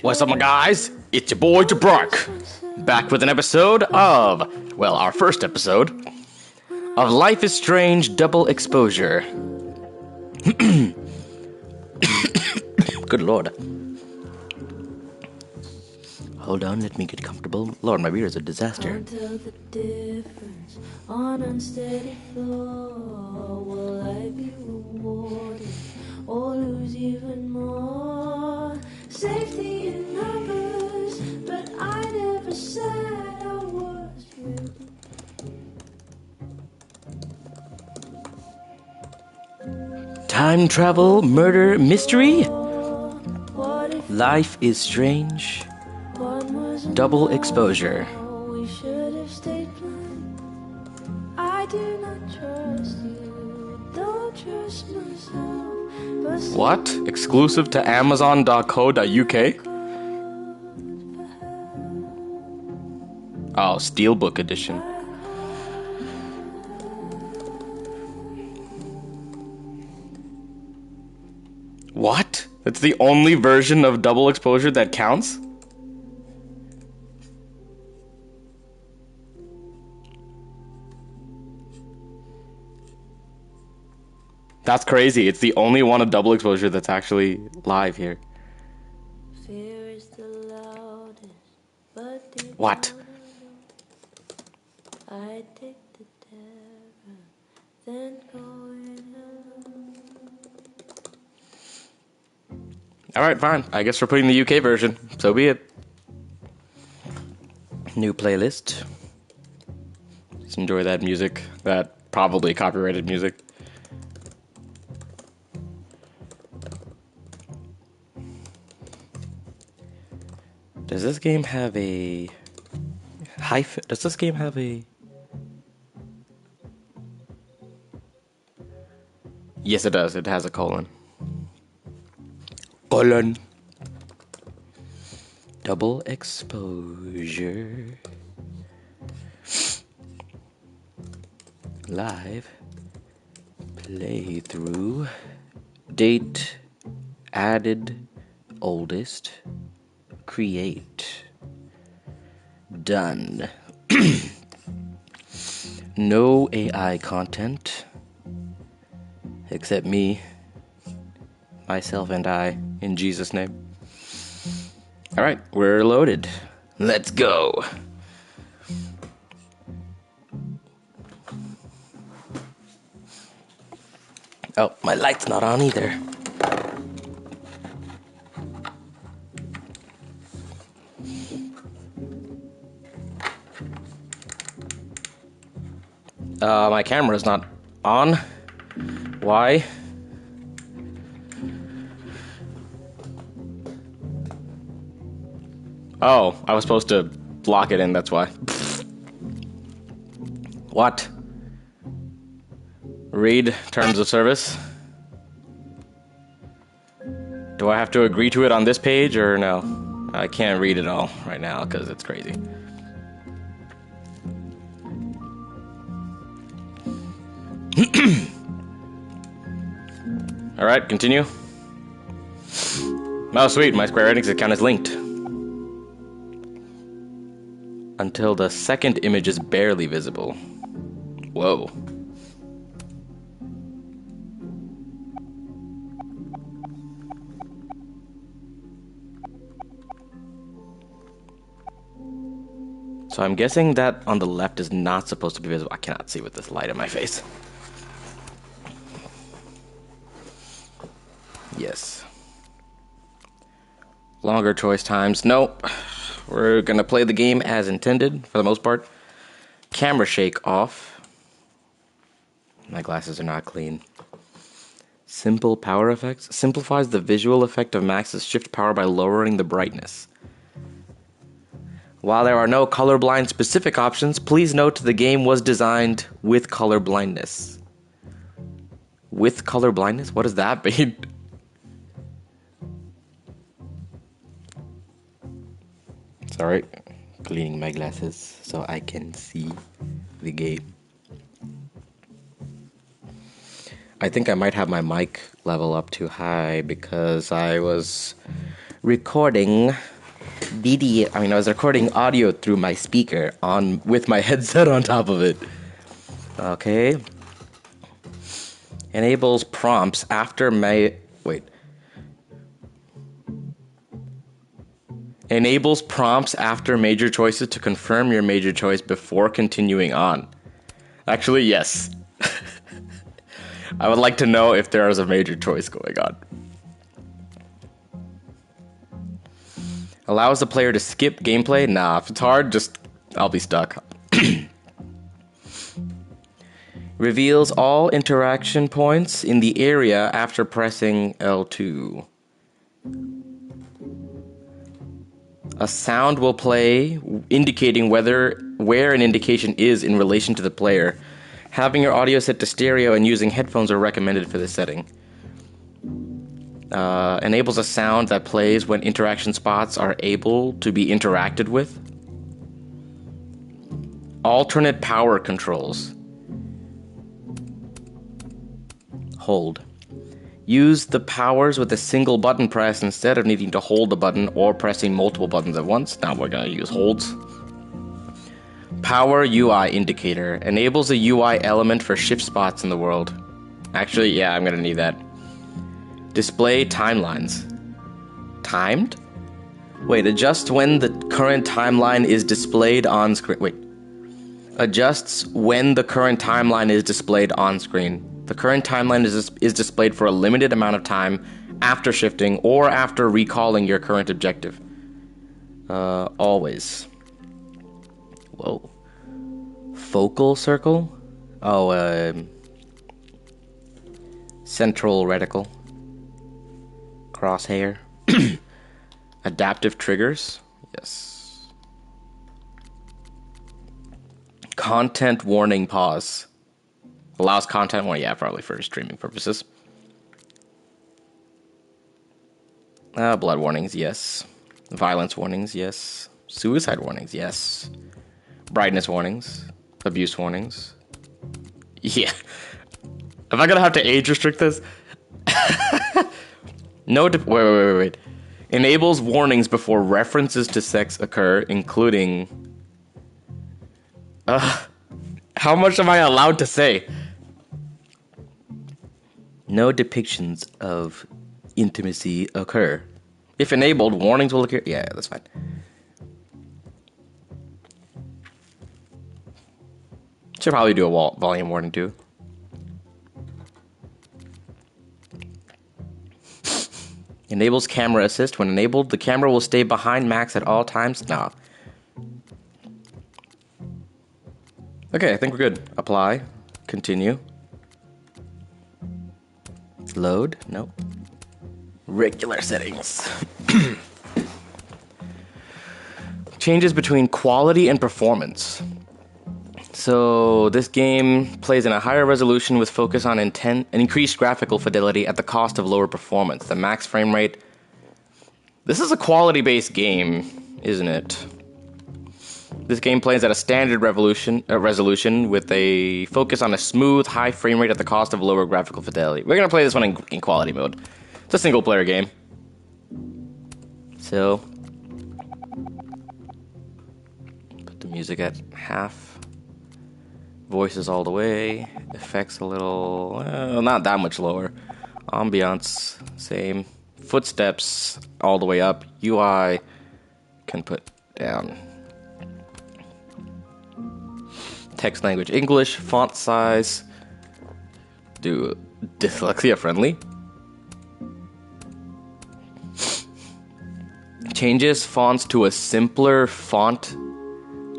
What's up, my guys? It's your boy Jabrock, back with an episode of, well, our first episode of Life is Strange Double Exposure. Good lord. Hold on, let me get comfortable. Lord, my beer is a disaster. Can't tell the difference on unsteady floor. Will I be rewarded or lose even more? Safety in numbers, but I never said I was ready. Time travel, murder, mystery? What if Life is Strange one was Double Exposure. we should have stayed blind? I do not trust you, don't trust myself. But What? Exclusive to Amazon.co.uk? Oh, Steelbook edition. What? That's the only version of Double Exposure that counts? That's crazy. It's the only one of Double Exposure that's actually live here. fear is the loudest, but deep What? down I take the terror, then go it alone. Alright, fine. I guess we're putting the UK version. So be it. New playlist. Just enjoy that music. That probably copyrighted music. Does this game have a hyphen? Does this game have a... Yes, it does. It has a colon. Colon. Double Exposure. Live. Playthrough. Date. Added. Oldest. Create. Done. No AI content. Except me, myself, and I, in Jesus' name. Alright, we're loaded. Let's go. Oh, my light's not on either. My camera's not on. Why? Oh, I was supposed to lock it in, that's why. What? Read terms of service? Do I have to agree to it on this page or no? I can't read it all right now because it's crazy. Alright, continue. Oh, sweet, my Square Enix account is linked. Until the second image is barely visible. Whoa. So I'm guessing that on the left is not supposed to be visible. I cannot see with this light in my face. Yes. Longer choice times. Nope. We're gonna play the game as intended, for the most part. Camera shake off. My glasses are not clean. Simple power effects. Simplifies the visual effect of Max's shift power by lowering the brightness. While there are no colorblind specific options, please note the game was designed with color blindness. With color blindness? What does that mean? Sorry, cleaning my glasses so I can see the game. I think I might have my mic level up too high because I was recording video. I was recording audio through my speaker with my headset on top of it. Okay. Enables prompts after Enables prompts after major choices to confirm your major choice before continuing on. Actually, yes. I would like to know if there is a major choice going on. Allows the player to skip gameplay? Nah, if it's hard, I'll be stuck. Reveals all interaction points in the area after pressing L2. A sound will play, indicating where an indication is in relation to the player. Having your audio set to stereo and using headphones are recommended for this setting. Enables a sound that plays when interaction spots are able to be interacted with. Alternate power controls. Hold. Use the powers with a single button press instead of needing to hold the button or pressing multiple buttons at once. Now we're going to use holds. Power UI indicator. Enables a UI element for shift spots in the world. Actually, yeah, I'm going to need that. Display timelines. Timed? Wait, adjust when the current timeline is displayed on screen. Wait. Adjusts when the current timeline is displayed on screen. The current timeline is displayed for a limited amount of time after shifting or after recalling your current objective. Always. Whoa. Focal circle? Oh, central reticle. Crosshair. Adaptive triggers. Yes. Content warning pause. Allows content warning. Yeah, probably for streaming purposes. Blood warnings. Yes. Violence warnings. Yes. Suicide warnings. Yes. Brightness warnings. Abuse warnings. Yeah. Am I gonna have to age restrict this? Wait. Enables warnings before references to sex occur, including... how much am I allowed to say? No depictions of intimacy occur. If enabled, warnings will occur. Yeah, that's fine. Should probably do a volume warning too. Enables camera assist. When enabled, the camera will stay behind Max at all times. Nah. Okay, I think we're good. Apply. Continue. Load. Nope. Regular settings. Changes between quality and performance. So this game plays in a higher resolution with focus on increased graphical fidelity at the cost of lower performance. The max frame rate. This is a quality-based game, isn't it? This game plays at a standard resolution with a focus on a smooth, high frame rate at the cost of lower graphical fidelity. We're going to play this one in quality mode. It's a single-player game. So, put the music at half. Voices all the way. Effects a little... not that much lower. Ambiance, same. Footsteps all the way up. UI can put down. Text language English. Font size. Do dyslexia friendly. Changes fonts to a simpler font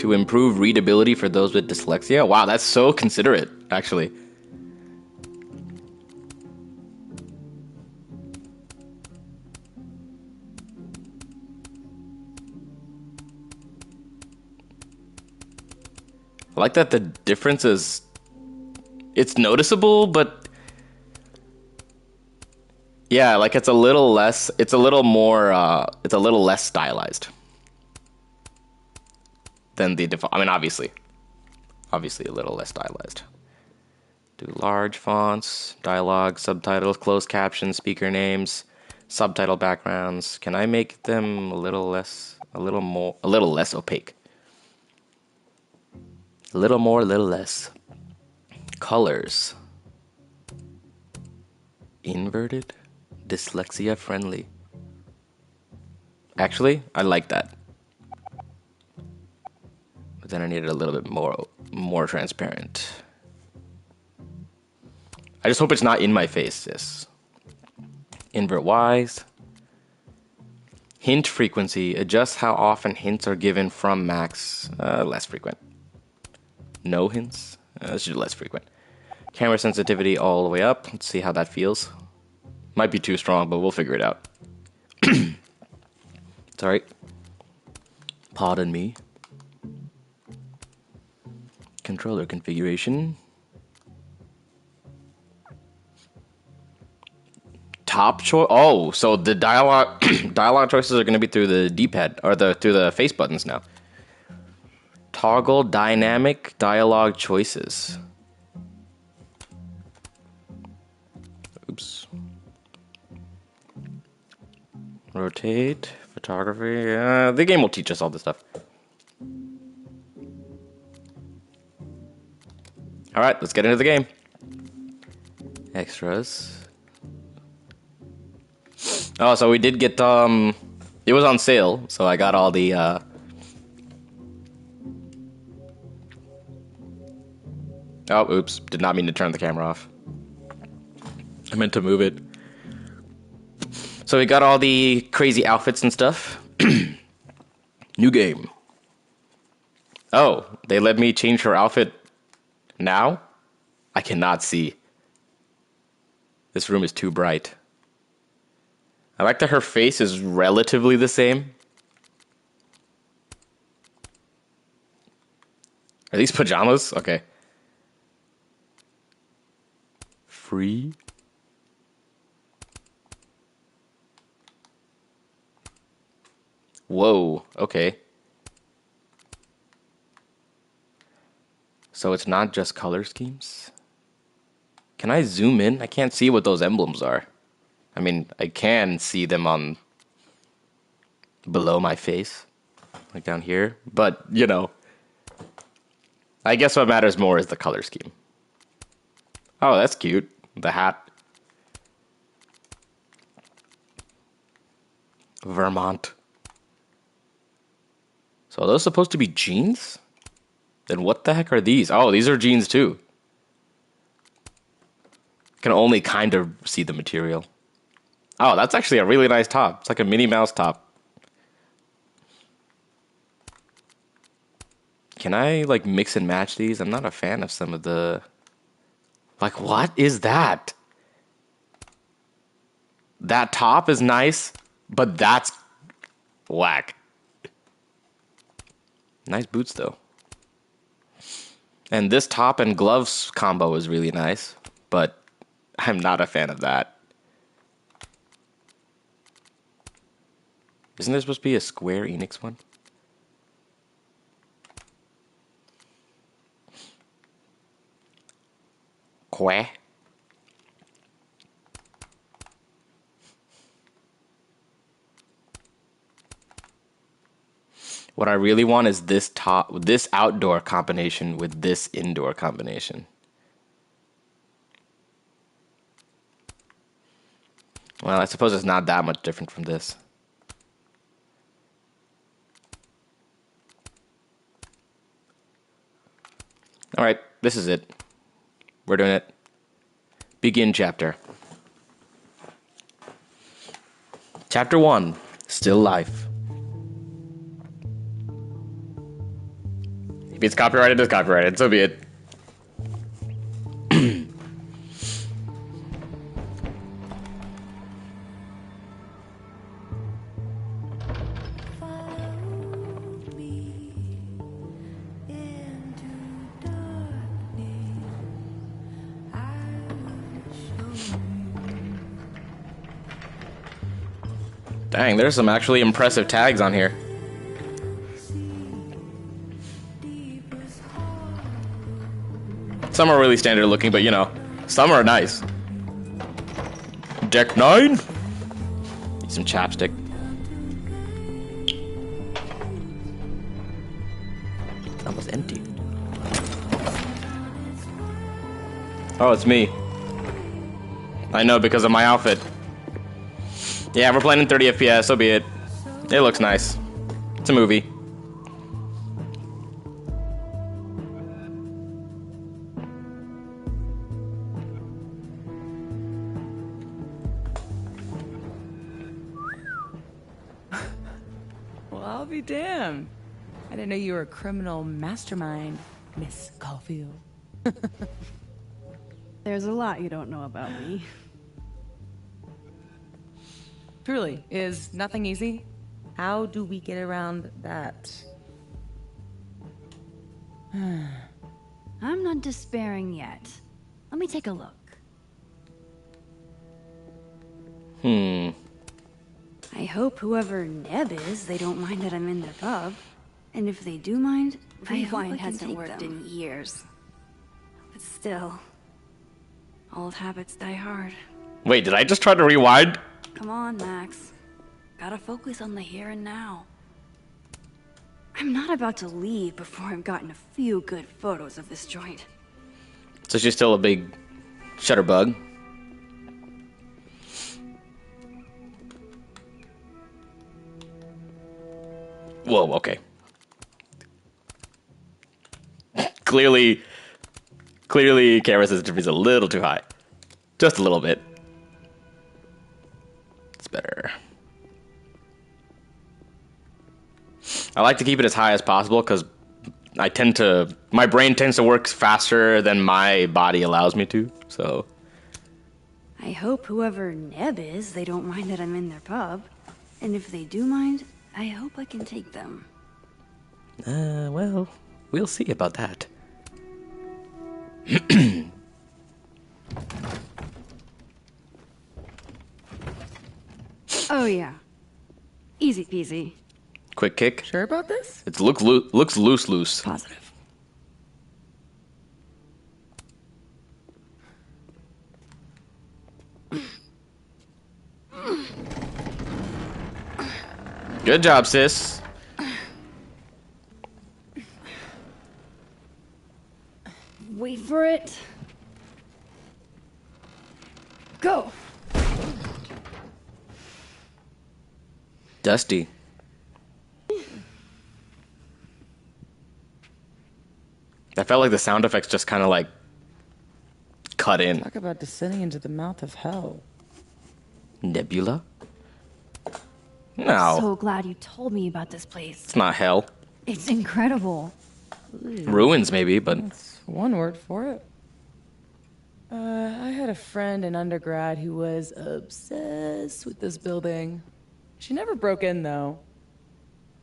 to improve readability for those with dyslexia. Wow, that's so considerate, actually. I like that the difference is... it's noticeable, but... yeah, like it's a little less... it's a little more... it's a little less stylized than the default. I mean, obviously a little less stylized. Do large fonts, dialogue, subtitles, closed captions, speaker names, Subtitle backgrounds. Can I make them a little less opaque? A little more, a little less. Colors. Inverted. Dyslexia friendly. Actually, I like that. But then I need it a little bit more transparent. I just hope it's not in my face, this. Invert Y's. Hint frequency. Adjust how often hints are given from max. Less frequent. No hints. Let's do less frequent. Camera sensitivity all the way up. Let's see how that feels. Might be too strong, but we'll figure it out. Sorry. Pardon me. Controller configuration. Top choice. Oh, so the dialogue choices are going to be through the D-pad or through the face buttons now. Toggle dynamic dialogue choices. Oops. Rotate, photography. The game will teach us all this stuff. All right, let's get into the game. Extras. Oh, so we did get it was on sale, so I got all the oh, oops, did not mean to turn the camera off. I meant to move it. So we got all the crazy outfits and stuff. New game. Oh, they let me change her outfit now? I cannot see. This room is too bright. I like that her face is relatively the same. Are these pajamas? Okay. Free. Whoa, okay. So it's not just color schemes? Can I zoom in? I can't see what those emblems are. I mean, I can see them on below my face, like down here. But, you know, I guess what matters more is the color scheme. Oh, that's cute. The hat. Vermont. So are those supposed to be jeans? Then what the heck are these? Oh, these are jeans too. Can only kind of see the material. Oh, that's actually a really nice top. It's like a Minnie Mouse top. Can I, like, mix and match these? I'm not a fan of some of the... Like, what is that? That top is nice, but that's whack. Nice boots, though. And this top and gloves combo is really nice, but I'm not a fan of that. Isn't there supposed to be a Square Enix one? Quah? What I really want is this outdoor combination with this indoor combination. Well, I suppose it's not that much different from this. All right, this is it. We're doing it. Begin chapter. Chapter 1, Still Life. If it's copyrighted, it's copyrighted. So be it. Dang, there's some actually impressive tags on here. Some are really standard looking, but you know, some are nice. Deck 9? Some chapstick. It's almost empty. Oh, it's me. I know because of my outfit. Yeah, we're playing in 30 FPS, so be it. It looks nice. It's a movie. Well, I'll be damned. I didn't know you were a criminal mastermind, Miss Caulfield. There's a lot you don't know about me. Truly, is nothing easy? How do we get around that? I'm not despairing yet. Let me take a look. I hope whoever Neb is, they don't mind that I'm in their pub. And if they do mind, rewind hasn't worked in years. But still, old habits die hard. Wait, did I just try to rewind? Come on, Max. Gotta focus on the here and now. I'm not about to leave before I've gotten a few good photos of this joint. So she's still a big shutterbug. Whoa, okay. Clearly, camera sensitivity is a little too high. Just a little bit. It's better. I like to keep it as high as possible because my brain tends to work faster than my body allows me to, so. I hope whoever Neb is, they don't mind that I'm in their pub. And if they do mind, I hope I can take them. Well, we'll see about that. Oh yeah. Easy peasy. Quick kick. Sure about this? It looks loose. Positive. Good job, sis. Wait for it. Go! Dusty. I felt like the sound effects just kind of like cut in. Talk about descending into the mouth of hell. Nebula? No, So glad you told me about this place. it's not hell. It's incredible. Ruins maybe, but That's one word for it. I had a friend in undergrad who was obsessed with this building. She never broke in, though.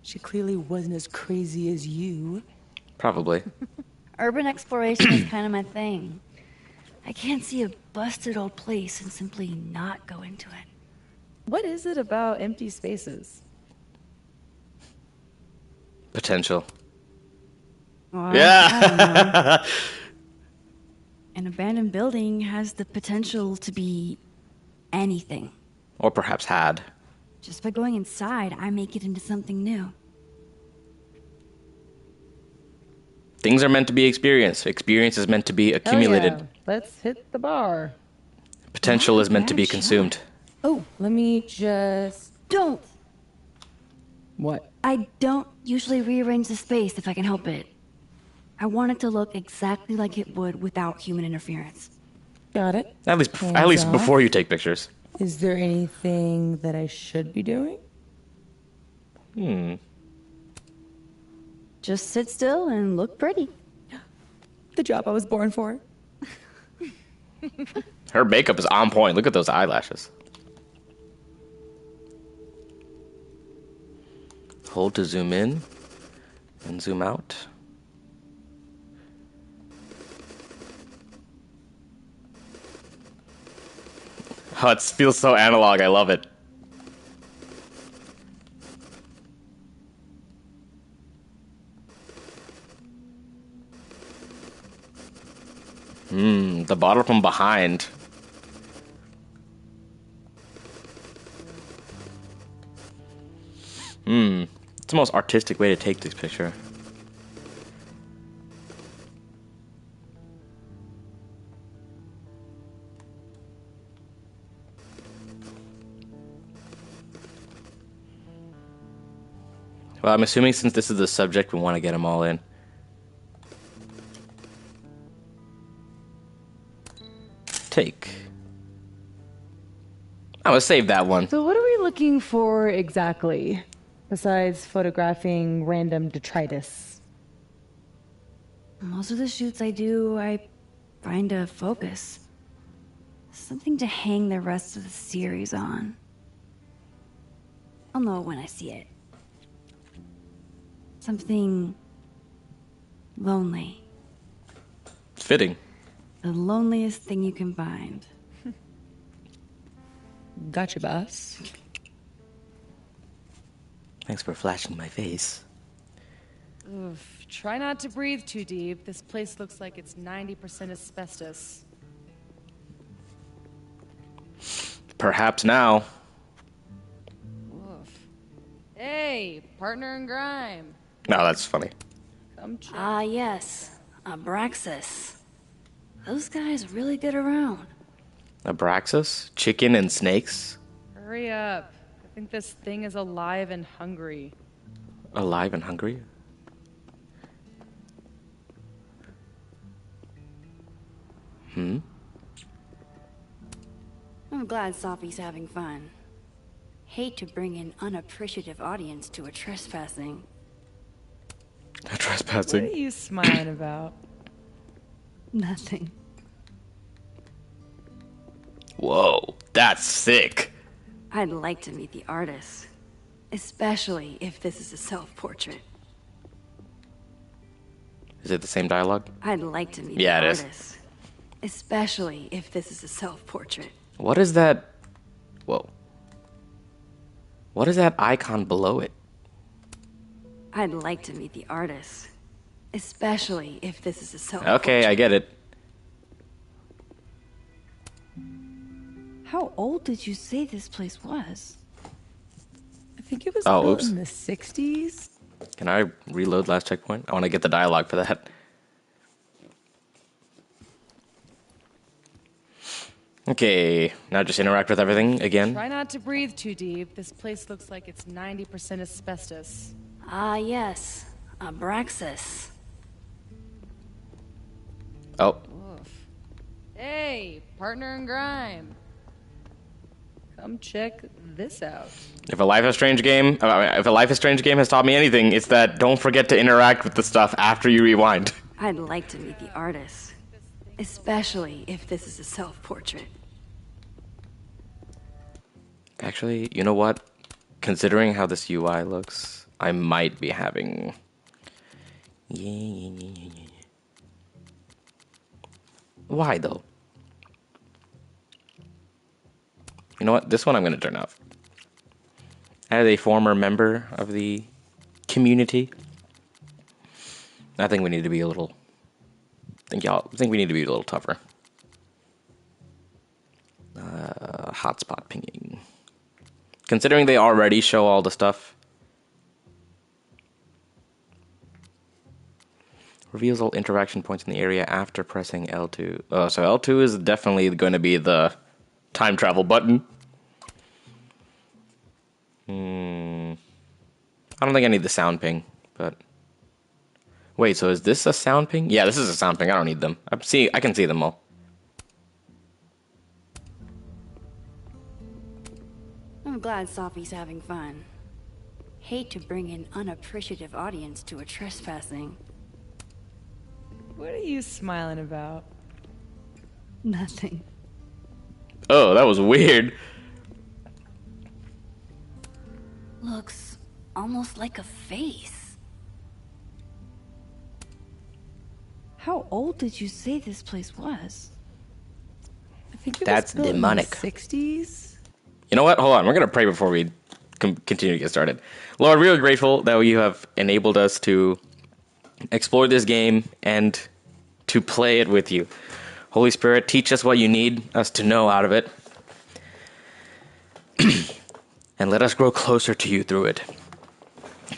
She clearly wasn't as crazy as you. probably. Urban exploration is kind of my thing. I can't see a busted old place and simply not go into it. What is it about empty spaces? Potential. Well, I don't Yeah. know. An abandoned building has the potential to be anything. Or perhaps had. Just by going inside, I make it into something new. Things are meant to be experienced. Experience is meant to be accumulated. Oh, yeah. Let's hit the bar. Potential is meant to be Bad shot. consumed. Oh, let me just... Don't! What? I don't usually rearrange the space if I can help it. I want it to look exactly like it would without human interference. Got it. At least Hands off. before you take pictures. Is there anything that I should be doing? Just sit still and look pretty. The job I was born for. Her makeup is on point. Look at those eyelashes. Hold to zoom in and zoom out. Oh, it feels so analog. I love it. The bottle from behind. It's the most artistic way to take this picture. Well, I'm assuming since this is the subject, we want to get them all in. Take. I'm gonna save that one. So what are we looking for exactly, besides photographing random detritus? Most of the shoots I do, I find a focus. Something to hang the rest of the series on. I'll know it when I see it. Something lonely. Fitting. The loneliest thing you can find. Gotcha, boss. Thanks for flashing my face. Oof. Try not to breathe too deep. This place looks like it's 90% asbestos. Perhaps now. Oof. Hey, partner in crime. No, that's funny. Come check. Ah, yes. Abraxas. Those guys really get around. Abraxas? Chicken and snakes? Hurry up. I think this thing is alive and hungry. Alive and hungry? I'm glad Sophie's having fun. Hate to bring an unappreciative audience to a trespassing. What Trespassing. are you smiling about? Nothing. Whoa, that's sick. I'd like to meet the artist. Especially if this is a self-portrait. Is it the same dialogue? I'd like to meet Yeah, the it is. artist. Especially if this is a self-portrait. What is that? Whoa. What is that icon below it? I'd like to meet the artist. Especially if this is a self-portrait. Okay, I get it. How old did you say this place was? I think it was Oh, built oops. in the 60s. Can I reload last checkpoint? I want to get the dialogue for that. Okay, now just interact with everything again. Try not to breathe too deep. This place looks like it's 90% asbestos. Ah, yes. Abraxas. Oh, Oof. Hey, partner in crime. Come check this out. if a Life is Strange game, if a Life is Strange game has taught me anything, it's that don't forget to interact with the stuff after you rewind. I'd like to meet the artist. Especially if this is a self-portrait. Actually, you know what? Considering how this UI looks, I might be having. Yeah. Why though? You know what? This one I'm going to turn off. As a former member of the community, I think we need to be a little. I think we need to be a little tougher. Hotspot pinging. Considering they already show all the stuff. Reveals all interaction points in the area after pressing L2. Oh, so L2 is definitely going to be the time travel button. I don't think I need the sound ping, but... Wait, so is this a sound ping? Yeah, this is a sound ping. I don't need them. I can see them all. I'm glad Sophie's having fun. Hate to bring an unappreciative audience to a trespassing. What are you smiling about? Nothing. Oh, that was weird. Looks almost like a face. How old did you say this place was? I think it That's was built demonic. in the 60s. You know what? Hold on. We're going to pray before we continue to get started. Lord, we are grateful that you have enabled us to explore this game and to play it with you. Holy Spirit, teach us what you need us to know out of it. And let us grow closer to you through it.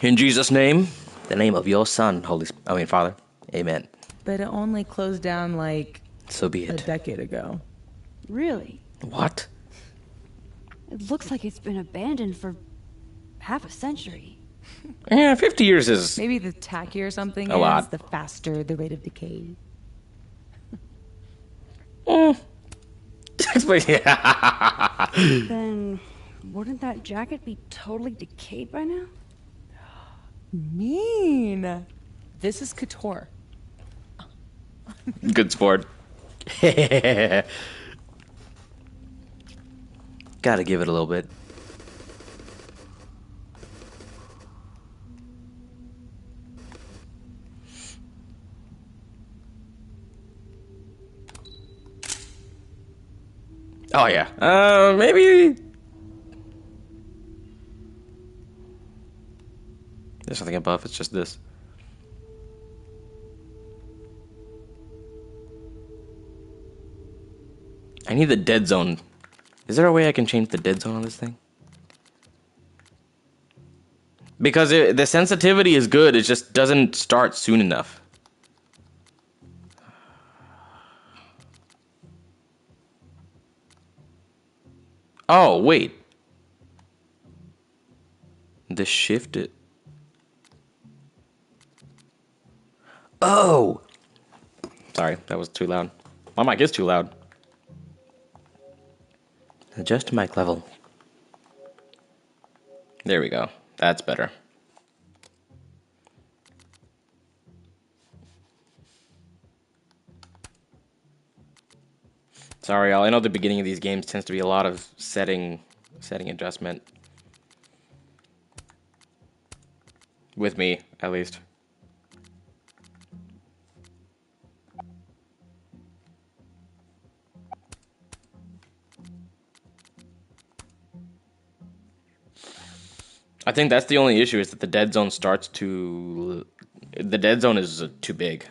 In Jesus' name, the name of your Son, Father. Amen. But it only closed down like So be a it. decade ago. Really? What? It looks like it's been abandoned for half a century. Yeah, 50 years is Maybe the tackier something A is, lot. the faster the rate of decay. yeah. Then wouldn't that jacket be totally decayed by now? Mean. This is couture. Good sport. Gotta give it a little bit. Oh yeah. Maybe there's nothing above. It's just this. I need the dead zone. Is there a way I can change the dead zone on this thing? Because the sensitivity is good, it just doesn't start soon enough. Oh, wait. The shift it. Oh! Sorry, that was too loud. My mic is too loud. Adjust mic level. There we go. That's better. Sorry, y'all. I know the beginning of these games tends to be a lot of setting adjustment. With me, at least. I think that's the only issue, is that the dead zone starts to... The dead zone is too big.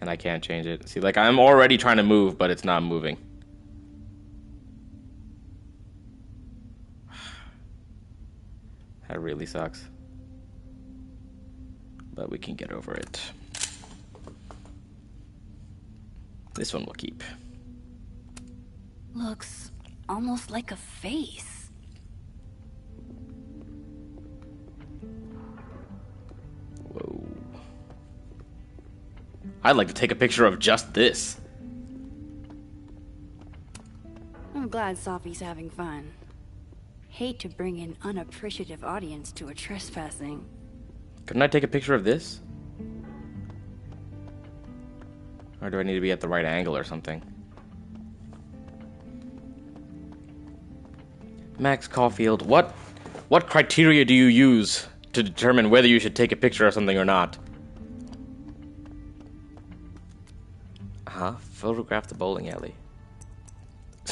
And I can't change it. See, like, I'm already trying to move, but it's not moving. That really sucks. But we can get over it. This one we'll keep. Looks almost like a face. Whoa. I'd like to take a picture of just this. I'm glad Sophie's having fun. Hate to bring an unappreciative audience to a trespassing. Couldn't I take a picture of this? Or do I need to be at the right angle or something? Max Caulfield, what criteria do you use to determine whether you should take a picture of something or not? Photograph the bowling alley.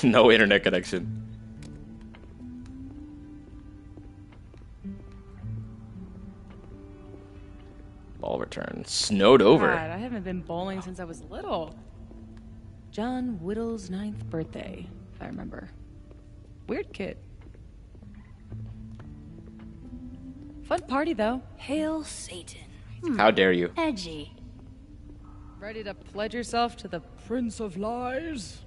No internet connection. Ball return. Snowed over. God, I haven't been bowling since I was little. John Whittle's 9th birthday, if I remember. Weird kid. Fun party, though. Hail Satan. How dare you? Edgy. Ready to pledge yourself to the Prince of Lies?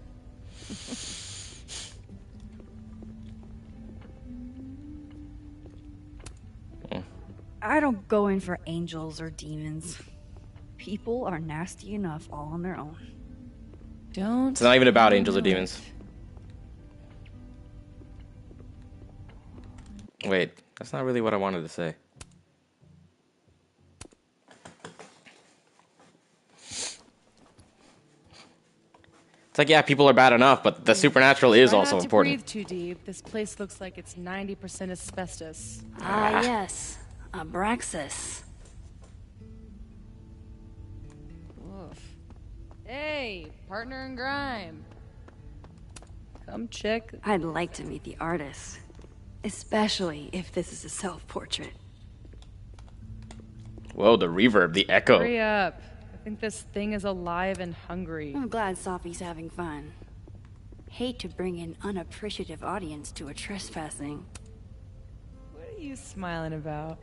I don't go in for angels or demons. People are nasty enough all on their own. Don't. It's not even about angels or demons. Wait, that's not really what I wanted to say. It's like, yeah, people are bad enough, but the supernatural is Try also not to important. breathe too deep. This place looks like it's 90% asbestos. Ah, yes. Abraxas. Oof. Hey, partner in crime. Come check. I'd like to meet the artist. Especially if this is a self-portrait. Whoa, the reverb, the echo. Hurry up. I think this thing is alive and hungry. I'm glad Sophie's having fun. Hate to bring an unappreciative audience to a trespassing. What are are you smiling about?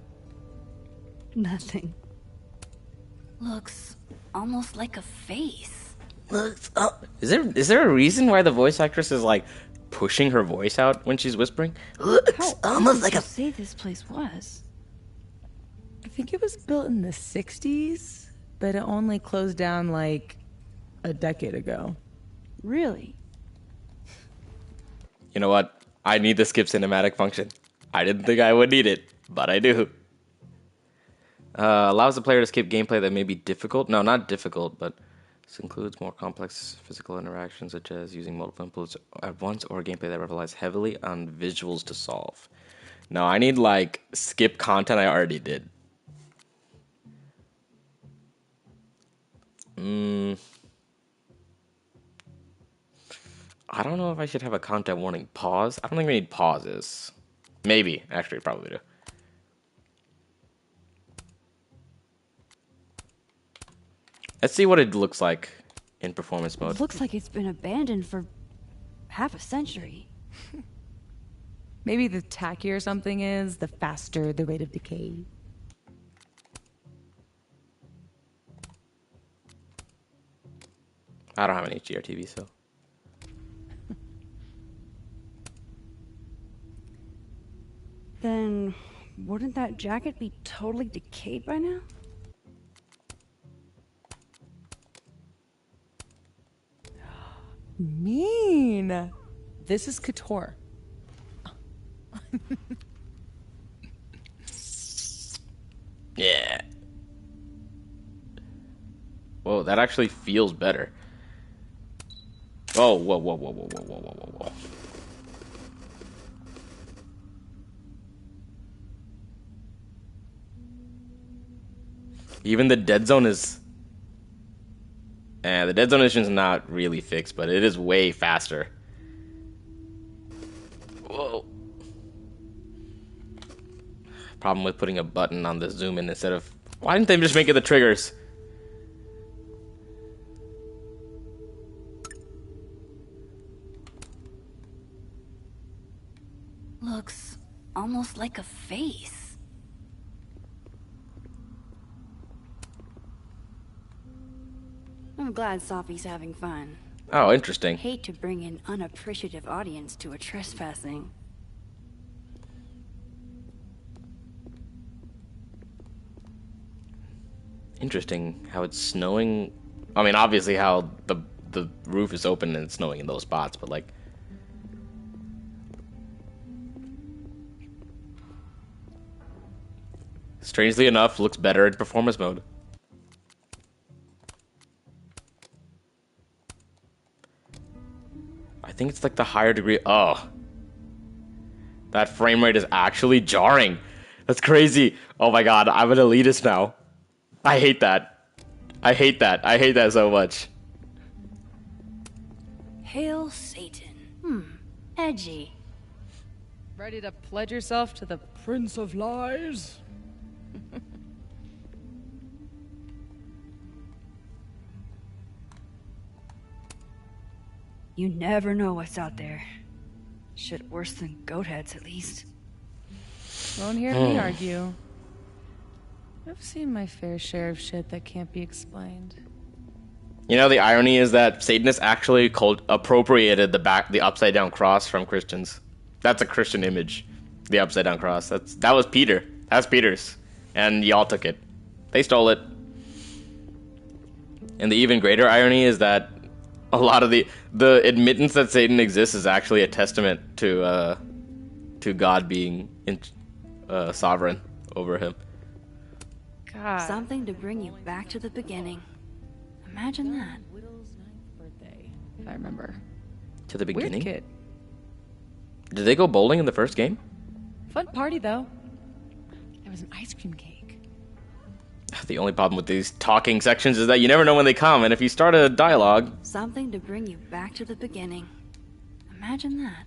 Nothing. Looks almost like a face. Looks. Oh, is there a reason why the voice actress is like pushing her voice out when she's whispering? Looks almost like How a. say this place was? I think it was built in the 60s, but it only closed down like a decade ago. Really? You know what? I need the skip cinematic function. I didn't think I would need it, but I do. Allows the player to skip gameplay that may be difficult. No, not difficult, but this includes more complex physical interactions, such as using multiple inputs at once, or gameplay that relies heavily on visuals to solve. No, I need, like, skip content I already did. I don't know if I should have a content warning pause. I don't think we need pauses. Maybe. Actually, probably do. Let's see what it looks like in performance mode. It looks like it's been abandoned for half a century. Maybe the tackier something is, the faster the rate of decay. I don't have an HDR TV, so. Then wouldn't that jacket be totally decayed by now? Mean. This is Couture. Yeah. Whoa, that actually feels better. Oh, whoa, whoa, whoa, whoa, whoa, whoa, whoa, whoa, whoa. Even the dead zone is... the dead zone is not really fixed, but it is way faster. Whoa. Problem with putting a button on the zoom in instead of... Why didn't they just make it the triggers? Looks almost like a face. I'm glad Sophie's having fun. Oh, interesting. Hate to bring an unappreciative audience to a trespassing. Interesting how it's snowing. I mean, obviously how the roof is open and it's snowing in those spots, but like... Strangely enough, looks better in performance mode. I think it's like the higher degree. Oh. That frame rate is actually jarring. That's crazy. Oh my god, I'm an elitist now. I hate that. I hate that. I hate that so much. Hail Satan. Edgy. Ready to pledge yourself to the Prince of Lies? You never know what's out there. Shit worse than goat heads, at least. Won't hear me argue. I've seen my fair share of shit that can't be explained. You know, the irony is that Satanists actually appropriated the upside down cross from Christians. That's a Christian image. The upside down cross. That was Peter. That's Peter's. And y'all took it. They stole it. And the even greater irony is that a lot of the admittance that Satan exists is actually a testament to God being sovereign over him. God. Something to bring you back to the beginning. Imagine that. Whittle's 9th birthday, if I remember. To the beginning? Weird kid. Did they go bowling in the first game? Fun party, though. There was an ice cream cake. The only problem with these talking sections is that you never know when they come, and if you start a dialogue... Something to bring you back to the beginning. Imagine that.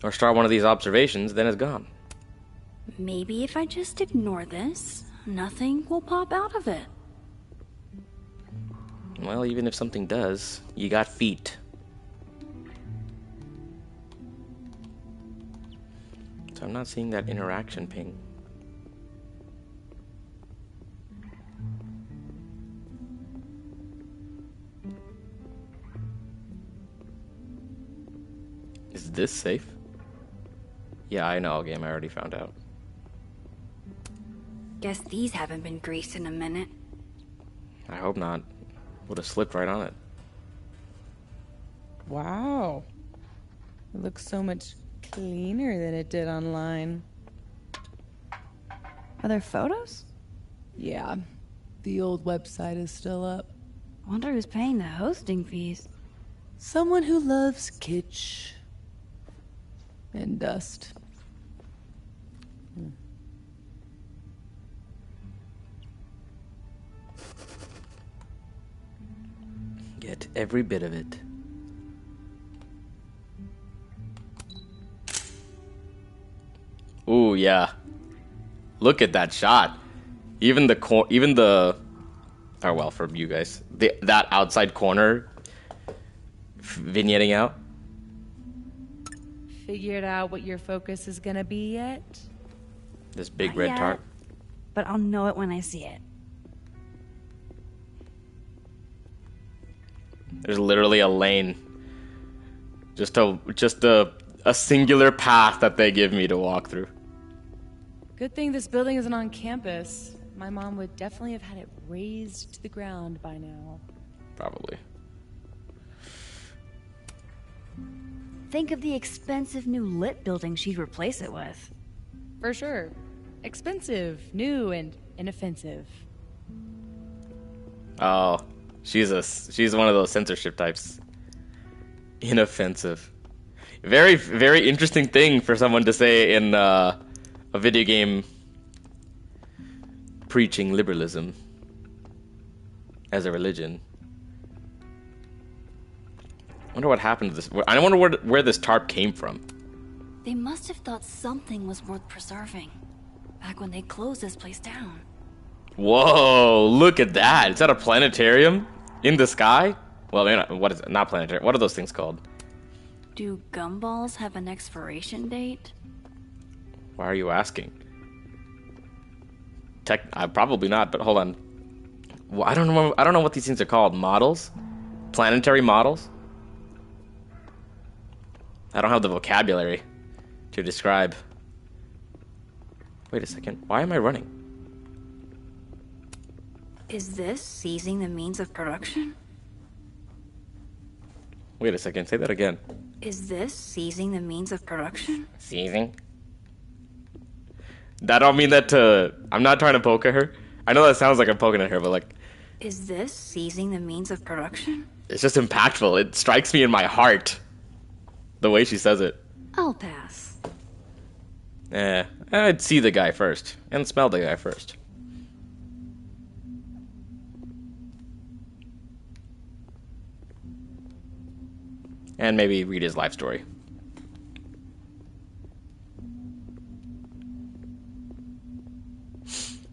Or start one of these observations, then it's gone. Maybe if I just ignore this, nothing will pop out of it. Well, even if something does, you got feet. So I'm not seeing that interaction ping. Is this safe? Yeah, I know, game. I already found out. Guess these haven't been greased in a minute. I hope not. Would have slipped right on it. Wow. It looks so much cleaner than it did online. Are there photos? Yeah. The old website is still up. Wonder who's paying the hosting fees. Someone who loves kitsch. And dust. Get every bit of it. Ooh, yeah. Look at that shot. Even the oh well, for you guys. That outside corner vignetting out. Figured out what your focus is gonna be yet? This big Not red yet, tarp. But I'll know it when I see it. There's literally a lane. Just a singular path that they give me to walk through. Good thing this building isn't on campus. My mom would definitely have had it razed to the ground by now. Probably. Think of the expensive new lit building she'd replace it with. For sure. Expensive, new, and inoffensive. Oh, she's one of those censorship types. Inoffensive. Very, very interesting thing for someone to say in a video game preaching liberalism as a religion. I wonder what happened to this. I wonder where this tarp came from. They must have thought something was worth preserving. Back when they closed this place down. Whoa, look at that. Is that a planetarium in the sky? Well, what is it? Not planetarium. What are those things called? Do gumballs have an expiration date? Why are you asking? Probably not, but hold on. Well, I don't know what these things are called. Models? Planetary models? I don't have the vocabulary to describe. Wait a second. Why am I running? Is this seizing the means of production? Wait a second. Say that again. Is this seizing the means of production? Seizing? I don't mean that to... I'm not trying to poke at her. I know that sounds like I'm poking at her, but like... Is this seizing the means of production? It's just impactful. It strikes me in my heart. The way she says it. I'll pass. I'd see the guy first. And smell the guy first. And maybe read his life story.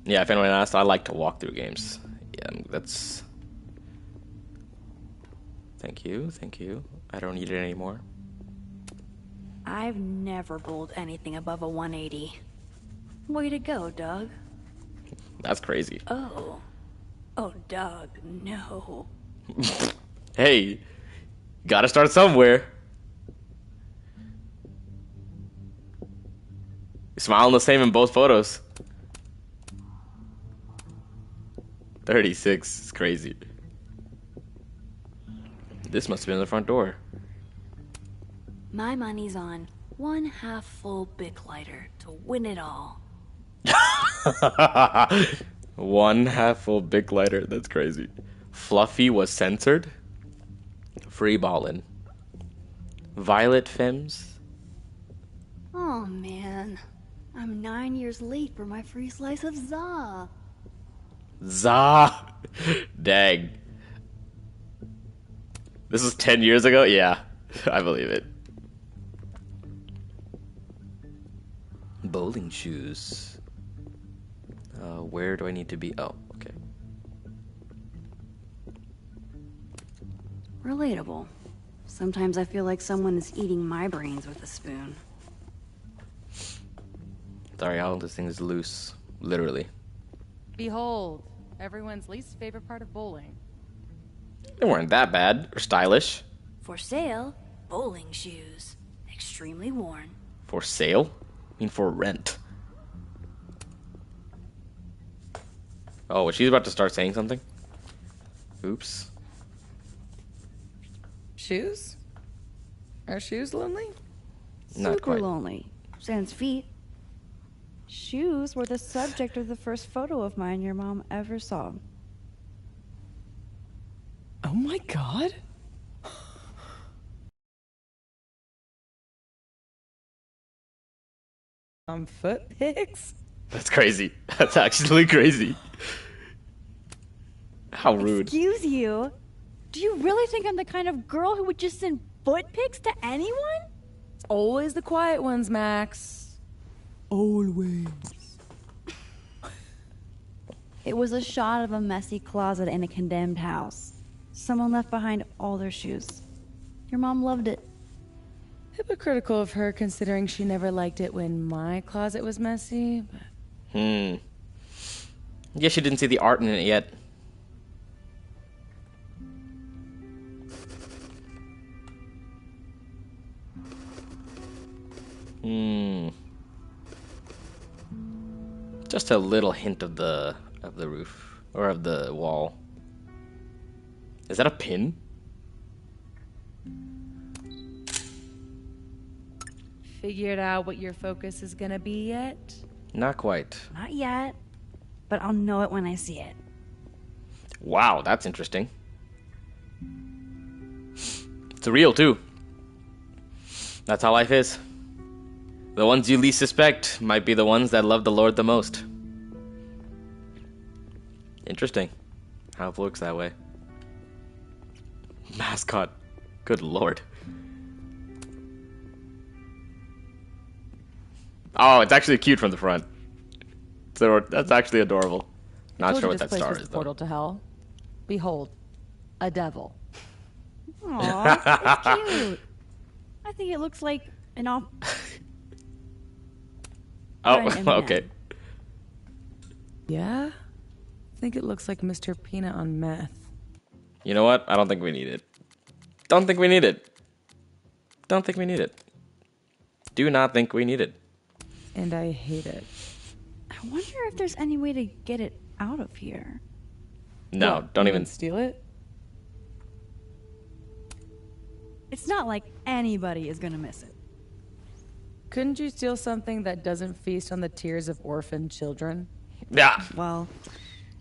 Yeah, if anyone asked, I like to walk through games. Yeah, that's... Thank you. I don't need it anymore. I've never bowled anything above a 180. Way to go, Doug. That's crazy. Oh, Doug, no. Hey, gotta start somewhere. You're smiling the same in both photos. 36 is crazy. This must have been the front door. My money's on one half full Bic lighter to win it all. One half full Bic lighter. That's crazy. Fluffy was censored. Free ballin'. Violet Femmes. Oh man, I'm 9 years late for my free slice of za. Za. Dang. This was 10 years ago? Yeah, I believe it. Bowling shoes. Where do I need to be? Oh, okay. Relatable. Sometimes I feel like someone is eating my brains with a spoon. Sorry, all this thing is loose. Literally. Behold, everyone's least favorite part of bowling. They weren't that bad or stylish. For sale, bowling shoes. Extremely worn. For sale? I mean for rent. Oh, she's about to start saying something? Oops. Shoes? Are shoes lonely? Not Super quite. lonely. Sans feet. Shoes were the subject of the first photo of mine your mom ever saw. Oh my god. Foot pics? That's crazy. That's actually crazy. How rude. Excuse you? Do you really think I'm the kind of girl who would just send foot pics to anyone? It's always the quiet ones, Max. Always. It was a shot of a messy closet in a condemned house. Someone left behind all their shoes. Your mom loved it. Hypocritical of her, considering she never liked it when my closet was messy. But Guess she didn't see the art in it yet. Just a little hint of the roof or of the wall. Is that a pin? figured out what your focus is gonna be yet? Not quite. Not yet, but I'll know it when I see it. Wow, that's interesting. It's real too. That's how life is. The ones you least suspect might be the ones that love the Lord the most. Interesting how it works that way. Mascot. Good Lord. Oh, it's actually cute from the front. So that's actually adorable. Not Told sure you what this that place star was is the though. portal to hell. Behold, a devil. Aw, it's cute. I think it looks like an off. Oh, Or an M&M. okay. Yeah? I think it looks like Mr. Peanut on meth. You know what? I don't think we need it. Don't think we need it. Don't think we need it. Do not think we need it. And I hate it. I wonder if there's any way to get it out of here. No, What, don't you even. would steal it? It's not like anybody is gonna miss it. Couldn't you steal something that doesn't feast on the tears of orphaned children? Yeah, Well,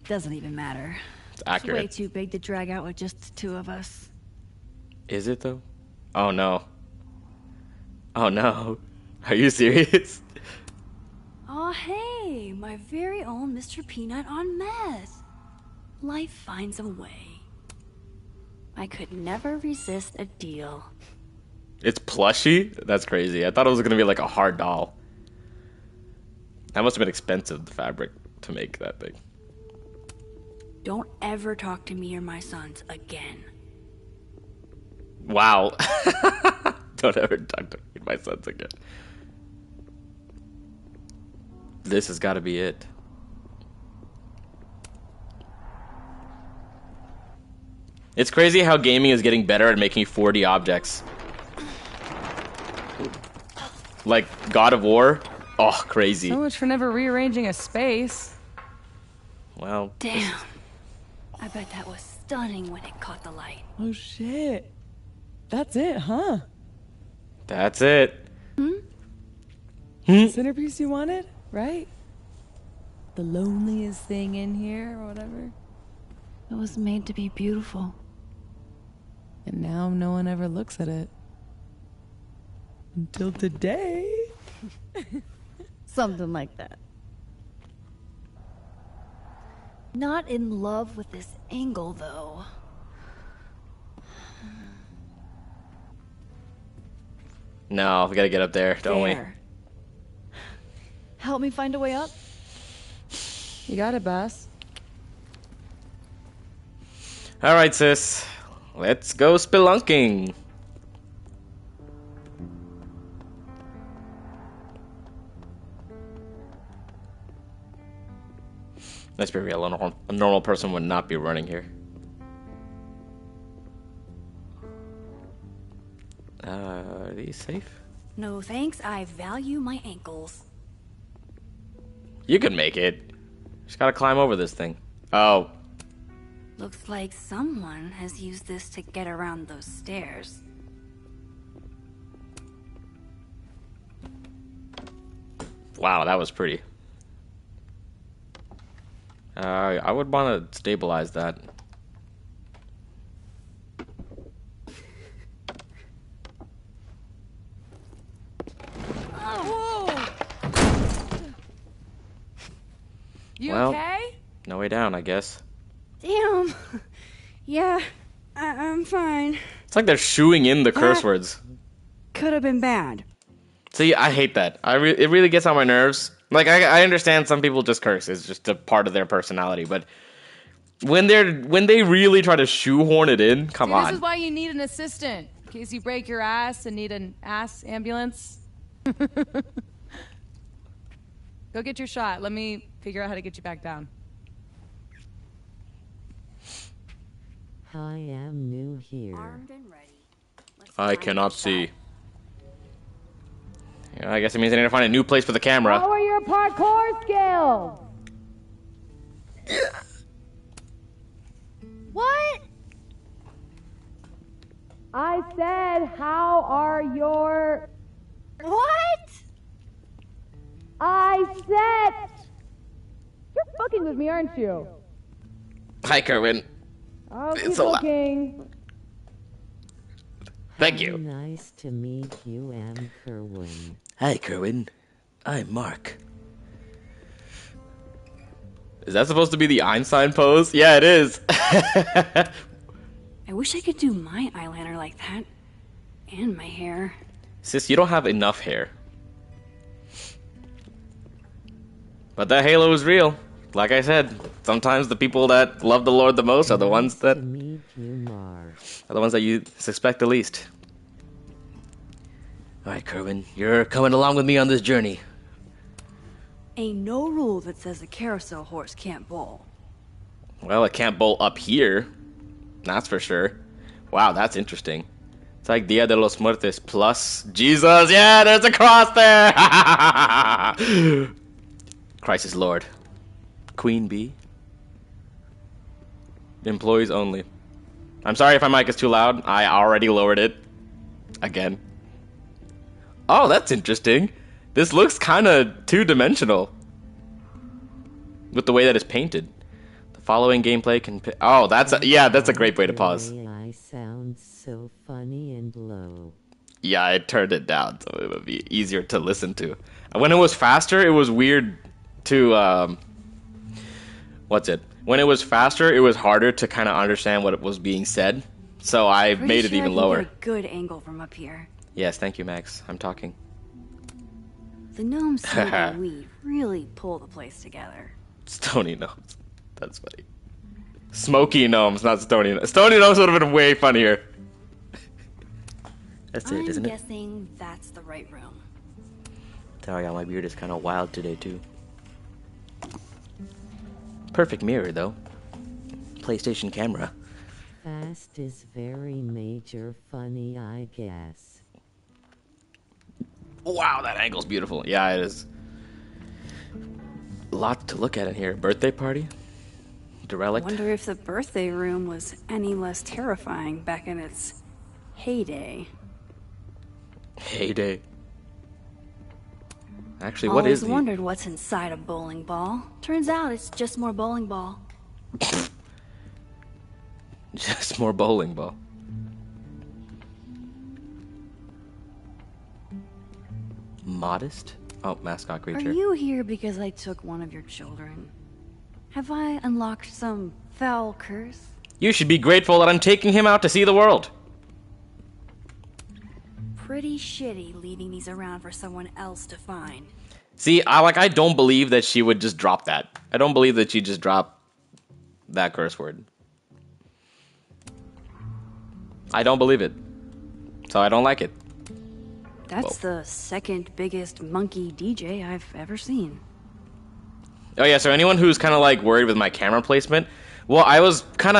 doesn't even matter. it's It's way accurate. too big to drag out with just the two of us. Is it though? Oh no. Oh no. Are you serious? Aw, hey, my very own Mr. Peanut on meth. Life finds a way. I could never resist a deal. It's plushy? That's crazy. I thought it was gonna be like a hard doll. That must have been expensive, the fabric, to make that thing. Don't ever talk to me or my sons again. Wow. Don't ever talk to me and my sons again. This has got to be it. It's crazy how gaming is getting better at making 4D objects. Like God of War. Oh, crazy. So much for never rearranging a space. Well, Damn. I bet that was stunning when it caught the light. Oh shit. That's it, huh? that's it. Centerpiece you wanted, right? The loneliest thing in here or whatever. It was made to be beautiful. And now no one ever looks at it. Until today. Something like that. Not in love with this angle, though. No, we gotta get up there, don't There. Help me find a way up? You got it, boss. we? Alright, sis. Let's go spelunking. Let's be real, a normal person would not be running here. Are these safe? No thanks, I value my ankles. You can make it. Just gotta climb over this thing. Oh. Looks like someone has used this to get around those stairs. Wow, that was pretty. I would want to stabilize that. You Well, okay? no way down, I guess. Damn. Yeah, I'm fine. It's like they're shooing in the curse words. Could have been bad. See, I hate that. It really gets on my nerves. Like, I understand some people just curse. It's just a part of their personality. But when they really try to shoehorn it in, come on. This is why you need an assistant. In case you break your ass and need an ass ambulance. Go get your shot. Let me figure out how to get you back down. I am new here. Armed and ready. I cannot see. Yeah, I guess it means I need to find a new place for the camera. How are your parkour skills? What? I said, how are your... What? I said... You're fucking with me, aren't you? Hi, Kerwin. I'll It's keep a lot. looking. Thank you. Nice to meet you, I'm Kerwin. Hi, Kerwin. I'm Mark. Is that supposed to be the Einstein pose? Yeah, it is. I wish I could do my eyeliner like that. And my hair. Sis, you don't have enough hair. But that halo is real. Like I said, sometimes the people that love the Lord the most are the ones that To meet you, Mark. are the ones that you suspect the least. Alright, Kerwin, you're coming along with me on this journey. Ain't no rule that says a carousel horse can't bowl. Well, it can't bowl up here. That's for sure. Wow, that's interesting. It's like Dia de los Muertos plus Jesus. Yeah, there's a cross there. Christ is Lord. Queen Bee. Employees only. I'm sorry if my mic is too loud. I already lowered it. Again. Oh, that's interesting. This looks kind of two-dimensional. With the way that it's painted. The following gameplay can... Oh, that's a great way to pause. I sound so funny and low. Yeah, I turned it down so it would be easier to listen to. When it was faster, it was weird to... When it was faster, it was harder to kind of understand what was being said. So I made it even lower. I can get a good angle from up here. Yes, thank you, Max. I'm talking. The gnomes and we really pull the place together. Stony gnomes. That's funny. Smoky gnomes, not stony gnomes. Stony gnomes would have been way funnier. That's it, isn't I'm it? guessing that's the right room. Sorry, my beard is kind of wild today, too. Perfect mirror, though. PlayStation camera. Fast is very major funny, I guess. Wow, that angle's beautiful. Yeah, it is. A lot to look at in here. Birthday party? Derelict? Wonder if the birthday room was any less terrifying back in its heyday. Heyday. Actually, what is Always wondered what's inside a bowling ball. Turns out it's just more bowling ball. Just more bowling ball. Modest? Oh, mascot Are creature. you here because I took one of your children? Have I unlocked some foul curse? You should be grateful that I'm taking him out to see the world. Pretty shitty leaving these around for someone else to find. See, I don't believe that she would just drop that. I don't believe that she just dropped that curse word. I don't believe it. So I don't like it. That's the second biggest monkey DJ I've ever seen. Oh yeah, so anyone who's kind of like worried with my camera placement, well, I kind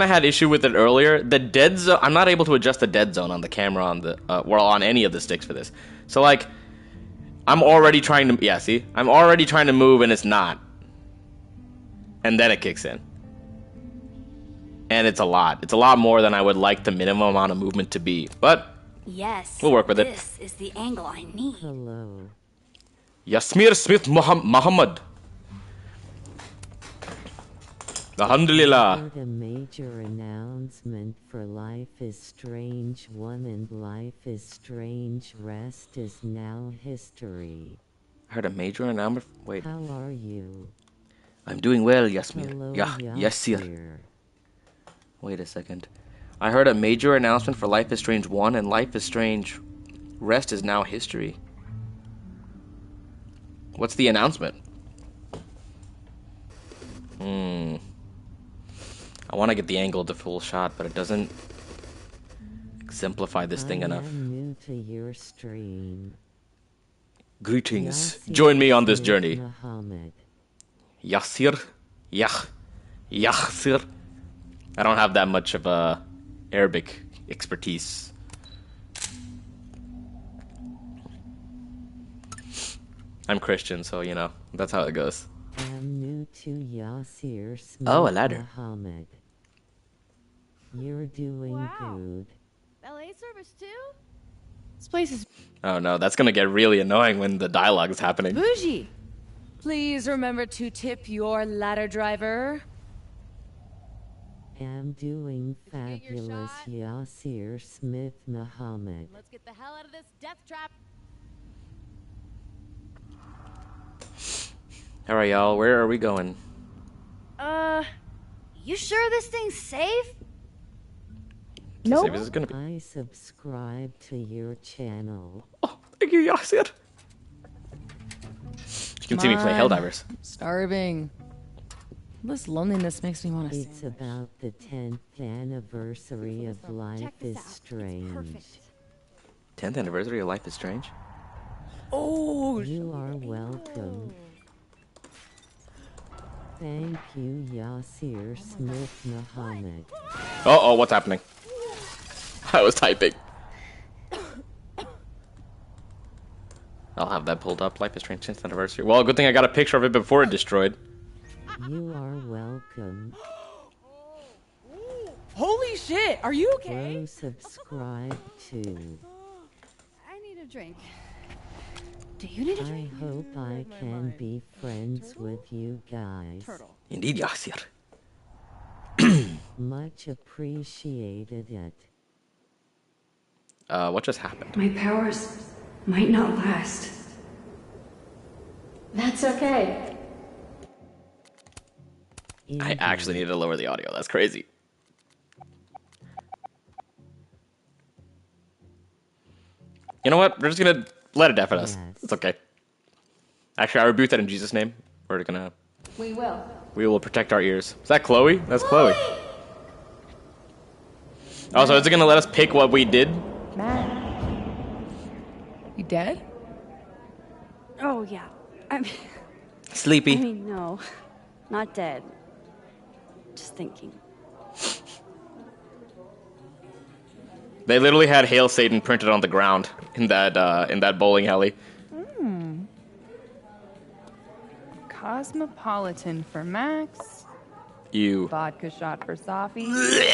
of had issue with it earlier. The dead zone, I'm not able to adjust the dead zone on the camera on the, well, on any of the sticks for this. So like, I'm already trying to, yeah, see, I'm already trying to move and it's not, and then it kicks in, and it's a lot. It's a lot more than I would like the minimum amount of movement to be, but Yes. we'll work with it. This is the angle I need. Hello. Yasmir Smith Muhammad. Alhamdulillah. Heard a major announcement for Life is Strange 1 and Life is Strange Rest is now history. I heard a major announcement. Wait, How are you? I'm doing well, Yasmir. Hello, Yasir. Wait a second. I heard a major announcement for Life is Strange 1 and Life is Strange Rest is now history. What's the announcement? I want to get the angle to full shot, but it doesn't exemplify this thing enough. I'm new to your stream. Greetings. Yasir Join me on this Smith journey. Muhammad. Yasir? Yasir? I don't have that much of a Arabic expertise. I'm Christian, so you know, that's how it goes. I'm new to Yasir Smith Oh, a ladder. Muhammad. You're doing good. Ballet service too? This place is Oh no, that's gonna get really annoying when the dialogue is happening. bougie. Please remember to tip your ladder driver. I'm doing get your fabulous, shot? Yasir Smith Muhammad. Let's get the hell out of this death trap. Alright, y'all, where are we going? You sure this thing's safe? Nope. This is gonna be. I subscribe to your channel. Oh, thank you, Yasir. You can see me play Come on. Helldivers. I'm starving. This loneliness makes me want to It's about the 10th anniversary of Life is Strange. 10th anniversary of Life is Strange? Oh, You are welcome. Thank you, Yasir Smith Muhammad. Oh, what's happening? I was typing. I'll have that pulled up. Life is Strange 10th anniversary. Well, good thing I got a picture of it before it destroyed. You are welcome. holy shit! Are you okay? Bro, subscribe to. I need a drink. Do you need a I drink? hope I can be friends with you guys. Indeed, Yasir. Much appreciated it. What just happened? My powers might not last. That's okay. I actually need to lower the audio. That's crazy. You know what? We're just gonna let it deafen us. Yes. It's okay. Actually, I rebuke that in Jesus' name. We're gonna. We will. We will protect our ears. Is that Chloe? That's Chloe. Oh, so is it gonna let us pick what we did? Matt, you dead? Oh, yeah. I Sleepy. mean, no. Not dead. Just thinking. They literally had "Hail Satan" printed on the ground in that bowling alley. Cosmopolitan for Max, You vodka shot for Safi,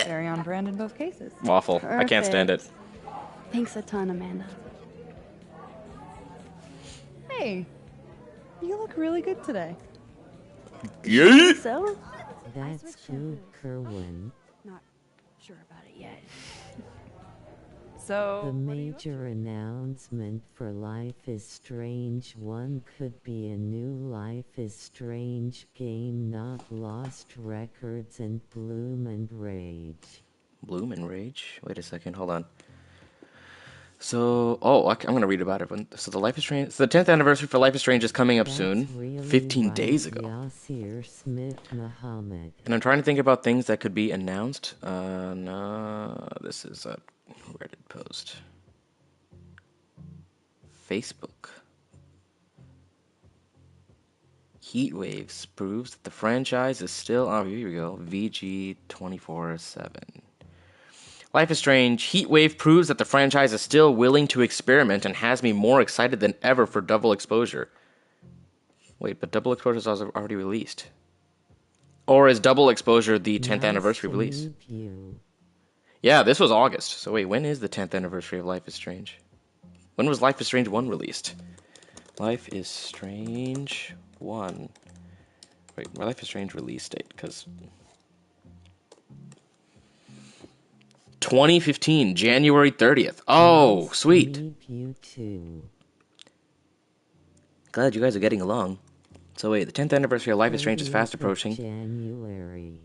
very on brand in both cases. waffle. I can't stand it. Thanks a ton, Amanda. Hey, you look really good today. Yeah. So? That's good, Kerwin. Not sure about it yet. So, The major announcement for Life is Strange 1 could be a new Life is Strange game, not Lost Records and Bloom and Rage. Bloom and Rage. Wait a second. Hold on. So, I'm gonna read about it. So the Life is Strange. So the 10th anniversary for Life is Strange is coming up That's soon. really 15 right, days ago. Yasir Smith Muhammad. And I'm trying to think about things that could be announced. No, this is a Reddit post. Facebook. Heat Waves proves that the franchise is still... Oh, here we go. VG 24/7. Life is Strange. Heat Wave proves that the franchise is still willing to experiment and has me more excited than ever for Double Exposure. Wait, but Double Exposure is also already released. Or is Double Exposure the 10th anniversary release? Yeah, this was August. So wait, when is the 10th anniversary of Life is Strange? When was Life is Strange 1 released? Life is Strange 1. Wait, Life is Strange release date, because... 2015, January 30th. Oh, sweet. Glad you guys are getting along. So wait, the 10th anniversary of Life is Strange is fast approaching. January.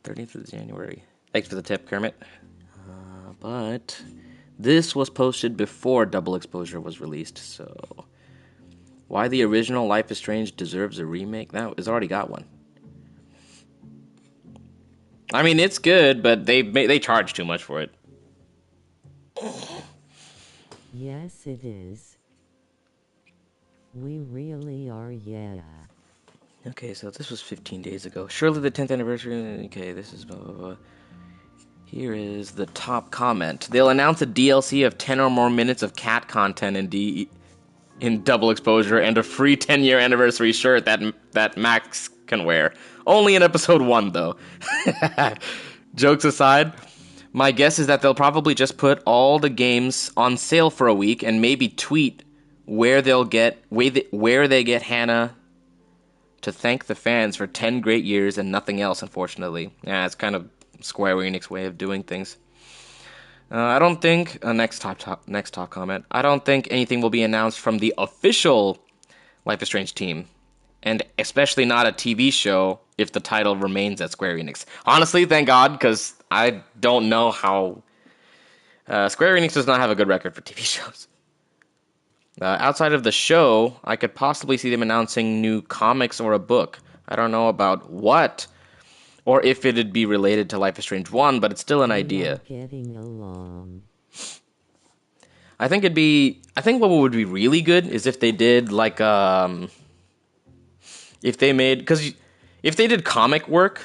30th of January. Thanks for the tip, Kermit. But this was posted before Double Exposure was released, so... Why the original Life is Strange deserves a remake? That it's already got one. I mean, it's good, but they charge too much for it. Yes, it is. We really are, yeah. Okay, so this was 15 days ago. Surely the 10th anniversary... Okay, this is blah, blah, blah. Here is the top comment. They'll announce a DLC of 10 or more minutes of cat content in Double Exposure and a free 10-year anniversary shirt that Max can wear. Only in episode 1, though. Jokes aside, my guess is that they'll probably just put all the games on sale for a week and maybe tweet where they get Hannah to thank the fans for 10 great years and nothing else, unfortunately. Yeah, it's kind of Square Enix way of doing things. I don't think... next top comment. I don't think anything will be announced from the official Life is Strange team. And especially not a TV show if the title remains at Square Enix. Honestly, thank God, because I don't know how... Square Enix does not have a good record for TV shows. Outside of the show, I could possibly see them announcing new comics or a book. I don't know about what, or if it'd be related to Life is Strange 1, but it's still an idea. Getting along. I think what would be really good is if they did like if they did comic work,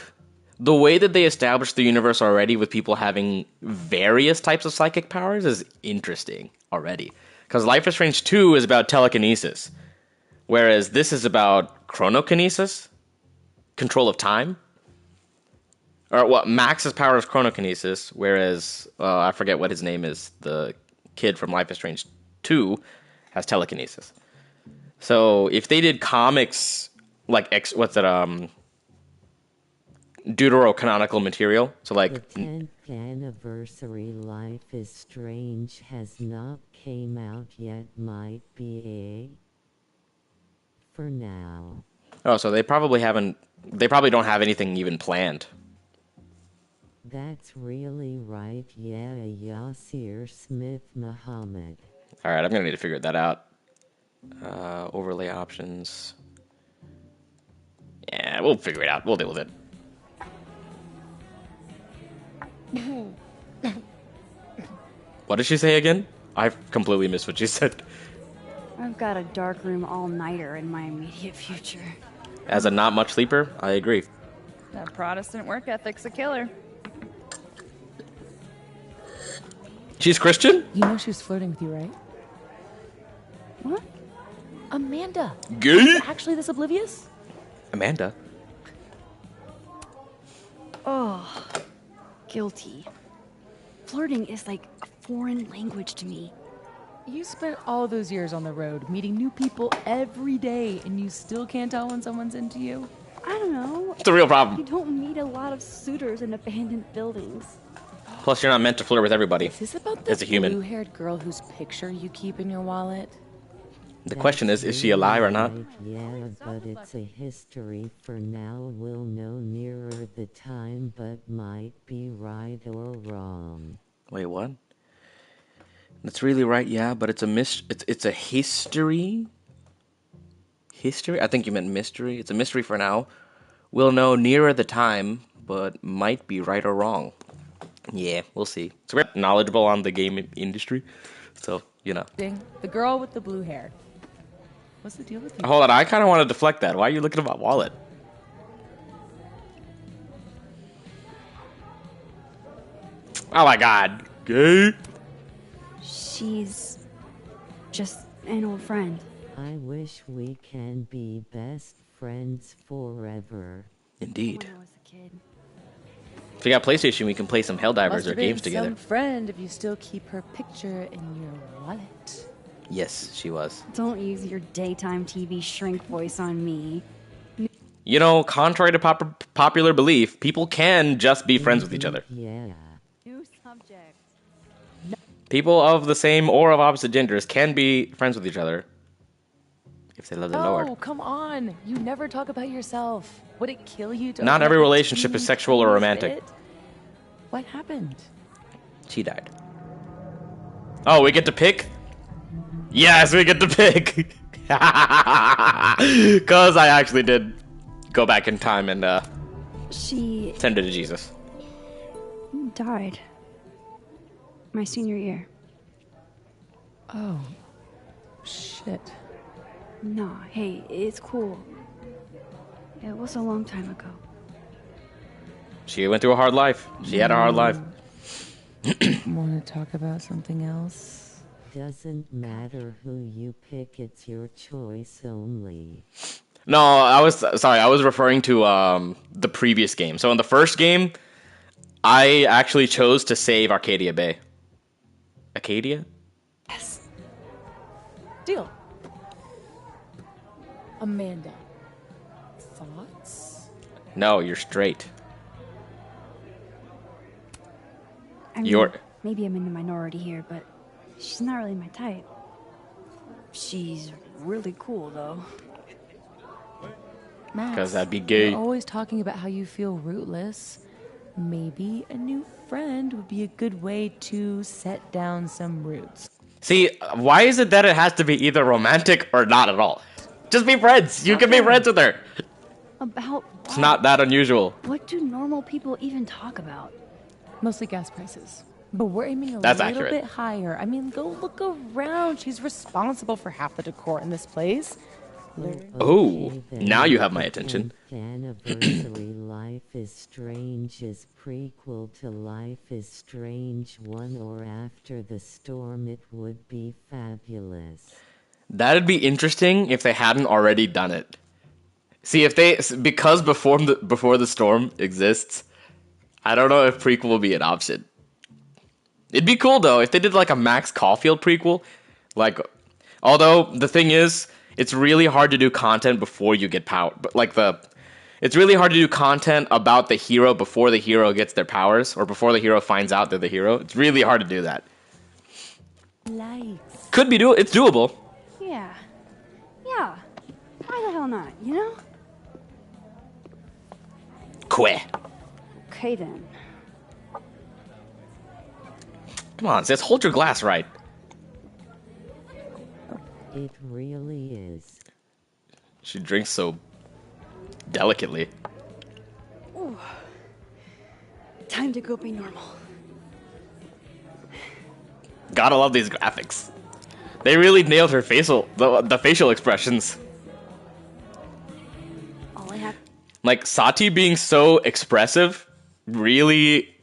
the way that they established the universe already with people having various types of psychic powers is interesting already. Because Life is Strange 2 is about telekinesis, whereas this is about chronokinesis, control of time. Or what Max's power is chronokinesis, whereas I forget what his name is. The kid from Life is Strange 2 has telekinesis. So if they did comics like deuterocanonical material, so like the 10th anniversary Life is Strange has not came out yet, might be a for now. Oh, so they probably don't have anything even planned. That's really right, yeah, Yasir Smith Muhammad. Alright, I'm gonna need to figure that out. Overlay options. Yeah, we'll figure it out. We'll deal with it. What did she say again? I completely missed what she said. I've got a darkroom all-nighter in my immediate future. As a not much sleeper, I agree. That Protestant work ethic's a killer. She's Christian? You know she was flirting with you, right? What? Amanda. Gay? You're actually this oblivious? Amanda? Oh, guilty. Flirting is like a foreign language to me. You spent all those years on the road, meeting new people every day, and you still can't tell when someone's into you? I don't know. It's a real problem. You don't meet a lot of suitors in abandoned buildings. Plus, you're not meant to flirt with everybody. Is this about the As a human. blue-haired girl whose picture you keep in your wallet? The question is she alive or not? Right, yeah, but it's a history for now. We'll know nearer the time, but might be right or wrong. Wait, what? That's really right, yeah, but it's a history? History? I think you meant mystery. It's a mystery for now. We'll know nearer the time, but might be right or wrong. Yeah, we'll see. So we're knowledgeable on the game industry, so, you know. The girl with the blue hair. What's the deal with you? Hold on, I kind of want to deflect that. Why are you looking at my wallet? Oh my god. Gay. She's just an old friend. I wish we can be best friends forever. Indeed. When I was a kid. If you got PlayStation, we can play some Helldivers Must or have games been together. some friend if you still keep her picture in your wallet. Yes, she was. Don't use your daytime TV shrink voice on me. You know, contrary to popular belief, people can just be friends with each other. Yeah. New subject. People of the same or of opposite genders can be friends with each other if they love the Oh, Lord. come on. You never talk about yourself. Would it kill you to Not open every up a relationship is teeny sexual or tiny romantic. bit? What happened? She died. Oh, we get to pick? Yes, we get to pick. Because I actually did go back in time and She send it to Jesus. died. My senior year. Oh, shit. Nah, hey, it's cool. It was a long time ago. She went through a hard life. She had a hard life. Want to talk about something else? Doesn't matter who you pick, it's your choice only. No, I was referring to the previous game. So in the first game, I actually chose to save Arcadia Bay. Acadia? Yes. Deal. Amanda. Thoughts? No, you're straight. I mean, You're- maybe I'm in the minority here, but she's not really my type. She's really cool, though. Max, 'Cause that'd be gay. You're always talking about how you feel rootless. Maybe a new friend would be a good way to set down some roots. See, why is it that it has to be either romantic or not at all? Just be friends. You can be friends with her. About It's not that unusual. what do normal people even talk about? Mostly gas prices. But we're aiming a That's little accurate. bit higher. I mean, go look around. She's responsible for half the decor in this place. Oh, Okay, then. now you have my attention. 10th anniversary Life is Strange is prequel to Life is Strange 1 or After the Storm. It would be fabulous. That'd be interesting if they hadn't already done it. See, if they because before the storm exists, I don't know if prequel will be an option. It'd be cool though if they did like a Max Caulfield prequel. Like, although the thing is, it's really hard to do content before you get power. But it's really hard to do content about the hero before the hero gets their powers or before the hero finds out they're the hero. It's really hard to do that. Lights. Could be it's doable. Yeah. Yeah. Why the hell not, you know? Queh. Okay then. Come on, sis, hold your glass right. It really is. She drinks so delicately. Time to go be normal. Gotta love these graphics. They really nailed her the facial expressions. All I have Like, Sati being so expressive really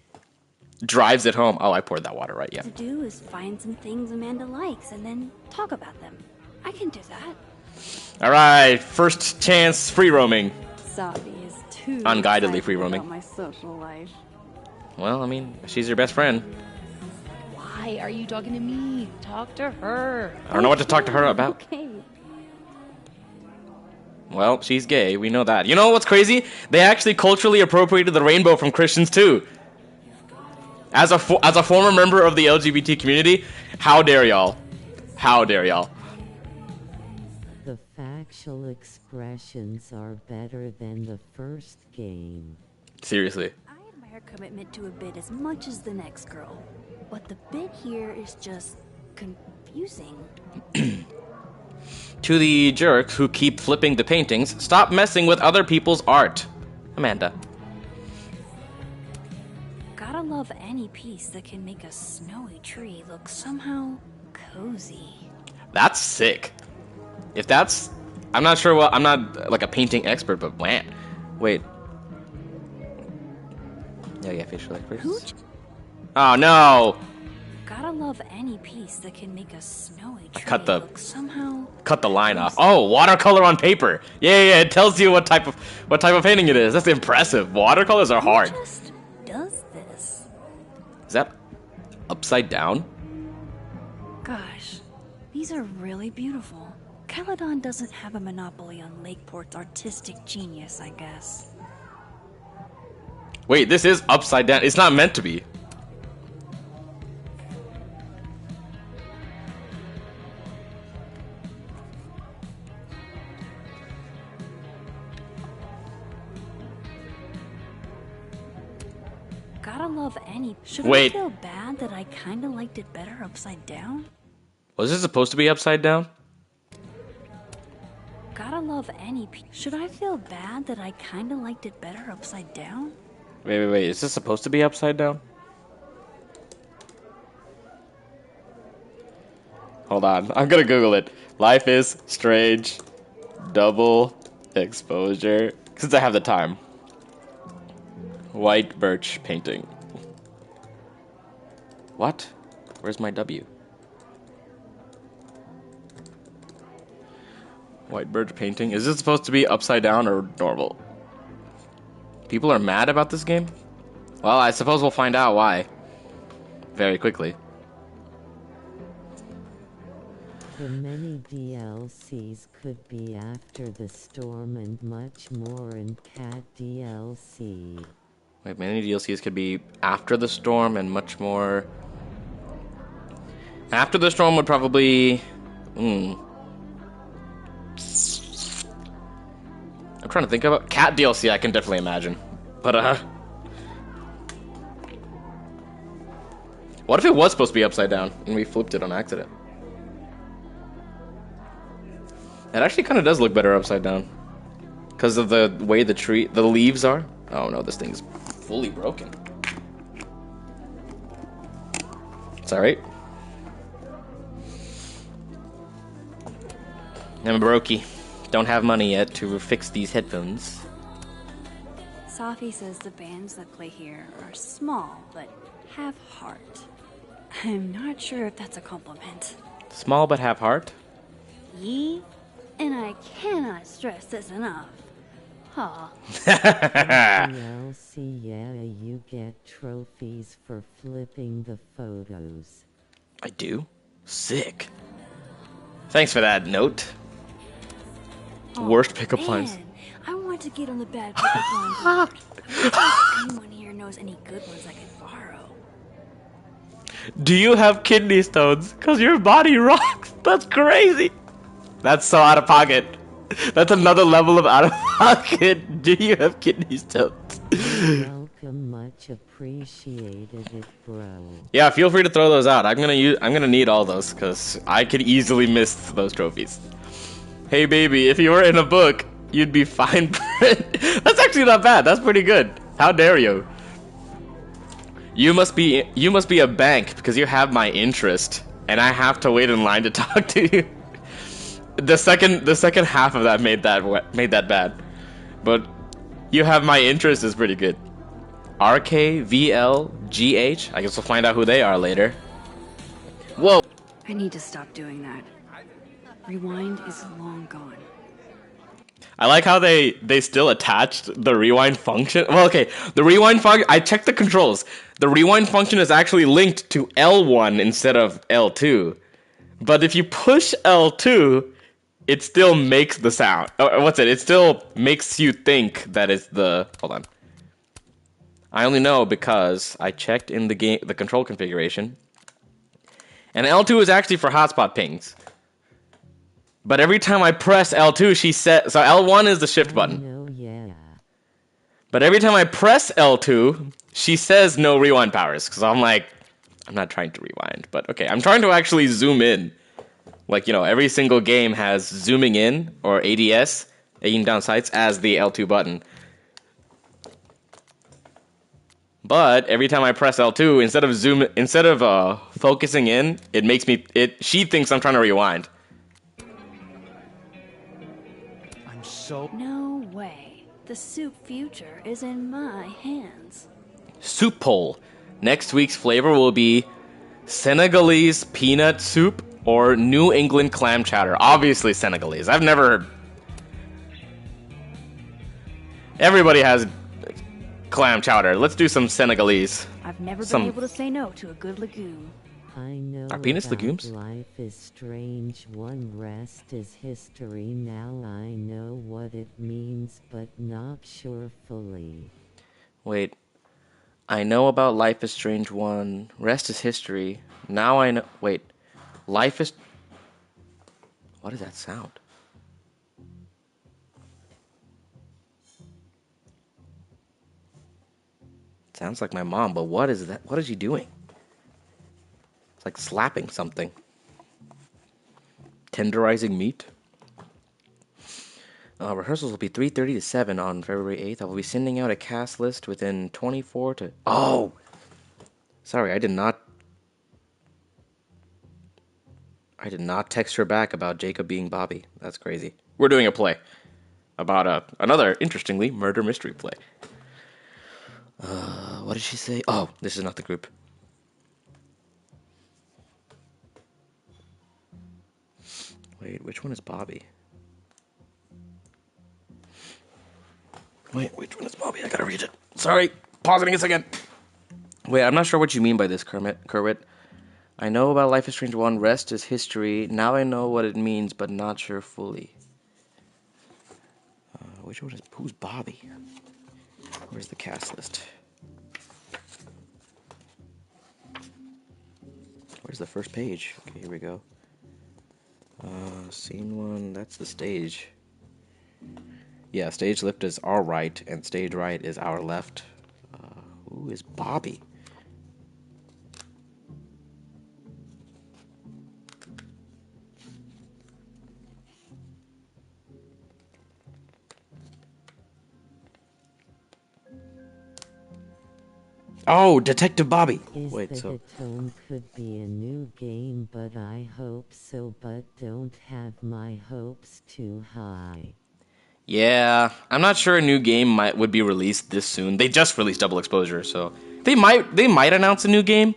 drives it home. Oh, I poured that water right, yeah. to do is find some things Amanda likes and then talk about them. I can do that. Alright, first chance free roaming. Sabi is too Unguidedly excited free roaming. about my social life. Well, I mean, she's your best friend. Why are you talking to me? Talk to her. I don't know what to talk to her about. Okay. Well, she's gay, we know that. You know what's crazy? They actually culturally appropriated the rainbow from Christians too. As a former member of the LGBT community, how dare y'all? How dare y'all? The factual expressions are better than the first game. Seriously. I admire commitment to a bit as much as the next girl. But the bit here is just confusing. To the jerks who keep flipping the paintings, stop messing with other people's art. Amanda. Gotta love any piece that can make a snowy tree look somehow cozy. That's sick. If that's... I'm not sure what... I'm not like a painting expert, but man. Wait. Yeah, facial experts. Oh, no! Gotta love any piece that can make a snowy tree Cut the... look somehow... Cut the line off. Oh, watercolor on paper. Yeah, it tells you what type of painting it is. That's impressive. Watercolors are hard. Who just does this? Is that upside down? Gosh, these are really beautiful. Caledon doesn't have a monopoly on Lakeport's artistic genius, I guess. Wait, this is upside down. It's not meant to be. Gotta love any... Should Wait. I feel bad that I kinda liked it better upside down? Was this supposed to be upside down? Gotta love any... Should I feel bad that I kinda liked it better upside down? Wait. Is this supposed to be upside down? Hold on. I'm gonna Google it. Life is Strange. Double exposure. Since I have the time. White birch painting. What? Where's my W? White birch painting. Is this supposed to be upside down or normal? People are mad about this game? Well, I suppose we'll find out why. Very quickly. The many DLCs could be After the Storm and much more in Cat DLC. Wait, many DLCs could be After the Storm and much more. After the Storm would probably... I'm trying to think about... Cat DLC I can definitely imagine. But, what if it was supposed to be upside down and we flipped it on accident? It actually kind of does look better upside down. Because of the way the leaves are. Oh no, this thing's fully broken. It's alright. I'm a brokey. Don't have money yet to fix these headphones. Safi says the bands that play here are small, but have heart. I'm not sure if that's a compliment. Small but have heart? Yee? And I cannot stress this enough. Aw. DLC, yeah, you get trophies for flipping the photos. I do? Sick. Thanks for that note. Worst pickup lines. Man, I want to get on the bad pickup line board. I wonder if anyone here knows any good ones I could borrow. Do you have kidney stones? Cause your body rocks. That's crazy. That's so out of pocket. That's another level of out of pocket. Do you have kidney stones? Welcome, much appreciated it, bro. Yeah, feel free to throw those out. I'm gonna need all those because I could easily miss those trophies. Hey baby, if you were in a book, you'd be fine. That's actually not bad. That's pretty good. How dare you? You must be a bank because you have my interest, and I have to wait in line to talk to you. The second half of that made that bad, but you have my interest is pretty good. RKVLGH. I guess we'll find out who they are later. Whoa. I need to stop doing that. Rewind is long gone. I like how they still attached the rewind function. Well, okay, the rewind function. I checked the controls. The rewind function is actually linked to L1 instead of L2. But if you push L2, it still makes the sound. It still makes you think that it's the... Hold on. I only know because I checked in the control configuration. And L2 is actually for hotspot pings. But every time I press L2, she said... So L1 is the shift button. Oh, yeah. But every time I press L2, she says no rewind powers. Because I'm like, I'm not trying to rewind. But okay, I'm trying to actually zoom in. Like, you know, every single game has zooming in, or ADS, aiming down sights, as the L2 button. But every time I press L2, instead of focusing in, it makes me... She thinks I'm trying to rewind. So? No way. The soup future is in my hands. Soup poll. Next week's flavor will be Senegalese peanut soup or New England clam chowder. Obviously Senegalese. I've never heard. Everybody has clam chowder. Let's do some Senegalese. I've never been able to say no to a good legume. I know Are peanuts about legumes? Life is Strange 1 rest is history. Now I know what it means, but not sure fully. Wait. I know about Life is Strange 1. Rest is history. Now I know. Wait. Life is. What does that sound? Sounds like my mom, but what is that? What is she doing? It's like slapping something. Tenderizing meat. Rehearsals will be 3:30 to 7 on February 8th. I will be sending out a cast list within 24 to... Oh! Sorry, I did not text her back about Jacob being Bobby. That's crazy. We're doing a play about another, interestingly, murder mystery play. What did she say? Oh, this is not the group. Wait, which one is Bobby? Wait, which one is Bobby? I gotta read it. Sorry, pausing a second. Wait, I'm not sure what you mean by this, Kermit. I know about Life is Strange 1, rest is history. Now I know what it means, but not sure fully. Which one is... Who's Bobby? Where's the cast list? Where's the first page? Okay, here we go. Scene 1, that's the stage. Yeah, stage left is our right, and stage right is our left. Who is Bobby? Oh, Detective Bobby. Wait, so... The tone could be a new game, but I hope so, but don't have my hopes too high. Yeah, I'm not sure a new game would be released this soon. They just released Double Exposure, so they might announce a new game,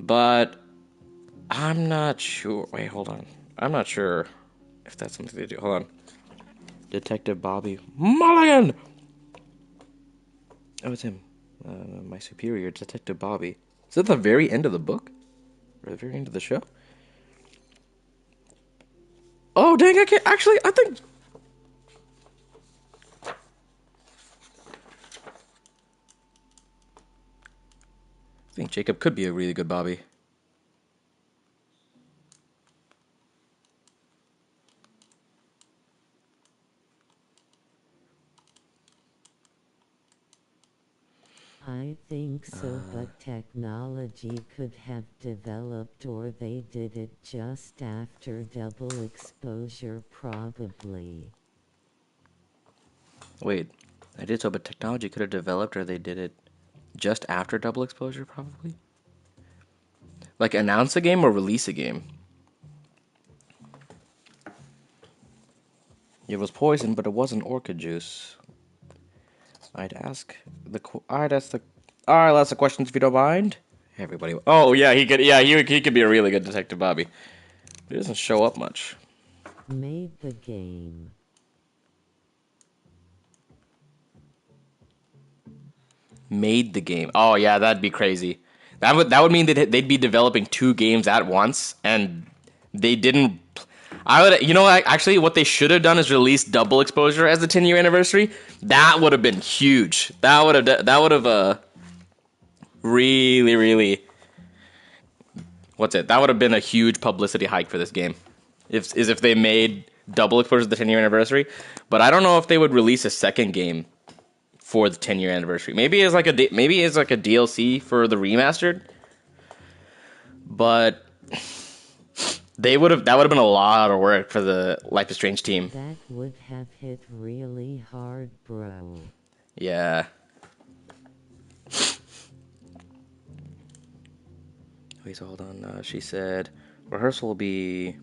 but I'm not sure. Wait, hold on. I'm not sure if that's something they do. Hold on. Detective Bobby Mulligan. Oh, it's him. My superior, Detective Bobby. Is that the very end of the book? Or the very end of the show? Oh, dang, I can't... Actually, I think Jacob could be a really good Bobby. I think so, but technology could have developed, or they did it just after Double Exposure, probably. Wait, I did so, but technology could have developed, or they did it just after Double Exposure, probably? Like, announce a game or release a game? It was poison, but it wasn't orchid juice. Alright, let's ask the questions if you don't mind. Everybody. Oh, yeah, he could be a really good Detective Bobby. He doesn't show up much. Made the game. Made the game. Oh, yeah, that'd be crazy. That would mean that they'd be developing 2 games at once, and they didn't... actually, what they should have done is release Double Exposure as the 10-year anniversary. That would have been huge. That would have really, really... That would have been a huge publicity hike for this game. If they made Double Exposure the 10-year anniversary. But I don't know if they would release a second game for the 10-year anniversary. Maybe it's like a DLC for the remastered. But... that would have been a lot of work for the Life is Strange team. That would have hit really hard, bro. Yeah. Wait, so hold on. She said rehearsal will be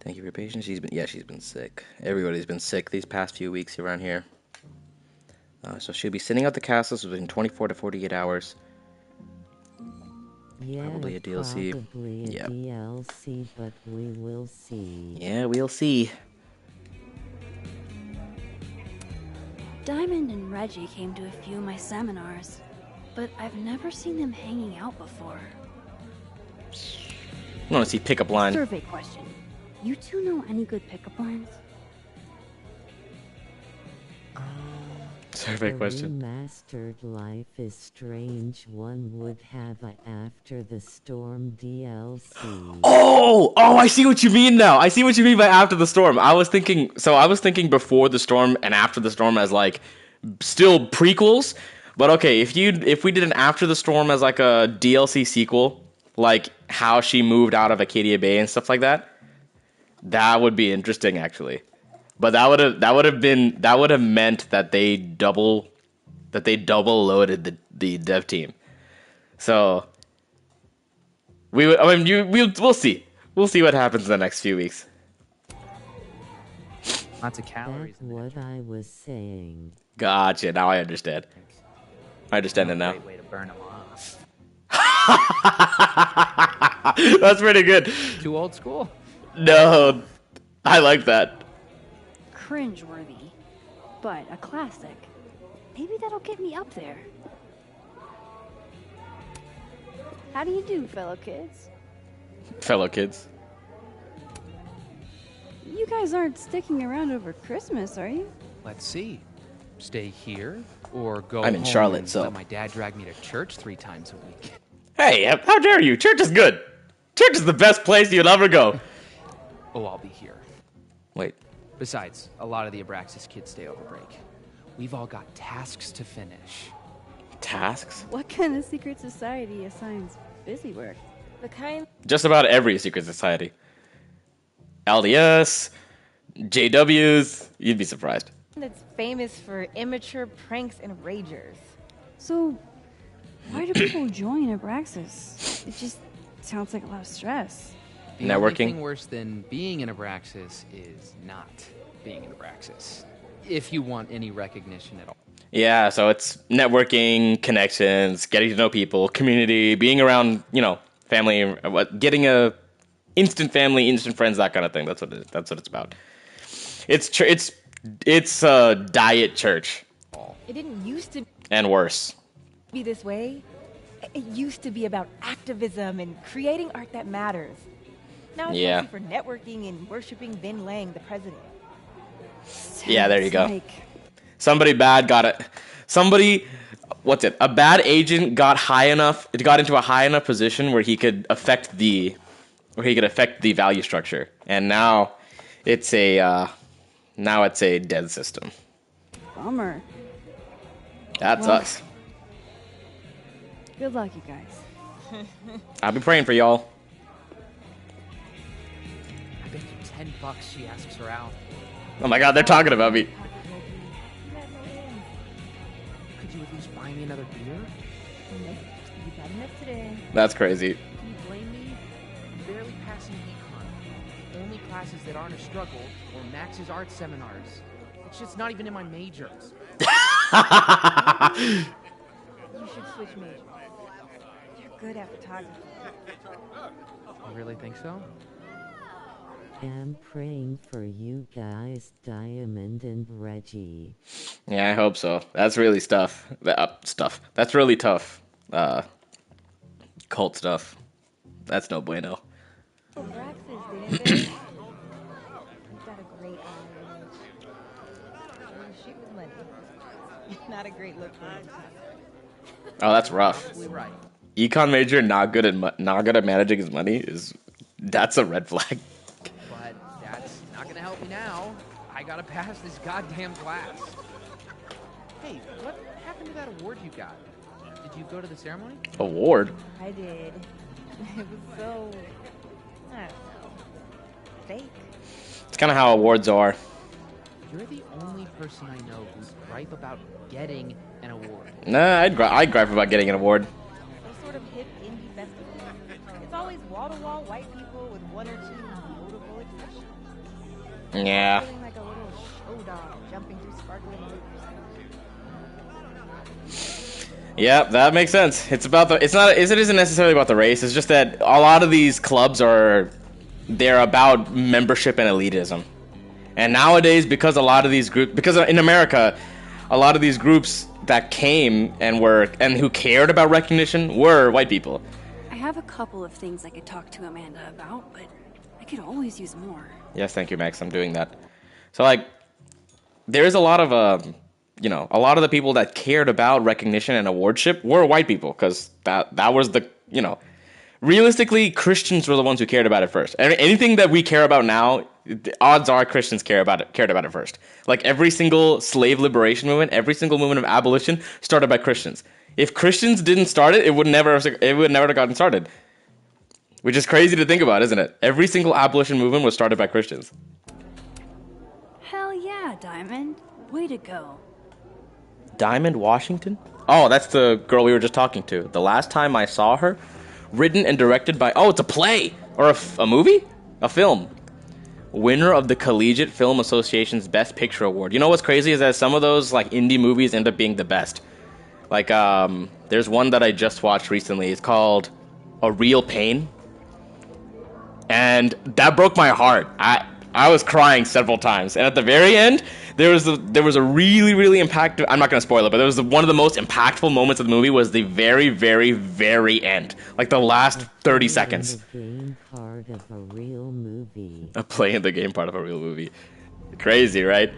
Thank you for your patience. She's been sick. Everybody's been sick these past few weeks around here. So she'll be sending out the castles within 24 to 48 hours. Yeah, Probably a DLC. Probably a Yep. DLC, but we will see. Yeah, we'll see. Diamond and Reggie came to a few of my seminars, but I've never seen them hanging out before. I want to see pickup line. Survey question. You two know any good pickup lines? Survey The question. remastered Life is Strange 1 would have a After the Storm DLC. Oh, I see what you mean now. I see what you mean by after the storm. I was thinking before the storm and after the storm as like still prequels. But okay, if we did an after the storm as like a DLC sequel, like how she moved out of Acadia Bay and stuff like that, that would be interesting actually. But that would have meant that they double loaded the dev team. So we'll see. We'll see what happens in the next few weeks. Lots of calories. That's what I was saying. Gotcha. Now I understand. I understand it now. Great way to burn them off. That's pretty good. Too old school. No, I like that. Cringeworthy, but a classic. Maybe that'll get me up there. How do you do, fellow kids? Fellow kids. You guys aren't sticking around over Christmas, are you? Let's see. Stay here or go I'm in home Charlotte, and so- let my dad drag me to church 3 times a week. Hey, how dare you? Church is good. Church is the best place you'll ever go. Oh, I'll be here. Wait. Besides, a lot of the Abraxas kids stay over break. We've all got tasks to finish. Tasks? What kind of secret society assigns busy work? The kind Just about every secret society. LDS, JWs, you'd be surprised. that's famous for immature pranks and ragers. So, why do people join Abraxas? It just sounds like a lot of stress. The Networking? only thing worse than being in Abraxas is not being in Abraxas. If you want any recognition at all. Yeah, so it's networking, connections, getting to know people, community, being around, family, getting a instant family, instant friends, that kind of thing. That's what it's about. It's diet church It didn't used to and worse. be this way. It used to be about activism and creating art that matters. Now it's Yeah. mostly for networking and worshiping Vin Lang, the president. Yeah, there you go. Like, Somebody bad got it. A bad agent got into a high enough position where he could affect the value structure. And now it's a dead system. bummer. That Well- sucks. Good luck, you guys. I'll be praying for y'all. I bet you $10 she asks her out. Oh my god, they're talking about me. Could you at least buy me another beer? You got enough today. That's crazy. Can you blame me? I'm barely passing econ. Only classes that aren't a struggle or Max's art seminars. It's just not even in my major. You should switch majors. You're good at photography. You really think so? Am praying for you guys, Diamond and Reggie. Yeah, I hope so. That's really That's really tough. Cult stuff. That's no bueno. Braxis, didn't they? You've got a great eye. You shoot with money. Not a great look for him. Oh, that's rough. Absolutely right. Econ major not good at managing his money that's a red flag. But that's not gonna help me now. I gotta pass this goddamn class. Hey, what happened to that award you got? Did you go to the ceremony? Award. I did. It was so, I don't know, fake. It's kind of how awards are. You're the only person I know who's gripe about getting an award. Nah, I'd gripe about getting an award. Some sort of hip indie festival. It's always wall-to-wall white people with one or two notable exceptions. Yeah. Feeling like a little show dog jumping through sparkling loops. Yep, that makes sense. It isn't necessarily about the race. It's just that a lot of these clubs they're about membership and elitism. And nowadays, because in America, a lot of these groups that came and who cared about recognition were white people. I have a couple of things I could talk to Amanda about, but I could always use more. Yes, thank you, Max. I'm doing that. So, like, there is a lot of a lot of the people that cared about recognition and awardship were white people, because that was the, realistically, Christians were the ones who cared about it first. Anything that we care about now, the odds are Christians cared about it first. Like every single slave liberation movement, every single movement of abolition started by Christians. If Christians didn't start it, it would never have gotten started. Which is crazy to think about, isn't it? Every single abolition movement was started by Christians. Hell yeah, Diamond. Way to go. Diamond Washington? Oh, that's the girl we were just talking to. The last time I saw her, written and directed by... Oh, it's a play! Or a movie? A film. Winner of the Collegiate Film Association's Best Picture Award. You know what's crazy is that some of those like indie movies end up being the best. Like, there's one that I just watched recently. It's called A Real Pain. And that broke my heart. I was crying several times. And at the very end, there was a really, really impactful... I'm not going to spoil it, but one of the most impactful moments of the movie was the very, very, very end. Like the last 30 seconds. The game part of a real movie. A play in the game part of a real movie. Crazy, right?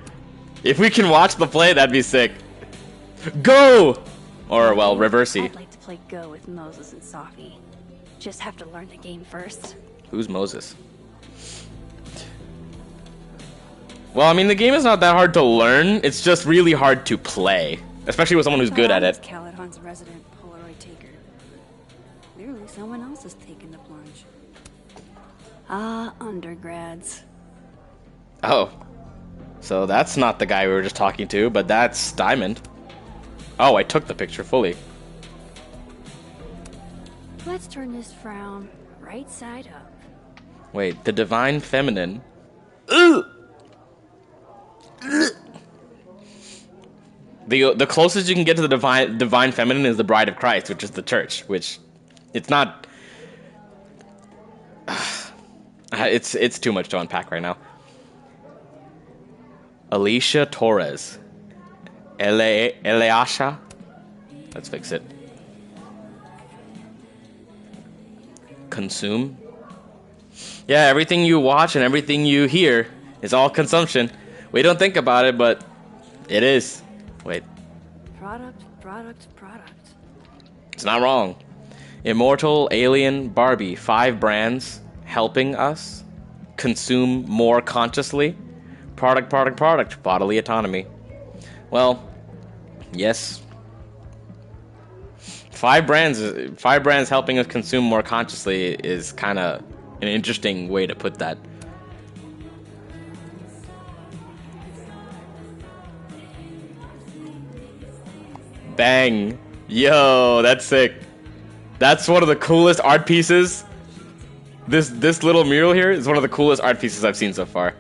If we can watch the play, that'd be sick. Go! Or, well, reversey. I'd like to play Go with Moses and Safi. Just have to learn the game first. Who's Moses? Well, I mean, the game is not that hard to learn. It's just really hard to play. Especially with someone who's good at it. Caledon's resident Polaroid taker. Clearly someone else has taken the plunge. Ah, undergrads. Oh. So that's not the guy we were just talking to, but that's Diamond. Oh, I took the picture fully. Let's turn this frown right side up. Wait, the Divine Feminine. Ugh! The closest you can get to the divine feminine is the Bride of Christ, which is the church, which it's not... It's too much to unpack right now. Alicia Torres. Eleasha? Let's fix it. Consume. Yeah, everything you watch and everything you hear is all consumption. We don't think about it, but it is. Wait. Product. It's not wrong. Immortal, Alien, Barbie. 5 brands helping us consume more consciously. Product. Bodily autonomy. Well, yes. 5 brands helping us consume more consciously is kind of an interesting way to put that. Bang. Yo, that's sick. That's one of the coolest art pieces. This little mural here is one of the coolest art pieces I've seen so far.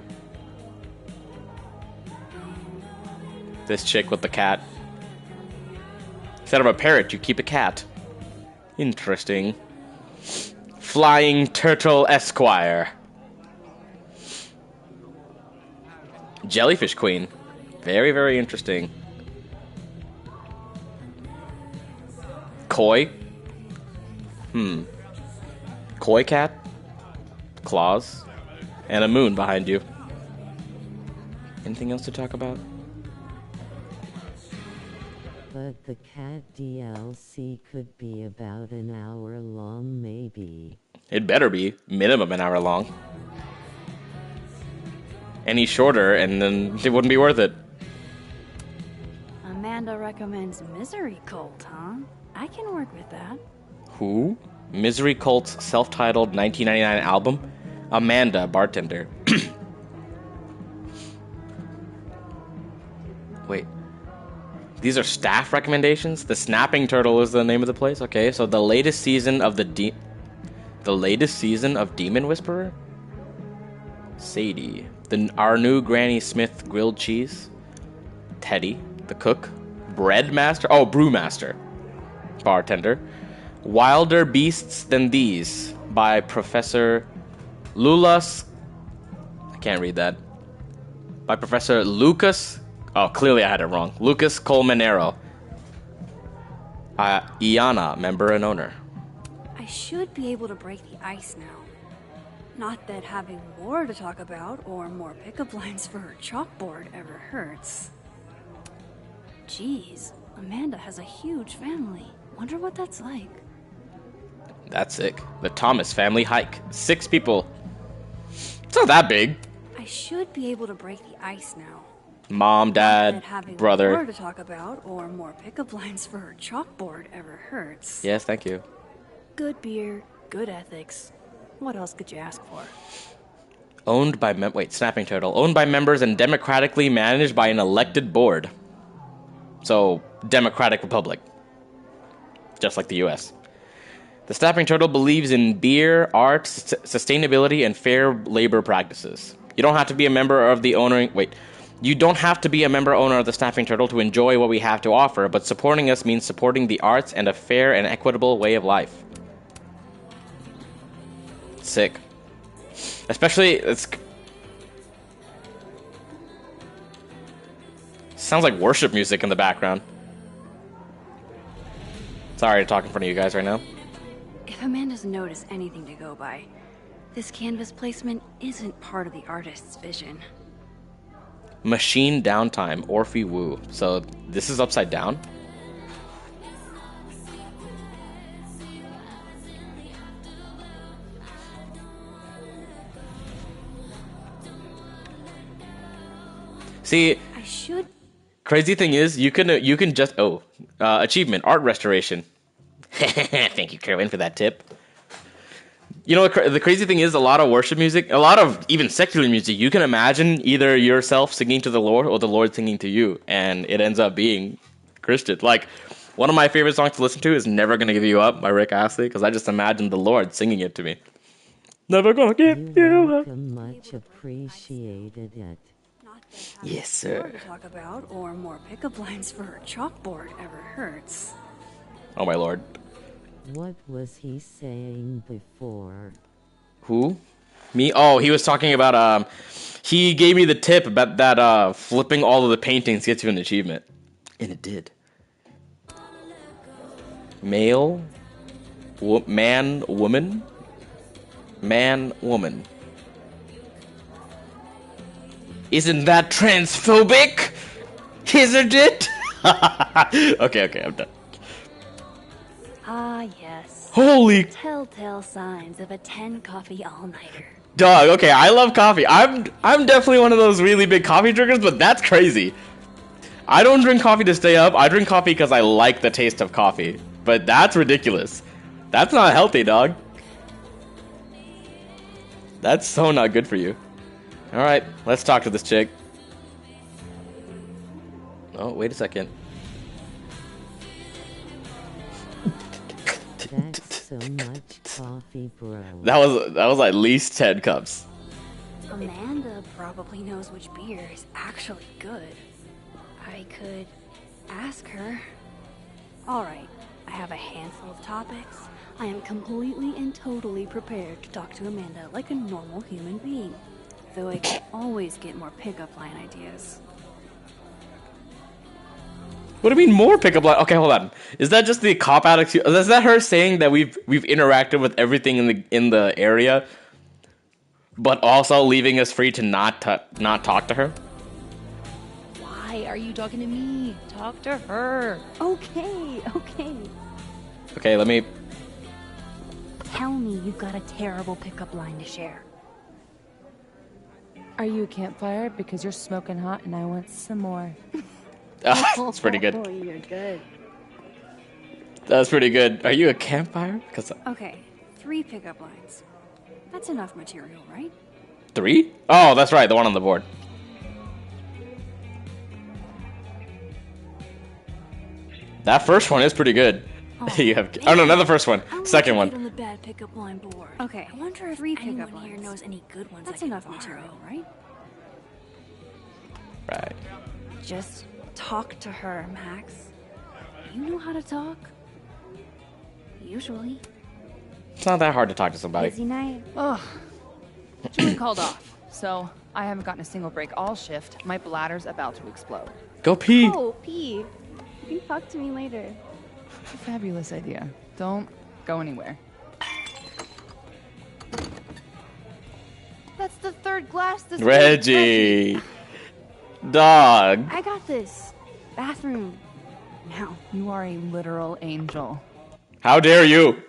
This chick with the cat. Instead of a parrot, you keep a cat. Interesting. Flying Turtle Esquire. Jellyfish Queen. Very, very interesting. Koi. Koi cat. Claws. And a moon behind you. Anything else to talk about? But the cat DLC could be about an hour long, maybe. It better be. Minimum an hour long. Any shorter, and then it wouldn't be worth it. Amanda recommends Misery Cult, huh? I can work with that. Who? Misery Cult's self-titled 1999 album? Amanda, bartender. Wait. These are staff recommendations? The Snapping Turtle is the name of the place? Okay, so the latest season of Demon Whisperer? Sadie. Our new Granny Smith grilled cheese. Teddy, the cook. Bread master. Oh, brewmaster. Bartender. Wilder Beasts Than These by Professor Lulas. I can't read that. By Professor Lucas. Oh, clearly I had it wrong. Lucas Colmenero. Iana, member and owner. I should be able to break the ice now. Not that having war to talk about or more pickup lines for her chalkboard ever hurts. Jeez, Amanda has a huge family. Wonder what that's like. That's sick. The Thomas family hike. 6 people. It's not that big. I should be able to break the ice now. Mom, dad, Not that having brother. more to talk about or more pickup lines for her chalkboard ever hurts. Yes, thank you. Good beer, good ethics. What else could you ask for? Owned by Snapping Turtle. Owned by members and democratically managed by an elected board. So, Democratic Republic. Just like the US. The Snapping Turtle believes in beer, art, sustainability, and fair labor practices. You don't have to be a member of the owner... You don't have to be a member owner of the Snapping Turtle to enjoy what we have to offer, but supporting us means supporting the arts and a fair and equitable way of life. Sick. Especially, it's... Sounds like worship music in the background. Sorry to talk in front of you guys right now. If Amanda's note is anything to go by, this canvas placement isn't part of the artist's vision. Machine downtime, Orphe Wu. So this is upside down? See, I should... Crazy thing is, you can just... achievement, art restoration. Thank you, Kerwin, for that tip. You know, the crazy thing is, a lot of worship music, a lot of even secular music, you can imagine either yourself singing to the Lord or the Lord singing to you, and it ends up being Christian. Like, one of my favorite songs to listen to is Never Gonna Give You Up by Rick Astley, because I just imagine the Lord singing it to me. Never gonna give you up. Much appreciated it. Yes, sir. More to talk about or more pickup lines for her chalkboard ever hurts. Oh, my Lord. What was he saying before? Who? Me? Oh, he was talking about, he gave me the tip about that, flipping all of the paintings gets you an achievement. And it did. Male, man, woman, man, woman. Isn't that transphobic? Isn't it? Okay, I'm done. Ah, yes. Holy Telltale signs of a 10 coffee all-nighter. dog. Okay, I love coffee. I'm definitely one of those really big coffee drinkers, but that's crazy. I don't drink coffee to stay up. I drink coffee because I like the taste of coffee. But that's ridiculous. That's not healthy, dog. That's so not good for you. Alright, let's talk to this chick. Oh, wait a second. That's so much coffee, bro. That was at least 10 cups. Amanda probably knows which beer is actually good. I could ask her. Alright, I have a handful of topics. I am completely and totally prepared to talk to Amanda like a normal human being. Though I can always get more pickup line ideas. What do you mean more pickup line? Okay, hold on. Is that just the cop out excuse? Is that her saying that we've interacted with everything in the area, but also leaving us free to not talk to her? Why are you talking to me? Talk to her. Okay. Okay, let me... Tell me you've got a terrible pickup line to share. Are you a campfire? Because you're smoking hot and I want some more. That's pretty good. Oh, you're good. That's pretty good. Are you a campfire? Okay, 3 pickup lines. That's enough material, right? 3? Oh, that's right. The one on the board. That first one is pretty good. You have... Oh, no, not the first one. Second one. On the bad pickup line board. Okay, I wonder if anyone here knows any good ones. That's enough material, right? Right. Just talk to her, Max. You know how to talk. Usually. It's not that hard to talk to somebody. Busy night. Oh, Julie called off, so I haven't gotten a single break all shift. My bladder's about to explode. Go pee. Oh, P. You can talk to me later. Fabulous idea. Don't go anywhere. That's the third glass this week. Reggie. Dog. I got this. Bathroom. Now. You are a literal angel. How dare you?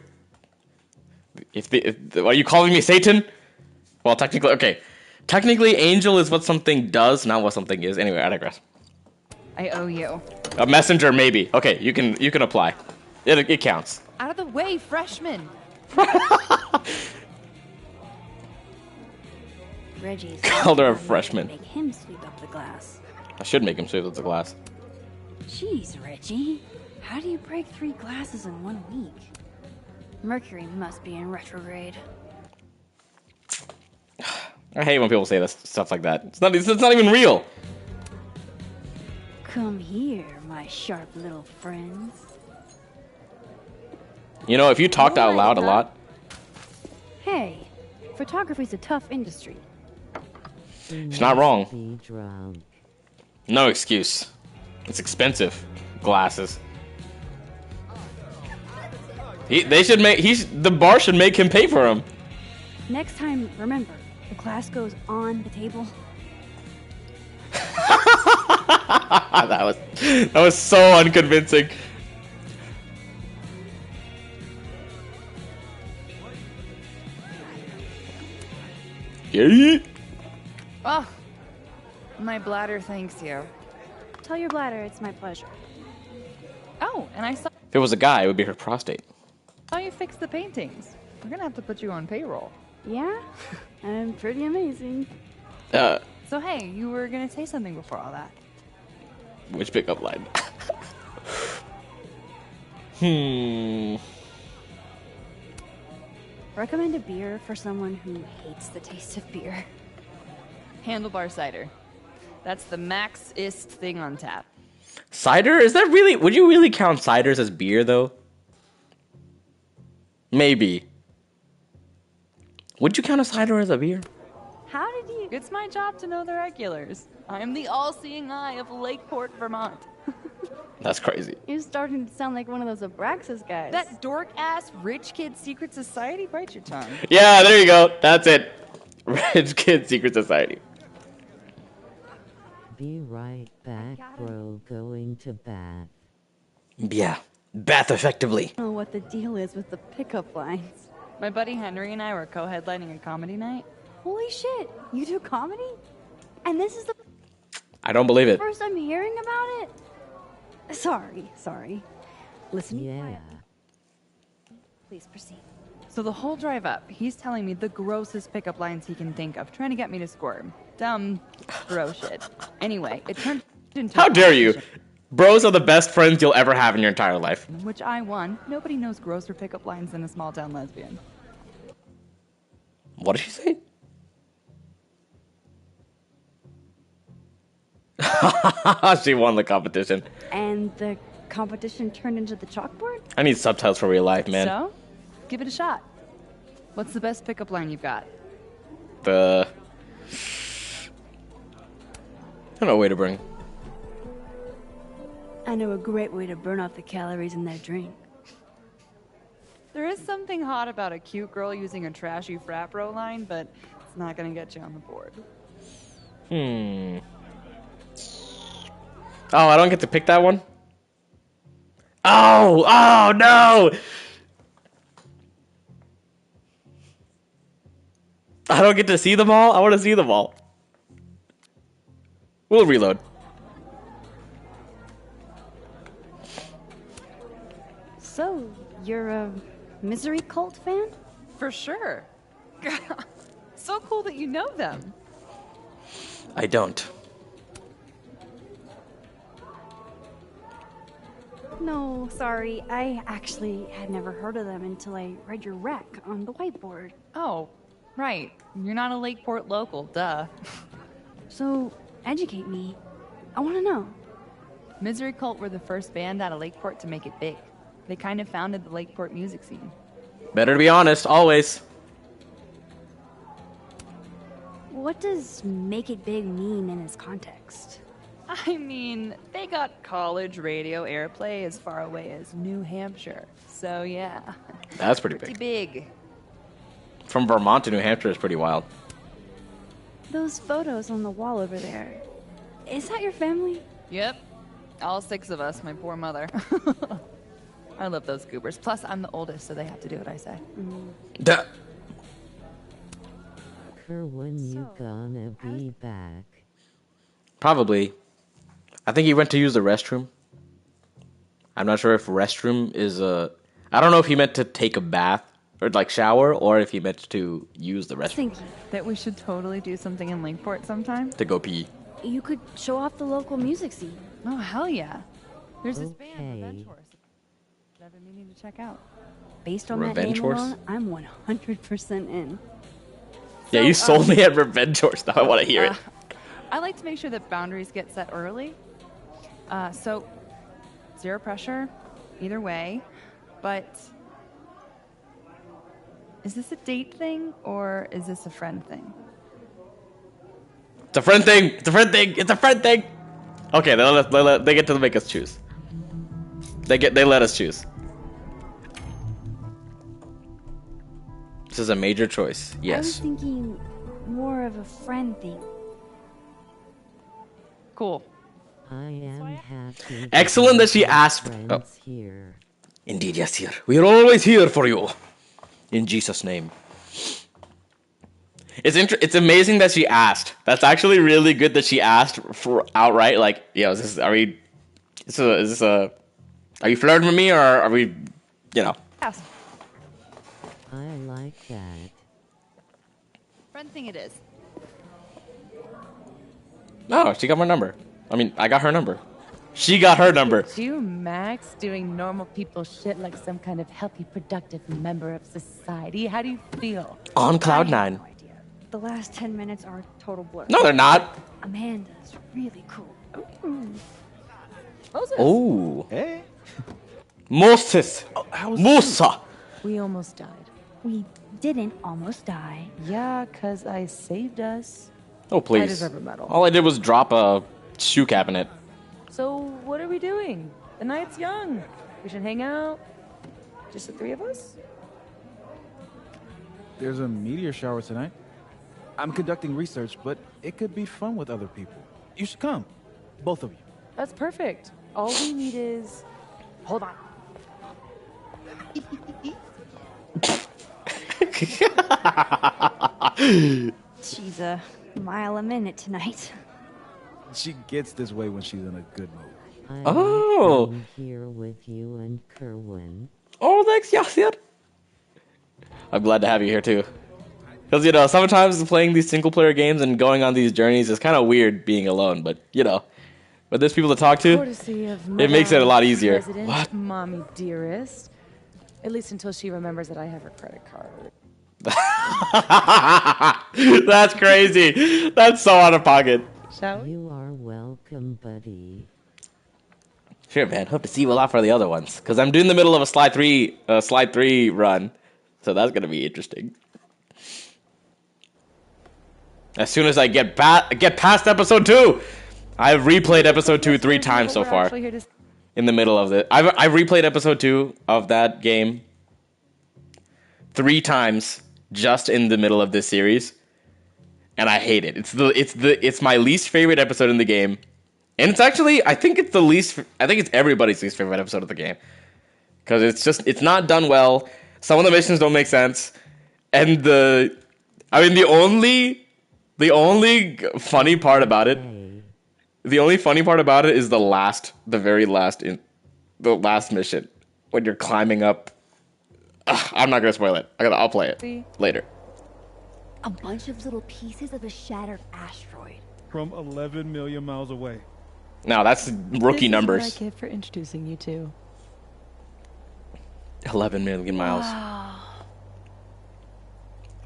Are you calling me Satan? Well, technically, okay. Technically, angel is what something does, not what something is. Anyway, I digress. I owe you. A messenger, maybe. Okay, you can apply. It counts. Out of the way, freshman. Reggie's Called her a freshman. Make him sweep up the glass. I should make him sweep up the glass. Jeez, Reggie. How do you break 3 glasses in 1 week? Mercury must be in retrograde. I hate when people say this stuff like that. It's not even real. Come here, my sharp little friends. You know, if you talked out loud a lot. Hey, photography's a tough industry. She's not wrong. Be drunk. No excuse. It's expensive. Glasses. The bar should make him pay for them. Next time, remember, the glass goes on the table. that was so unconvincing. Yeah. Oh, my bladder thanks you. Tell your bladder it's my pleasure. Oh, and I saw If it was a guy, it would be her prostate. you fix the paintings. We're gonna have to put you on payroll. Yeah? I'm pretty amazing. So hey, you were gonna say something before all that. Which pickup line? Recommend a beer for someone who hates the taste of beer. Handlebar cider. That's the max-ist thing on tap. Cider? Is that really? Would you really count ciders as beer, though? Maybe. Would you count a cider as a beer? How did you... It's my job to know the regulars. I am the all-seeing eye of Lakeport, Vermont. That's crazy. You're starting to sound like one of those Abraxas guys. That dork-ass rich kid secret society? Bite your tongue. Yeah, there you go. That's it. Rich Kid Secret Society. Be right back, bro. Going to bath. Yeah. Bath effectively. I don't know what the deal is with the pickup lines. My buddy Henry and I were co-headlining a comedy night. Holy shit, you do comedy? And this is the I don't believe it. first I'm hearing about it? Sorry. Listen, Yeah. please proceed. So the whole drive up, he's telling me the grossest pickup lines he can think of, trying to get me to squirm. Dumb, bro shit. Anyway, it turned into How dare you? Bros are the best friends you'll ever have in your entire life. which I won. Nobody knows grosser pickup lines than a small town lesbian. What did she say? She won the competition. And the competition turned into the chalkboard? I need subtitles for real life, man. So, give it a shot. What's the best pickup line you've got? I don't know a way to bring. I know a great way to burn off the calories in that drink. There is something hot about a cute girl using a trashy frat bro line, but it's not gonna get you on the board. Oh, I don't get to pick that one? Oh no! I don't get to see them all? I want to see them all. We'll reload. So, you're a Misery Cult fan? For sure. So cool that you know them. I don't. No, sorry. I actually had never heard of them until I read your rec on the whiteboard. Oh, right. You're not a Lakeport local, duh. So, educate me. I want to know. Misery Cult were the first band out of Lakeport to make it big. They kind of founded the Lakeport music scene. Better to be honest, always. What does make it big mean in this context? I mean, they got college radio airplay as far away as New Hampshire. So yeah. That's pretty Pretty big. big. From Vermont to New Hampshire is pretty wild. Those photos on the wall over there. Is that your family? Yep. All 6 of us, my poor mother. I love those goobers. Plus, I'm the oldest, so they have to do what I say. Duh. Kerwin, you gonna be back? Probably. I think he went to use the restroom. I'm not sure if restroom is a... I don't know if he meant to take a bath or like shower, or if he meant to use the restroom Thinking That we should totally do something in Lakeport sometime? to go pee. you could show off the local music scene. Oh, hell yeah. There's this band, Okay. Revenge Horse, that I've been meaning to check out. Based on Revenge that name Horse? alone, I'm 100% in. Yeah, you sold me at Revenge Horse. Now I want to hear it. I like to make sure that boundaries get set early. So, zero pressure, either way. But, is this a date thing, or is this a friend thing? It's a friend thing. It's a friend thing. It's a friend thing. Okay, they get to make us choose. They let us choose. This is a major choice. I was Yes. thinking more of a friend thing. Cool. I am happy. Excellent that she asked. Friends Oh. here. Indeed, yes, dear. We are always here for you. In Jesus' name. It's amazing that she asked. That's actually really good that she asked for outright. Like, yo, are you flirting with me, or are we, you know? Yes. I like that. Friend thing it is. No, she got my number. I mean, I got her number. She got her number. You, Max, doing normal people shit like some kind of healthy, productive member of society. How do you feel? On cloud nine. No idea. The last 10 minutes are a total blur. No, they're not. Amanda's really cool. Moses, Oh, Hey. Moses, Musa. we almost died. We didn't almost die. Yeah, 'cause I saved us. Oh, I please. deserve a medal. All I did was drop a shoe cabinet. So what are we doing? The night's young. We should hang out. Just the 3 of us? There's a meteor shower tonight. I'm conducting research, but it could be fun with other people. You should come. Both of you. That's perfect. All we need is... Hold on. She's a mile a minute tonight. She gets this way when she's in a good mood. I Oh. like being here with you and Kerwin. Oh, thanks, Yasir. I'm glad to have you here too. Because, you know, sometimes playing these single player games and going on these journeys is kind of weird being alone, but, you know, but there's people to talk to. Courtesy of It makes it a lot easier. President, What? Mommy dearest. At least until she remembers that I have her credit card. That's crazy. That's so out of pocket. Shall we? You are welcome, buddy. Sure, man. Hope to see you a lot for the other ones. Because I'm doing the middle of a slide 3 run. So that's going to be interesting. As soon as I get past episode 2, I've replayed episode 2 3 times so We're far. actually here to- In the middle of it, I've replayed episode 2 of that game 3 times just in the middle of this series, and I hate it. It's my least favorite episode in the game, and it's actually I think it's everybody's least favorite episode of the game because it's not done well. Some of the missions don't make sense, and the only funny part about it. Hey, The only funny part about it is the very last mission when you're climbing up. I'm not gonna spoil it. I'll play it later. A bunch of little pieces of a shattered asteroid. From 11 million miles away. Now that's rookie This numbers. is what I get for introducing you to. 11 million miles.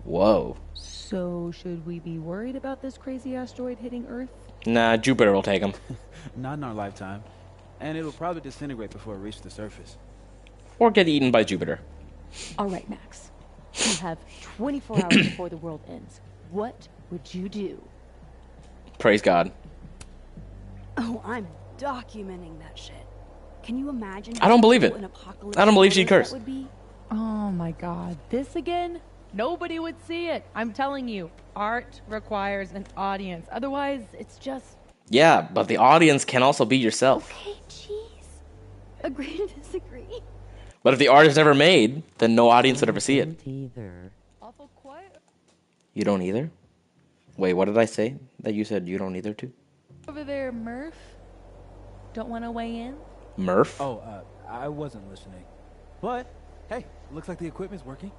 Whoa. So, should we be worried about this crazy asteroid hitting Earth? Nah, Jupiter will take him. Not in our lifetime. And it'll probably disintegrate before it reaches the surface. Or get eaten by Jupiter. All right, Max. You have 24 hours before the world ends. What would you do? Praise God. Oh, I'm documenting that shit. Can you imagine? I don't believe it. An apocalypse I don't believe she that cursed. would be? Oh my god, this again? Nobody would see it. I'm telling you, art requires an audience. Otherwise, it's just... Yeah, but the audience can also be yourself. Okay, jeez. Agree to disagree. But if the art is never made, then no audience would ever see it. Either. Awful quiet You don't either? Wait, what did I say? That you said you don't either too? over there, Murph. Don't want to weigh in? Murph? Oh, I wasn't listening. But, hey, looks like the equipment's working.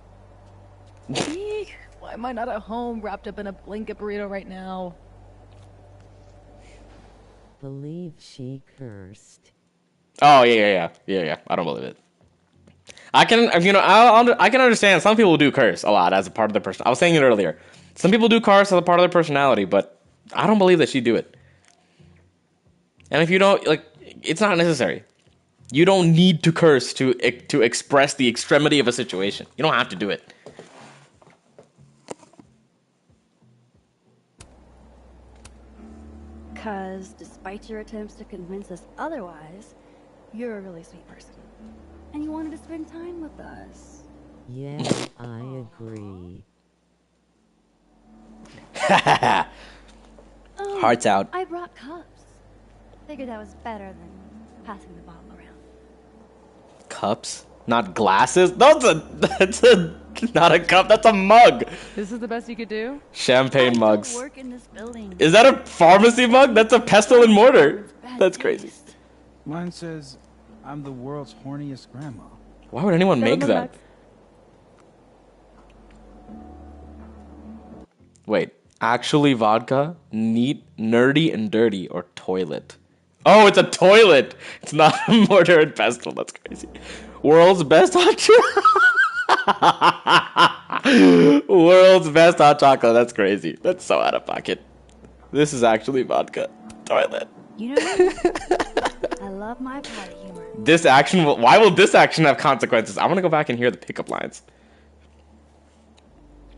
Eek, why am I not at home wrapped up in a blanket burrito right now? Believe she cursed. Oh, yeah. I don't believe it. I can, I can understand some people do curse a lot as a part of their person. I was saying it earlier. Some people do curse as a part of their personality, but I don't believe that she do it. And if you don't, like, it's not necessary. You don't need to curse to express the extremity of a situation. You don't have to do it. Because despite your attempts to convince us otherwise, you're a really sweet person. And you wanted to spend time with us. Yeah, I agree. Hearts out. I brought cups. Figured that was better than passing the bottle around. Cups, not glasses. That's not a cup. That's a mug. This is the best you could do? Champagne mugs. I work in this building. Is that a pharmacy mug? That's a pestle and mortar. That's crazy. Mine says, I'm the world's horniest grandma. Why would anyone make that? Wait, actually vodka, neat, nerdy, and dirty, or toilet? Oh, it's a toilet. It's not a mortar and pestle. That's crazy. World's best hot chocolate. World's best hot chocolate. That's crazy. That's so out of pocket. This is actually vodka. Toilet. You know what? I love my party humor. This action will... Why will this action have consequences? I want to go back and hear the pickup lines.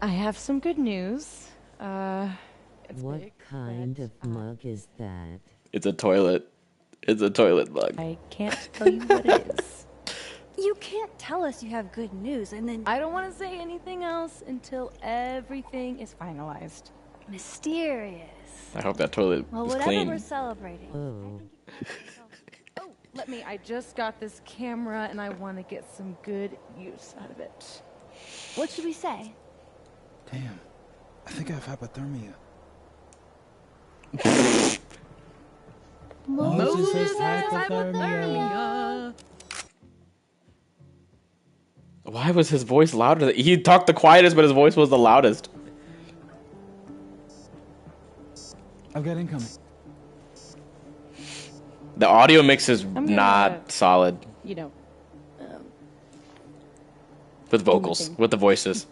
I have some good news. What kind of mug is that? It's a toilet. It's a toilet mug. I can't tell you what it is. You can't tell us you have good news and then... I don't want to say anything else until everything is finalized. Mysterious. I hope that toilet Well, is whatever clean. we're celebrating. Oh. Oh, let me. I just got this camera and I want to get some good use out of it. What should we say? Damn, I think I have hypothermia. Moses has hypothermia. Why was his voice louder? He talked the quietest, but his voice was the loudest. I've got incoming. The audio mix is gonna, not solid You know, with vocals, anything. with the voices.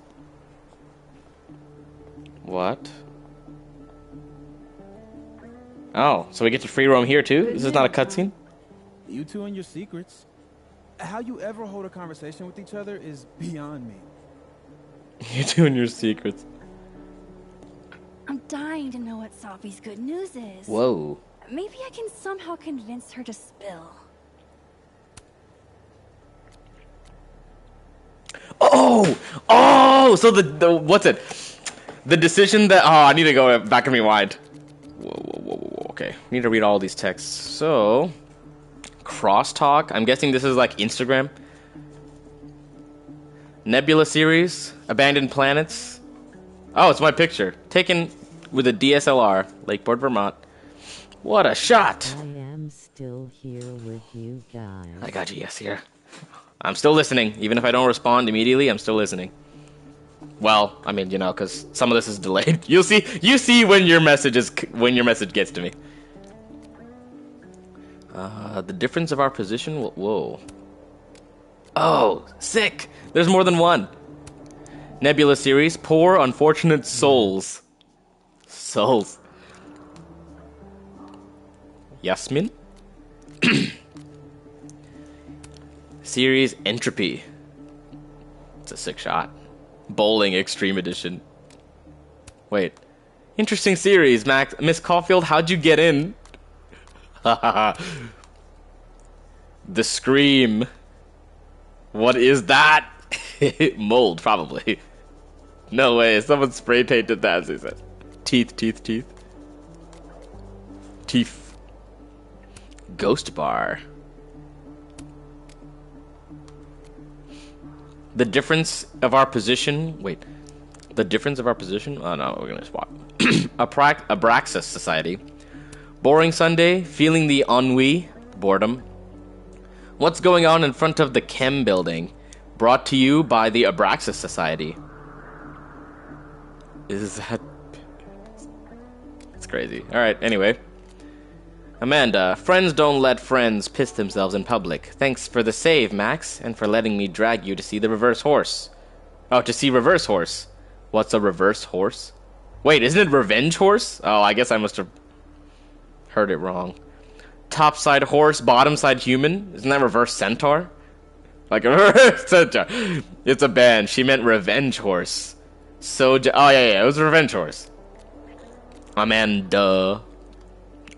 What? Oh, so we get to free roam here too? This is not a cutscene? You two and your secrets. How you ever hold a conversation with each other is beyond me. You two and your secrets. I'm dying to know what Sophie's good news is. Whoa. Maybe I can somehow convince her to spill. Oh, so the what's it? The decision that, I need to go back and rewind. Whoa, okay. Need to read all these texts. So, crosstalk. I'm guessing this is like Instagram. Nebula series, abandoned planets. Oh, it's my picture taken with a DSLR, Lakeport, Vermont. What a shot! I am still here with you guys. I got you, yes, here. I'm still listening. Even if I don't respond immediately, I'm still listening. Well, I mean, because some of this is delayed. You see when your message gets to me. The difference of our position. Whoa. Oh, sick. There's more than one. Nebula series, Poor Unfortunate Souls. Souls. Yasmin? Series Entropy. It's a sick shot. Bowling Extreme Edition. Wait. Interesting series, Max. Miss Caulfield, how'd you get in? The Scream. What is that? Mold, probably. No way. Someone spray painted that, as he said. Teeth, teeth, teeth. Teeth. Ghost Bar. The difference of our position. Wait. The difference of our position? Oh no, we're gonna swap. Abraxas Society. Boring Sunday. Feeling the ennui. Boredom. What's going on in front of the Chem building? Brought to you by the Abraxas Society. Is that... It's crazy. Alright, anyway. Amanda, friends don't let friends piss themselves in public. Thanks for the save, Max, and for letting me drag you to see the reverse horse. Oh, to see reverse horse. What's a reverse horse? Wait, isn't it revenge horse? Oh, I guess I must have heard it wrong. Top side horse, bottom side human? Isn't that reverse centaur? Like a reverse centaur. It's a band. She meant revenge horse. So, oh yeah, it was revenge horse. Amanda.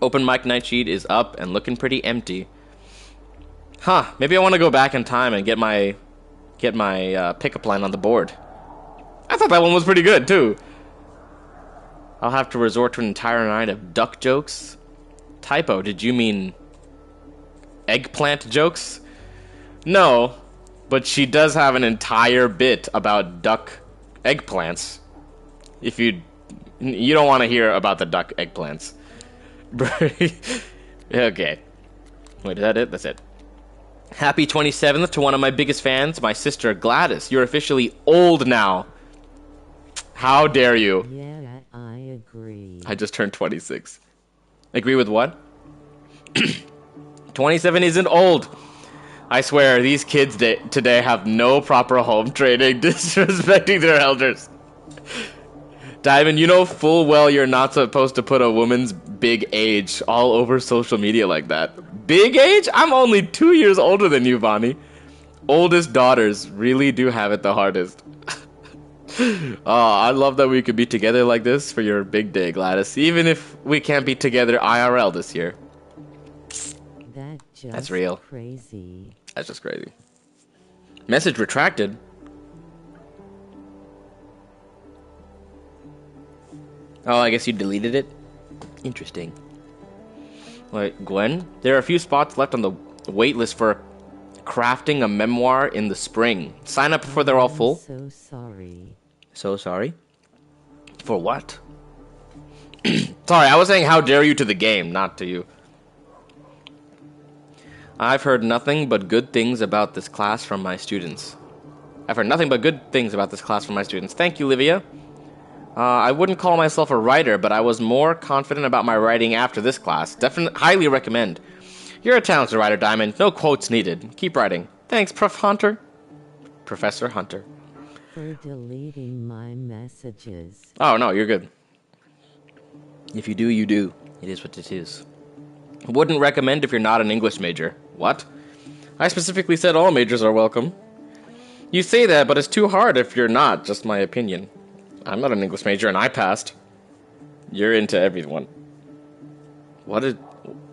Open mic night sheet is up and looking pretty empty. Huh, maybe I want to go back in time and get my pickup line on the board. I thought that one was pretty good, too. I'll have to resort to an entire night of duck jokes. Typo, did you mean eggplant jokes? No, but she does have an entire bit about duck eggplants. If you don't want to hear about the duck eggplants. Okay. Wait, is that it? That's it. Happy 27th to one of my biggest fans, my sister Gladys. You're officially old now. How dare you? Yeah, I agree. I just turned 26. Agree with what? 27 isn't old. I swear, these kids today have no proper home training, disrespecting their elders. Diamond, you know full well you're not supposed to put a woman's big age all over social media like that. Big age? I'm only 2 years older than you, Bonnie. Oldest daughters really do have it the hardest. Oh, I love that we could be together like this for your big day, Gladys. Even if we can't be together IRL this year. That's real. Crazy. That's just crazy. Message retracted. Oh, I guess you deleted it? Interesting. Wait, Gwen? There are a few spots left on the waitlist for crafting a memoir in the spring. Sign up before they're all full. So sorry. So sorry? For what? Sorry, I was saying how dare you to the game, not to you. I've heard nothing but good things about this class from my students. I've heard nothing but good things about this class from my students. Thank you, Livia. I wouldn't call myself a writer, but I was more confident about my writing after this class. Definitely, highly recommend. You're a talented writer, Diamond. No quotes needed. Keep writing. Thanks, Prof. Hunter. Professor Hunter. For deleting my messages. Oh, no, you're good. If you do, you do. It is what it is. Wouldn't recommend if you're not an English major. What? I specifically said all majors are welcome. You say that, but it's too hard if you're not, just my opinion. I'm not an English major and I passed. You're into everyone.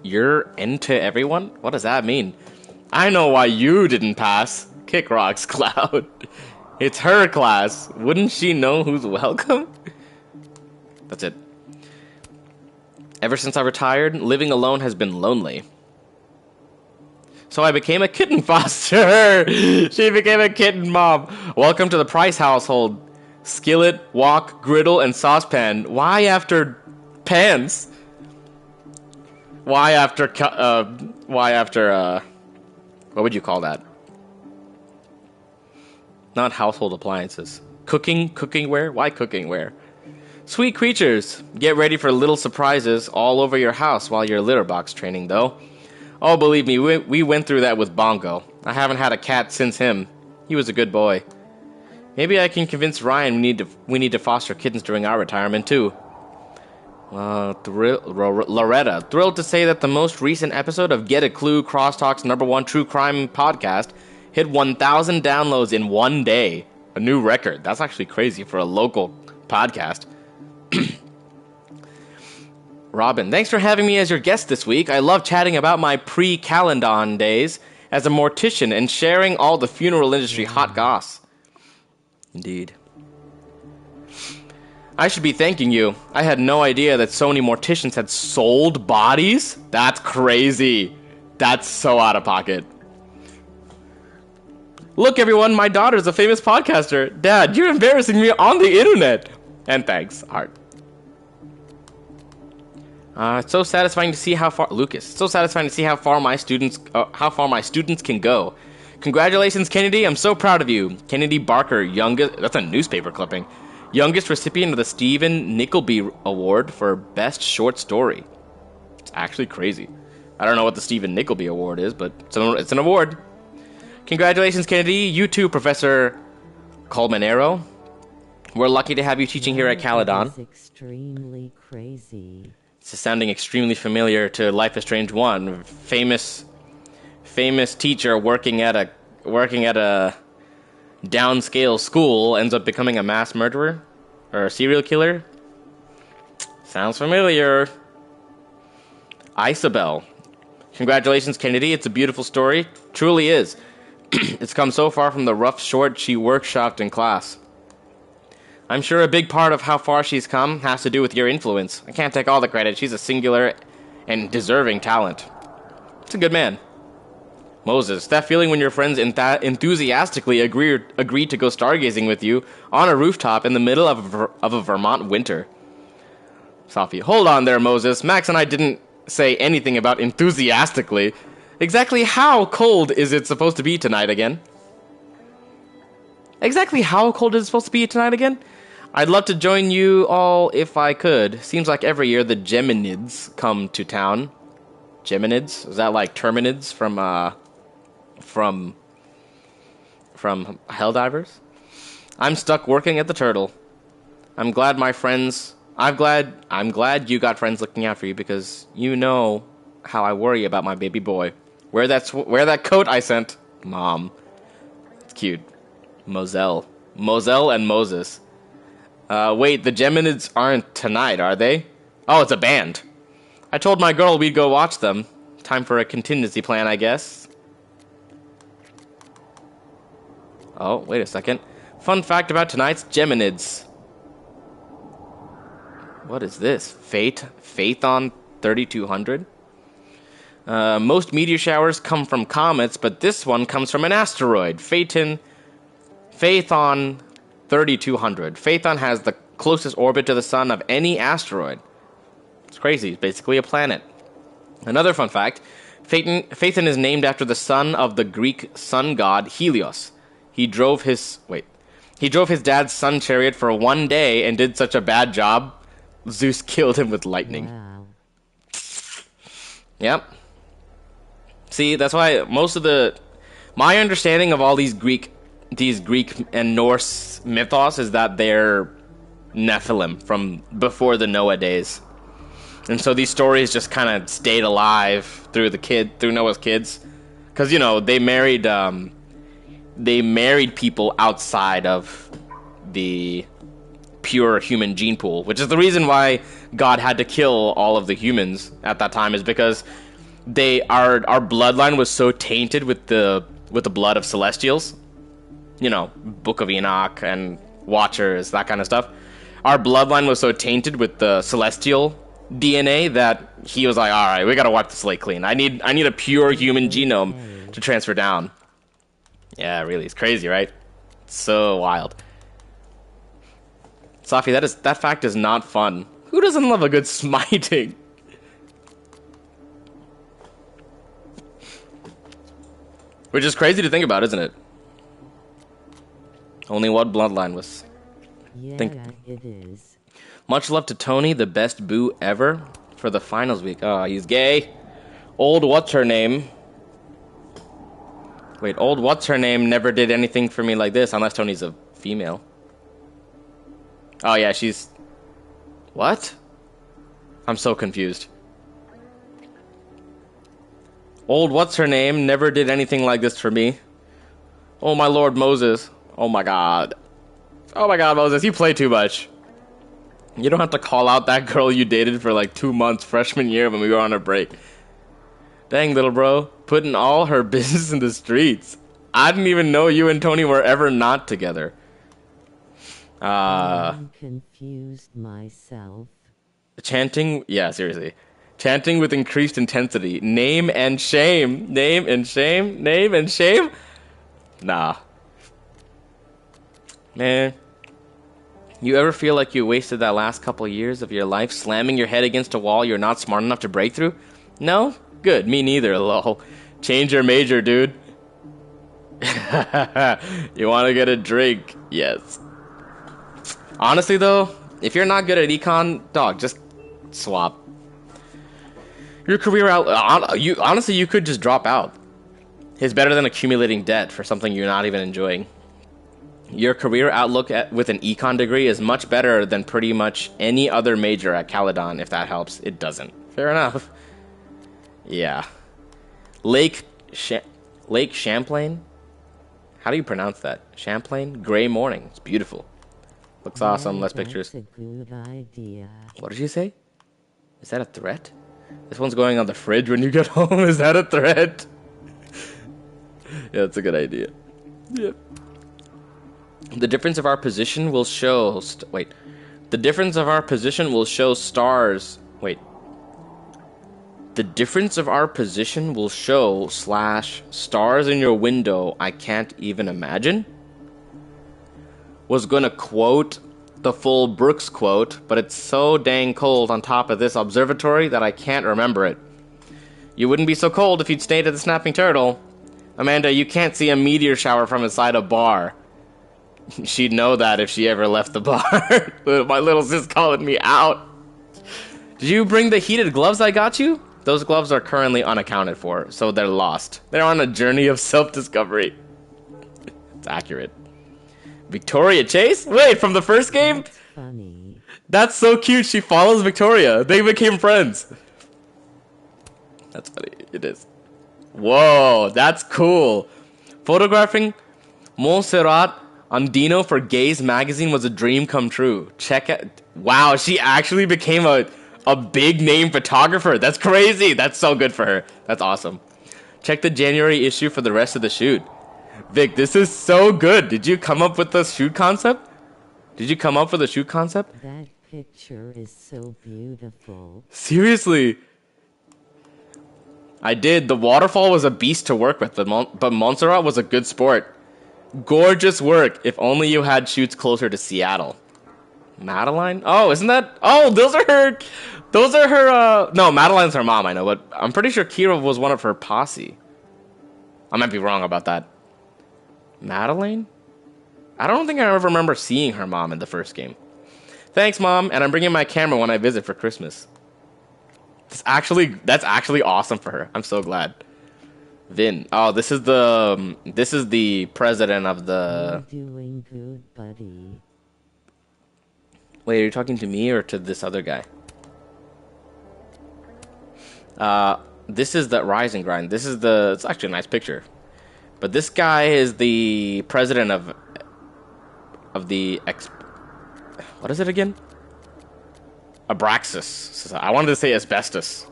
You're into everyone? What does that mean? I know why you didn't pass. Kick rocks, Cloud. It's her class. Wouldn't she know who's welcome? That's it. Ever since I retired, living alone has been lonely. So I became a kitten foster. She became a kitten mom. Welcome to the Price household. Skillet, wok, griddle, and saucepan. Why after pans? Why after what would you call that? Not household appliances. Cookingware? Why cookingware? Sweet creatures, get ready for little surprises all over your house while you're litter box training, though. Oh, believe me, we went through that with Bongo. I haven't had a cat since him. He was a good boy. Maybe I can convince Ryan we need to foster kittens during our retirement too. Loretta, thrilled to say that the most recent episode of Get a Clue, Crosstalk's #1 true crime podcast, hit 1,000 downloads in one day. A new record. That's actually crazy for a local podcast. Robin, thanks for having me as your guest this week. I love chatting about my pre-Calendon days as a mortician and sharing all the funeral industry hot goss. Indeed. I should be thanking you. I had no idea that so many morticians had sold bodies. That's crazy. That's so out of pocket. Look, everyone, my daughter's a famous podcaster. Dad, you're embarrassing me on the internet. And thanks, Art. It's so satisfying to see how far Lucas. So satisfying to see how far my students can go. Congratulations, Kennedy. I'm so proud of you. Kennedy Barker, youngest. That's a newspaper clipping. Youngest recipient of the Stephen Nickleby Award for Best Short Story. It's actually crazy. I don't know what the Stephen Nickleby Award is, but it's an award. Congratulations, Kennedy. You too, Professor Colmenero. We're lucky to have you teaching here at Caledon. It's extremely crazy. It's sounding extremely familiar to Life is Strange 1. Famous teacher working at a downscale school ends up becoming a mass murderer or a serial killer. Sounds familiar. Isabel. Congratulations, Kennedy. It's a beautiful story. Truly is. It's come so far from the rough short she workshopped in class. I'm sure a big part of how far she's come has to do with your influence. I can't take all the credit. She's a singular and deserving talent. It's a good man. Moses, that feeling when your friends enthusiastically agreed to go stargazing with you on a rooftop in the middle of a Vermont winter. Safi, hold on there, Moses. Max and I didn't say anything about enthusiastically. Exactly how cold is it supposed to be tonight again? Exactly how cold is it supposed to be tonight again? I'd love to join you all if I could. Seems like every year the Geminids come to town. Geminids? Is that like Terminids from Helldivers? I'm stuck working at the Turtle. I'm glad you got friends looking out for you because you know how I worry about my baby boy. Wear that coat I sent, Mom. It's cute. Moselle and Moses. Wait, the Geminids aren't tonight, are they? Oh, it's a band. I told my girl we'd go watch them. Time for a contingency plan, I guess. Oh, wait a second. Fun fact about tonight's Geminids. What is this? Phaethon 3200? Most meteor showers come from comets, but this one comes from an asteroid. Phaethon 3200. Phaethon has the closest orbit to the sun of any asteroid. It's crazy. It's basically a planet. Another fun fact, Phaethon is named after the son of the Greek sun god Helios. He drove his dad's sun chariot for one day and did such a bad job, Zeus killed him with lightning. Wow. Yep. See, that's why my understanding of all these Greek and Norse mythos is that they're Nephilim from before the Noah days. And so these stories just kind of stayed alive through Noah's kids. Because, they married people outside of the pure human gene pool, which is the reason why God had to kill all of the humans at that time, is because our bloodline was so tainted with the blood of Celestials. Book of Enoch and Watchers, that kind of stuff. Our bloodline was so tainted with the Celestial DNA that he was like, all right, we gotta wipe the slate clean. I need a pure human genome to transfer down. Yeah, really, it's crazy, right? It's so wild. Safi, that fact is not fun. Who doesn't love a good smiting? Which is crazy to think about, isn't it? Only one bloodline was. Yeah, it is. Much love to Tony, the best boo ever, for the finals week. Oh, he's gay. Old what's-her-name. Wait, old what's-her-name never did anything for me like this, unless Tony's a female. Oh yeah, she's... What? I'm so confused. Old what's her name never did anything like this for me. Oh my lord, Moses. Oh my god. Oh my god, Moses, you play too much. You don't have to call out that girl you dated for like 2 months freshman year when we were on a break. Dang, little bro. Putting all her business in the streets. I didn't even know you and Tony were ever not together. I'm confused myself. Chanting, yeah, seriously. Chanting with increased intensity. Name and shame. Name and shame. Name and shame. Nah. Man. You ever feel like you wasted that last couple years of your life slamming your head against a wall you're not smart enough to break through? No? Good, me neither, lol. Change your major, dude. You want to get a drink? Yes. Honestly, though, if you're not good at econ, dog, just swap. Your career out... honestly, you could just drop out. It's better than accumulating debt for something you're not even enjoying. Your career outlook with an econ degree is much better than pretty much any other major at Caledon, if that helps. It doesn't. Fair enough. Yeah. Lake Champlain? How do you pronounce that? Champlain? Gray morning. It's beautiful. Looks awesome. Less pictures. That's a good idea. What did you say? Is that a threat? This one's going on the fridge when you get home. Is that a threat? Yeah, that's a good idea. Yep. The difference of our position will show... wait. The difference of our position will show stars... Wait. The difference of our position will show / stars in your window I can't even imagine? Was gonna quote the full Brooks quote, but it's so dang cold on top of this observatory that I can't remember it. You wouldn't be so cold if you'd stayed at the Snapping Turtle. Amanda, you can't see a meteor shower from inside a bar. She'd know that if she ever left the bar. My little sis calling me out. Did you bring the heated gloves I got you? Those gloves are currently unaccounted for, so they're lost. They're on a journey of self-discovery. It's accurate. Victoria Chase? Wait, from the first game? That's funny. That's so cute. She follows Victoria. They became friends. That's funny. It is. Whoa, that's cool. Photographing Montserrat Andino for Gaze magazine was a dream come true. Check it. Wow, she actually became a big name photographer. That's crazy. That's so good for her. That's awesome. Check the January issue for the rest of the shoot. Vic, this is so good. Did you come up with the shoot concept? Did you come up with the shoot concept? That picture is so beautiful. Seriously. I did. The waterfall was a beast to work with, but Montserrat was a good sport. Gorgeous work. If only you had shoots closer to Seattle. Madeline? Oh, isn't that... Oh, those are her... No, Madeline's her mom, I know, but I'm pretty sure Kira was one of her posse. I might be wrong about that. Madeline? I don't think I ever remember seeing her mom in the first game. Thanks, Mom, and I'm bringing my camera when I visit for Christmas. That's actually awesome for her. I'm so glad. Vin. Oh, this is the president of the... You're doing good, buddy. Wait, are you talking to me or to this other guy? This is the Rise and Grind. It's actually a nice picture. But this guy is the president of the what is it again? Abraxas. I wanted to say asbestos.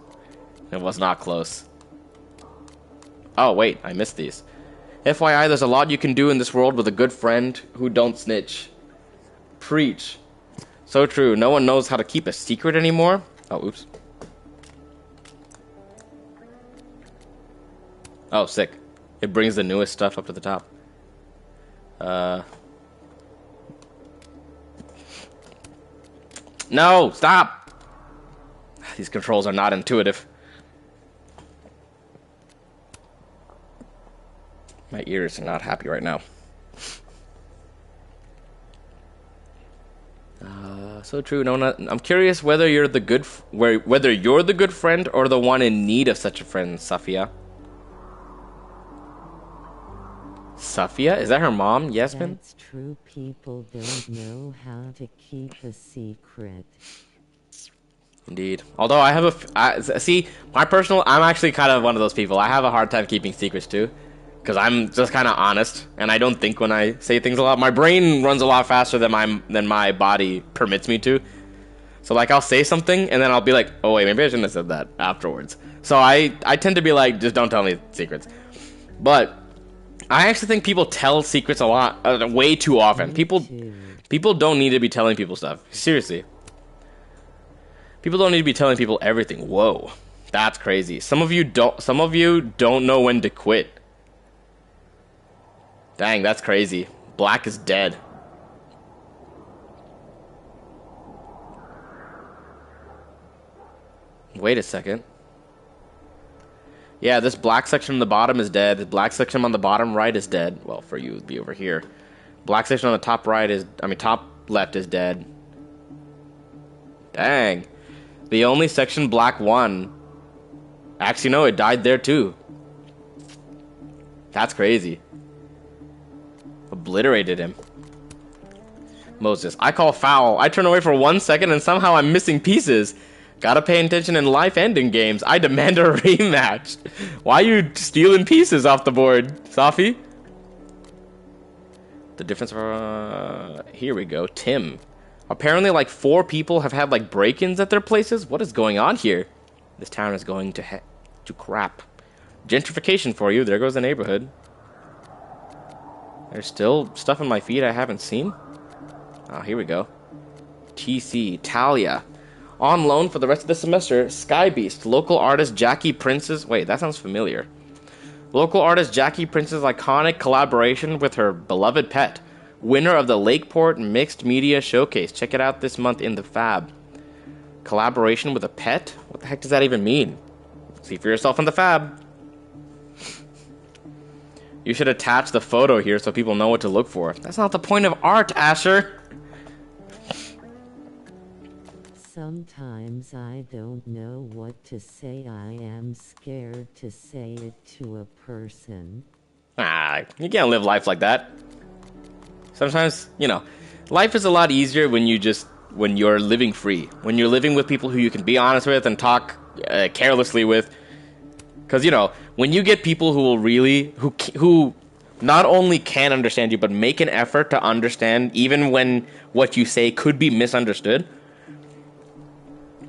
It was not close. Oh, wait, I missed these. FYI, there's a lot you can do in this world with a good friend who don't snitch. Preach. So true. No one knows how to keep a secret anymore. Oh, oops. Oh, sick. It brings the newest stuff up to the top. No, stop! These controls are not intuitive. My ears are not happy right now. So true. No, I'm curious whether you're the good friend or the one in need of such a friend, Safia. Safia? Is that her mom, Yasmin? That's true. People don't know how to keep a secret. Indeed. Although I have see, I'm actually kind of one of those people. I have a hard time keeping secrets too. Because I'm just kind of honest, and I don't think when I say things a lot. My brain runs a lot faster than my body permits me to. So like I'll say something, and then I'll be like, oh wait, maybe I shouldn't have said that afterwards. So I tend to be like, just don't tell me secrets. But I actually think people tell secrets a lot, way too often. People don't need to be telling people stuff. Seriously. People don't need to be telling people everything. Whoa, that's crazy. Some of you don't know when to quit. Dang, that's crazy. Black is dead. Wait a second. Yeah, this black section on the bottom is dead. The black section on the bottom right is dead. Well, for you, it'd be over here. Black section on the top top left is dead. Dang. The only section black won. Actually, no, it died there too. That's crazy. Obliterated him. Moses, I call foul. I turn away for 1 second and somehow I'm missing pieces. Gotta pay attention in life-ending games. I demand a rematch. Why are you stealing pieces off the board, Safi? The difference here we go. Tim. Apparently like 4 people have had like break-ins at their places. What is going on here? This town is going to crap. Gentrification for you. There goes the neighborhood. There's still stuff in my feed I haven't seen. Oh, here we go. TC, Talia. On loan for the rest of the semester, Sky Beast. Local artist Jackie Prince's... Wait, that sounds familiar. Local artist Jackie Prince's iconic collaboration with her beloved pet. Winner of the Lakeport Mixed Media Showcase. Check it out this month in the Fab. Collaboration with a pet? What the heck does that even mean? See for yourself in the Fab. You should attach the photo here so people know what to look for. That's not the point of art, Asher. Sometimes I don't know what to say. I am scared to say it to a person. You can't live life like that. Sometimes, life is a lot easier when you're living free. When you're living with people who you can be honest with and talk carelessly with. Because, when you get people who will really, who not only can understand you, but make an effort to understand even when what you say could be misunderstood,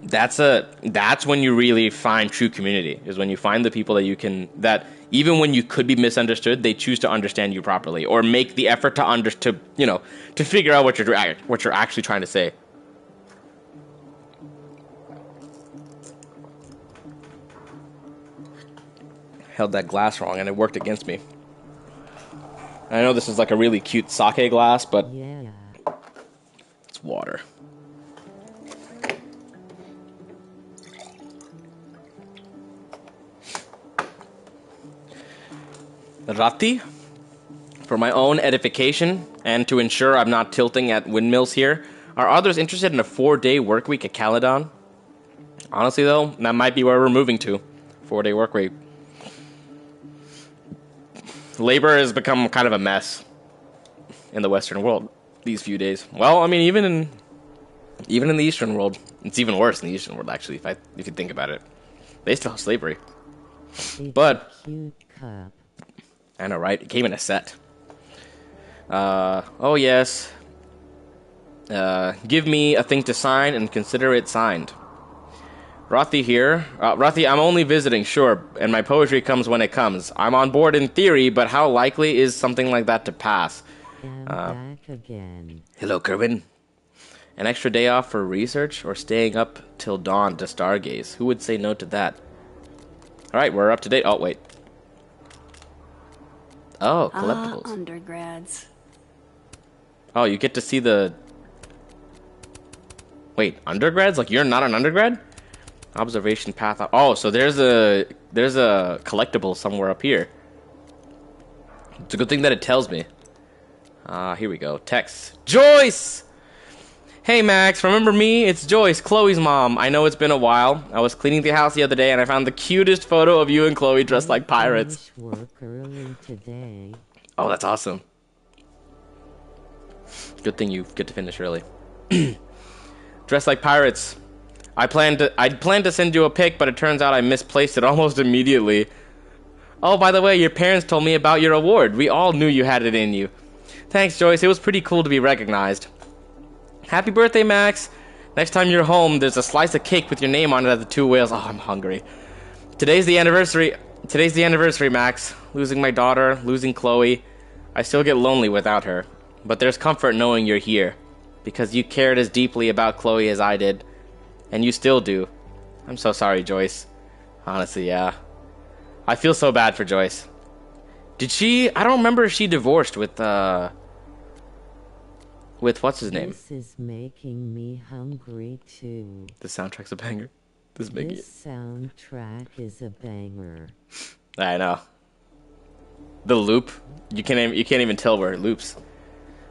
that's when you really find true community, is when you find the people that even when you could be misunderstood, they choose to understand you properly or make the effort to figure out what you're actually trying to say. Held that glass wrong and it worked against me. I know this is like a really cute sake glass, but yeah, it's water. Rati, for my own edification and to ensure I'm not tilting at windmills here, are others interested in a 4-day work week at Caledon? Honestly though, that might be where we're moving to. 4-day work week. Labor has become kind of a mess in the Western world these few days. Well, I mean, even in the Eastern world, it's even worse in the Eastern world. Actually, if you think about it, they still have slavery. But cute cup. I know, right? It came in a set. Oh yes. Give me a thing to sign and consider it signed. Rathi here. Rathi, I'm only visiting, sure, and my poetry comes when it comes. I'm on board in theory, but how likely is something like that to pass? Back again. Hello, Kerwin. An extra day off for research or staying up till dawn to stargaze? Who would say no to that? Alright, we're up to date. Oh, wait. Oh, collectibles. Undergrads. Oh, you get to see the... Wait, undergrads? Like, you're not an undergrad? Observation path. Oh, so there's a collectible somewhere up here. It's a good thing that it tells me. Here we go. Text. Joyce! Hey, Max, remember me? It's Joyce, Chloe's mom. I know it's been a while. I was cleaning the house the other day, and I found the cutest photo of you and Chloe dressed like pirates. Work early today. Oh, that's awesome. Good thing you get to finish early. Dress like pirates. I planned to send you a pic, but it turns out I misplaced it almost immediately. Oh, by the way, your parents told me about your award. We all knew you had it in you. Thanks, Joyce. It was pretty cool to be recognized. Happy birthday, Max. Next time you're home, there's a slice of cake with your name on it at the Two Whales. Oh, I'm hungry. Today's the anniversary, Max. Losing my daughter, losing Chloe. I still get lonely without her. But there's comfort knowing you're here. Because you cared as deeply about Chloe as I did. And you still do. I'm so sorry, Joyce. Honestly, yeah. I feel so bad for Joyce. Did she... I don't remember if she divorced with what's his name? This is making me hungry too. The soundtrack's a banger. This soundtrack is a banger. I know. The loop. You can't even tell where it loops.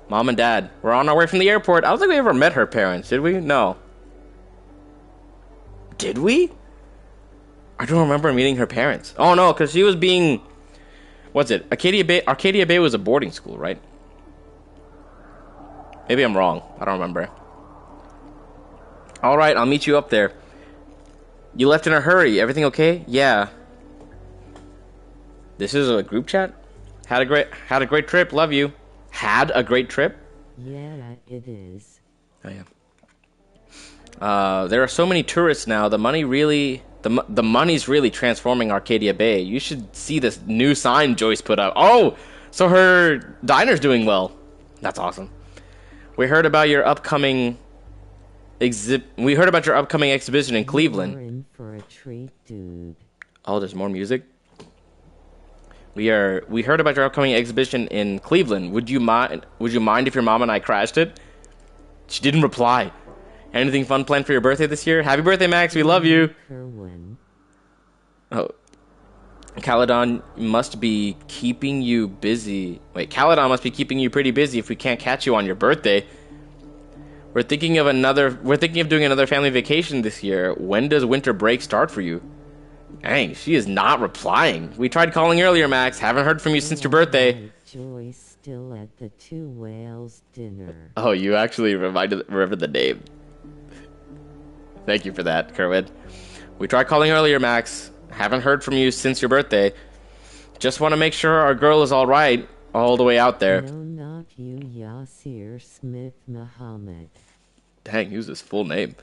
Mom and Dad, we're on our way from the airport. I don't think we ever met her parents, did we? No. Did we? I don't remember meeting her parents. Oh no, because she was being... What's it? Arcadia Bay was a boarding school, right? Maybe I'm wrong. I don't remember. Alright, I'll meet you up there. You left in a hurry. Everything okay? Yeah. This is a group chat? Had a great trip. Love you. Had a great trip? Yeah, it is. Oh yeah. There are so many tourists now. The money's really transforming Arcadia Bay. You should see this new sign Joyce put up. Oh, so her diner's doing well. That's awesome. We heard about your upcoming exhibition in Cleveland. You're in for a treat, dude. Oh, there's more music. We heard about your upcoming exhibition in Cleveland. Would you mind if your mom and I crashed it? She didn't reply. Anything fun planned for your birthday this year? Happy birthday, Max. We love you. Kerwin. Oh. Caledon must be keeping you busy. Wait, Caledon must be keeping you pretty busy if we can't catch you on your birthday. We're thinking of doing another family vacation this year. When does winter break start for you? Dang, she is not replying. We tried calling earlier, Max. Haven't heard from you since your birthday. Joyce still at the Two Whales dinner. Oh, you actually remembered the name. Thank you for that, Kerwin. We tried calling earlier, Max. Haven't heard from you since your birthday. Just want to make sure our girl is all right, all the way out there. No, not you, Yasir Smith Muhammad. Dang, use his full name.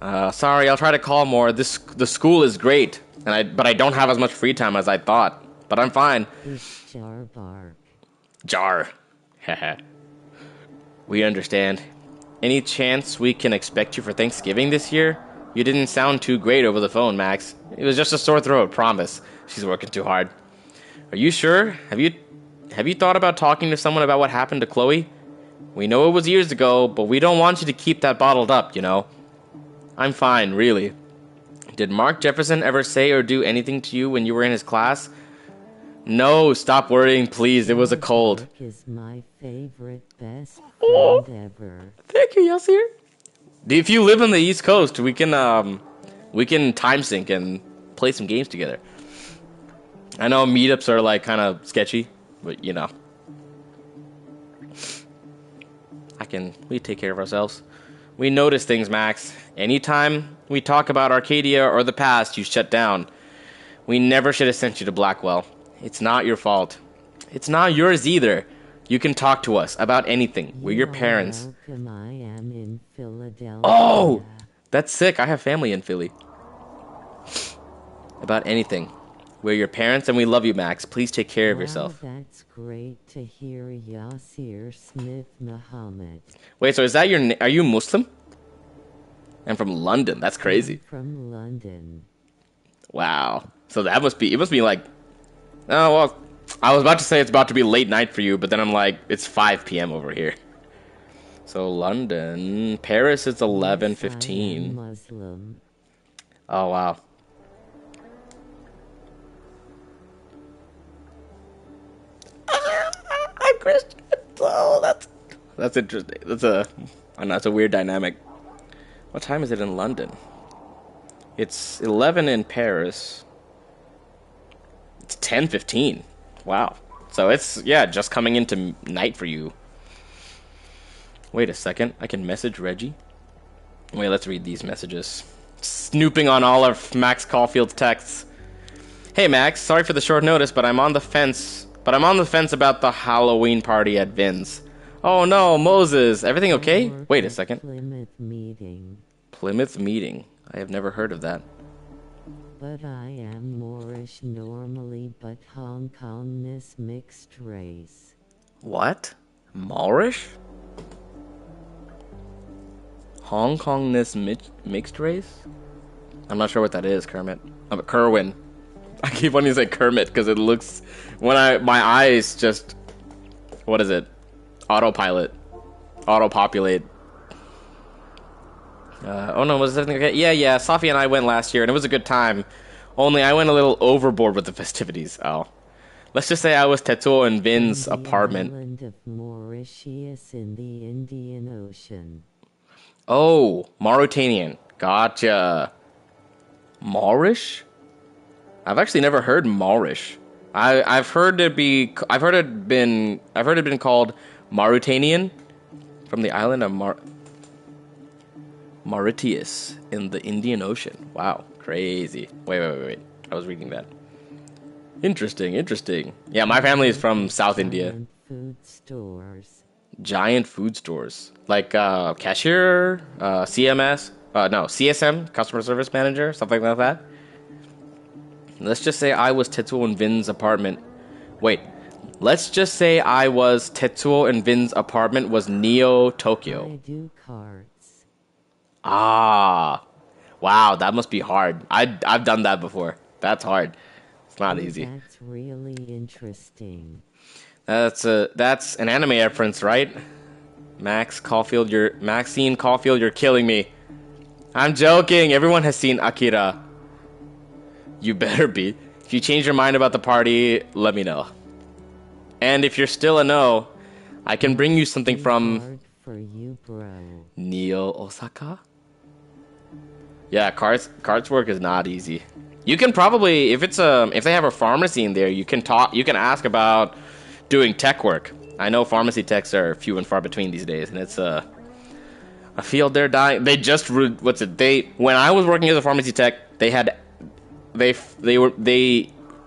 Sorry, I'll try to call more. The school is great, but I don't have as much free time as I thought. But I'm fine. It's Jar Bark. Jar. Haha. We understand. Any chance we can expect you for Thanksgiving this year? You didn't sound too great over the phone, Max. It was just a sore throat, promise. She's working too hard. Are you sure? Have you thought about talking to someone about what happened to Chloe? We know it was years ago, but we don't want you to keep that bottled up, you know? I'm fine, really. Did Mark Jefferson ever say or do anything to you when you were in his class? No, stop worrying, please. It was a cold. Mark is my favorite best friend ever. Thank you, Yasir. If you live on the East Coast, we can time sync and play some games together. I know meetups are like kind of sketchy, but you know, we take care of ourselves. We notice things, Max. Anytime we talk about Arcadia or the past, you shut down. We never should have sent you to Blackwell. It's not your fault. It's not yours either. You can talk to us about anything. We're your parents. Welcome, I am in Philadelphia. Oh! That's sick. I have family in Philly. About anything. We're your parents and we love you, Max. Please take care of yourself. That's great to hear, Yasir Smith Muhammad. Wait, so is that are you Muslim? I'm from London. That's crazy. I'm from London. Wow. So it must be like, oh, well, I was about to say it's about to be late night for you, but then I'm like, it's 5 p.m. over here. So London, Paris, it's 11:15. Muslim. Oh wow. I'm Christian. Oh, that's interesting. I know it's a weird dynamic. What time is it in London? It's 11 in Paris. It's 10:15. Wow. So it's, yeah, just coming into night for you. Wait a second. I can message Reggie. Wait, let's read these messages. Snooping on all of Max Caulfield's texts. Hey Max, sorry for the short notice, but I'm on the fence. About the Halloween party at Vin's. Oh no, Moses, everything okay? Wait a second. Plymouth Meeting. I have never heard of that. But I am Moorish normally, but Hong Kongness mixed race. What? Moorish? Hong Kongness mixed race? I'm not sure what that is, Kermit. Kerwin. I keep wanting to say Kermit because it looks, my eyes just, what is it? Autopilot. Autopopulate. Oh no, was everything okay? Yeah, Safi and I went last year and it was a good time. Only I went a little overboard with the festivities. Oh. Let's just say I was Tetsuo and Vin's apartment. The island of Mauritius in the Indian Ocean. Oh, Mauritanian. Gotcha. Maurish? I've actually never heard Maurish. I've heard it been called Mauritanian from the island of Mauritius in the Indian Ocean. Wow, crazy. Wait. I was reading that. Interesting. Yeah, my family is from South India. Food stores. Giant food stores. Like cashier, CSM, customer service manager, something like that. Let's just say I was Tetsuo and Vin's apartment. Wait. Let's just say I was Tetsuo and Vin's apartment was Neo Tokyo. I do cards. Ah. Wow, that must be hard. I've done that before. That's hard. It's not easy. That's really interesting. That's an anime reference, right? Maxine Caulfield, you're killing me. I'm joking. Everyone has seen Akira. You better be. If you change your mind about the party, let me know. And if you're still a no, I can bring you something from Hard for you, bro. Neo Osaka. Yeah, cards work is not easy. You can probably, if they have a pharmacy in there, you can ask about doing tech work. I know pharmacy techs are few and far between these days, and it's a field they're dying. They just when I was working as a pharmacy tech, they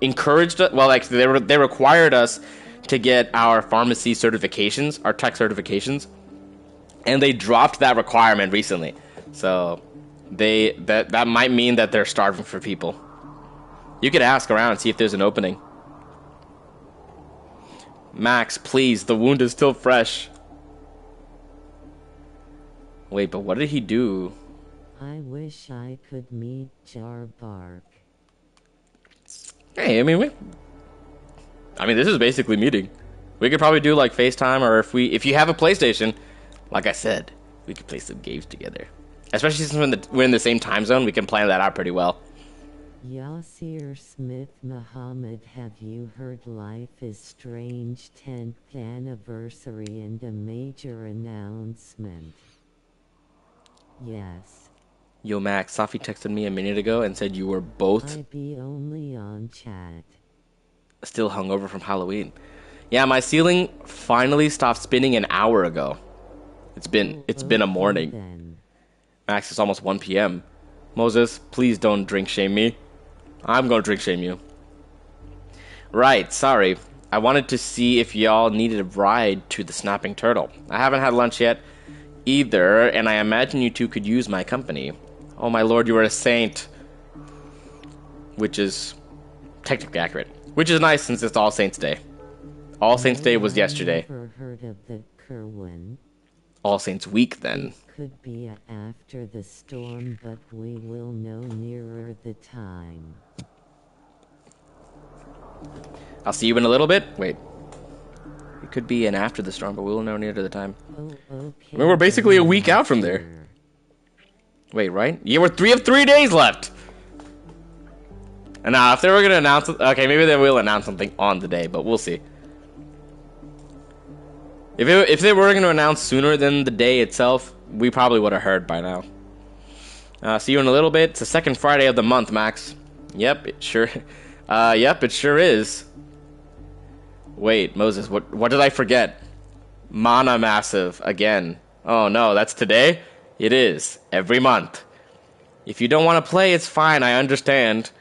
encouraged us, well, like they required us to get our pharmacy certifications, our tech certifications, and they dropped that requirement recently. So that might mean that they're starving for people. You could ask around and see if there's an opening. Max, please, the wound is still fresh. Wait, but what did he do? I wish I could meet Jarbark. Hey, I mean, this is basically meeting. We could probably do like FaceTime, or if you have a PlayStation, like I said, we could play some games together. Especially since we're in the same time zone, we can plan that out pretty well. Yasir Smith Muhammad, have you heard Life is Strange 10th anniversary and a major announcement? Yes. Yo, Max, Safi texted me a minute ago and said you were both I be only on chat. Still hungover from Halloween. Yeah, my ceiling finally stopped spinning an hour ago. It's been a morning. Then. Max, it's almost 1 p.m. Moses, please don't drink shame me. I'm gonna drink shame you. Right, sorry. I wanted to see if y'all needed a ride to the Snapping Turtle. I haven't had lunch yet either, and I imagine you two could use my company. Oh my lord, you are a saint. Which is technically accurate. Which is nice since it's All Saints Day. All Saints Day was yesterday. Never heard of the Kerwin. All Saints Week then. Could be after the storm, but we will know nearer the time. I'll see you in a little bit. Wait. It could be an after the storm, but we'll know near to the time. Oh, okay. I mean, we're basically a week out from there. Wait, right? Yeah, we're 3 of 3 days left. And now, if they were gonna announce, okay, maybe they will announce something on the day, but we'll see. If they were gonna announce sooner than the day itself, we probably would have heard by now. See you in a little bit. It's the second Friday of the month, Max. Yep, it sure. Yep, it sure is. Wait, Moses, what did I forget? Mana Massive again. Oh no, that's today? It is. Every month. If you don't want to play, it's fine, I understand.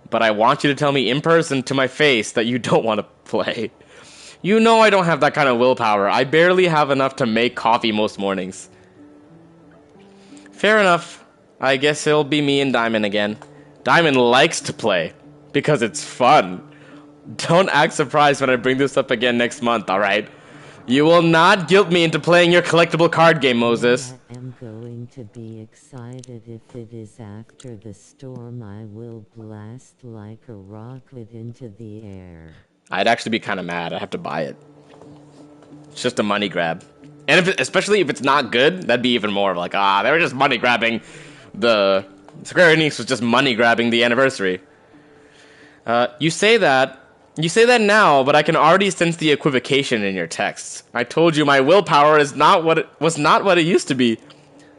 But I want you to tell me in person to my face that you don't want to play. You know I don't have that kind of willpower. I barely have enough to make coffee most mornings. Fair enough. I guess it'll be me and Diamond again. Diamond likes to play because it's fun. Don't act surprised when I bring this up again next month, alright? You will not guilt me into playing your collectible card game, Moses. I am going to be excited if it is after the storm. I will blast like a rocket into the air. I'd actually be kind of mad. I have to buy it. It's just a money grab. And especially if it's not good, that'd be even more like, they were just money grabbing the... Square Enix was just money grabbing the anniversary. You say that now, but I can already sense the equivocation in your texts. I told you my willpower is not what it used to be.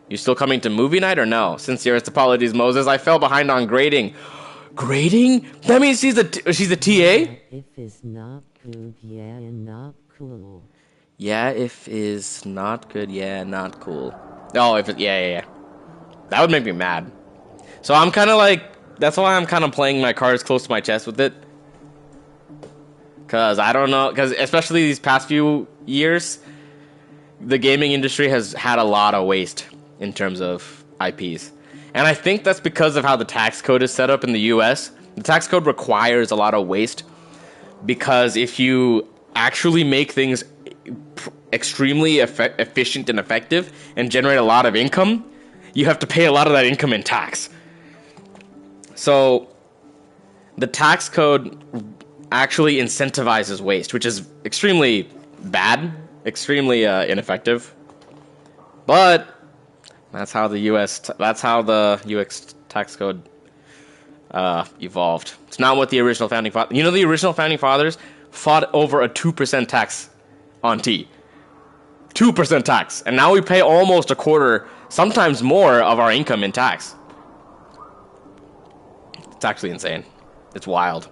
You still coming to movie night or no? Sincerest apologies, Moses. I fell behind on grading. Grading? That means she's a TA? If it's not good, yeah, not cool. Yeah, if is not good, yeah, not cool. Oh, yeah. That would make me mad. So I'm kind of like, that's why I'm kind of playing my cards close to my chest with it. Because I don't know, because especially these past few years, the gaming industry has had a lot of waste in terms of IPs. And I think that's because of how the tax code is set up in the US. The tax code requires a lot of waste because if you actually make things extremely efficient and effective and generate a lot of income, you have to pay a lot of that income in tax. So the tax code actually incentivizes waste, which is extremely bad, extremely ineffective. But that's how the UX tax code evolved. It's not what the original founding fathers. You know, the original founding fathers fought over a 2% tax on tea. 2% tax, and now we pay almost a quarter, sometimes more, of our income in tax. It's actually insane. It's wild.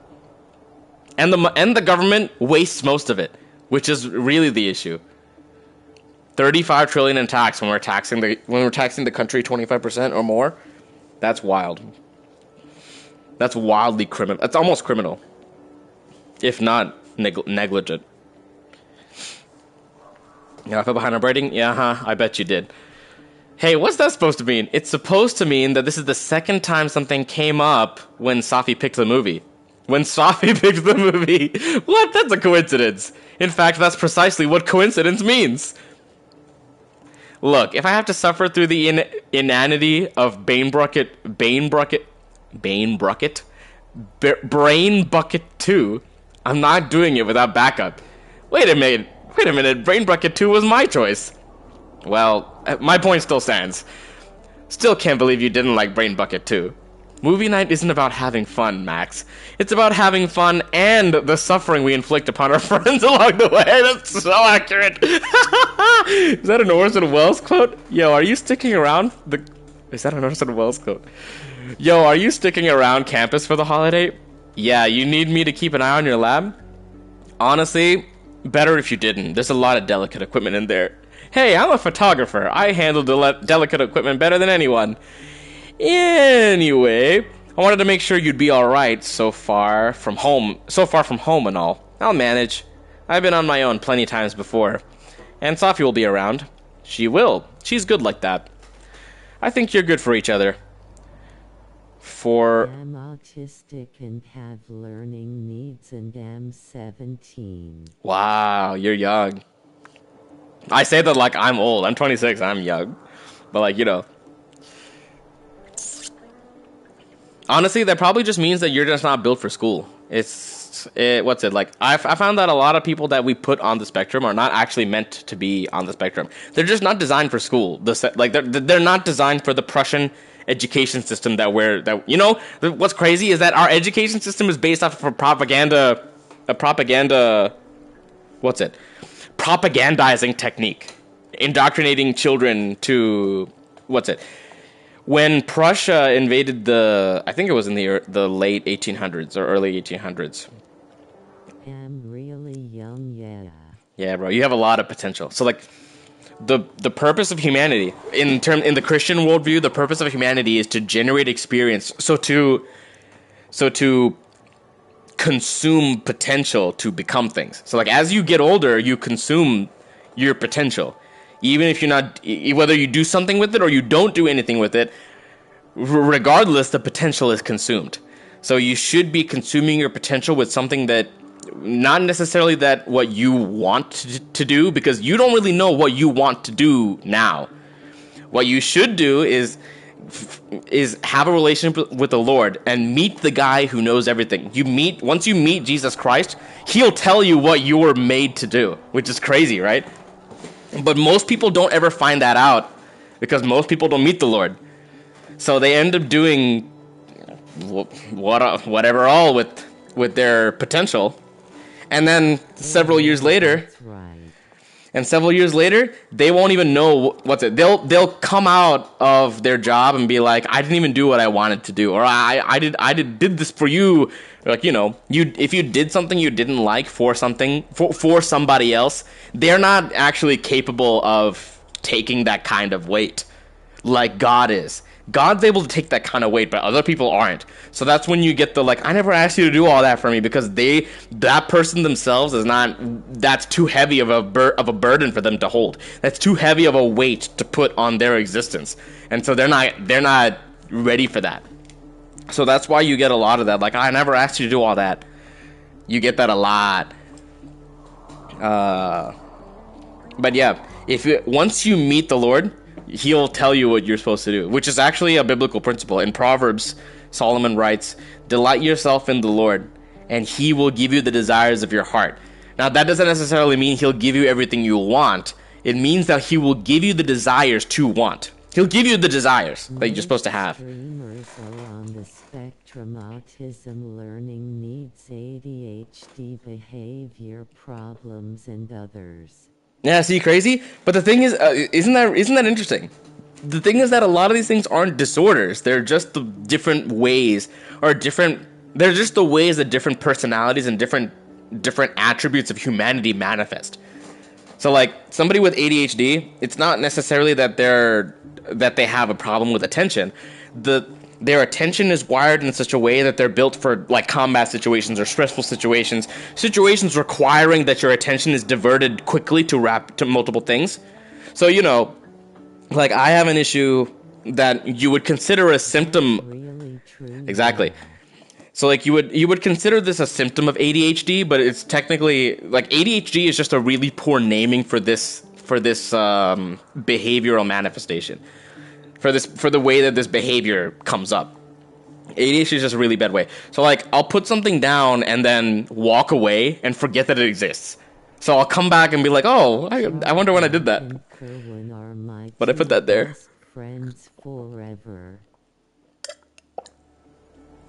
And the government wastes most of it, which is really the issue. 35 trillion in tax when we're taxing the country 25% or more. That's wild. That's wildly criminal. That's almost criminal, if not negligent. Yeah, I fell behind on braiding? Yeah, I bet you did. Hey, what's that supposed to mean? It's supposed to mean that this is the second time something came up when Safi picked the movie. What? That's a coincidence. In fact, that's precisely what coincidence means. Look, if I have to suffer through the inanity of Brain Bucket 2, I'm not doing it without backup. Wait a minute, Brain Bucket 2 was my choice. Well, my point still stands. Still can't believe you didn't like Brain Bucket 2. Movie night isn't about having fun, Max. It's about having fun and the suffering we inflict upon our friends along the way. That's so accurate. Is that an Orson Welles quote? Yo, are you sticking around? Is that an Orson Welles quote? Yo, are you sticking around campus for the holiday? Yeah, you need me to keep an eye on your lab? Honestly, better if you didn't. There's a lot of delicate equipment in there. Hey, I'm a photographer. I handle delicate equipment better than anyone. Anyway, I wanted to make sure you'd be alright so far from home and all. I'll manage. I've been on my own plenty times before. And Safi will be around. She will. She's good like that. I think you're good for each other. I'm autistic and have learning needs and am 17. Wow, you're young. I say that like I'm old. I'm 26, I'm young. But like, you know. Honestly, that probably just means that you're just not built for school. Like, I found that a lot of people that we put on the spectrum are not actually meant to be on the spectrum. They're just not designed for school. They're not designed for the Prussian education system what's crazy is that our education system is based off of propagandizing technique, indoctrinating children to when Prussia invaded I think it was in the late 1800s or early 1800s. I'm really young Yeah, bro, you have a lot of potential. So like the purpose of humanity in the Christian worldview, the purpose of humanity is to generate experience. So to consume potential to become things. So like as you get older, you consume your potential. Even if you're not, whether you do something with it or you don't do anything with it, regardless, the potential is consumed. So you should be consuming your potential with something that, not necessarily that what you want to do, because you don't really know what you want to do now. What you should do is have a relationship with the Lord and meet the guy who knows everything. Once you meet Jesus Christ, he'll tell you what you were made to do, which is crazy, right? But most people don't ever find that out because most people don't meet the Lord. So they end up doing whatever all with their potential. And then several years later, they won't even know what's it. They'll come out of their job and be like, I didn't even do what I wanted to do, or I did this for you. Like, if you did something you didn't like for somebody else, they're not actually capable of taking that kind of weight like God is. God's able to take that kind of weight, but other people aren't. So that's when you get the, like, I never asked you to do all that for me, because that person themselves that's too heavy of a burden for them to hold. That's too heavy of a weight to put on their existence. And so they're not ready for that. So that's why you get a lot of that. Like, I never asked you to do all that. You get that a lot. But yeah, once you meet the Lord, he'll tell you what you're supposed to do, which is actually a biblical principle. In Proverbs, Solomon writes, "Delight yourself in the Lord, and he will give you the desires of your heart." Now, that doesn't necessarily mean he'll give you everything you want. It means that he will give you the desires to want. He'll give you the desires that you're supposed to have. Dreamers are on the spectrum: autism, learning needs, ADHD, behavior problems, and others. Yeah, see, crazy? But the thing is, isn't that interesting? The thing is that a lot of these things aren't disorders. They're just the different ways, they're just the ways that different personalities and different attributes of humanity manifest. So like, somebody with ADHD, it's not necessarily that they have a problem with attention. Their attention is wired in such a way that they're built for, like, combat situations or stressful situations requiring that your attention is diverted quickly to multiple things. So, like, I have an issue that you would consider a symptom. Really true. Exactly. So, like, you would consider this a symptom of ADHD, but it's technically, like, ADHD is just a really poor naming for this behavioral manifestation. For the way that this behavior comes up. ADHD is just a really bad way. So, like, I'll put something down and then walk away and forget that it exists. So I'll come back and be like, oh, I wonder when I did that. But I put that there. Friends forever.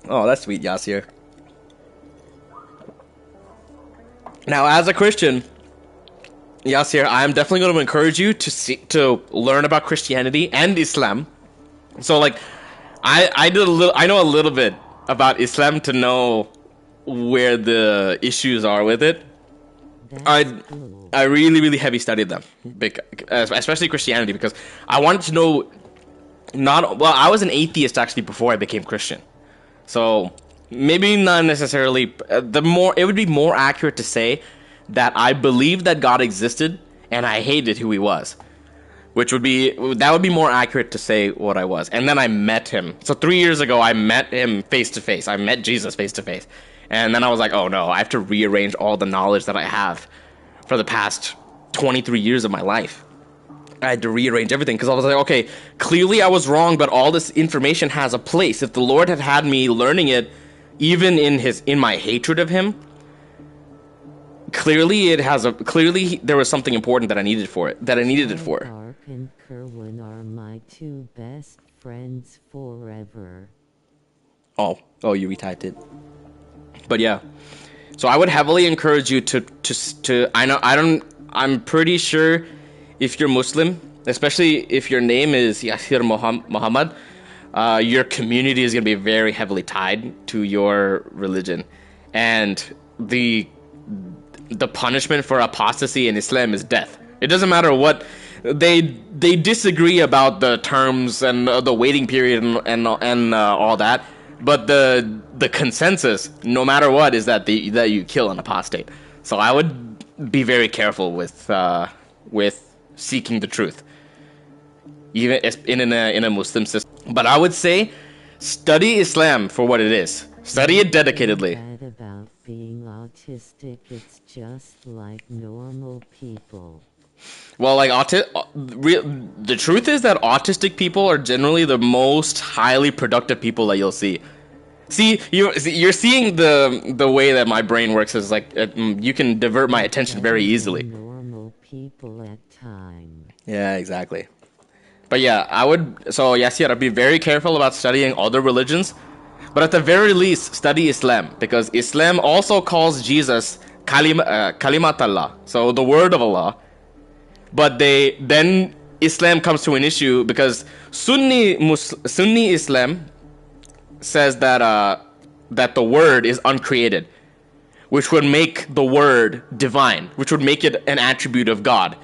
Oh, that's sweet, Yasir. Now, as a Christian, Yasir, I am definitely going to encourage you to learn about Christianity and Islam. So, like, I know a little bit about Islam to know where the issues are with it. I really, really heavy studied them, especially Christianity, because I wanted to know. I was an atheist actually before I became Christian, so maybe not necessarily. It would be more accurate to say that I believed that God existed and I hated who he was, that would be more accurate to say what I was. And then I met him. So 3 years ago, I met him face to face. I met Jesus face to face. And then I was like, oh no, I have to rearrange all the knowledge that I have for the past 23 years of my life. I had to rearrange everything because I was like, okay, clearly I was wrong, but all this information has a place. If the Lord had had me learning it, even in my hatred of him, clearly there was something important that I needed it for. Mark and Kerwin are my two best friends forever. Oh, you retyped it. But yeah, so I would heavily encourage you to. I'm pretty sure if you're Muslim, especially if your name is Yasir Muhammad, your community is going to be very heavily tied to your religion, and the the punishment for apostasy in Islam is death. It doesn't matter what they disagree about the terms and the waiting period and all that, but the consensus, no matter what, is that that you kill an apostate. So I would be very careful with seeking the truth, even in a Muslim system. But I would say study Islam for what it is. Study it dedicatedly. About being autistic, it's just like normal people. Well, like the truth is that autistic people are generally the most highly productive people that you'll see. See, you're seeing the way that my brain works is like you can divert my attention very easily. Normal people at times. Yeah, exactly. But yeah, I'd be very careful about studying other religions, but at the very least, study Islam, because Islam also calls Jesus Kalimat Allah, so the word of Allah. But then Islam comes to an issue because Sunni Islam says that the word is uncreated, which would make the word divine, which would make it an attribute of God,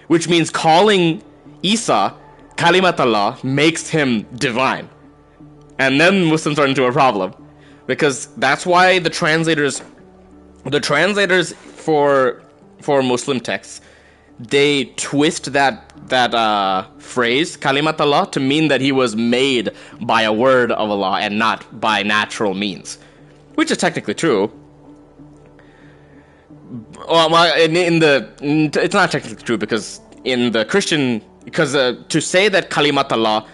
which means calling Isa Kalimat Allah makes him divine. And then Muslims are into a problem, because that's why the translators for Muslim texts, they twist that phrase Kalimat Allah to mean that he was made by a word of Allah and not by natural means, which is technically true. Well, it's not technically true, because in the Christian, to say that Kalimat Allah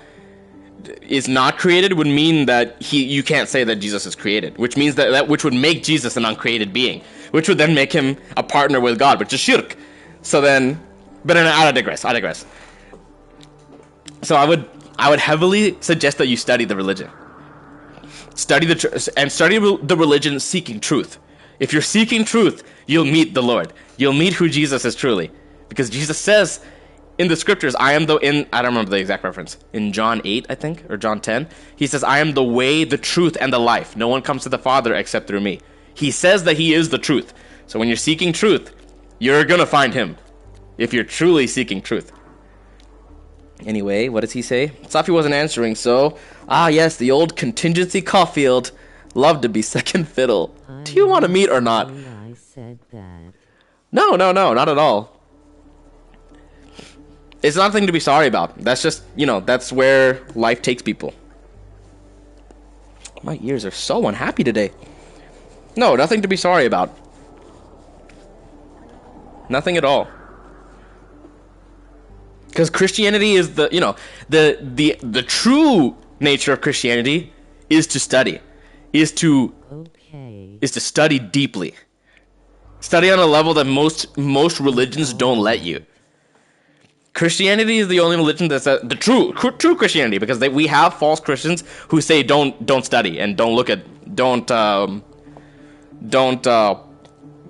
is not created would mean that you can't say that Jesus is created, which means that which would make Jesus an uncreated being, which would then make him a partner with God, which is shirk. So then, but I digress. So I would heavily suggest that you study the religion, study the religion seeking truth. If you're seeking truth, you'll meet the Lord. You'll meet who Jesus is truly, because Jesus says in the scriptures, I don't remember the exact reference, in John 8, I think, or John 10, he says, I am the way, the truth, and the life. No one comes to the Father except through me. He says that he is the truth. So when you're seeking truth, you're gonna find him, if you're truly seeking truth. Anyway, what does he say? Safi wasn't answering, so, yes, the old contingency Caulfield, love to be second fiddle. Do you want to meet or not? I said that. No, not at all. It's nothing to be sorry about. That's just, that's where life takes people. My ears are so unhappy today. No, nothing to be sorry about. Nothing at all. Because Christianity is the true nature of Christianity is to study. Is to study deeply. Study on a level that most religions don't let you. Christianity is the only religion that's the true Christianity, because we have false Christians who say don't study and don't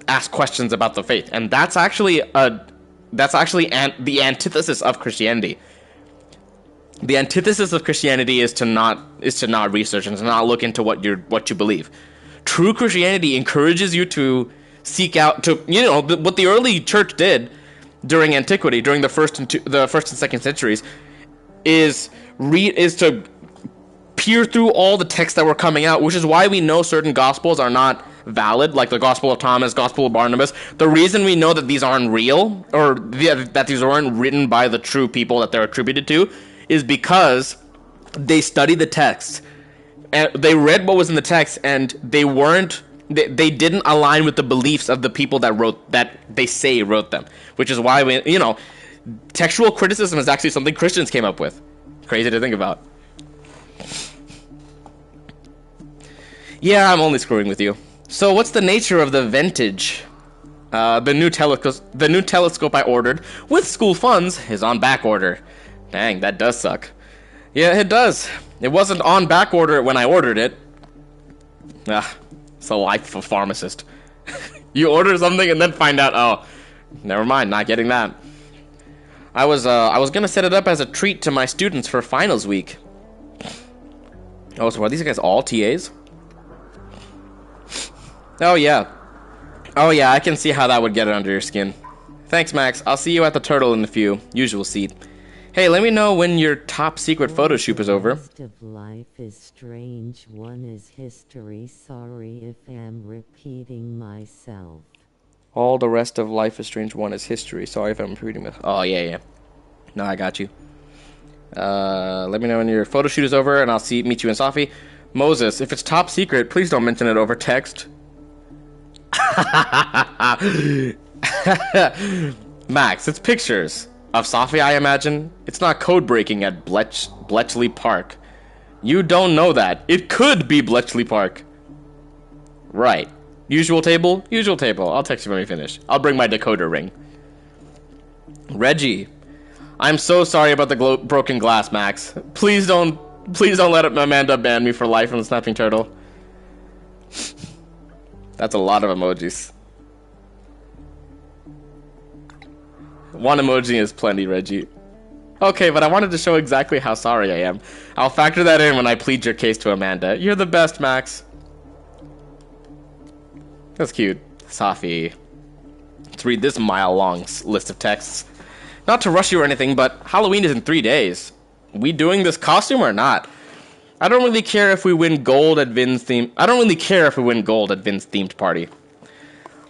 ask questions about the faith, and that's actually the antithesis of Christianity. The antithesis of Christianity is to not research and to not look into what you believe. True Christianity encourages you to seek out what the early church did during antiquity, during the first and second centuries, is to peer through all the texts that were coming out, which is why we know certain gospels are not valid, like the Gospel of Thomas, Gospel of Barnabas. The reason we know that these aren't real, or that these aren't written by the true people that they're attributed to, is because they studied the text, and they read what was in the text, and they didn't align with the beliefs of the people that they say wrote them, which is why textual criticism is actually something Christians came up with. Crazy to think about. Yeah, I'm only screwing with you. So what's the nature of the Ventage? The new telescope I ordered with school funds is on back order. Dang, that does suck. Yeah, it does. It wasn't on back order when I ordered it. It's the life of a pharmacist. You order something and then find out, oh, never mind, not getting that. I was gonna set it up as a treat to my students for finals week. Oh, so are these guys all TAs? Oh yeah. Oh yeah, I can see how that would get it under your skin. Thanks, Max. I'll see you at the Turtle in a few. Usual seat. Hey, let me know when your top secret photo shoot is over. Rest of life is strange. One is history. Sorry if I'm repeating myself. All the rest of life is strange. One is history. Sorry if I'm repeating this. Oh yeah. No, I got you. Let me know when your photo shoot is over, and I'll meet you in Safi. Moses, if it's top secret, please don't mention it over text. Max, it's pictures of Safi, I imagine. It's not code breaking at Bletchley Park. You don't know that. It could be Bletchley Park. Right. Usual table? Usual table. I'll text you when we finish. I'll bring my decoder ring. Reggie, I'm so sorry about the broken glass, Max. Please don't let Amanda ban me for life from the Snapping Turtle. That's a lot of emojis. One emoji is plenty, Reggie. Okay, but I wanted to show exactly how sorry I am. I'll factor that in when I plead your case to Amanda. You're the best, Max. That's cute. Safi. Let's read this mile-long list of texts. Not to rush you or anything, but Halloween is in 3 days. We doing this costume or not? I don't really care if we win gold at Vin's theme. I don't really care if we win gold at Vin's themed party.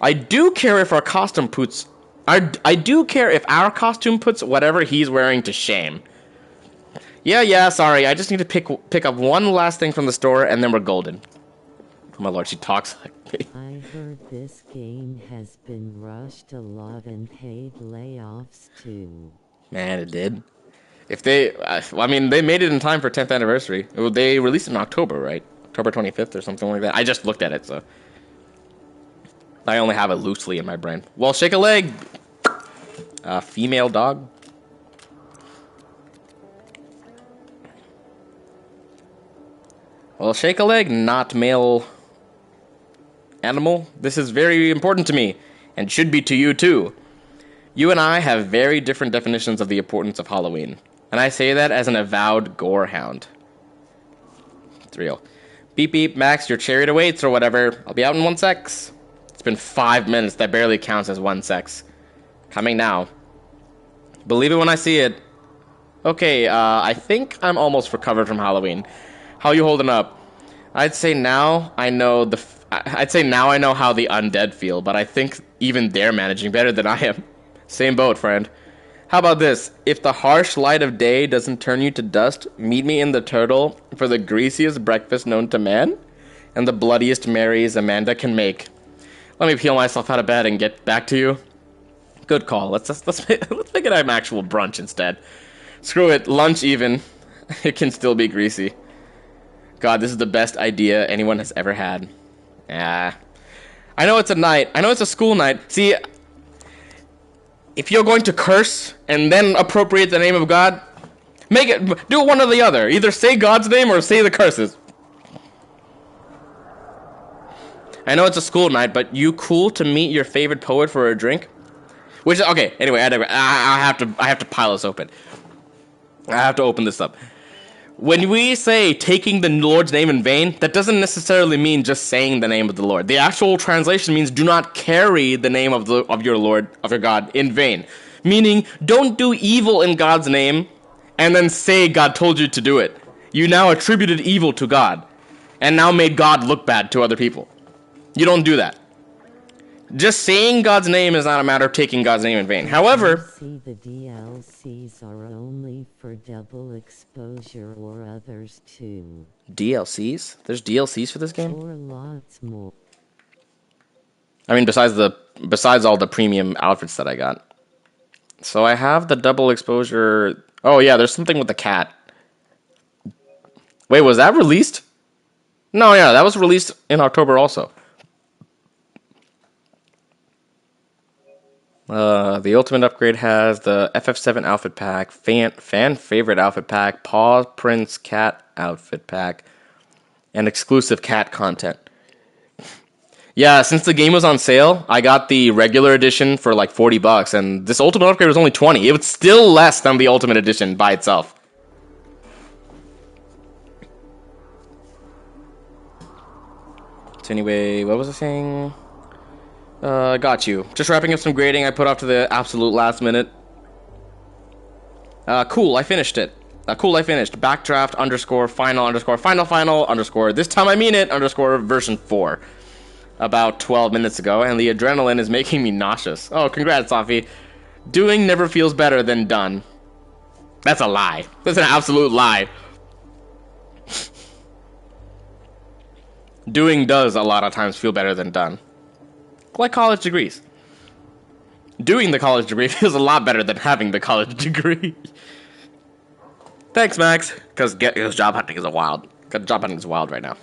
I do care if our costume puts. I do care if our costume puts whatever he's wearing to shame. Yeah. Sorry, I just need to pick up one last thing from the store, and then we're golden. Oh my lord, she talks like me. I heard this game has been rushed a lot and paid layoffs too. Man, it did. If they, I mean, they made it in time for 10th anniversary. They released it in October, right? October 25th or something like that. I just looked at it, so I only have it loosely in my brain. Well, shake a leg. Female dog. Well, shake a leg, not male animal. This is very important to me, and should be to you too. You and I have very different definitions of the importance of Halloween, and I say that as an avowed gore hound. It's real. Beep beep, Max, your chariot awaits or whatever. I'll be out in 1 sec. It's been 5 minutes. That barely counts as 1 sec. Coming now. Believe it when I see it. Okay, I think I'm almost recovered from Halloween. How you holding up? I'd say now I know how the undead feel, but I think even they're managing better than I am. Same boat, friend. How about this? If the harsh light of day doesn't turn you to dust, meet me in the Turtle for the greasiest breakfast known to man, and the bloodiest Marys Amanda can make. Let me peel myself out of bed and get back to you. Good call. Let's make it an actual brunch instead. Screw it. Lunch even. It can still be greasy. God, this is the best idea anyone has ever had. I know it's a night. I know it's a school night. See, if you're going to curse and then appropriate the name of God, do one or the other. Either say God's name or say the curses. I know it's a school night, but you cool to meet your favorite poet for a drink? Which, okay, anyway, I have to pile this open. I have to open this up. When we say taking the Lord's name in vain, that doesn't necessarily mean just saying the name of the Lord. The actual translation means do not carry the name of your Lord, of your God, in vain. Meaning, don't do evil in God's name and then say God told you to do it. You now attributed evil to God and now made God look bad to other people. You don't do that. Just saying God's name is not a matter of taking God's name in vain. However, See, the DLCs are only for double exposure or others too. DLCs? There's DLCs for this game? Or lots more. I mean, besides all the premium outfits that I got. So I have the double exposure. Oh yeah, there's something with the cat. Wait, was that released? No, yeah, that was released in October also. The Ultimate Upgrade has the FF7 Outfit Pack, fan favorite outfit pack, Paw Prince Cat Outfit Pack, and exclusive cat content. Yeah, since the game was on sale, I got the regular edition for like $40, and this Ultimate Upgrade was only $20. It was still less than the Ultimate Edition by itself. So anyway, what was I saying? Got you. Just wrapping up some grading I put off to the absolute last minute. Cool, I finished it. Cool, I finished. Backdraft underscore final underscore final final underscore this time I mean it underscore version 4. About 12 minutes ago, and the adrenaline is making me nauseous. Oh, congrats, Safi. Doing never feels better than done. That's a lie. That's an absolute lie. Doing does a lot of times feel better than done. Like college degrees. Doing the college degree feels a lot better than having the college degree. Thanks, Max. Because job hunting is wild. Job hunting is wild right now.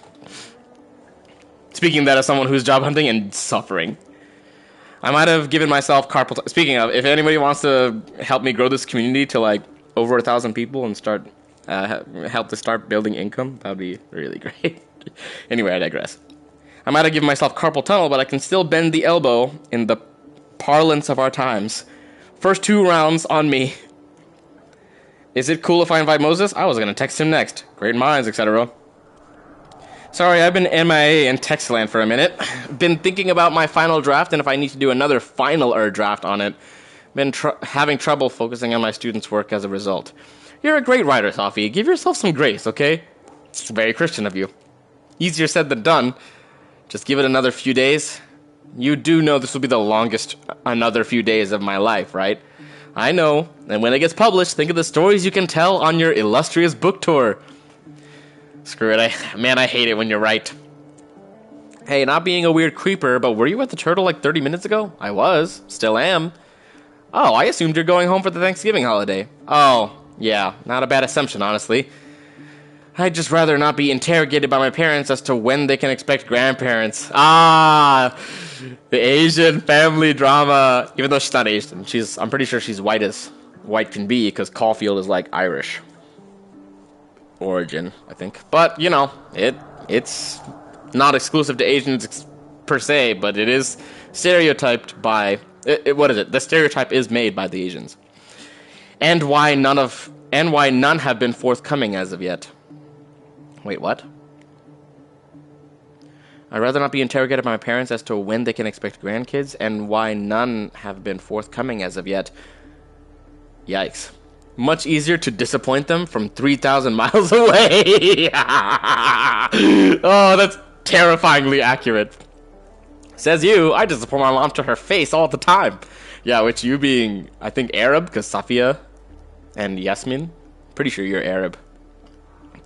Speaking of that as someone who's job hunting and suffering. I might have given myself carpal tunnel. Speaking of, if anybody wants to help me grow this community to like over 1,000 people and start help to start building income, that would be really great. Anyway, I digress. I might have given myself carpal tunnel, but I can still bend the elbow in the parlance of our times. First 2 rounds on me. Is it cool if I invite Moses? I was going to text him next. Great minds, etc. Sorry, I've been MIA in Textland for a minute. Been thinking about my final draft and if I need to do another final draft on it. Been having trouble focusing on my students' work as a result. You're a great writer, Safi. Give yourself some grace, okay? It's very Christian of you. Easier said than done. Just give it another few days. You do know this will be the longest another few days of my life, right? I know. And when it gets published, think of the stories you can tell on your illustrious book tour. Screw it. I hate it when you're right. Hey, not being a weird creeper, but were you at the Turtle like 30 minutes ago? I was. Still am. Oh, I assumed you're going home for the Thanksgiving holiday. Oh, yeah. Not a bad assumption, honestly. I'd just rather not be interrogated by my parents as to when they can expect grandparents. Ah, the Asian family drama. Even though she's not Asian, I'm pretty sure she's white as white can be, because Caulfield is like Irish origin, I think. But you know, it's not exclusive to Asians per se, but it is stereotyped by what is it? The stereotype is made by the Asians, and why none have been forthcoming as of yet. Wait, what? I'd rather not be interrogated by my parents as to when they can expect grandkids, and why none have been forthcoming as of yet. Yikes. Much easier to disappoint them from 3,000 miles away. Oh, that's terrifyingly accurate. Says you, I disappoint my mom to her face all the time. Yeah, which you being, I think, Arab, because Safia and Yasmin, pretty sure you're Arab,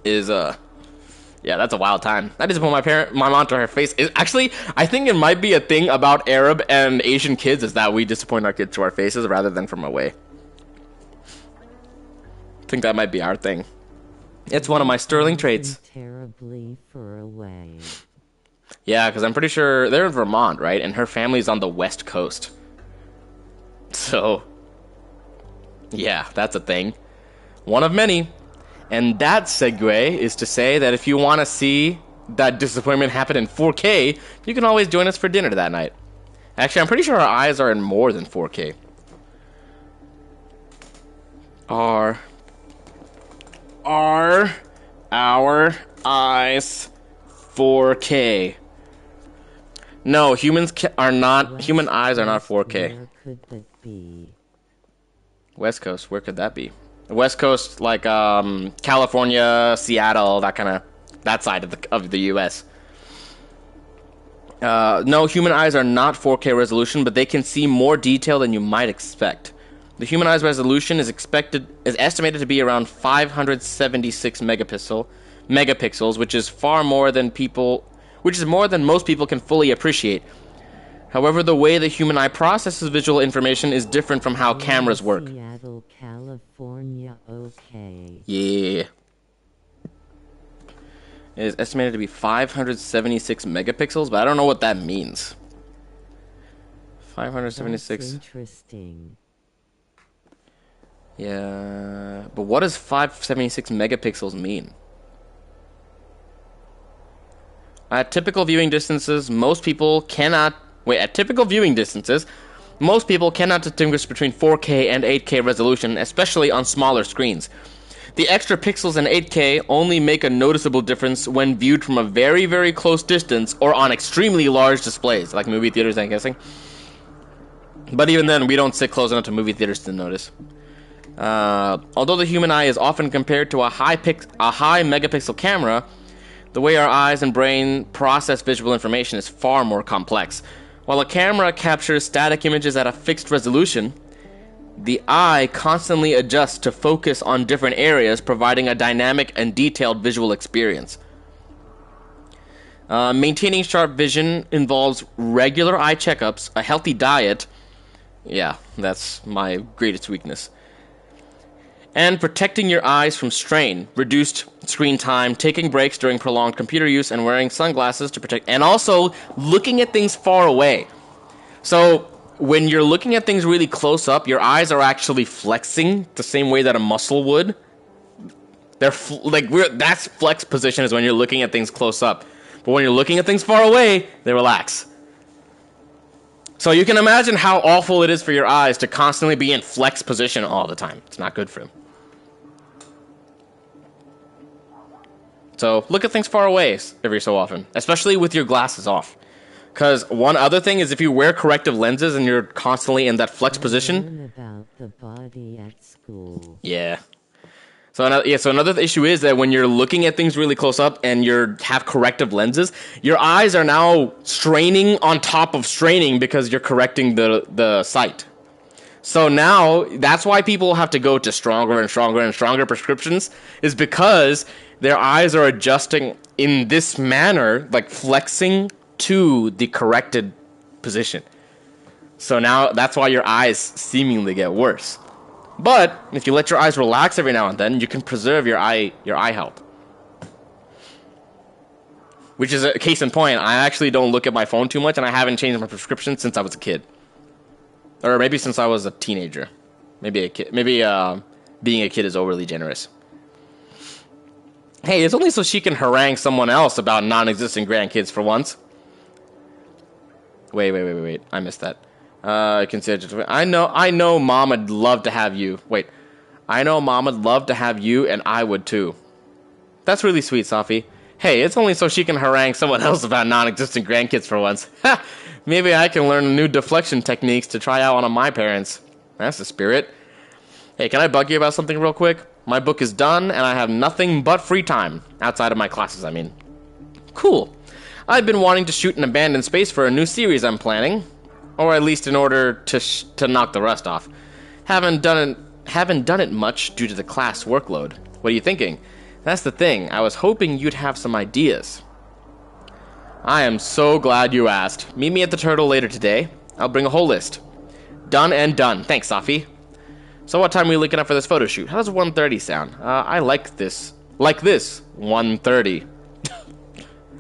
is, yeah, that's a wild time. I disappoint my mom to her face. Actually, I think it might be a thing about Arab and Asian kids is that we disappoint our kids to our faces rather than from away. I think that might be our thing. It's one of my sterling traits. Terribly for away. Yeah, because I'm pretty sure they're in Vermont, right? And her family's on the West Coast. So, yeah, that's a thing. One of many. And that segue is to say that if you want to see that disappointment happen in 4K, you can always join us for dinner that night. Actually, I'm pretty sure our eyes are in more than 4K. Are our eyes 4K? No, human eyes are not 4K. Where could that be? West Coast, where could that be? West Coast, like California, Seattle, that side of the U.S. No, human eyes are not 4K resolution, but they can see more detail than you might expect. The human eye's resolution is estimated to be around 576 megapixels, which is more than most people can fully appreciate. However, the way the human eye processes visual information is different from how cameras work. Seattle, California, okay. Yeah. It is estimated to be 576 megapixels, but I don't know what that means. 576. That's interesting. Yeah, but what does 576 megapixels mean? At typical viewing distances, most people cannot distinguish between 4K and 8K resolution, especially on smaller screens. The extra pixels in 8K only make a noticeable difference when viewed from a very, very close distance or on extremely large displays, like movie theaters, I'm guessing. But even then, we don't sit close enough to movie theaters to notice. Although the human eye is often compared to a high megapixel camera, the way our eyes and brain process visual information is far more complex. While a camera captures static images at a fixed resolution, the eye constantly adjusts to focus on different areas, providing a dynamic and detailed visual experience. Maintaining sharp vision involves regular eye checkups, a healthy diet. Yeah, that's my greatest weakness. And protecting your eyes from strain, reduced screen time, taking breaks during prolonged computer use, and wearing sunglasses to protect, and also looking at things far away. So when you're looking at things really close up, your eyes are actually flexing the same way that a muscle would. That's flex position is when you're looking at things close up. But when you're looking at things far away, they relax. So you can imagine how awful it is for your eyes to constantly be in flex position all the time. It's not good for them. So look at things far away every so often, especially with your glasses off. Because one other thing is if you wear corrective lenses and you're constantly in that flex position. Learn about the body at school. Yeah. So another issue is that when you're looking at things really close up and you have corrective lenses, your eyes are now straining on top of straining because you're correcting the sight. So now that's why people have to go to stronger and stronger and stronger prescriptions, is because their eyes are adjusting in this manner, like flexing to the corrected position. So now that's why your eyes seemingly get worse. But if you let your eyes relax every now and then, you can preserve your eye health. Which is a case in point. I actually don't look at my phone too much, and I haven't changed my prescription since I was a kid. Or maybe since I was a teenager. Maybe being a kid is overly generous. Hey, it's only so she can harangue someone else about non-existent grandkids for once. Wait. I missed that. I know Mom would love to have you. Wait. I know Mom would love to have you, and I would too. That's really sweet, Safi. Hey, it's only so she can harangue someone else about non-existent grandkids for once. Ha! Maybe I can learn new deflection techniques to try out on my parents. That's the spirit. Hey, can I bug you about something real quick? My book is done, and I have nothing but free time. Outside of my classes, I mean. Cool. I've been wanting to shoot an abandoned space for a new series I'm planning. Or at least in order to knock the rust off. Haven't done it much due to the class workload. What are you thinking? That's the thing. I was hoping you'd have some ideas. I am so glad you asked. Meet me at the Turtle later today. I'll bring a whole list. Done and done. Thanks, Safi. So what time are we looking at for this photo shoot? How does 1:30 sound? I like this. Like this. 1:30.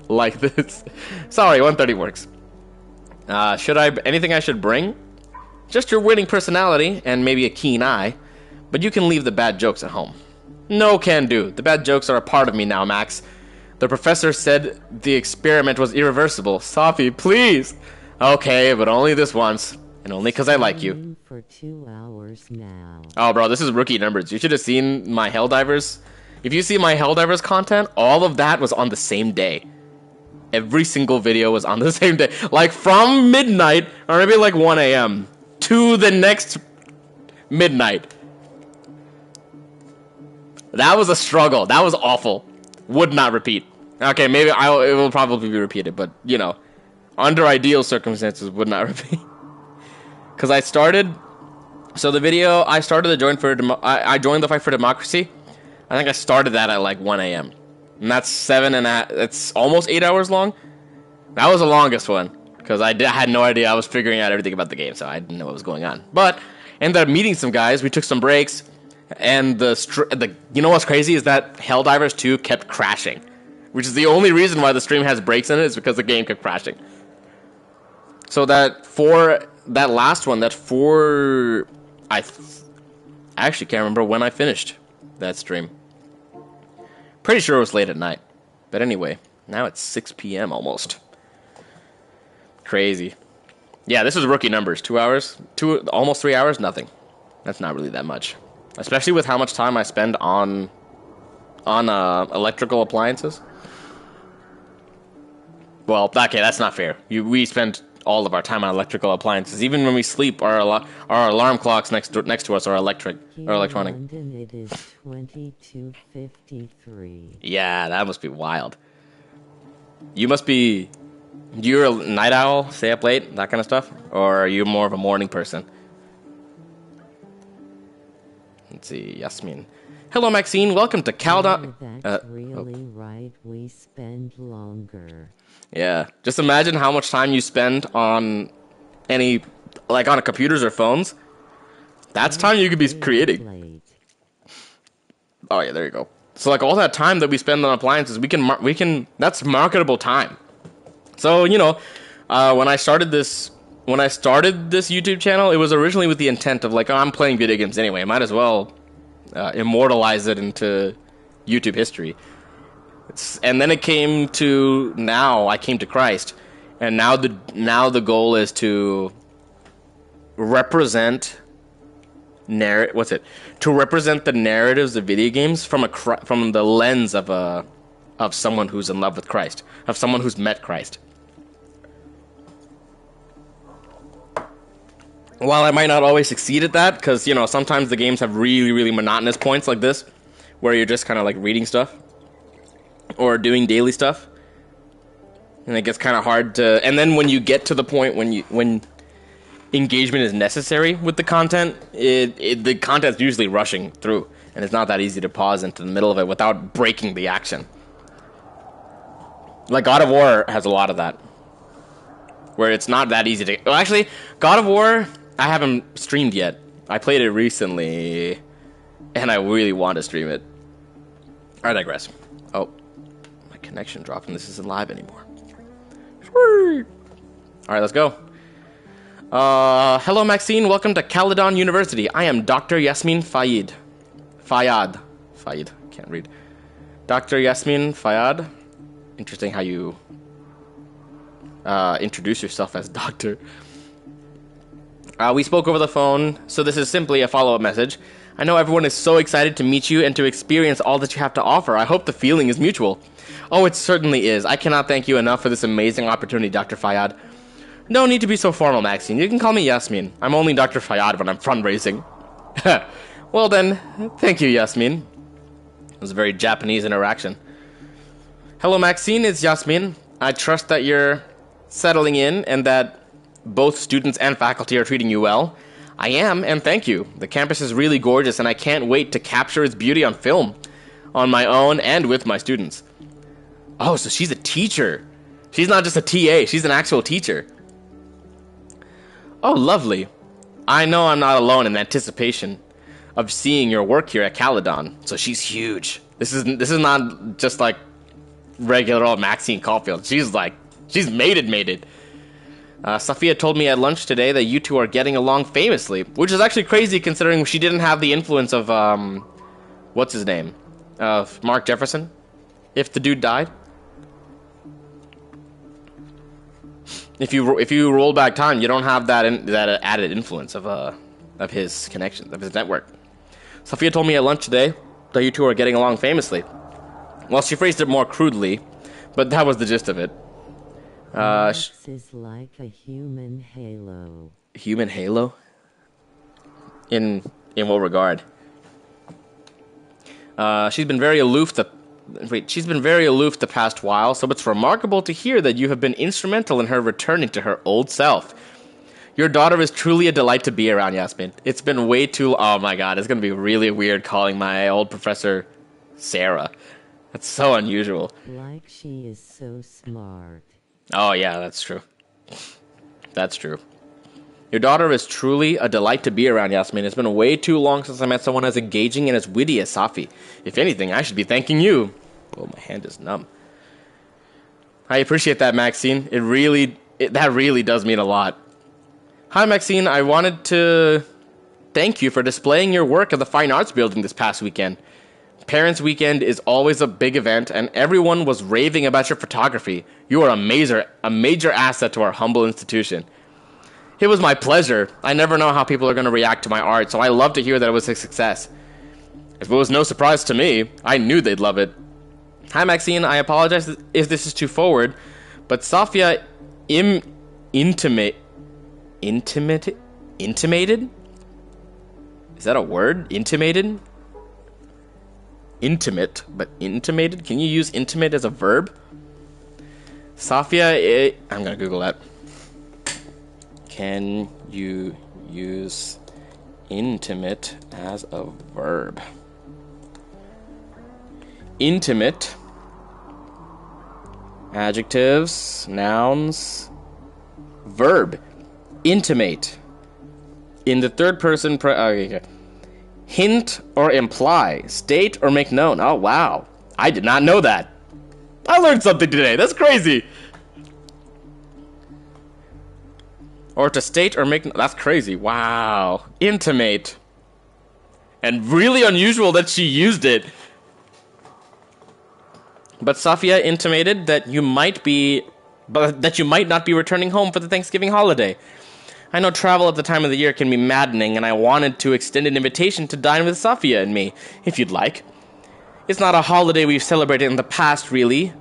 Like this. Sorry, 1:30 works. Anything I should bring? Just your winning personality and maybe a keen eye. But you can leave the bad jokes at home. No can do. The bad jokes are a part of me now, Max. The professor said the experiment was irreversible. Safi, please. Okay, but only this once. And only because I like you. For 2 hours now. Oh, bro, this is rookie numbers. You should have seen my Helldivers. If you see my Helldivers content, all of that was on the same day. Every single video was on the same day. Like, from midnight, or maybe like 1 a.m. to the next midnight. That was a struggle. That was awful. Would not repeat. Okay, maybe it will probably be repeated, but, you know, under ideal circumstances, would not repeat. Because I started I joined the Fight for Democracy. I think I started that at like 1 a.m. And that's it's almost 8 hours long. That was the longest one. Because I had no idea. I was figuring out everything about the game, so I didn't know what was going on. But ended up meeting some guys. We took some breaks. And you know what's crazy is that Helldivers 2 kept crashing. Which is the only reason why the stream has breaks in it, is because the game kept crashing. So that last one, I actually can't remember when I finished that stream. Pretty sure it was late at night. But anyway, now it's 6 p.m. almost. Crazy. Yeah, this was rookie numbers. 2 hours? Almost 3 hours? Nothing. That's not really that much. Especially with how much time I spend on on electrical appliances. Well, okay, that's not fair. We spend all of our time on electrical appliances. Even when we sleep, our alarm clocks next to us are electronic. London, it is 22:53. Yeah, that must be wild. You're a night owl, stay up late, that kind of stuff? Or are you more of a morning person? Let's see, Yasmin. Hello, Maxine. Welcome to Caledon. That's really right. We spend longer. Yeah, just imagine how much time you spend on on computers or phones. That's time you could be creating. Oh yeah, there you go. So like all that time that we spend on appliances, we can that's marketable time. So when I started this YouTube channel, it was originally with the intent of like, oh, I'm playing video games anyway. I might as well immortalize it into YouTube history. And then it came to I came to Christ, and now the goal is to represent to represent the narratives of video games from the lens of someone who's in love with Christ, of someone who's met Christ. While I might not always succeed at that, because sometimes the games have really, really monotonous points like this, where you're just kind of like reading stuff or doing daily stuff, and it gets kind of hard to. And then when you get to the point when engagement is necessary with the content, the content's usually rushing through, and it's not that easy to pause into the middle of it without breaking the action. Like God of War has a lot of that, where it's not that easy to. Well, actually, God of War, I haven't streamed yet. I played it recently, and I really want to stream it. I digress. Oh, my connection dropped, and this isn't live anymore. All right, let's go. Hello, Maxine. Welcome to Caledon University. I am Dr. Yasmin Fayyad. Can't read. Dr. Yasmin Fayyad. Interesting how you introduce yourself as doctor. We spoke over the phone, so this is simply a follow-up message. I know everyone is so excited to meet you and to experience all that you have to offer. I hope the feeling is mutual. Oh, it certainly is. I cannot thank you enough for this amazing opportunity, Dr. Fayyad. No need to be so formal, Maxine. You can call me Yasmin. I'm only Dr. Fayyad when I'm fundraising. Well then, thank you, Yasmin. It was a very Japanese interaction. Hello, Maxine. It's Yasmin. I trust that you're settling in and that both students and faculty are treating you well. I am, and thank you. The campus is really gorgeous, and I can't wait to capture its beauty on film, on my own and with my students. Oh, so she's a teacher. She's not just a TA, she's an actual teacher. Oh, lovely. I know I'm not alone in anticipation of seeing your work here at Caledon. So she's huge. This is not just like regular old Maxine Caulfield. She's made it. Sophia told me at lunch today that you two are getting along famously, which is actually crazy considering she didn't have the influence of what's his name, of Mark Jefferson, if the dude died. If you roll back time, you don't have that added influence of his connections, of his network. Sophia told me at lunch today that you two are getting along famously. Well, she phrased it more crudely, but that was the gist of it. Max is like a human halo. Human halo? In what regard? She's been very aloof the past while, so it's remarkable to hear that you have been instrumental in her returning to her old self. Your daughter is truly a delight to be around, Yasmin. It's been way too. Oh my god, it's gonna be really weird calling my old professor Sarah. That's so unusual. Like she is so smart. Oh yeah, that's true. That's true. Your daughter is truly a delight to be around, Yasmin. It's been way too long since I met someone as engaging and as witty as Safi. If anything, I should be thanking you. Oh, my hand is numb. I appreciate that, Maxine. That really does mean a lot. Hi, Maxine. I wanted to thank you for displaying your work at the Fine Arts Building this past weekend. Parents' Weekend is always a big event, and everyone was raving about your photography. You are a major asset to our humble institution. It was my pleasure. I never know how people are going to react to my art, so I love to hear that it was a success. If it was no surprise to me, I knew they'd love it. Hi, Maxine. I apologize if this is too forward, but Safia intimated? Is that a word? Intimated? Intimate, but intimated? Can you use intimate as a verb? Safia, I'm gonna Google that. Can you use intimate as a verb? Intimate. Adjectives, nouns, verb. Intimate. In the third person, okay. Hint or imply, state or make known. Oh, wow. I did not know that. I learned something today. That's crazy. Or to state or make... That's crazy. Wow. Intimate. And really unusual that she used it. But Safia intimated that you might not be returning home for the Thanksgiving holiday. I know travel at the time of the year can be maddening, and I wanted to extend an invitation to dine with Safia and me, if you'd like. It's not a holiday we've celebrated in the past, really.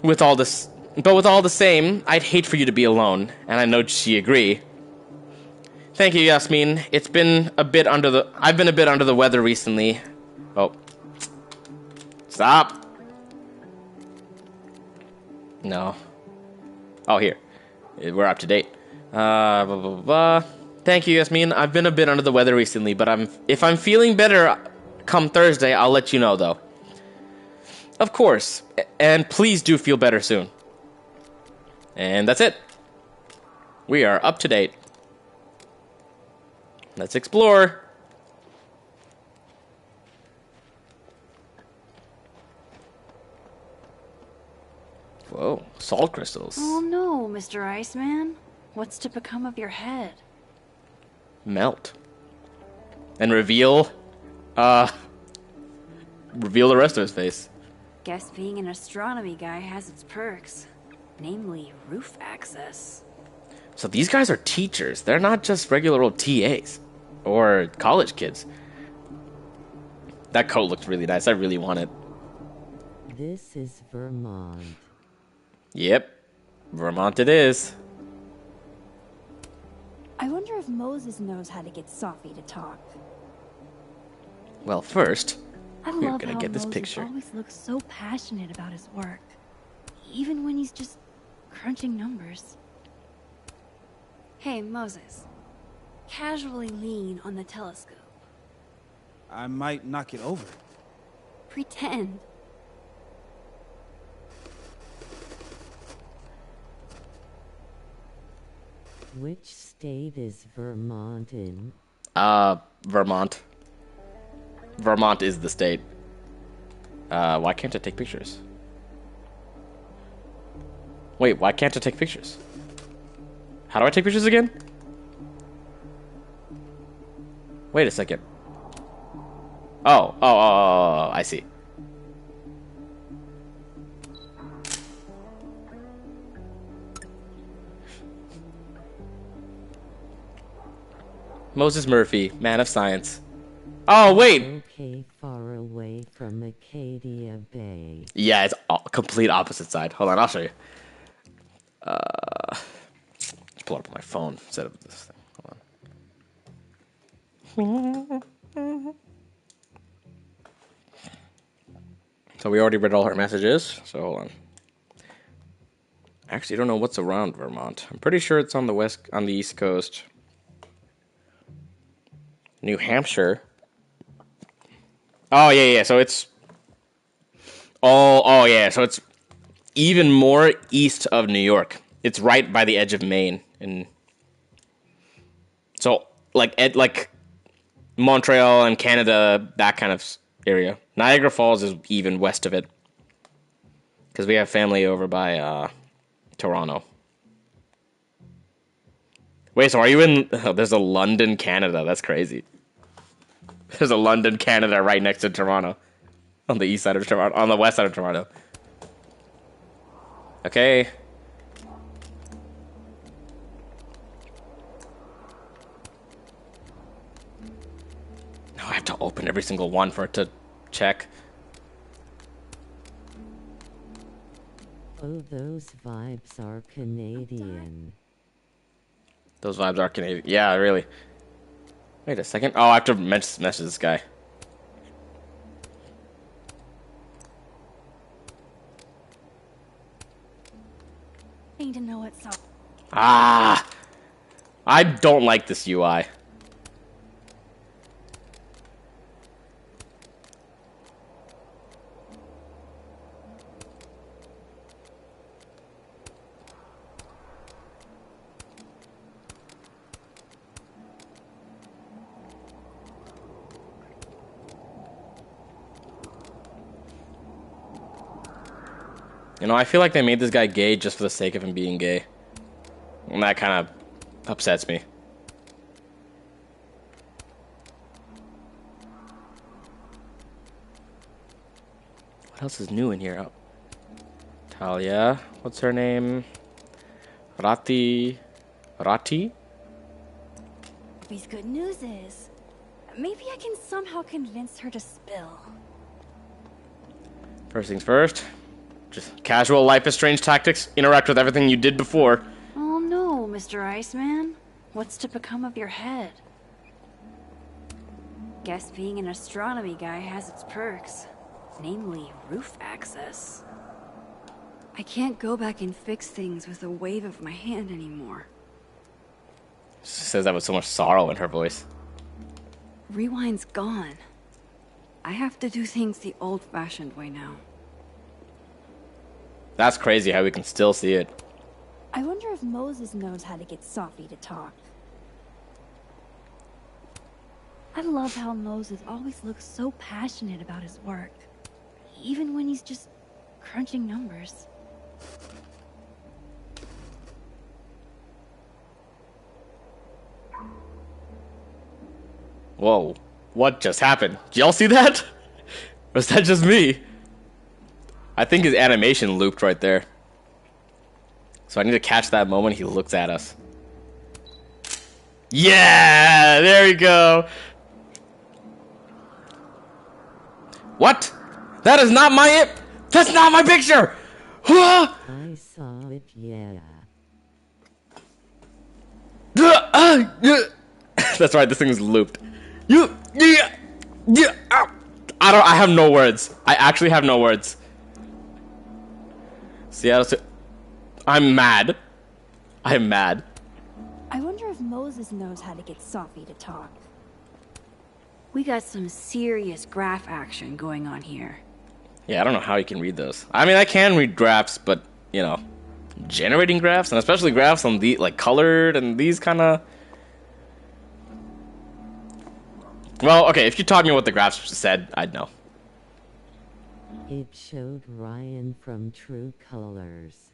But with all the same, I'd hate for you to be alone, and I know she'd agree. Thank you, Yasmin. I've been a bit under the weather recently. Oh. Stop. No. Oh, here. We're up to date. Blah, blah, blah, blah. Thank you, Yasmin. I've been a bit under the weather recently, but if I'm feeling better come Thursday, I'll let you know, though. Of course. And please do feel better soon. And that's it. We are up to date. Let's explore. Whoa, salt crystals. Oh no, Mr. Iceman. What's to become of your head? Melt. And reveal the rest of his face. Guess being an astronomy guy has its perks. Namely, roof access. So these guys are teachers. They're not just regular old TAs. Or college kids. That coat looks really nice. I really want it. This is Vermont. Yep. Vermont it is. I wonder if Moses knows how to get Sophie to talk. Well, first, I we're love gonna how get this Moses picture. always looks so passionate about his work. Even when he's just crunching numbers. Hey, Moses. Casually lean on the telescope. I might knock it over. Pretend. Which state is Vermont in? Vermont. Vermont is the state. Why can't I take pictures? Wait, why can't I take pictures? How do I take pictures again? Wait a second. Oh, I see. Moses Murphy, man of science. Oh, wait! Okay, far away from Acadia Bay. Yeah, it's complete opposite side. Hold on, I'll show you. Let's pull it up on my phone instead of this thing. Hold on. So we already read all her messages, so hold on. Actually, I don't know what's around Vermont. I'm pretty sure it's on the East Coast. New Hampshire. Oh yeah. So it's so it's even more east of New York. It's right by the edge of Maine, and so like Montreal and Canada, that kind of area. Niagara Falls is even west of it, because we have family over by Toronto. Wait, so are you in... Oh, there's a London, Canada. That's crazy. There's a London, Canada right next to Toronto. On the east side of Toronto. On the west side of Toronto. Okay. Now I have to open every single one for it to check. Oh, those vibes are Canadian. Those vibes are Canadian. Yeah, really. Wait a second. Oh, I have to message this guy. Need to know what's up. Ah! I don't like this UI. You know, I feel like they made this guy gay just for the sake of him being gay. And that kind of upsets me. What else is new in here? Oh. Talia. What's her name? Rati? These good news is, maybe I can somehow convince her to spill. First things first. Just casual Life is Strange tactics. Interact with everything you did before. Oh no, Mr. Iceman. What's to become of your head? Guess being an astronomy guy has its perks. Namely, roof access. I can't go back and fix things with a wave of my hand anymore. She says that with so much sorrow in her voice. Rewind's gone. I have to do things the old-fashioned way now. That's crazy how we can still see it. I wonder if Moses knows how to get Sophie to talk. I love how Moses always looks so passionate about his work. Even when he's just crunching numbers. Whoa. What just happened? Did y'all see that? Or is that just me? I think his animation looped right there. So I need to catch that moment he looks at us. Yeah! There we go! What? That is not my it! That's not my picture! I saw it, yeah. That's right, this thing is looped. I have no words. I actually have no words. Seattle. I'm mad. I am mad. I wonder if Moses knows how to get Sophie to talk. We got some serious graph action going on here. Yeah, I don't know how you can read those. I mean, I can read graphs, but, you know, generating graphs, and especially graphs on the, like, colored and these kind of... Well, okay, if you taught me what the graphs said, I'd know. It showed Ryan from True Colors.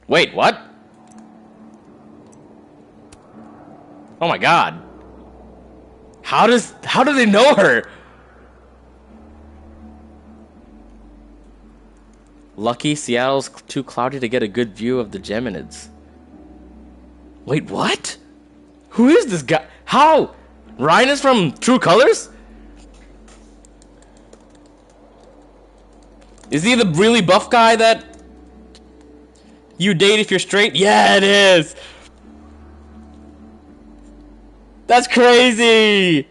Wait, what? Oh my god. How do they know her? Lucky Seattle's too cloudy to get a good view of the Geminids. Wait, what? Who is this guy? How? Ryan is from True Colors? Is he the really buff guy that you date if you're straight? Yeah, it is. That's crazy.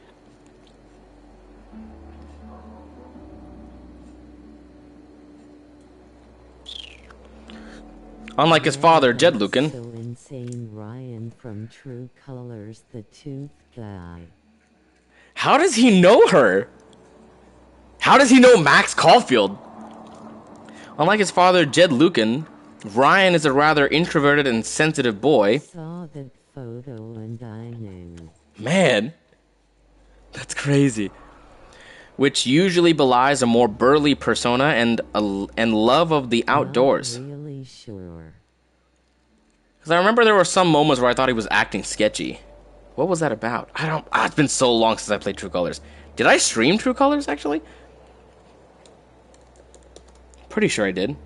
Unlike his father, Jed Lucan. So insane, Ryan from True Colors, the tooth guy. How does he know her? How does he know Max Caulfield? Unlike his father, Jed Lucan, Ryan is a rather introverted and sensitive boy. I saw that photo and I knew. Man, that's crazy. Which usually belies a more burly persona and love of the outdoors. Not really sure. Because I remember there were some moments where I thought he was acting sketchy. What was that about? It's been so long since I played True Colors. Did I stream True Colors, actually? Pretty sure I did.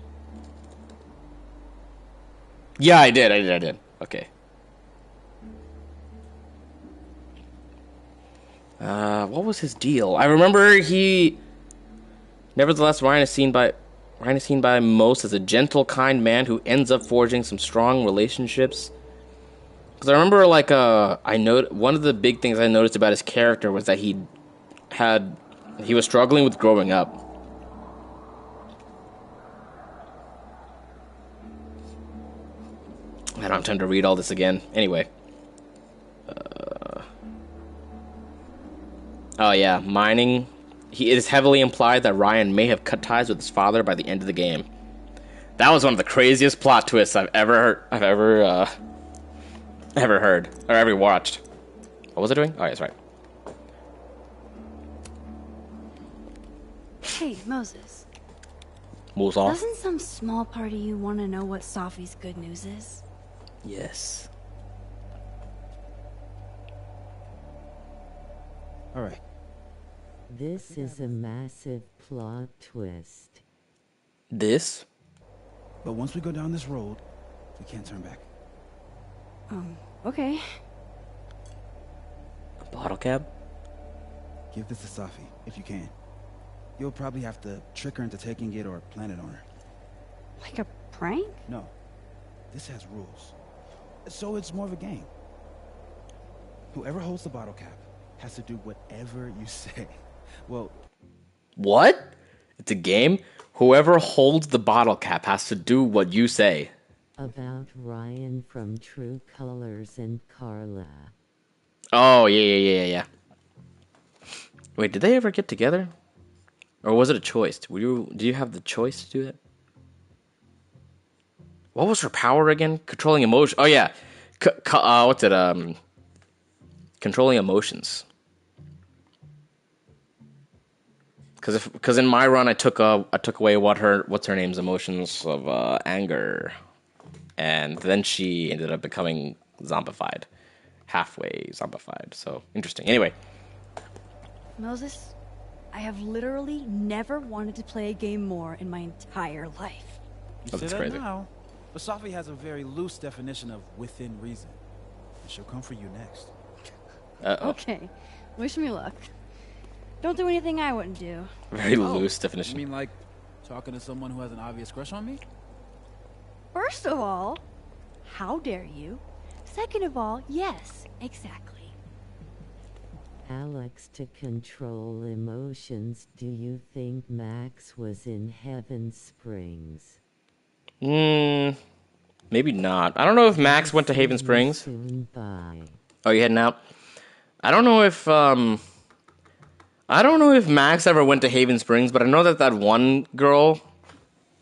Yeah, I did. Okay. What was his deal? I remember he... Nevertheless, Ryan is seen by most as a gentle, kind man who ends up forging some strong relationships. Because I remember, like, one of the big things I noticed about his character was that he was struggling with growing up. I don't have time to read all this again. Anyway. Oh yeah, mining. It is heavily implied that Ryan may have cut ties with his father by the end of the game. That was one of the craziest plot twists I've ever heard or ever watched. What was I doing? Oh, yeah, that's right. Hey, Moses. Moses. Doesn't some small part of you want to know what Safi's good news is? Yes. All right. This is a massive plot twist. This? But once we go down this road, we can't turn back. Okay. A bottle cap? Give this to Safi, if you can. You'll probably have to trick her into taking it or plant it on her. Like a prank? No. This has rules. So it's more of a game. Whoever holds the bottle cap has to do whatever you say. Well... What? It's a game? Whoever holds the bottle cap has to do what you say. About Ryan from True Colors and Carla. Oh, yeah. Wait, did they ever get together? Or was it a choice? Do you have the choice to do that? What was her power again? Controlling emotion. Oh, yeah. What's it? Controlling emotions. Because in my run, I took away what's her name's emotions of anger, and then she ended up becoming zombified, halfway zombified. So interesting. Anyway, Moses, I have literally never wanted to play a game more in my entire life. You Oh, say that's that crazy. now, but Safi has a very loose definition of within reason. And she'll come for you next. uh-oh. Okay, wish me luck. Don't do anything I wouldn't do. Very loose definition. You mean like talking to someone who has an obvious crush on me? First of all, how dare you? Second of all, yes, exactly. Alex, to control emotions, do you think Max was in Heaven Springs? Maybe not. I don't know if Max went to Haven Springs. Soon bye. Oh, you heading out? I don't know if Max ever went to Haven Springs, but I know that one girl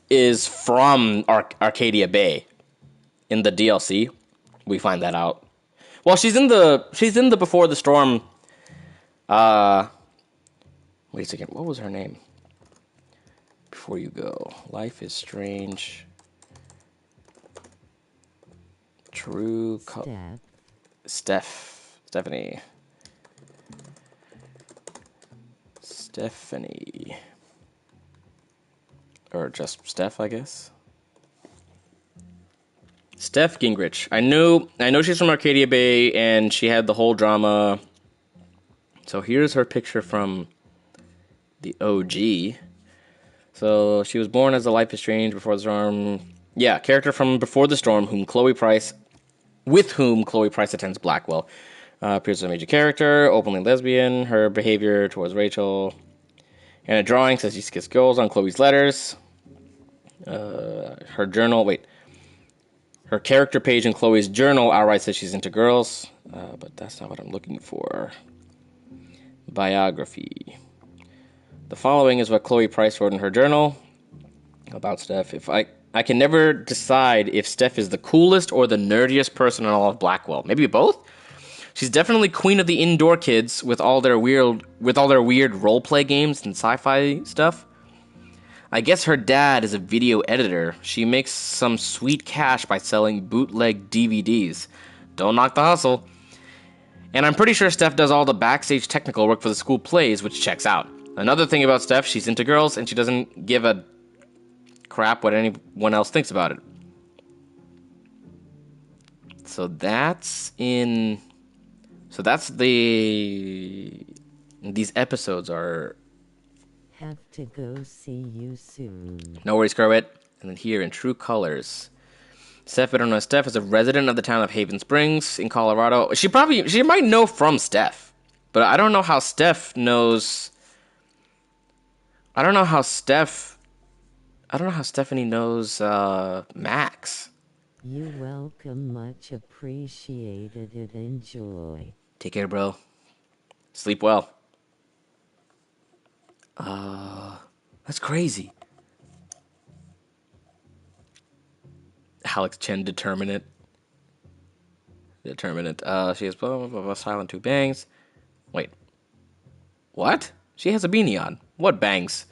is from Arcadia Bay in the DLC. We find that out. Well, she's in the Before the Storm. Wait a second. What was her name? Before you go, Life is Strange. True. Stephanie. Or just Steph, I guess. Steph Gingrich. I know she's from Arcadia Bay, and she had the whole drama. So here's her picture from the OG. So she was born as a Life is Strange, Before the Storm. Yeah, character from Before the Storm, with whom Chloe Price attends Blackwell. Appears as a major character, openly lesbian. Her behavior towards Rachel. And a drawing says she kissed girls on Chloe's letters. Her journal, her character page in Chloe's journal outright says she's into girls. But that's not what I'm looking for. Biography. The following is what Chloe Price wrote in her journal about Steph. I can never decide if Steph is the coolest or the nerdiest person in all of Blackwell. Maybe both? She's definitely queen of the indoor kids with all their weird role-play games and sci-fi stuff. I guess her dad is a video editor. She makes some sweet cash by selling bootleg DVDs. Don't knock the hustle. And I'm pretty sure Steph does all the backstage technical work for the school plays, which checks out. Another thing about Steph, she's into girls, and she doesn't give a crap what anyone else thinks about it. So that's the These episodes are... Have to go see you soon. No worries, Kerwit. And then here in true colors, Steph, I don't know, Steph is a resident of the town of Haven Springs in Colorado. She might know from Steph, but I don't know how Steph knows. I don't know how Stephanie knows Max. You welcome, much appreciated it. Enjoy. Take care, bro. Sleep well. That's crazy. Alex Chen, determinate. She has blah, blah, blah, blah, silent two bangs. Wait. What? She has a beanie on. What bangs?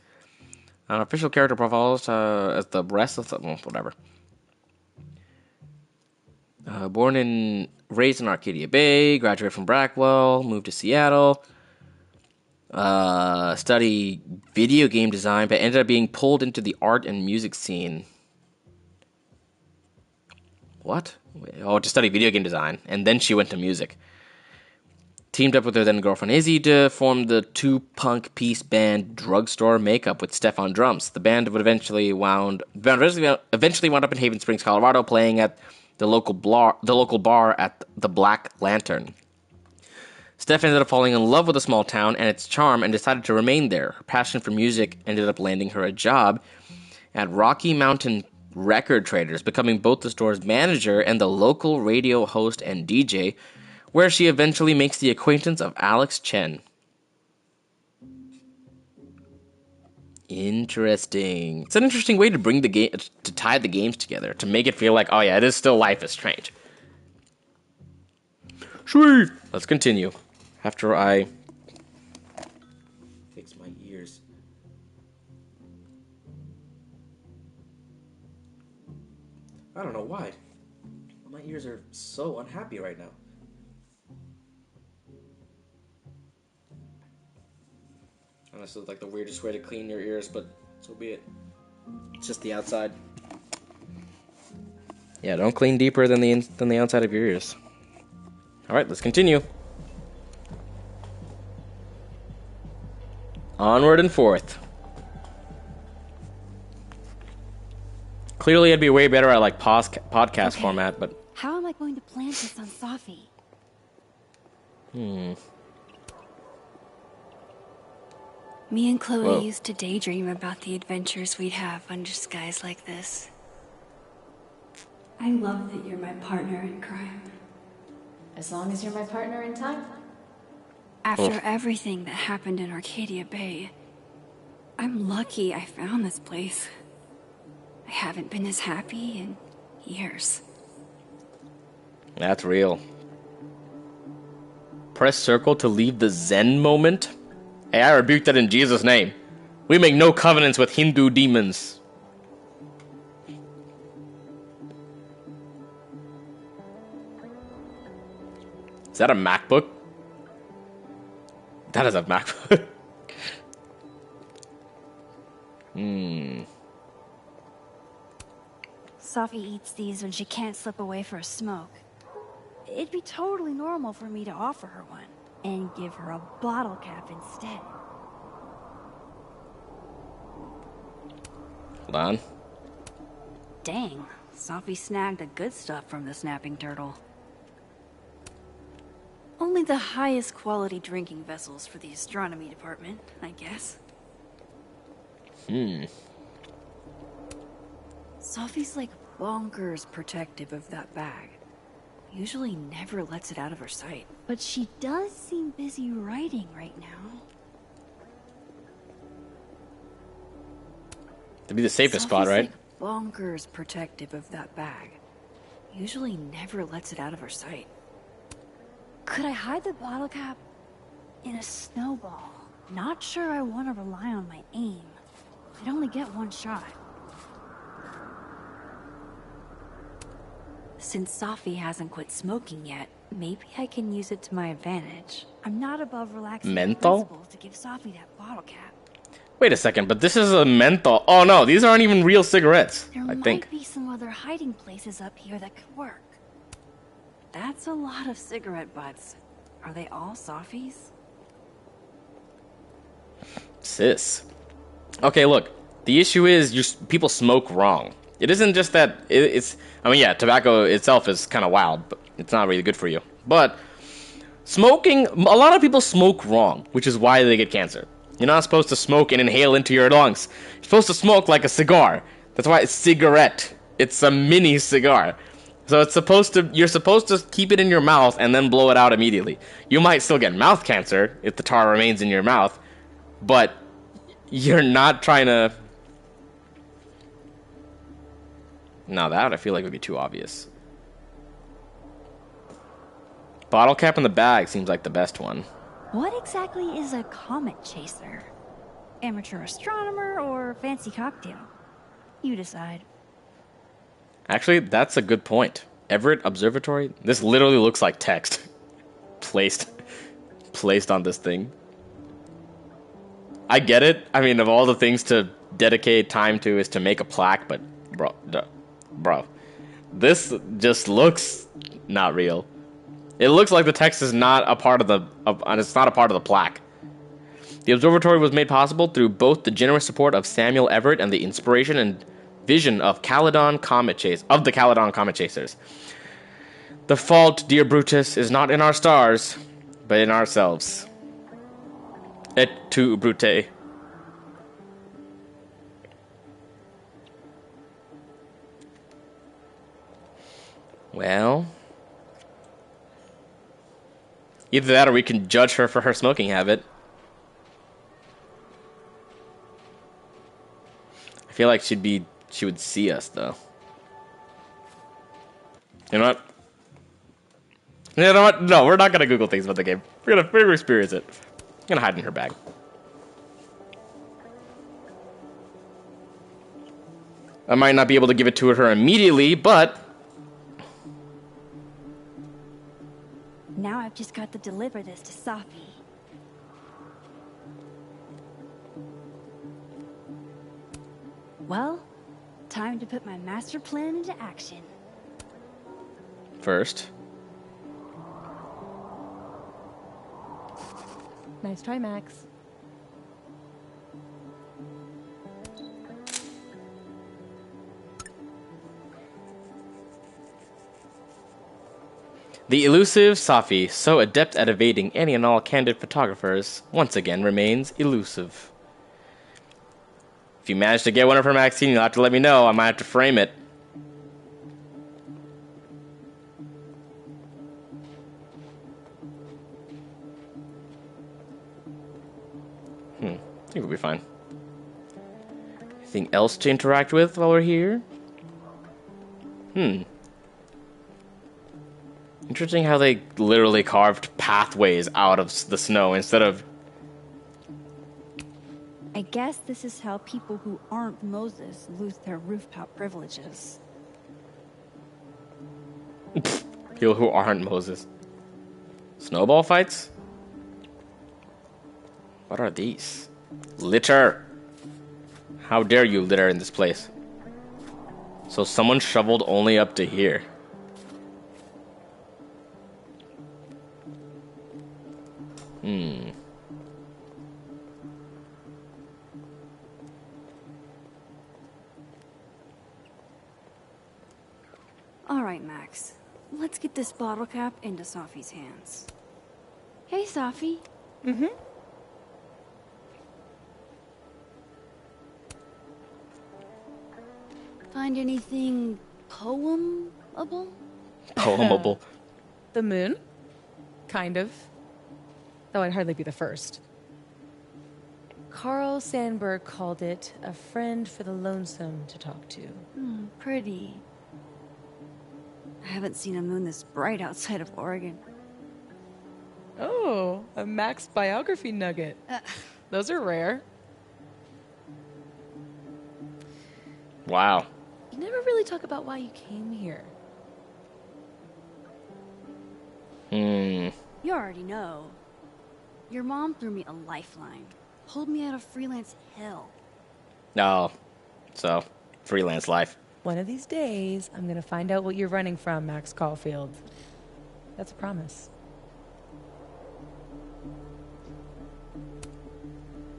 Official character profiles as the rest of the... Well, whatever. Born and raised in Arcadia Bay. Graduated from Brackwell. Moved to Seattle. Study video game design, but ended up being pulled into the art and music scene. What? Oh, to study video game design, and then she went to music. Teamed up with her then girlfriend Izzy to form the two-punk piece band Drugstore Makeup with Steph on drums. The band would eventually wound up in Haven Springs, Colorado, playing at the local bar at the Black Lantern. Steph ended up falling in love with the small town and its charm and decided to remain there. Her passion for music ended up landing her a job at Rocky Mountain Record Traders, becoming both the store's manager and the local radio host and DJ, where she eventually makes the acquaintance of Alex Chen. Interesting. It's an interesting way to bring the game, to tie the games together, to make it feel like, oh yeah, it is still Life is Strange. Sweet. Let's continue. After I fix my ears. I don't know why. My ears are so unhappy right now. And this is like the weirdest way to clean your ears, but so be it. It's just the outside. Yeah, don't clean deeper than the outside of your ears. All right, let's continue. Onward and forth. Clearly, it'd be way better at like podcast format, but how am I going to plant this on Safi? Me and Chloe used to daydream about the adventures we'd have under skies like this. I love that you're my partner in crime. As long as you're my partner in time. After everything that happened in Arcadia Bay, I'm lucky I found this place. I haven't been as happy in years. That's real. Press circle to leave the Zen moment. Hey, I rebuke that in Jesus' name. We make no covenants with Hindu demons. Is that a MacBook? That is a MacBook. Safi eats these when she can't slip away for a smoke. It'd be totally normal for me to offer her one and give her a bottle cap instead. Hold on. Dang, Safi snagged the good stuff from the snapping turtle. Only the highest quality drinking vessels for the astronomy department, I guess. Safi's like bonkers protective of that bag. Usually never lets it out of her sight. But she does seem busy writing right now. To be the safest spot, right? Like bonkers protective of that bag. Usually never lets it out of her sight. Could I hide the bottle cap in a snowball? Not sure I want to rely on my aim. I'd only get one shot. Since Safi hasn't quit smoking yet, maybe I can use it to my advantage. I'm not above relaxing menthol to give Safi that bottle cap. Wait a second, but this is a menthol. Oh no, these aren't even real cigarettes. There might be some other hiding places up here that could work. That's a lot of cigarette butts. Are they all Safi's? sis. Okay, look. The issue is people smoke wrong. It isn't just that it's... I mean, yeah, tobacco itself is kind of wild, but it's not really good for you. But smoking... A lot of people smoke wrong, which is why they get cancer. You're not supposed to smoke and inhale into your lungs. You're supposed to smoke like a cigar. That's why it's cigarette. It's a mini cigar. So it's supposed to... You're supposed to keep it in your mouth and then blow it out immediately. You might still get mouth cancer if the tar remains in your mouth, but you're not trying to... Now that I feel like would be too obvious. Bottle cap in the bag seems like the best one. What exactly is a comet chaser? Amateur astronomer or fancy cocktail? You decide. Actually, that's a good point. Everett Observatory? This literally looks like text. placed on this thing. I get it. I mean, of all the things to dedicate time to is to make a plaque, but bro, this just looks not real. It looks like the text is not a part of and it's not a part of the plaque. The observatory was made possible through both the generous support of Samuel Everett and the inspiration and vision of the Caledon Comet Chasers. The fault, dear Brutus, is not in our stars, but in ourselves. Et tu, Brute. Well, either that or we can judge her for her smoking habit. I feel like she would see us, though. You know what? You know what? No, we're not gonna Google things about the game. We're gonna experience it. I'm gonna hide in her bag. I might not be able to give it to her immediately, but now I've just got to deliver this to Safi. Well, time to put my master plan into action. First. Nice try, Max. The elusive Safi, so adept at evading any and all candid photographers, once again remains elusive. If you manage to get one of her magazines, you'll have to let me know. I might have to frame it. I think we'll be fine. Anything else to interact with while we're here? Interesting how they literally carved pathways out of the snow instead of... I guess this is how people who aren't Moses lose their rooftop privileges. People who aren't Moses. Snowball fights? What are these? Litter! How dare you litter in this place? So someone shoveled only up to here. All right, Max. Let's get this bottle cap into Safi's hands. Hey, Safi. Find anything poemable? Poemable. The moon? Kind of. Though I'd hardly be the first. Carl Sandburg called it a friend for the lonesome to talk to. Pretty. I haven't seen a moon this bright outside of Oregon. Oh, a Max biography nugget. Those are rare. Wow. You never really talk about why you came here. You already know. Your mom threw me a lifeline. Pulled me out of freelance hell. Oh, so freelance life. One of these days, I'm gonna find out what you're running from, Max Caulfield. That's a promise.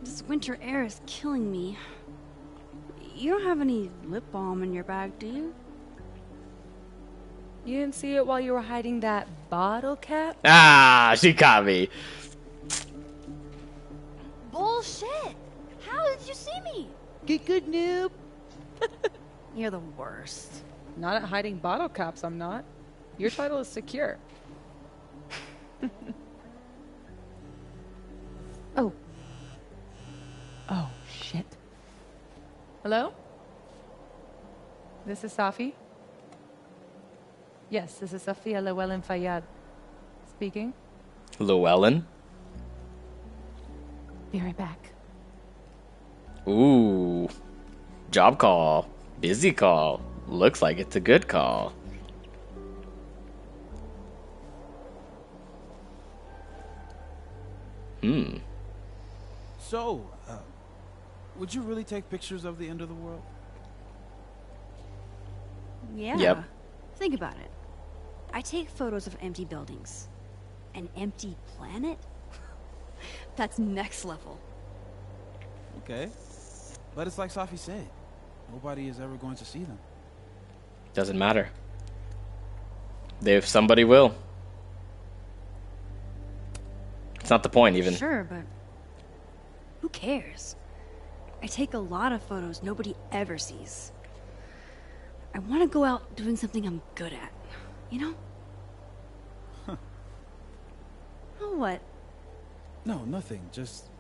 Just winter air is killing me. You don't have any lip balm in your bag, do you? You didn't see it while you were hiding that bottle cap? Ah, she caught me. Bullshit! How did you see me? Good noob. You're the worst. Not at hiding bottle caps, I'm not. Your title is secure. Oh. Oh, shit. Hello? This is Safi? Yes, this is Safia Llewellyn Fayyad. Speaking. Llewellyn? Be right back. Ooh. Job call. Busy call. Looks like it's a good call. So, would you really take pictures of the end of the world? Yeah. Yep. Think about it. I take photos of empty buildings. An empty planet? That's next level. Okay. But it's like Safi said. Nobody is ever going to see them. Doesn't matter. If somebody will. It's not the point, even. Sure, but who cares? I take a lot of photos nobody ever sees. I want to go out doing something I'm good at, you know? Huh. Oh, what? No, nothing. Just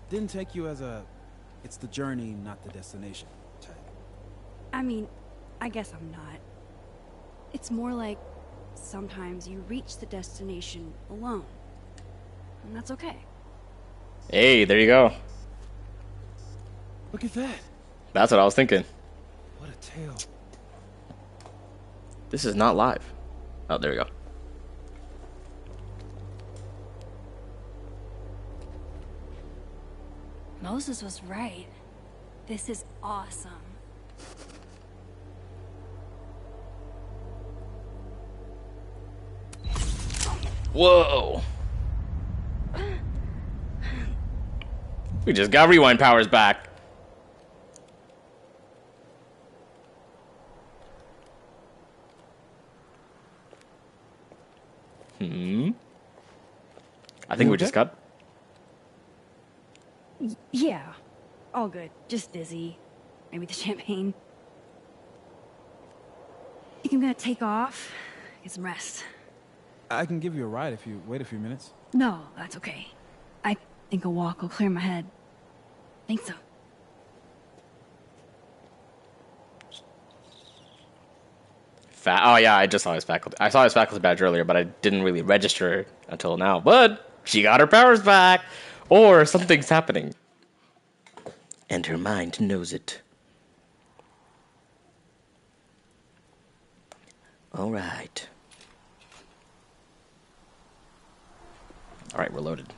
didn't take you as a it's the journey, not the destination type. I mean, I guess I'm not. It's more like sometimes you reach the destination alone. And that's okay. Hey, there you go. Look at that. That's what I was thinking. What a tale. This is not live. Oh, there we go. Moses was right. This is awesome. Whoa. We just got rewind powers back. I think we just got... Yeah. All good. Just dizzy. Maybe the champagne. Think I'm gonna take off. Get some rest. I can give you a ride if you wait a few minutes. No, that's okay. I think a walk will clear my head. Think so. Oh yeah, I just saw his faculty. I saw his faculty badge earlier, but I didn't really register until now. But she got her powers back, or something's happening, and her mind knows it. All right. All right, we're loaded.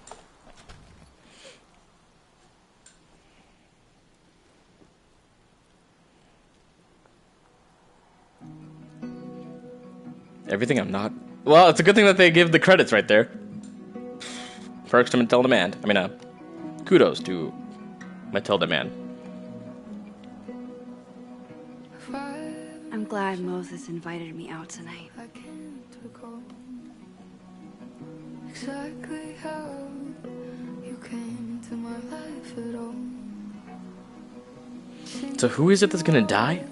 Everything I'm not... Well, it's a good thing that they give the credits right there. Perks to Matilda Man. I mean, kudos to Matilda Man. I'm glad Moses invited me out tonight. I can't recall exactly how you came into my life at all. So who is it that's gonna die?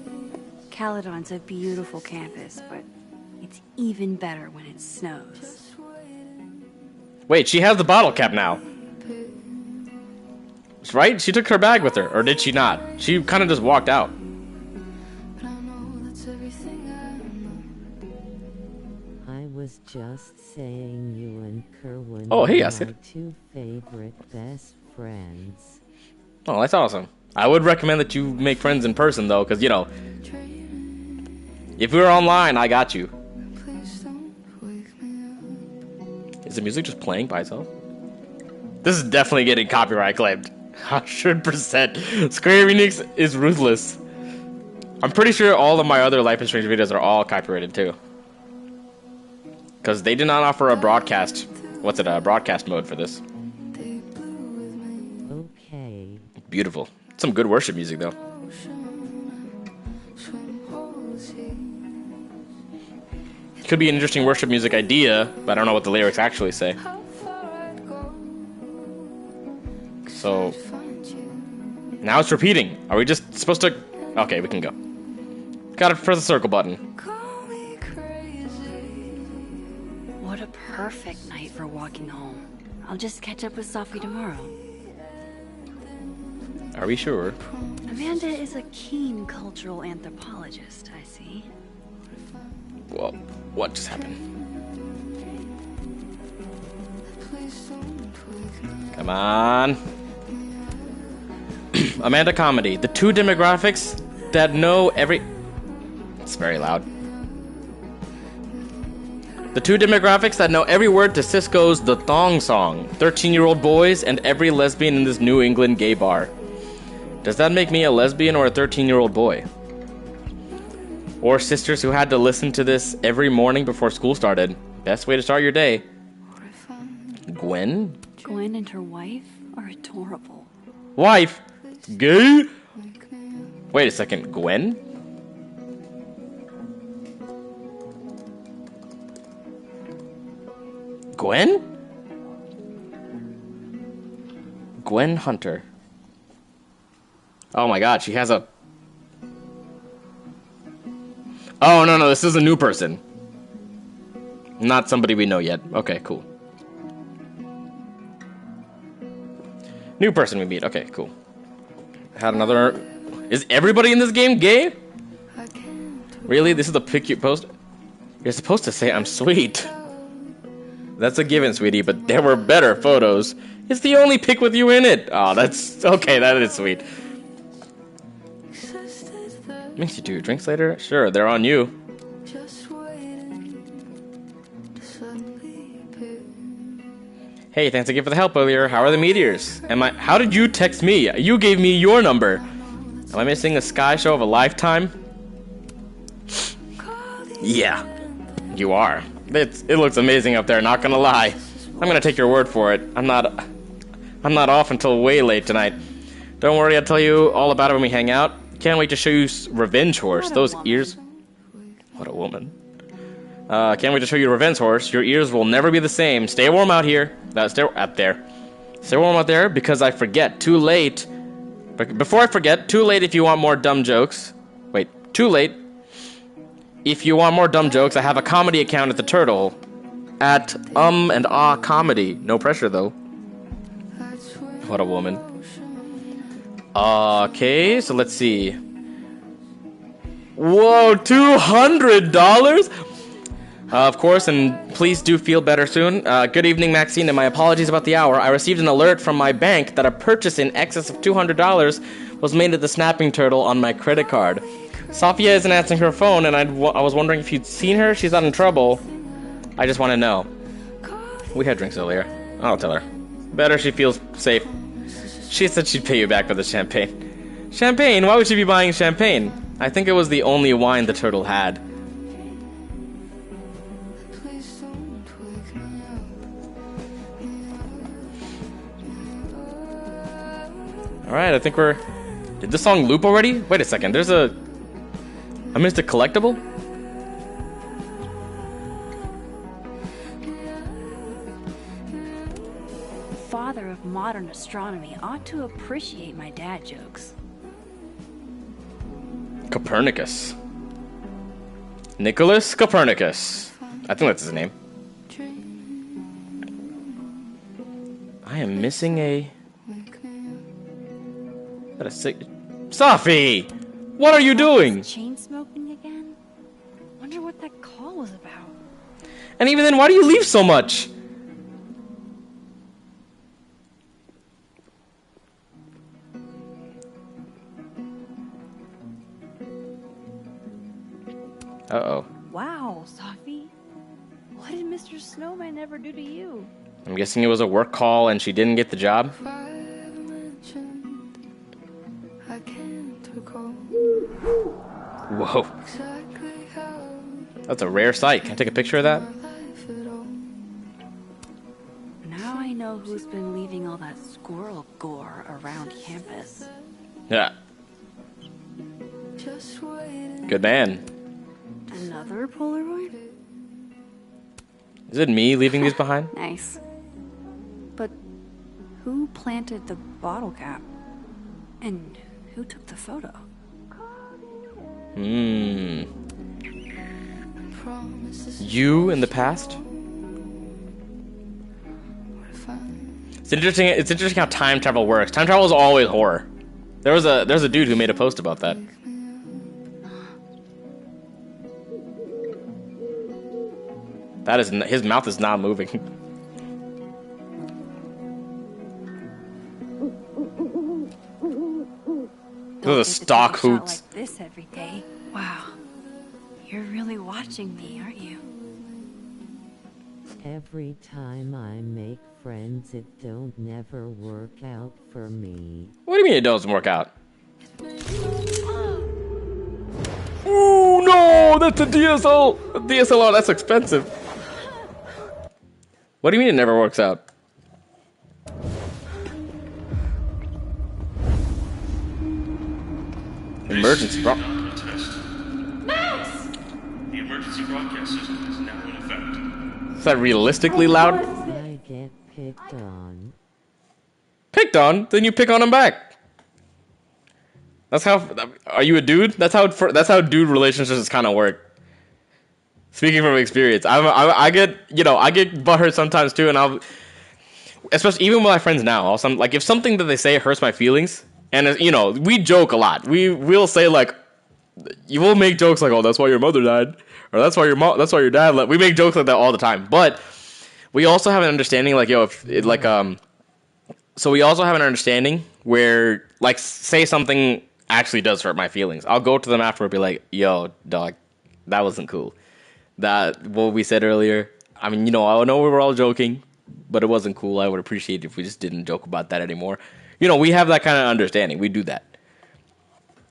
Caledon's a beautiful campus, but it's even better when it snows. Wait, she has the bottle cap now. Right? She took her bag with her, or did she not? She kind of just walked out. I was just saying you and Kerwin Oh, hey, are Yasid. my two favorite best friends. Oh, that's awesome. I would recommend that you make friends in person, though, because, you know, if we were online, I got you. Is the music just playing by itself? This is definitely getting copyright claimed. 100%. Square Enix is ruthless. I'm pretty sure all of my other Life is Strange videos are all copyrighted, too. Because they did not offer a broadcast... What's it? A broadcast mode for this. Oh Okay. Beautiful. Some good worship music, though. Could be an interesting worship music idea, but I don't know what the lyrics actually say. So, now it's repeating. Are we just supposed to... Okay, we can go. Gotta press the circle button. What a perfect night for walking home. I'll just catch up with Sophie tomorrow. Are we sure? Amanda is a keen cultural anthropologist, I see. Whoa, what just happened? Come on. Amanda Comedy. The two demographics that know every... It's very loud. The two demographics that know every word to Cisco's The Thong Song. 13-year-old boys and every lesbian in this New England gay bar. Does that make me a lesbian or a 13-year-old boy? Or sisters who had to listen to this every morning before school started. Best way to start your day. Gwen? Gwen and her wife are adorable. Wife? Gay? Wait a second, Gwen? Gwen? Gwen Hunter. Oh my god, she has a... Oh, no, this is a new person. Not somebody we know yet. Okay, cool. New person we meet. Okay, cool. Had another... Is everybody in this game gay? Really? This is the pic you post? You're supposed to say I'm sweet. That's a given, sweetie, but there were better photos. It's the only pic with you in it. Oh, that's... Okay, that is sweet. Makes you do your drinks later? Sure, they're on you. Hey, thanks again for the help earlier. How are the meteors? How did you text me? You gave me your number. Am I missing a sky show of a lifetime? Yeah, you are. It looks amazing up there, not gonna lie. I'm gonna take your word for it. I'm not off until way late tonight. Don't worry, I'll tell you all about it when we hang out. Can't wait to show you Revenge Horse. Those ears... What a woman. Can't wait to show you Revenge Horse. Your ears will never be the same. Stay warm out here. Stay out there. Stay warm out there because I forget. Too late. But before I forget, too late if you want more dumb jokes. Wait, too late. If you want more dumb jokes, I have a comedy account at The Turtle. At and ah comedy. No pressure though. What a woman. Okay, so let's see. Whoa, $200? Of course, and please do feel better soon. Good evening, Maxine, and my apologies about the hour. I received an alert from my bank that a purchase in excess of $200 was made at the Snapping Turtle on my credit card. Sophia isn't answering her phone, and I was wondering if you'd seen her. She's not in trouble. I just want to know. We had drinks earlier. I'll tell her. Better she feels safe. She said she'd pay you back for the champagne. Champagne? Why would she be buying champagne? I think it was the only wine the turtle had. Alright, I think we're... Did this song loop already? Wait a second, there's a... I missed a collectible? Father of modern astronomy ought to appreciate my dad jokes. Copernicus. Nicholas Copernicus. I think that's his name. I am missing a... What a sick... Sophie! What are you doing? Chain smoking again? Wonder what that call was about. And even then, why do you leave so much? Uh-oh. Wow, Sophie. What did Mr. Snowman ever do to you? I'm guessing it was a work call and she didn't get the job? Whoa. That's a rare sight. Can I take a picture of that? Now I know who's been leaving all that squirrel gore around campus. Yeah. Good man. Another Polaroid? Is it me leaving these behind? Nice. But who planted the bottle cap? And who took the photo? You in the past? It's interesting. It's interesting how time travel works. Time travel is always horror. There's a dude who made a post about that. That is his mouth is not moving. Those are stock hoots. Like this every day. Wow, you're really watching me, aren't you? Every time I make friends, it don't never work out for me. What do you mean it doesn't work out? Oh no, that's a DSL. A DSLR, that's expensive. What do you mean it never works out? Emergency Max! The emergency broadcast system is now in effect. Is that realistically loud? I get picked on. Picked on? Then you pick on him back. That's how. Are you a dude? That's how dude relationships kind of work. Speaking from experience, I get butthurt sometimes too, and especially even with my friends now. Like if something that they say hurts my feelings, and we joke a lot. We'll say like, you will make jokes like, oh, that's why your mother died, or that's why your dad left. We make jokes like that all the time, but we also have an understanding like, so we also have an understanding where like say something actually does hurt my feelings. I'll go to them after and be like, yo, dog, that wasn't cool. That what we said earlier. I mean, I know we were all joking, but it wasn't cool. I would appreciate it if we just didn't joke about that anymore. We have that kind of understanding. We do that.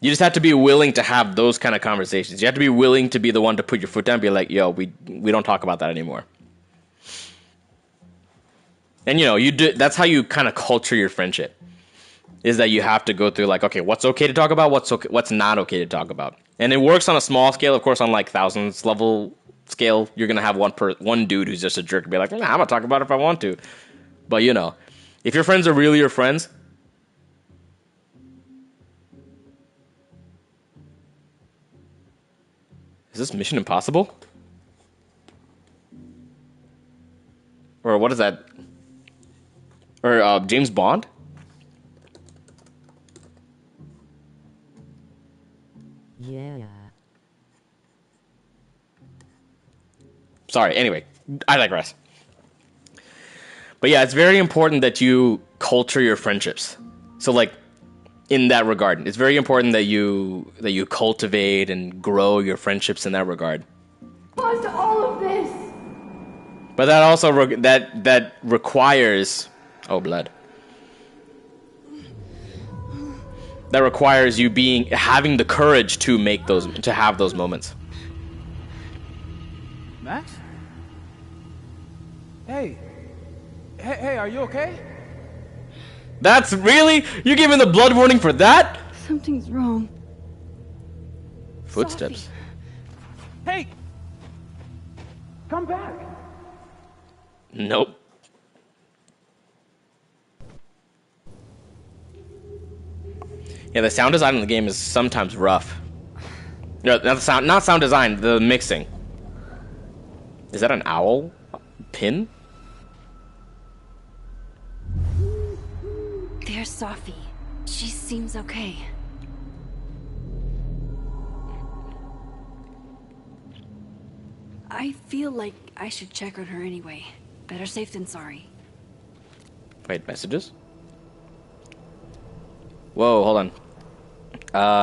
You just have to be willing to have those kind of conversations. You have to be willing to be the one to put your foot down and be like, yo, we don't talk about that anymore. And you do. That's how you kind of culture your friendship. Is that you have to go through like, okay, what's okay to talk about, what's not okay to talk about, and it works on a small scale. Of course, on like thousands level scale, you're gonna have one dude who's just a jerk and be like, I'm gonna talk about it if I want to. But if your friends are really your friends, is this Mission Impossible? Or what is that? Or James Bond? Yeah. Sorry, anyway, I digress. But yeah, it's very important that you culture your friendships. So like, in that regard, it's very important that you cultivate and grow your friendships in that regard. What's all of this? But that also that requires blood. That requires you having the courage to have those moments. Max? Hey, are you okay? That's really? You giving the blood warning for that? Something's wrong. Footsteps. Sophie. Hey! Come back! Nope. Yeah, the sound design in the game is sometimes rough. No, not sound design, the mixing. Is that an owl pin? There's Sophie. She seems okay. I feel like I should check on her anyway. Better safe than sorry. Wait, messages? Whoa, hold on.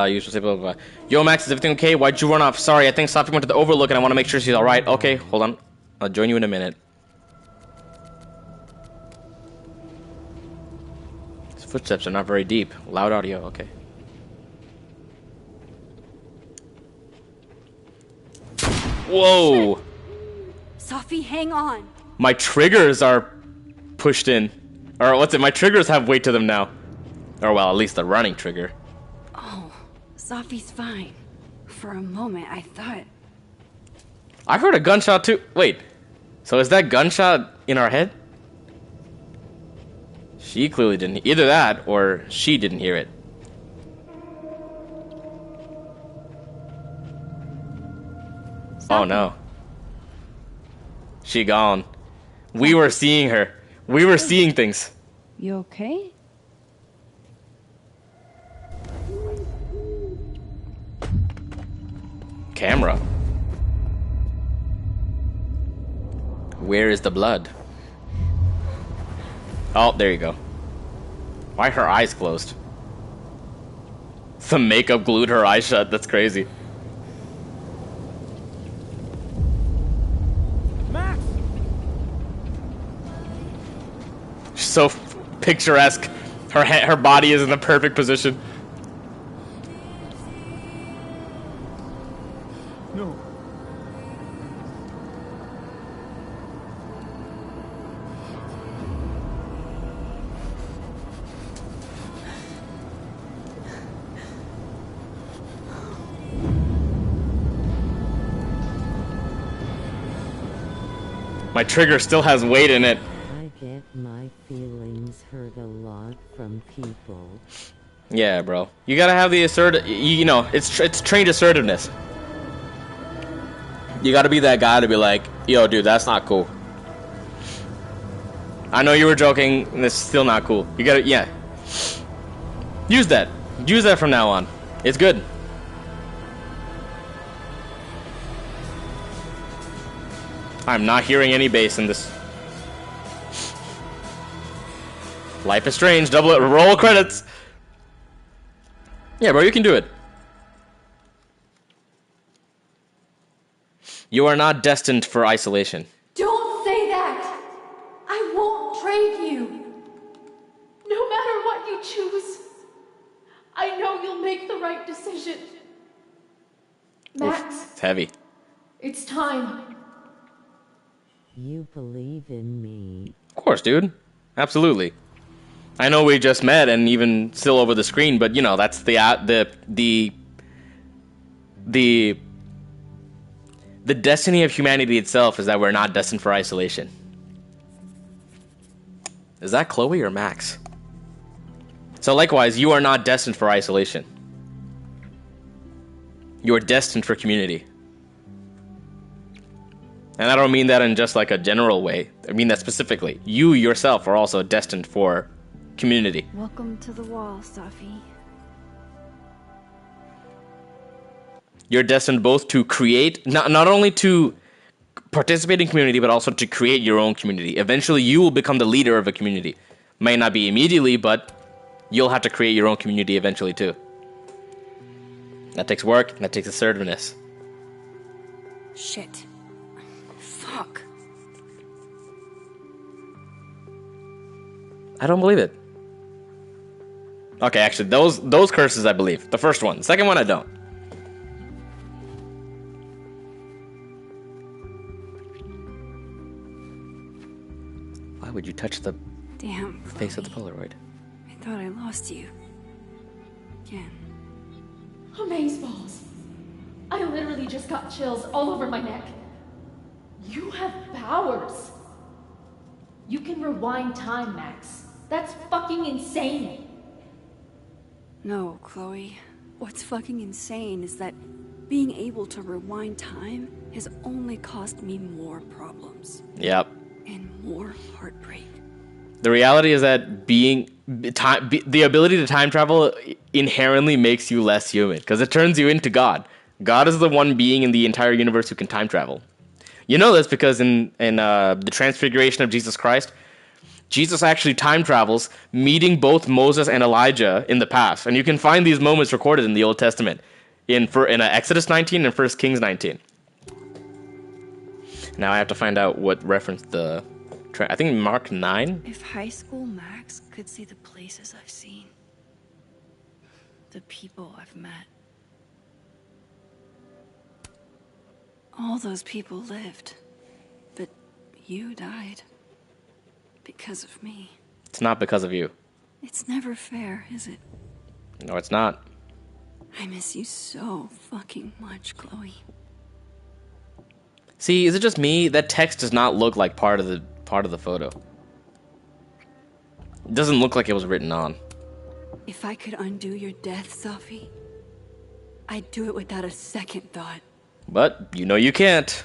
You should say blah, blah, blah. Yo, Max, is everything okay? Why'd you run off? Sorry, I think Sophie went to the Overlook and I want to make sure she's alright. Okay, hold on. I'll join you in a minute. These footsteps are not very deep. Loud audio, okay. Whoa! Sophie, hang on. My triggers are pushed in. Or what's it? My triggers have weight to them now. Or well, at least the running trigger. Oh, Sophie's fine. For a moment, I thought... I heard a gunshot too. Wait. So is that gunshot in our head? She clearly didn't. Either that or she didn't hear it. Oh no. She gone. We were seeing her. We were seeing things. You okay? Camera. Where is the blood? Oh, there you go. Why are her eyes closed? Some makeup glued her eyes shut. That's crazy. Max! She's so picturesque. Her body is in the perfect position. No. My trigger still has weight in it. I get my feelings hurt a lot from people. Yeah, bro. You gotta have the assertive. You know, it's trained assertiveness. You gotta be that guy to be like, yo, dude, that's not cool. I know you were joking, and it's still not cool. You gotta, yeah. Use that. Use that from now on. It's good. I'm not hearing any bass in this. Life is Strange. Double it. Roll credits. Yeah, bro, you can do it. You are not destined for isolation. Don't say that! I won't trade you! No matter what you choose, I know you'll make the right decision. Max, Oof, it's heavy. it's time. You believe in me. Of course, dude. Absolutely. I know we just met and even still over the screen, but you know, that's the destiny of humanity itself is that we're not destined for isolation. Is that Chloe or Max? So likewise, you are not destined for isolation. You are destined for community. And I don't mean that in just like a general way. I mean that specifically. You yourself are also destined for community. Welcome to the wall, Safi. You're destined both to create, not only to participate in community, but also to create your own community. Eventually, you will become the leader of a community. May not be immediately, but you'll have to create your own community eventually too. That takes work, and that takes assertiveness. Shit. Fuck. I don't believe it. Okay, actually, those curses I believe. The first one. The second one I don't. Why would you touch the Damn, face of the Polaroid? I thought I lost you. Again. Amazeballs. I literally just got chills all over my neck. You have powers. You can rewind time, Max. That's fucking insane. No, Chloe. What's fucking insane is that being able to rewind time has only caused me more problems. Yep. And more heartbreak. The reality is that the ability to time travel inherently makes you less human because it turns you into God. God is the one being in the entire universe who can time travel. You know this because in the Transfiguration of Jesus Christ, Jesus actually time travels, meeting both Moses and Elijah in the past, and you can find these moments recorded in the Old Testament in Exodus 19 and 1 Kings 19. Now I have to find out what referenced the. I think Mark 9. If high school Max could see the places I've seen, the people I've met, all those people lived, but you died because of me. It's not because of you. It's never fair, is it? No, it's not. I miss you so fucking much, Chloe. See, is it just me? That text does not look like part of the photo. It doesn't look like it was written on. If I could undo your death, Safi, I'd do it without a second thought. But you know you can't.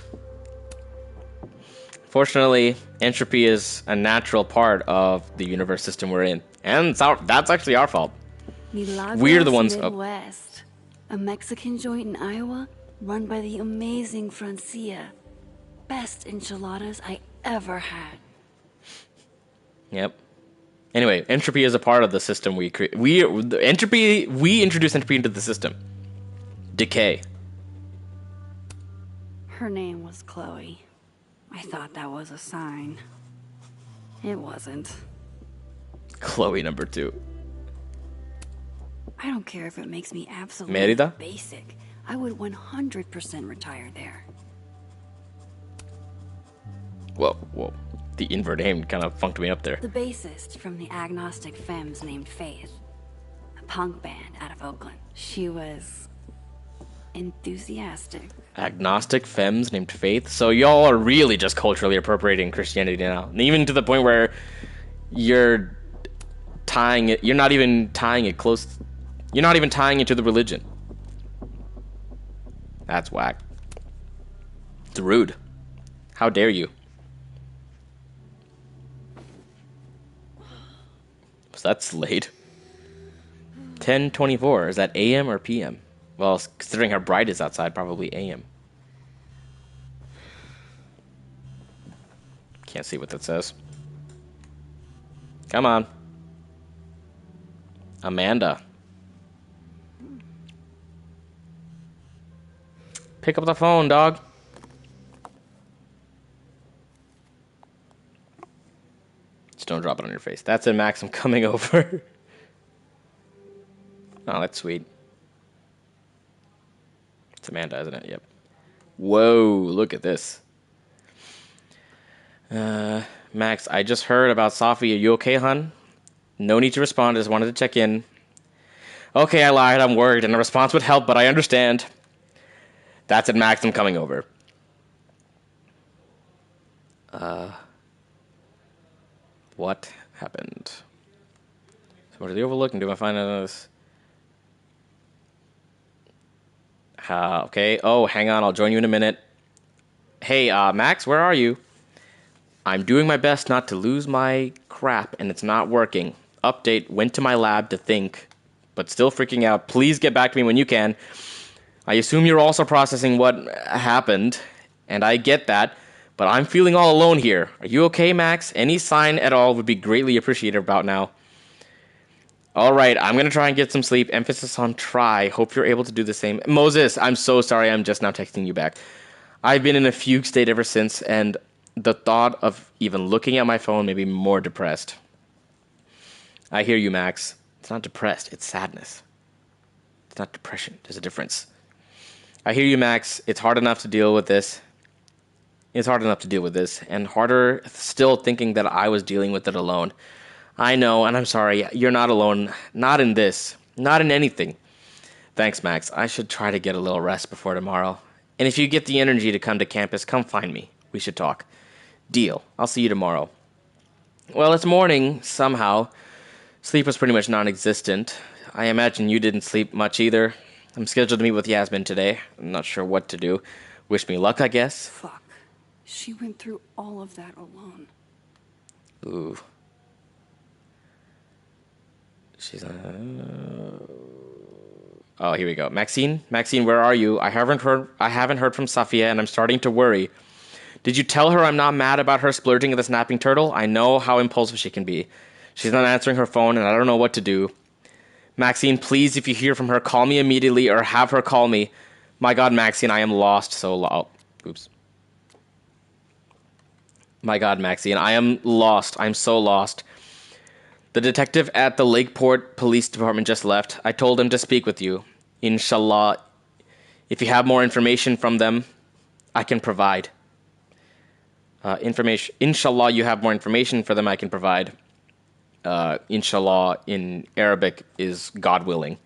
Fortunately, entropy is a natural part of the universe system we're in. And that's actually our fault. Milagros We're the ones Midwest, a Mexican joint in Iowa run by the amazing Francia. Best enchiladas I ever had. Yep. Anyway, entropy is a part of the system we create. We introduce entropy into the system. Decay. Her name was Chloe. I thought that was a sign. It wasn't. Chloe number 2. I don't care if it makes me absolutely Merida? basic. I would 100% retire there. Whoa. The invert name kind of funked me up there. The bassist from the Agnostic Femmes named Faith. A punk band out of Oakland. She was enthusiastic. Agnostic Femmes named Faith? So y'all are really just culturally appropriating Christianity now. And even to the point where you're not even tying it to the religion. That's whack. It's rude. How dare you? So that's late. 10:24. Is that AM or PM? Well, considering how bright it is outside, probably AM. Can't see what that says. Come on. Amanda. Pick up the phone, dog. Just don't drop it on your face. That's it, Max. I'm coming over. Oh, that's sweet. It's Amanda, isn't it? Yep. Whoa, look at this. Max, I just heard about Safi. Are you okay, hon? No need to respond. I just wanted to check in. Okay, I lied. I'm worried, and a response would help, but I understand. That's it, Max. I'm coming over. What happened? So what are they overlooking? Do I find this? Okay. Oh, hang on. I'll join you in a minute. Hey, Max, where are you? I'm doing my best not to lose my crap, and it's not working. Update, went to my lab to think, but still freaking out. Please get back to me when you can. I assume you're also processing what happened, and I get that, but I'm feeling all alone here. Are you okay, Max? Any sign at all would be greatly appreciated about now. All right, I'm going to try and get some sleep. Emphasis on try. Hope you're able to do the same. Moses, I'm so sorry. I'm just now texting you back. I've been in a fugue state ever since, and the thought of even looking at my phone made me more depressed. I hear you, Max. It's not depressed. It's sadness. It's not depression. There's a difference. I hear you, Max. It's hard enough to deal with this. And harder still thinking that I was dealing with it alone. I know, and I'm sorry. You're not alone. Not in this. Not in anything. Thanks, Max. I should try to get a little rest before tomorrow. And if you get the energy to come to campus, come find me. We should talk. Deal. I'll see you tomorrow. Well, it's morning, somehow. Sleep was pretty much non-existent. I imagine you didn't sleep much either. I'm scheduled to meet with Yasmin today. I'm not sure what to do. Wish me luck, I guess. Fuck. She went through all of that alone. Ooh. She's Oh, here we go. Maxine, where are you? I haven't heard from Safia, and I'm starting to worry. Did you tell her I'm not mad about her splurging at the snapping turtle? I know how impulsive she can be. She's not answering her phone, and I don't know what to do. Maxine, please, if you hear from her, call me immediately or have her call me. My God, Maxine, I am lost oops. My God, Maxine, I am lost. I'm so lost. The detective at the Lakeport Police Department just left. I told him to speak with you. Inshallah, if you have more information from them, I can provide. Inshallah, you have more information for them I can provide. inshallah in Arabic is God willing.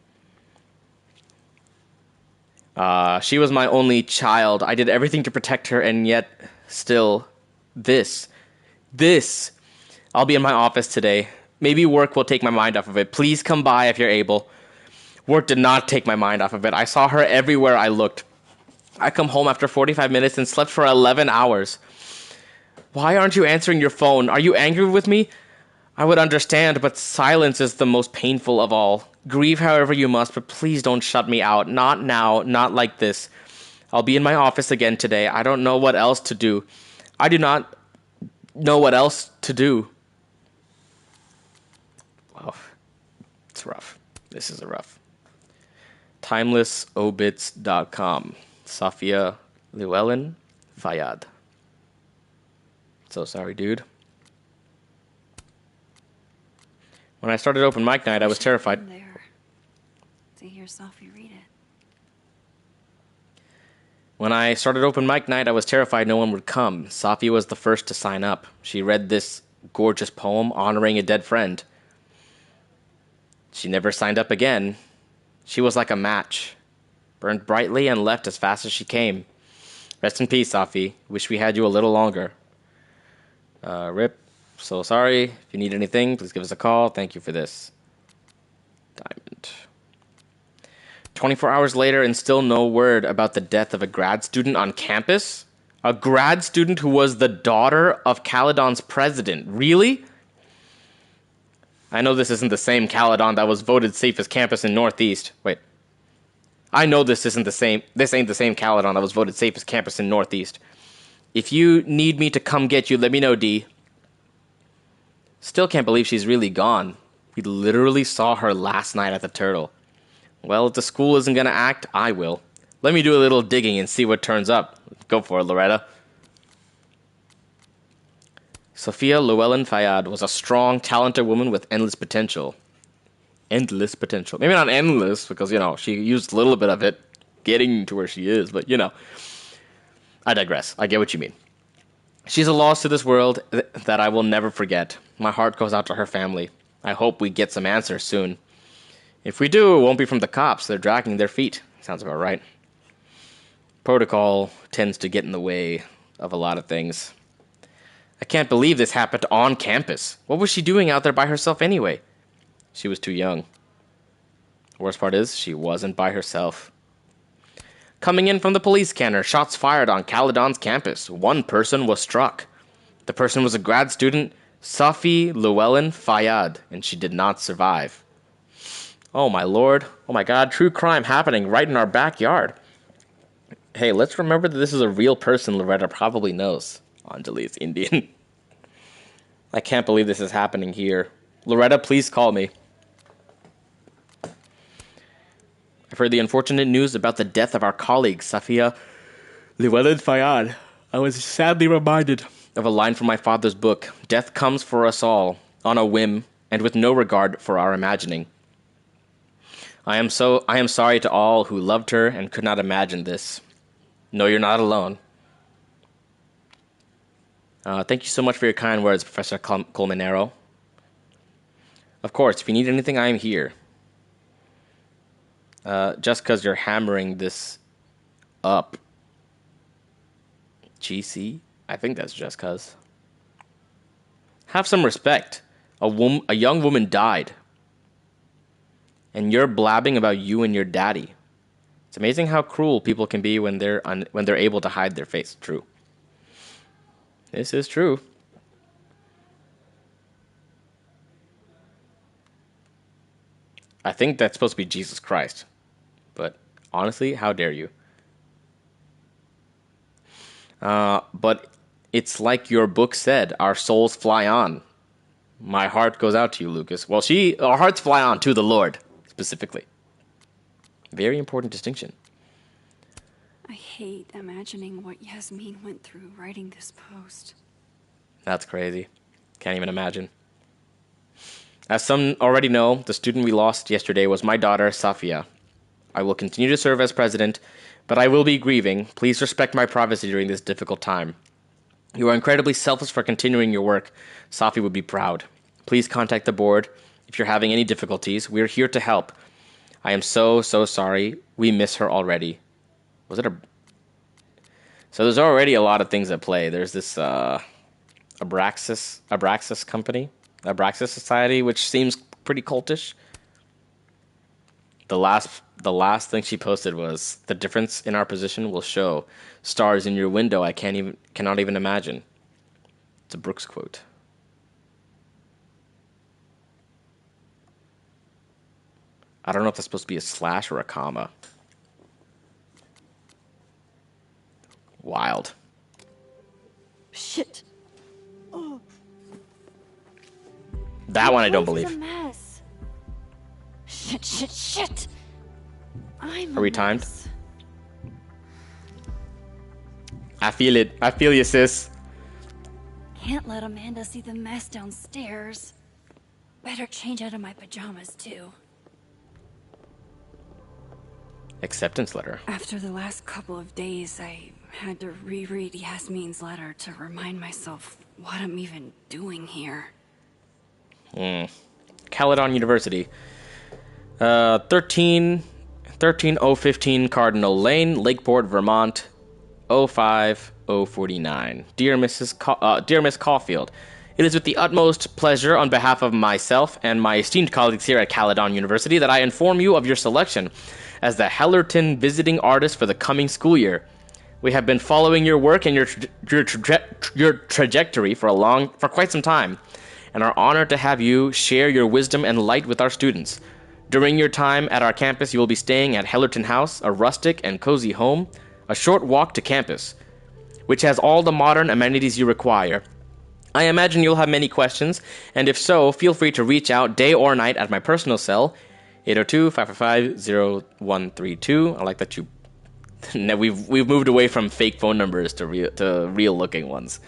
She was my only child. I did everything to protect her, and yet still this. I'll be in my office today. Maybe work will take my mind off of it. Please come by if you're able. Work did not take my mind off of it. I saw her everywhere I looked. I come home after 45 minutes and slept for 11 hours. Why aren't you answering your phone? Are you angry with me? I would understand, but silence is the most painful of all. Grieve however you must, but please don't shut me out. Not now, not like this. I'll be in my office again today. I don't know what else to do. I do not know what else to do. Wow. It's rough. This is a rough. TimelessObits.com. Safia Llewellyn Fayyad. So sorry, dude. When I started open mic night, I was terrified. There to hear Sophie read it. When I started open mic night, I was terrified no one would come. Safi was the first to sign up. She read this gorgeous poem honoring a dead friend. She never signed up again. She was like a match, burned brightly and left as fast as she came. Rest in peace, Safi. Wish we had you a little longer. Rip. So sorry. If you need anything, please give us a call. Thank you for this. Diamond. 24 hours later and still no word about the death of a grad student on campus? A grad student who was the daughter of Caledon's president. Really? I know this isn't the same Caledon that was voted safest campus in Northeast. Wait. I know this ain't the same Caledon that was voted safest campus in Northeast. If you need me to come get you, let me know, D. Still can't believe she's really gone. We literally saw her last night at the Turtle. Well, if the school isn't gonna act, I will. Let me do a little digging and see what turns up. Go for it, Loretta. Safia Llewellyn Fayyad was a strong, talented woman with endless potential. Endless potential. Maybe not endless, because, she used a little bit of it getting to where she is, but, I digress. I get what you mean. She's a loss to this world that I will never forget. My heart goes out to her family. I hope we get some answers soon. If we do, it won't be from the cops. They're dragging their feet. Sounds about right. Protocol tends to get in the way of a lot of things. I can't believe this happened on campus. What was she doing out there by herself anyway? She was too young. The worst part is, she wasn't by herself. Coming in from the police scanner, shots fired on Caledon's campus. One person was struck. The person was a grad student, Safi Llewellyn Fayyad, and she did not survive. Oh my lord. Oh my god, true crime happening right in our backyard. Hey, let's remember that this is a real person Loretta probably knows. Anjali is Indian. I can't believe this is happening here. Loretta, please call me. I've heard the unfortunate news about the death of our colleague, Safia Llewellyn Fayyad. I was sadly reminded of a line from my father's book. Death comes for us all, on a whim, and with no regard for our imagining. I am sorry to all who loved her and could not imagine this. No, you're not alone. Thank you so much for your kind words, Professor Colmenero. Of course, if you need anything, I am here. Just because you're hammering this up. GC? I think that's just because. Have some respect. A young woman died. And you're blabbing about you and your daddy. It's amazing how cruel people can be when they're able to hide their face. True. This is true. I think that's supposed to be Jesus Christ. But honestly, how dare you? But it's like your book said, our souls fly on. My heart goes out to you, Lucas. Well, our hearts fly on to the Lord, specifically. Very important distinction. I hate imagining what Yasmin went through writing this post. That's crazy. Can't even imagine. As some already know, the student we lost yesterday was my daughter, Safia. I will continue to serve as president, but I will be grieving. Please respect my privacy during this difficult time. You are incredibly selfless for continuing your work. Safi would be proud. Please contact the board if you're having any difficulties. We're here to help. I am so sorry. We miss her already. Was it a... So there's already a lot of things at play. There's this Abraxas company, Abraxas Society, which seems pretty cultish. The last thing she posted was, the difference in our position will show. Stars in your window I cannot even imagine. It's a Brooks quote. I don't know if that's supposed to be a slash or a comma. Wild. Shit. Oh. That one I don't believe. A mess. Shit. Are we timed? I feel it. I feel you, sis. Can't let Amanda see the mess downstairs. Better change out of my pajamas, too. Acceptance letter. After the last couple of days, I had to reread Yasmin's letter to remind myself what I'm even doing here. Caledon University. 13015 Cardinal Lane, Lakeport, Vermont, 05049. Dear Miss Caulfield, it is with the utmost pleasure on behalf of myself and my esteemed colleagues here at Caledon University that I inform you of your selection as the Hellerton Visiting Artist for the coming school year. We have been following your work and your trajectory for quite some time, and are honored to have you share your wisdom and light with our students. During your time at our campus, you will be staying at Hellerton House, a rustic and cozy home, a short walk to campus, which has all the modern amenities you require. I imagine you'll have many questions, and if so, feel free to reach out day or night at my personal cell, 802-555-0132. I like that you... We've moved away from fake phone numbers to real-looking ones.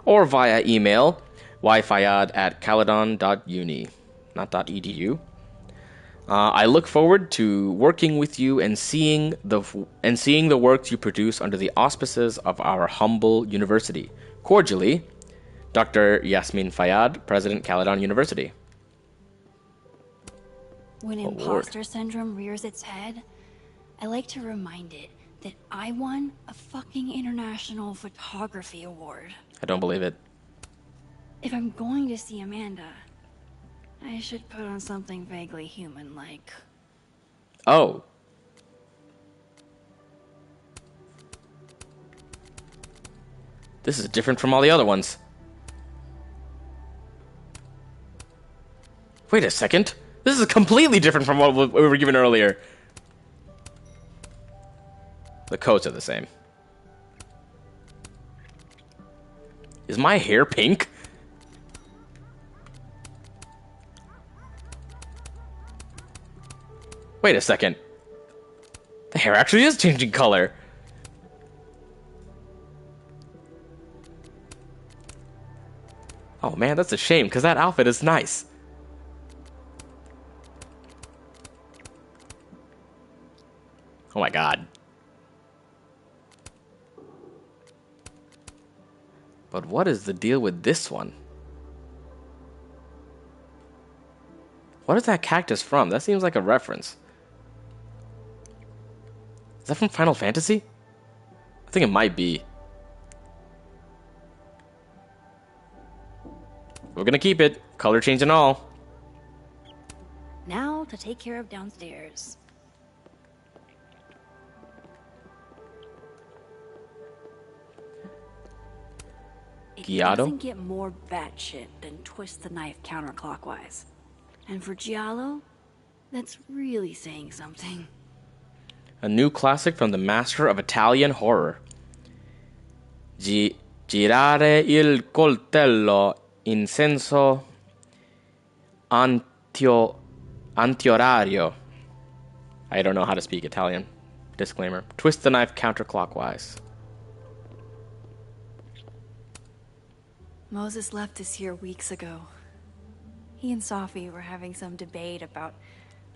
Or via email, yfayad@caledon.uni, not .edu. I look forward to working with you and seeing the work you produce under the auspices of our humble university. Cordially, Dr. Yasmin Fayyad, President, Caledon University. When imposter syndrome rears its head, I like to remind it that I won a fucking international photography award. I don't believe it. If I'm going to see Amanda, I should put on something vaguely human-like. Oh. This is different from all the other ones. Wait a second. This is completely different from what we were given earlier. The coats are the same. Is my hair pink? Wait a second. The hair actually is changing color. Oh man, that's a shame, because that outfit is nice. Oh my god. But what is the deal with this one? What is that cactus from? That seems like a reference. Is that from Final Fantasy? I think it might be. We're gonna keep it. Color change and all. Now to take care of downstairs. It doesn't get more batshit than twist the knife counterclockwise. And for Giallo, that's really saying something. A new classic from the master of Italian horror. Girare il coltello in senso antiorario. I don't know how to speak Italian. Disclaimer. Twist the knife counterclockwise. Moses left us here weeks ago. He and Sophie were having some debate about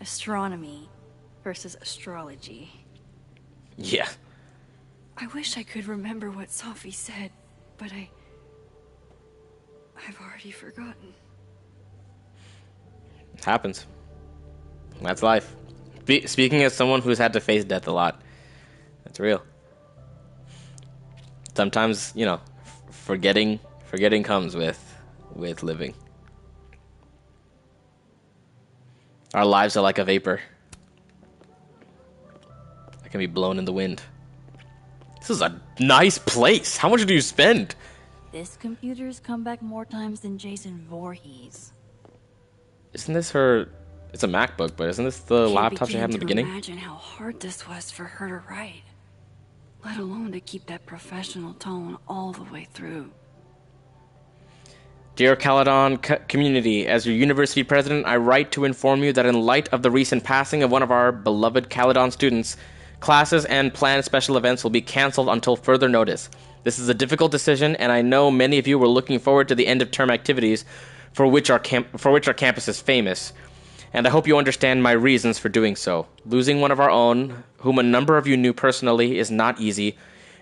astronomy versus astrology. Yeah. I wish I could remember what Sophie said, but I've already forgotten. Happens. That's life. Speaking as someone who's had to face death a lot, that's real. Sometimes, you know, forgetting comes with living. Our lives are like a vapor that can be blown in the wind. This is a nice place. How much do you spend? This computer's come back more times than Jason Voorhees. Isn't this her? It's a MacBook, but isn't this the laptop she had in the beginning? Imagine how hard this was for her to write, let alone to keep that professional tone all the way through. Dear Caledon community, as your university president, I write to inform you that in light of the recent passing of one of our beloved Caledon students, classes and planned special events will be canceled until further notice. This is a difficult decision, and I know many of you were looking forward to the end-of-term activities for which our campus is famous, and I hope you understand my reasons for doing so. Losing one of our own, whom a number of you knew personally, is not easy,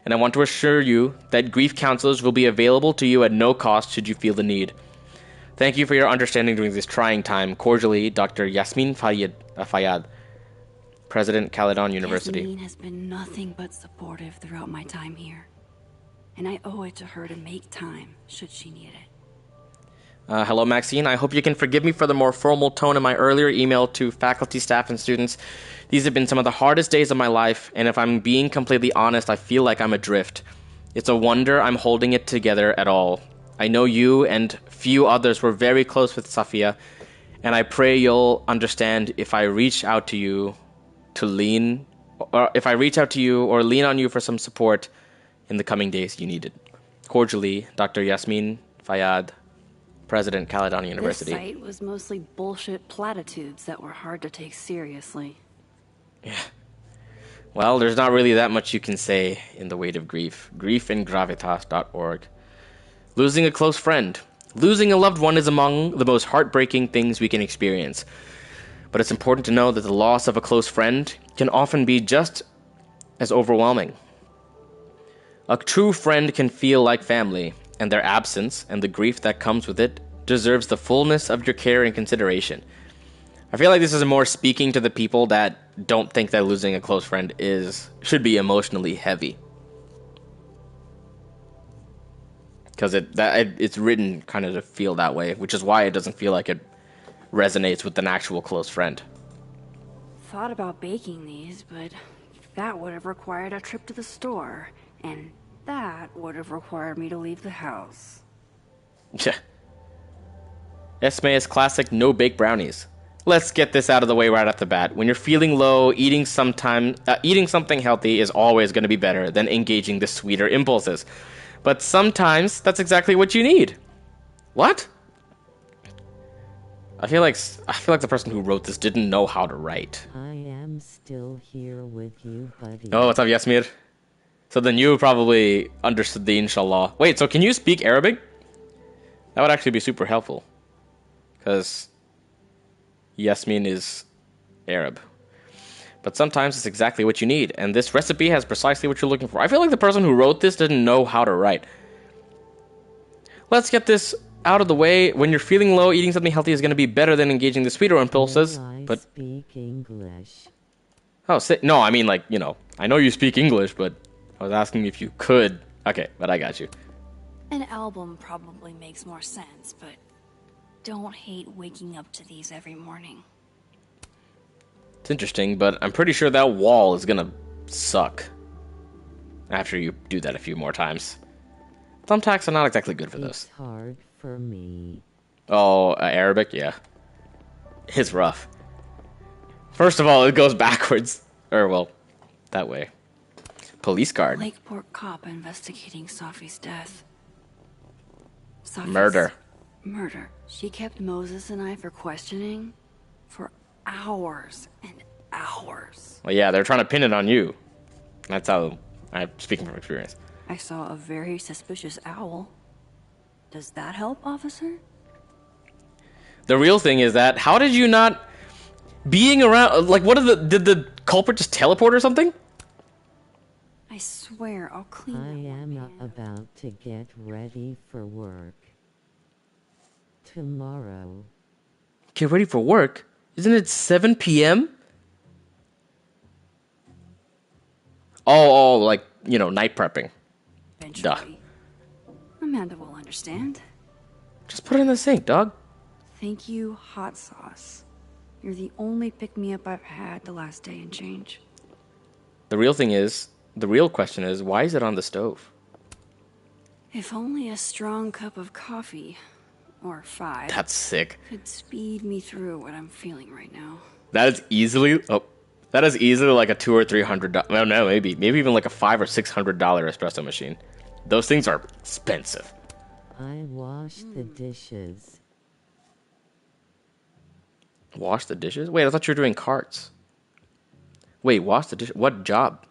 and I want to assure you that grief counselors will be available to you at no cost should you feel the need. Thank you for your understanding during this trying time. Cordially, Dr. Yasmin Fayyad, President, Caledon University. Yasmin has been nothing but supportive throughout my time here, and I owe it to her to make time should she need it. Hello, Maxine. I hope you can forgive me for the more formal tone in my earlier email to faculty, staff, and students. These have been some of the hardest days of my life, and if I'm being completely honest, I feel like I'm adrift. It's a wonder I'm holding it together at all. I know you and few others were very close with Safia, and I pray you'll understand if I reach out to you or lean on you for some support in the coming days you need it. Cordially, Dr. Yasmin Fayyad, President, Caledon University. This site was mostly bullshit platitudes that were hard to take seriously. Yeah. Well, there's not really that much you can say in the weight of grief. Griefandgravitas.org. Losing a close friend. Losing a loved one is among the most heartbreaking things we can experience. But it's important to know that the loss of a close friend can often be just as overwhelming. A true friend can feel like family, and their absence and the grief that comes with it deserves the fullness of your care and consideration. I feel like this is more speaking to the people that don't think that losing a close friend should be emotionally heavy. Because it's written kind of to feel that way, which is why it doesn't feel like it resonates with an actual close friend. Thought about baking these, but that would have required a trip to the store, and that would have required me to leave the house. Yeah. Esme's classic no-bake brownies. Let's get this out of the way right off the bat. When you're feeling low, eating something healthy is always going to be better than engaging the sweeter impulses. But sometimes that's exactly what you need. What? I feel like the person who wrote this didn't know how to write. I am still here with you, buddy. Oh, what's up, Yasmir? So then you probably understood the inshallah. Wait, so can you speak Arabic? That would actually be super helpful. Because Yasmin is Arab. But sometimes it's exactly what you need. And this recipe has precisely what you're looking for. I feel like the person who wrote this didn't know how to write. Let's get this out of the way. When you're feeling low, eating something healthy is going to be better than engaging the sweeter impulses. But speak English. Oh, no, I mean, like, you know, I know you speak English, but I was asking if you could. Okay, but I got you. An album probably makes more sense, but don't hate waking up to these every morning. It's interesting, but I'm pretty sure that wall is gonna suck after you do that a few more times. Thumbtacks are not exactly good for this. It's hard for me. Oh, Arabic? Yeah. It's rough. First of all, it goes backwards. Or, well, that way. Police guard. Lakeport cop investigating Sophie's death. Sophie's Murder. She kept Moses and I for questioning for hours and hours. Well, yeah, they're trying to pin it on you. That's how I'm speaking from experience. I saw a very suspicious owl. Does that help, officer? The real thing is that, how did you not... Being around... Like, did the culprit just teleport or something? I swear I'll clean I am about to get ready for work. Tomorrow. Get ready for work? Isn't it 7 p.m.? Oh, like, you know, night prepping. Duh. Eventually. Amanda will understand. Just put it in the sink, dog. Thank you, hot sauce. You're the only pick-me-up I've had the last day and change. The real question is, why is it on the stove? If only a strong cup of coffee, or 5, That's sick. could speed me through what I'm feeling right now. That is easily like a $200 or $300. Well, no, maybe even like a $500 or $600 espresso machine. Those things are expensive. I wash the dishes. Wash the dishes? Wait, I thought you were doing carts. Wait, wash the dishes? What job?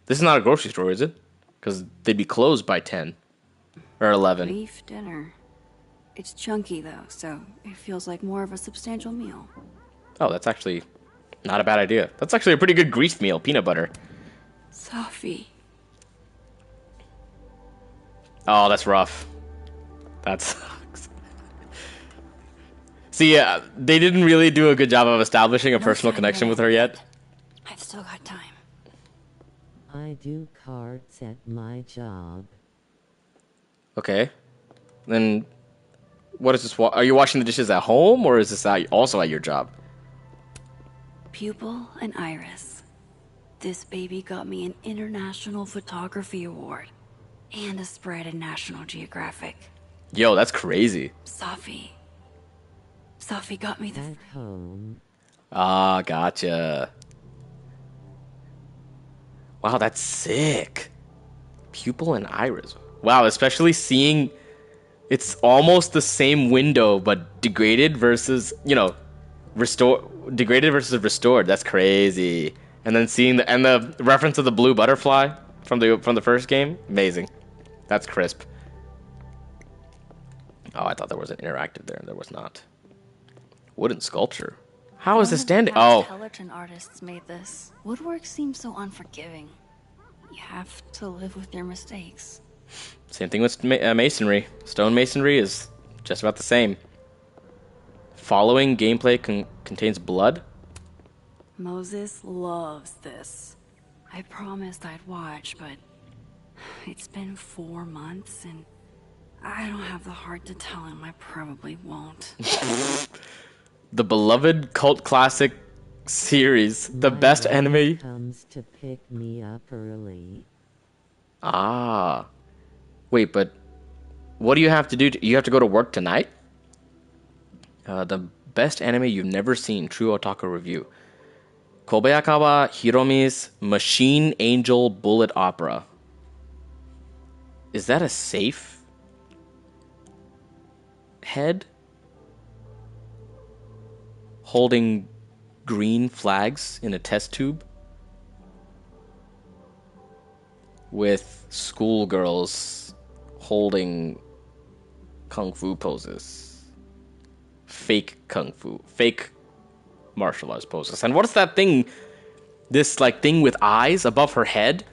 This is not a grocery store, is it? Because they'd be closed by 10 or 11. Beef dinner. It's chunky though, so it feels like more of a substantial meal. Oh, that's actually not a bad idea. That's actually a pretty good greased meal, peanut butter. Sophie. Oh, that's rough. That sucks. See, they didn't really do a good job of establishing a personal connection with her yet. I've still got time. I do cards at my job. Okay. Then, what is this? Are you washing the dishes at home, or is this also at your job? Pupil and Iris. This baby got me an International Photography Award and a spread in National Geographic. Yo, that's crazy. Sophie got me the... At home. Ah, gotcha. Wow, that's sick. Pupil and Iris. Wow, especially seeing it's almost the same window, but degraded versus, you know, degraded versus restored. That's crazy. And then seeing the reference of the blue butterfly from the first game, amazing. That's crisp. Oh, I thought there was an interactive there. There was not. Wooden sculpture. How is this standing? Oh. Hellerton artists made this. Woodwork seems so unforgiving. You have to live with your mistakes. Same thing with masonry. Stone masonry is just about the same. Following gameplay contains blood. Moses loves this. I promised I'd watch, but it's been 4 months and I don't have the heart to tell him I probably won't. The beloved cult classic series, the best anime. Comes to pick me up early. Ah. Wait, but what do you have to do? You have to go to work tonight? The best anime you've never seen, True Otaku Review. Kobayakawa Hiromi's Machine Angel Bullet Opera. Is that a safe head? Holding green flags in a test tube? With schoolgirls holding kung fu poses. Fake kung fu. Fake martial arts poses. And what's that thing? This like thing with eyes above her head?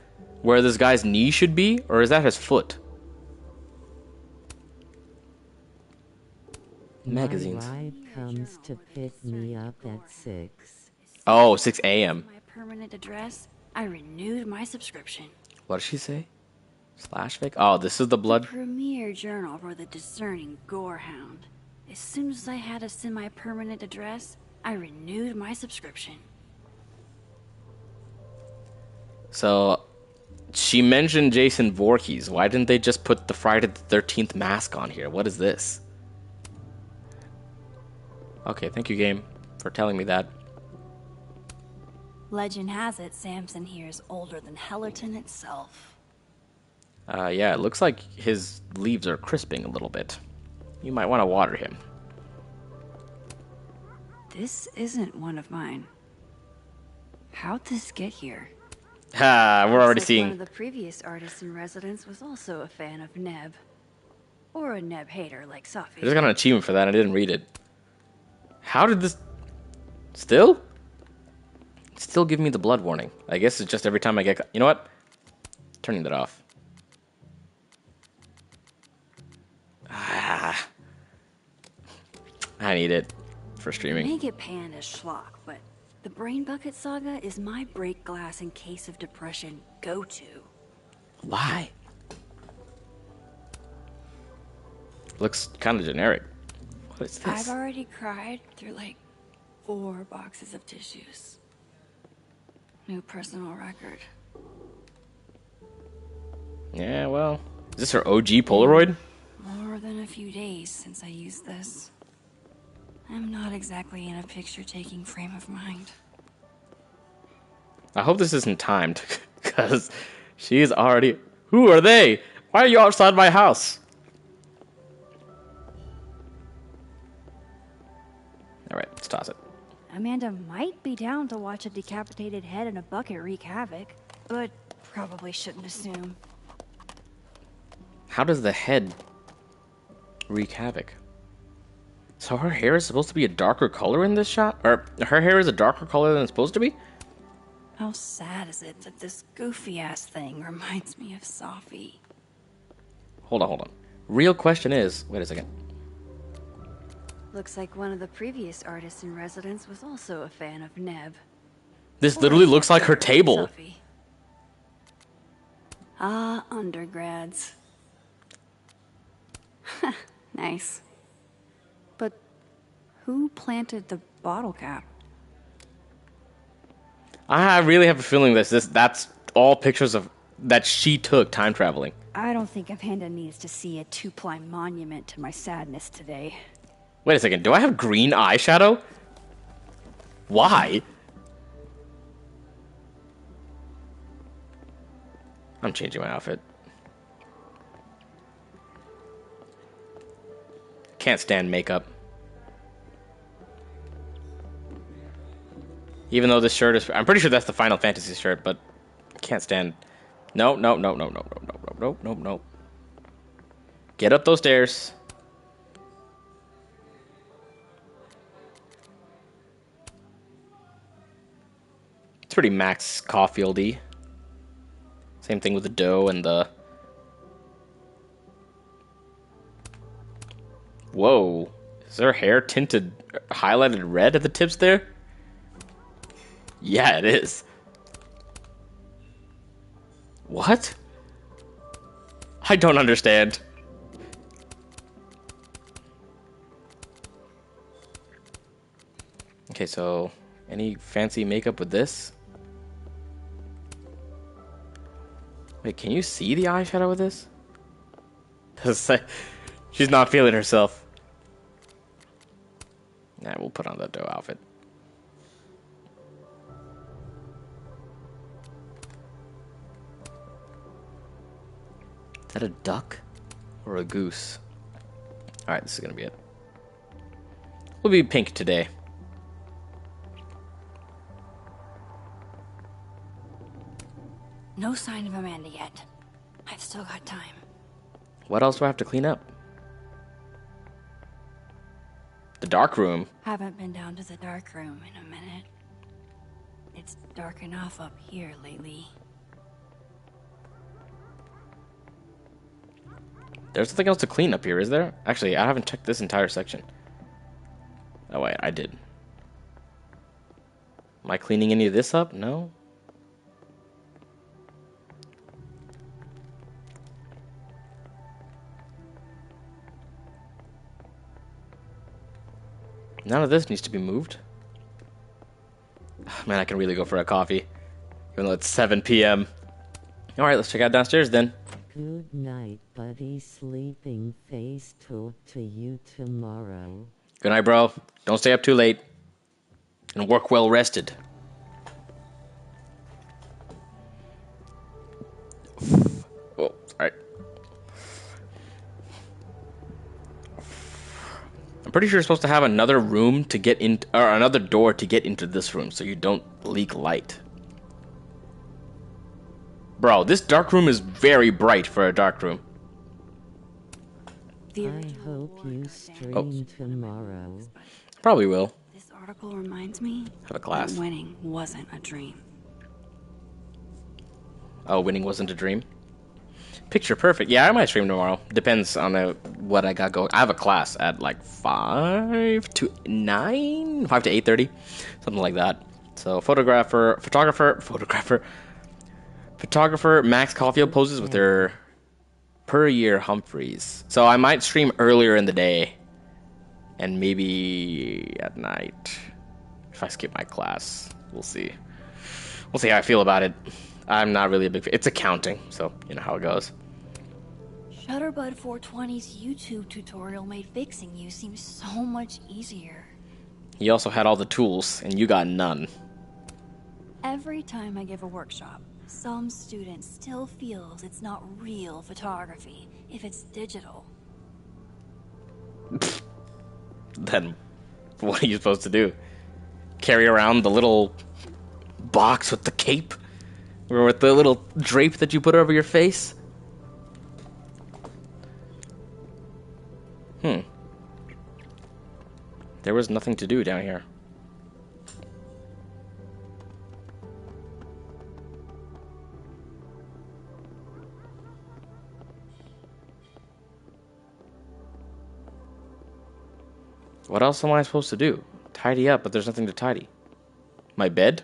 Where this guy's knee should be? Or is that his foot? Magazines. My ride comes to pick me up at 6. Oh, 6 a.m. My permanent address, I renewed my subscription. What did she say? Slash fake? Oh, this is the blood. Premier journal for the discerning gorehound. As soon as I had a semi-permanent address, I renewed my subscription. So, she mentioned Jason Voorhees. Why didn't they just put the Friday the 13th mask on here? What is this? Okay, thank you, game, for telling me that. Legend has it Samson here is older than Hellerton itself. Yeah, it looks like his leaves are crisping a little bit. You might want to water him. This isn't one of mine. How'd this get here? Ha, we're already One seeing. of the previous artists in residence was also a fan of Neb. Or a Neb hater like Sophie. I just got an achievement for that. I didn't read it. How did this... Still give me the blood warning. I guess it's just every time I get... You know what? Turning that off. I need it. for I streaming. may get panned as schlock, but the Brain Bucket Saga is my break glass in case of depression go-to. Why? Looks kind of generic. What is this? I've already cried through like 4 boxes of tissues. New personal record. Yeah, well, is this her OG Polaroid? More than a few days since I used this. I'm not exactly in a picture-taking frame of mind. I hope this isn't timed, because she's already... Who are they? Why are you outside my house? Alright, let's toss it. Amanda might be down to watch a decapitated head in a bucket wreak havoc, but probably shouldn't assume. How does the head wreak havoc? So her hair is supposed to be a darker color in this shot? Or her hair is a darker color than it's supposed to be? How sad is it that this goofy-ass thing reminds me of Safi? Hold on. Real question is... Wait a second. Looks like one of the previous artists in residence was also a fan of Neb. This literally looks like her table. Safi. Ah, undergrads. Nice. But who planted the bottle cap? I really have a feeling that's all pictures of that she took time traveling. I don't think Amanda needs to see a 2-ply monument to my sadness today. Wait a second, do I have green eyeshadow? Why? I'm changing my outfit. Can't stand makeup. Even though this shirt is... I'm pretty sure that's the Final Fantasy shirt, but... Can't stand... No. Get up those stairs. It's pretty Max Caulfield-y. Same thing with the dough and the... Whoa. Is her hair tinted, highlighted red at the tips there? Yeah, it is. What? I don't understand. Okay, so any fancy makeup with this? Wait, can you see the eyeshadow with this? She's not feeling herself. Nah, we'll put on the dough outfit. Is that a duck or a goose? Alright, this is gonna be it. We'll be pink today. No sign of Amanda yet. I've still got time. What else do I have to clean up? The dark room. Haven't been down to the dark room in a minute. It's dark enough up here lately. There's nothing else to clean up here, is there? Actually, I haven't checked this entire section. Oh wait, I did. Am I cleaning any of this up? No? None of this needs to be moved. Man, I can really go for a coffee. Even though it's 7 p.m. Alright, let's check out downstairs then. Good night, buddy. Sleeping face. Talk to you tomorrow. Good night, bro. Don't stay up too late. And work well rested. Oh, alright. I'm pretty sure you're supposed to have another room to get in, or another door to get into this room, so you don't leak light. Bro, this dark room is very bright for a dark room. I hope you stream tomorrow. Probably will. This article reminds me Have a class. that winning wasn't a dream. Oh, winning wasn't a dream? Picture perfect. Yeah, I might stream tomorrow. Depends on what I got going. I have a class at like 5 to 9, 5 to 8:30, something like that. So photographer Max Caulfield poses with her per year Humphreys. So I might stream earlier in the day and maybe at night if I skip my class. We'll see. We'll see how I feel about it. I'm not really a big fan. It's accounting, so you know how it goes. Shutterbud 420's YouTube tutorial made fixing you seem so much easier. He also had all the tools, and you got none. Every time I give a workshop, some student still feels it's not real photography if it's digital. Then what are you supposed to do? Carry around the little box with the cape? Or with the little drape that you put over your face? There was nothing to do down here. What else am I supposed to do? Tidy up, but there's nothing to tidy. My bed?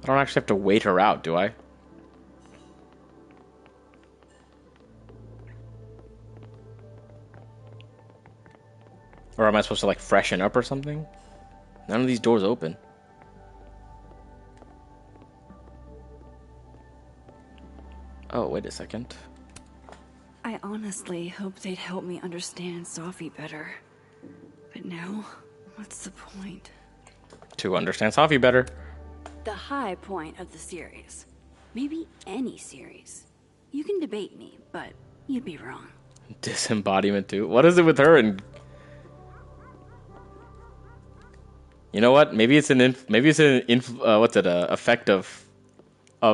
I don't actually have to wait her out, do I? Or am I supposed to like freshen up or something? None of these doors open. Oh, wait a second. I honestly hoped they'd help me understand Sophie better. But now, what's the point? To understand Sophie better. The high point of the series. Maybe any series. You can debate me, but you'd be wrong. Disembodiment too. What is it with her and... You know what? Maybe it's an effect of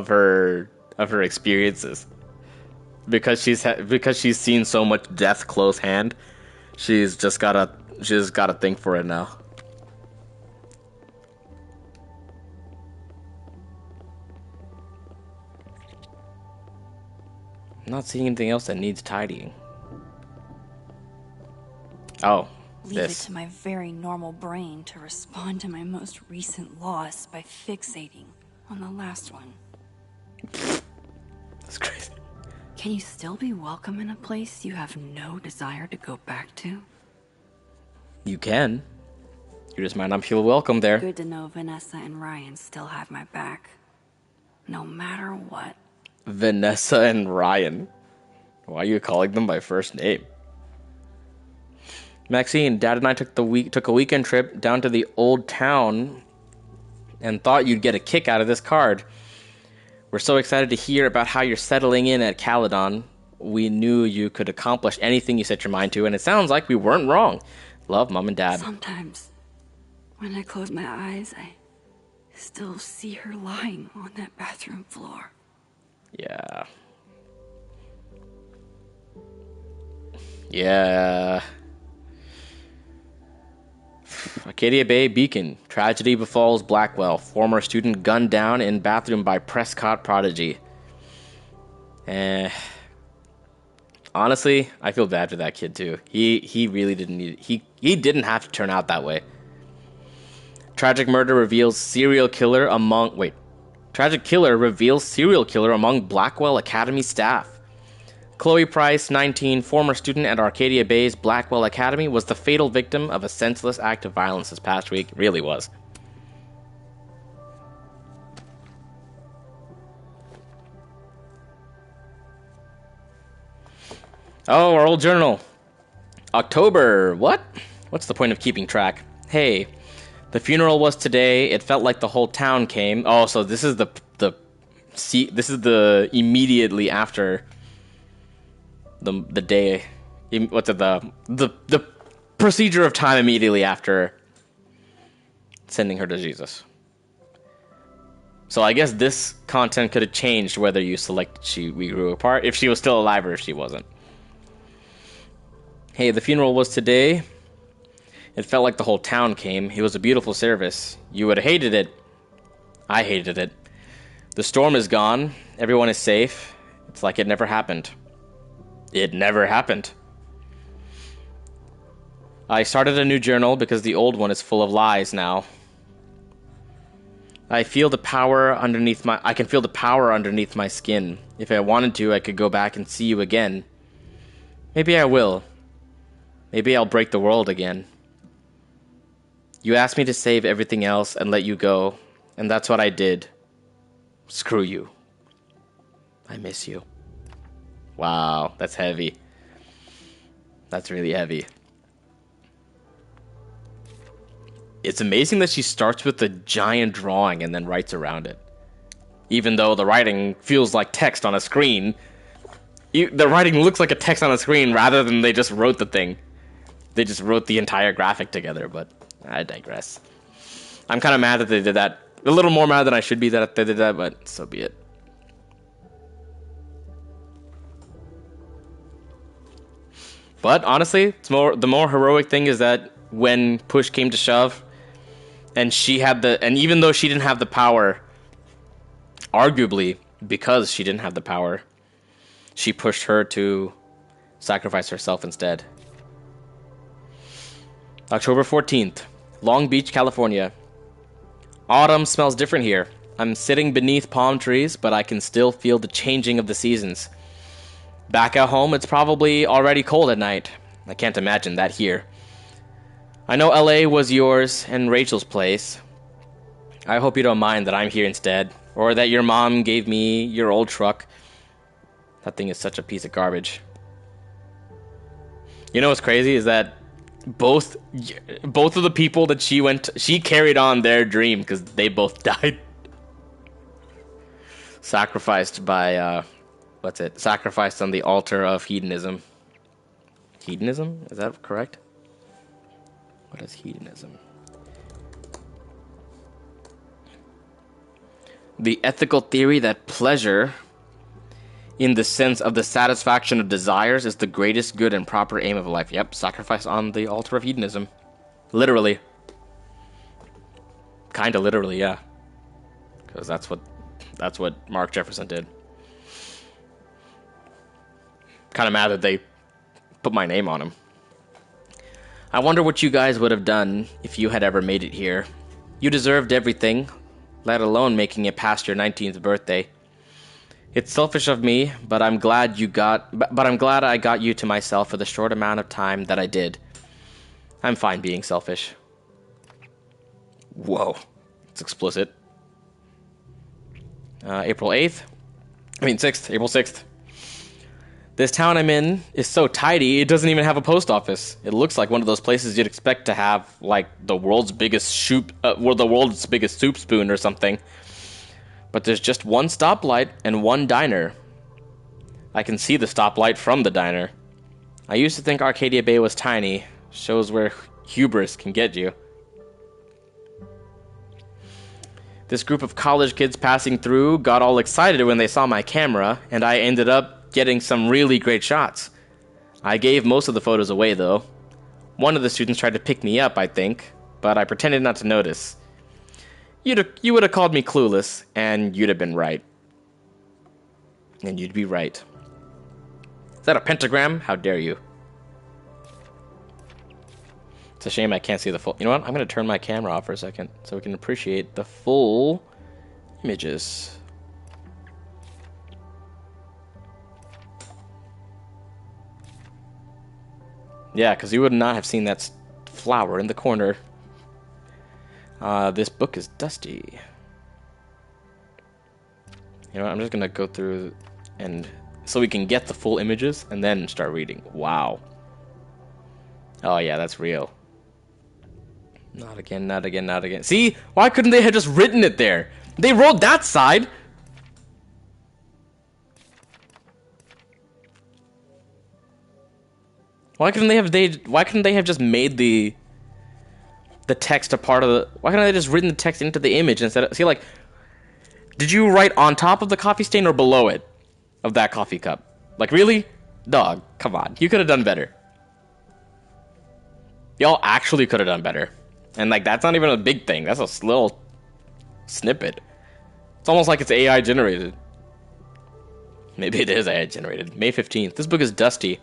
her experiences. Because she's seen so much death close hand, she's just got a thing for it now. I'm not seeing anything else that needs tidying. Oh, Leave it to my very normal brain to respond to my most recent loss by fixating on the last one. That's crazy. Can you still be welcome in a place you have no desire to go back to? You can. You just might not feel welcome there. Good to know Vanessa and Ryan still have my back. No matter what. Vanessa and Ryan. Why are you calling them by first name? Maxine, Dad and I took a weekend trip down to the old town and thought you'd get a kick out of this card. We're so excited to hear about how you're settling in at Caledon. We knew you could accomplish anything you set your mind to, and it sounds like we weren't wrong. Love, Mom and Dad. Sometimes, when I close my eyes, I still see her lying on that bathroom floor. Yeah. Yeah. Arcadia Bay Beacon. Tragedy befalls Blackwell. Former student gunned down in bathroom by Prescott prodigy. Honestly, I feel bad for that kid too. He really didn't need it. He didn't have to turn out that way. Tragic reveals serial killer among Blackwell Academy staff. Chloe Price, 19, former student at Arcadia Bay's Blackwell Academy, was the fatal victim of a senseless act of violence this past week. It really was. Oh, our old journal. October. What? What's the point of keeping track? Hey, the funeral was today. It felt like the whole town came. Oh, so this is the immediately after the day. What's it? The procedure of time immediately after sending her to Jesus. So I guess this content could have changed whether you selected we grew apart, if she was still alive or if she wasn't. Hey, the funeral was today. It felt like the whole town came. It was a beautiful service. You would have hated it. I hated it. The storm is gone. Everyone is safe. It's like it never happened. It never happened. I started a new journal because the old one is full of lies now. I can feel the power underneath my skin. If I wanted to, I could go back and see you again. Maybe I will. Maybe I'll break the world again. You asked me to save everything else and let you go, and that's what I did. Screw you. I miss you. Wow, that's heavy. That's really heavy. It's amazing that she starts with a giant drawing and then writes around it. Even though the writing feels like text on a screen, the writing looks like a text on a screen rather than they just wrote the thing. They just wrote the entire graphic together, but I digress. I'm kind of mad that they did that. A little more mad than I should be that they did that, but so be it. But honestly, the more heroic thing is that when push came to shove, and even though she didn't have the power, arguably because she didn't have the power, she pushed her to sacrifice herself instead. October 14th, Long Beach, California. Autumn smells different here. I'm sitting beneath palm trees, but I can still feel the changing of the seasons. Back at home, it's probably already cold at night. I can't imagine that here. I know LA was yours and Rachel's place. I hope you don't mind that I'm here instead, or that your mom gave me your old truck. That thing is such a piece of garbage. You know what's crazy is that both of the people that she carried on their dream because they both died. Sacrificed by, sacrificed on the altar of hedonism. Hedonism? Is that correct? What is hedonism? The ethical theory that pleasure, in the sense of the satisfaction of desires, is the greatest good and proper aim of life. Yep, sacrifice on the altar of hedonism. Literally. Kinda literally, yeah. Because that's what Mark Jefferson did. Kinda mad that they put my name on him. I wonder what you guys would have done if you had ever made it here. You deserved everything, let alone making it past your 19th birthday. It's selfish of me, but I'm glad I got you to myself for the short amount of time that I did. I'm fine being selfish. Whoa, it's explicit. April 6th. This town I'm in is so tidy, it doesn't even have a post office. It looks like one of those places you'd expect to have, like, the world's biggest soup spoon or something. But there's just one stoplight and one diner. I can see the stoplight from the diner. I used to think Arcadia Bay was tiny. Shows where hubris can get you. This group of college kids passing through got all excited when they saw my camera, and I ended up getting some really great shots. I gave most of the photos away, though. One of the students tried to pick me up, I think, but I pretended not to notice. You would have called me clueless, and you'd have been right. And you'd be right. Is that a pentagram? How dare you? It's a shame I can't see the full... You know what? I'm going to turn my camera off for a second so we can appreciate the full images. Yeah, because you would not have seen that flower in the corner. This book is dusty. You know what? I'm just going to go through and... so we can get the full images and then start reading. Wow. Oh, yeah, that's real. Not again, not again, not again. See? Why couldn't they have just written it there? They wrote that side. Why couldn't they have just made the text a part of the... Why couldn't they just written the text into the image instead of... See, like... Did you write on top of the coffee stain or below it? Of that coffee cup? Like, really? Dog, come on. You could have done better. Y'all actually could have done better. And, like, that's not even a big thing. That's a little snippet. It's almost like it's AI generated. Maybe it is AI generated. May 15th. This book is dusty.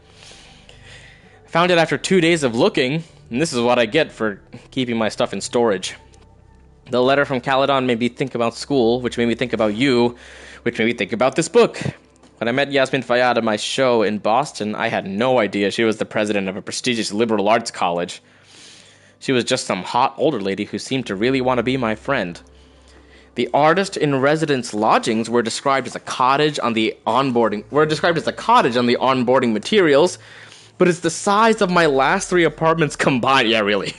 I found it after 2 days of looking, and this is what I get for keeping my stuff in storage. The letter from Caledon made me think about school, which made me think about you, which made me think about this book. When I met Yasmin Fayyad at my show in Boston, I had no idea she was the president of a prestigious liberal arts college. She was just some hot older lady who seemed to really want to be my friend. The artist-in-residence lodgings were described as a cottage on the onboarding materials, but it's the size of my last 3 apartments combined. Yeah, really.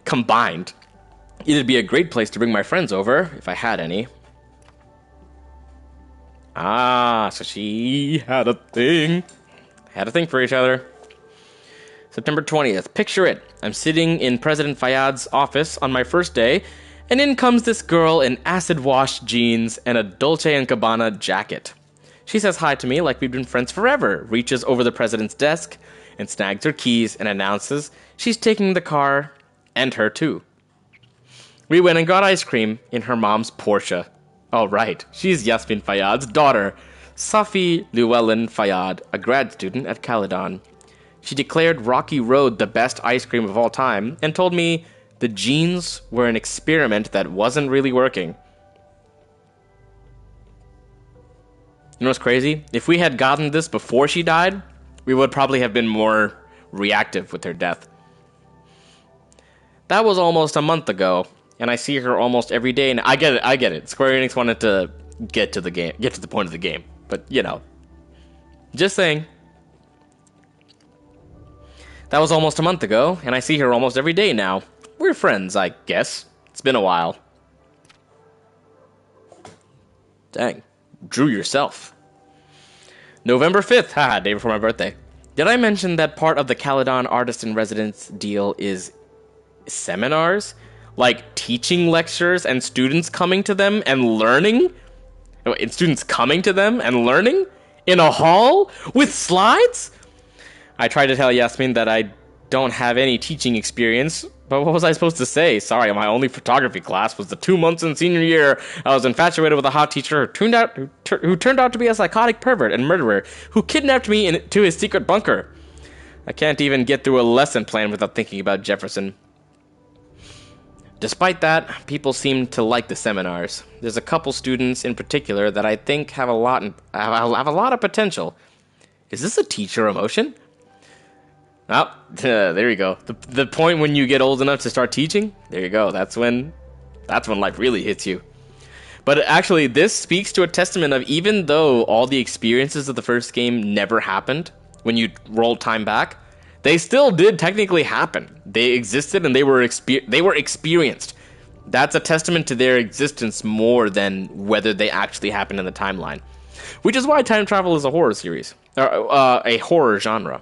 Combined. It'd be a great place to bring my friends over, if I had any. Ah, so she had a thing. Had a thing for each other. September 20th. Picture it. I'm sitting in President Fayyad's office on my first day, and in comes this girl in acid-washed jeans and a Dolce & Gabbana jacket. She says hi to me like we've been friends forever, reaches over the president's desk, and snags her keys and announces she's taking the car, and her too. We went and got ice cream in her mom's Porsche. Oh right, she's Yasmin Fayyad's daughter, Safi Llewellyn Fayyad, a grad student at Caledon. She declared Rocky Road the best ice cream of all time, and told me the jeans were an experiment that wasn't really working. You know what's crazy? If we had gotten this before she died, we would probably have been more reactive with her death. That was almost a month ago, and I see her almost every day. And I get it. Square Enix wanted to get to the point of the game, but you know, just saying. That was almost a month ago, and I see her almost every day now. We're friends, I guess. It's been a while. Dang. Drew yourself. November 5th. Haha, day before my birthday. Did I mention that part of the Caledon Artist-in-Residence deal is seminars? Like teaching lectures and students coming to them and learning? And students coming to them and learning? In a hall? With slides? I tried to tell Yasmin that I don't have any teaching experience, but what was I supposed to say? Sorry, my only photography class was the 2 months in senior year. I was infatuated with a hot teacher who turned out to be a psychotic pervert and murderer who kidnapped me into his secret bunker. I can't even get through a lesson plan without thinking about Jefferson. Despite that, people seem to like the seminars. There's a couple students in particular that I think have a lot of potential. Is this a teacher emotion? Oh, there you go. The point when you get old enough to start teaching, there you go. That's when life really hits you. But actually, this speaks to a testament of even though all the experiences of the first game never happened, when you roll time back, they still did technically happen. They existed and they were experienced. That's a testament to their existence more than whether they actually happened in the timeline. Which is why time travel is a horror series, or a horror genre.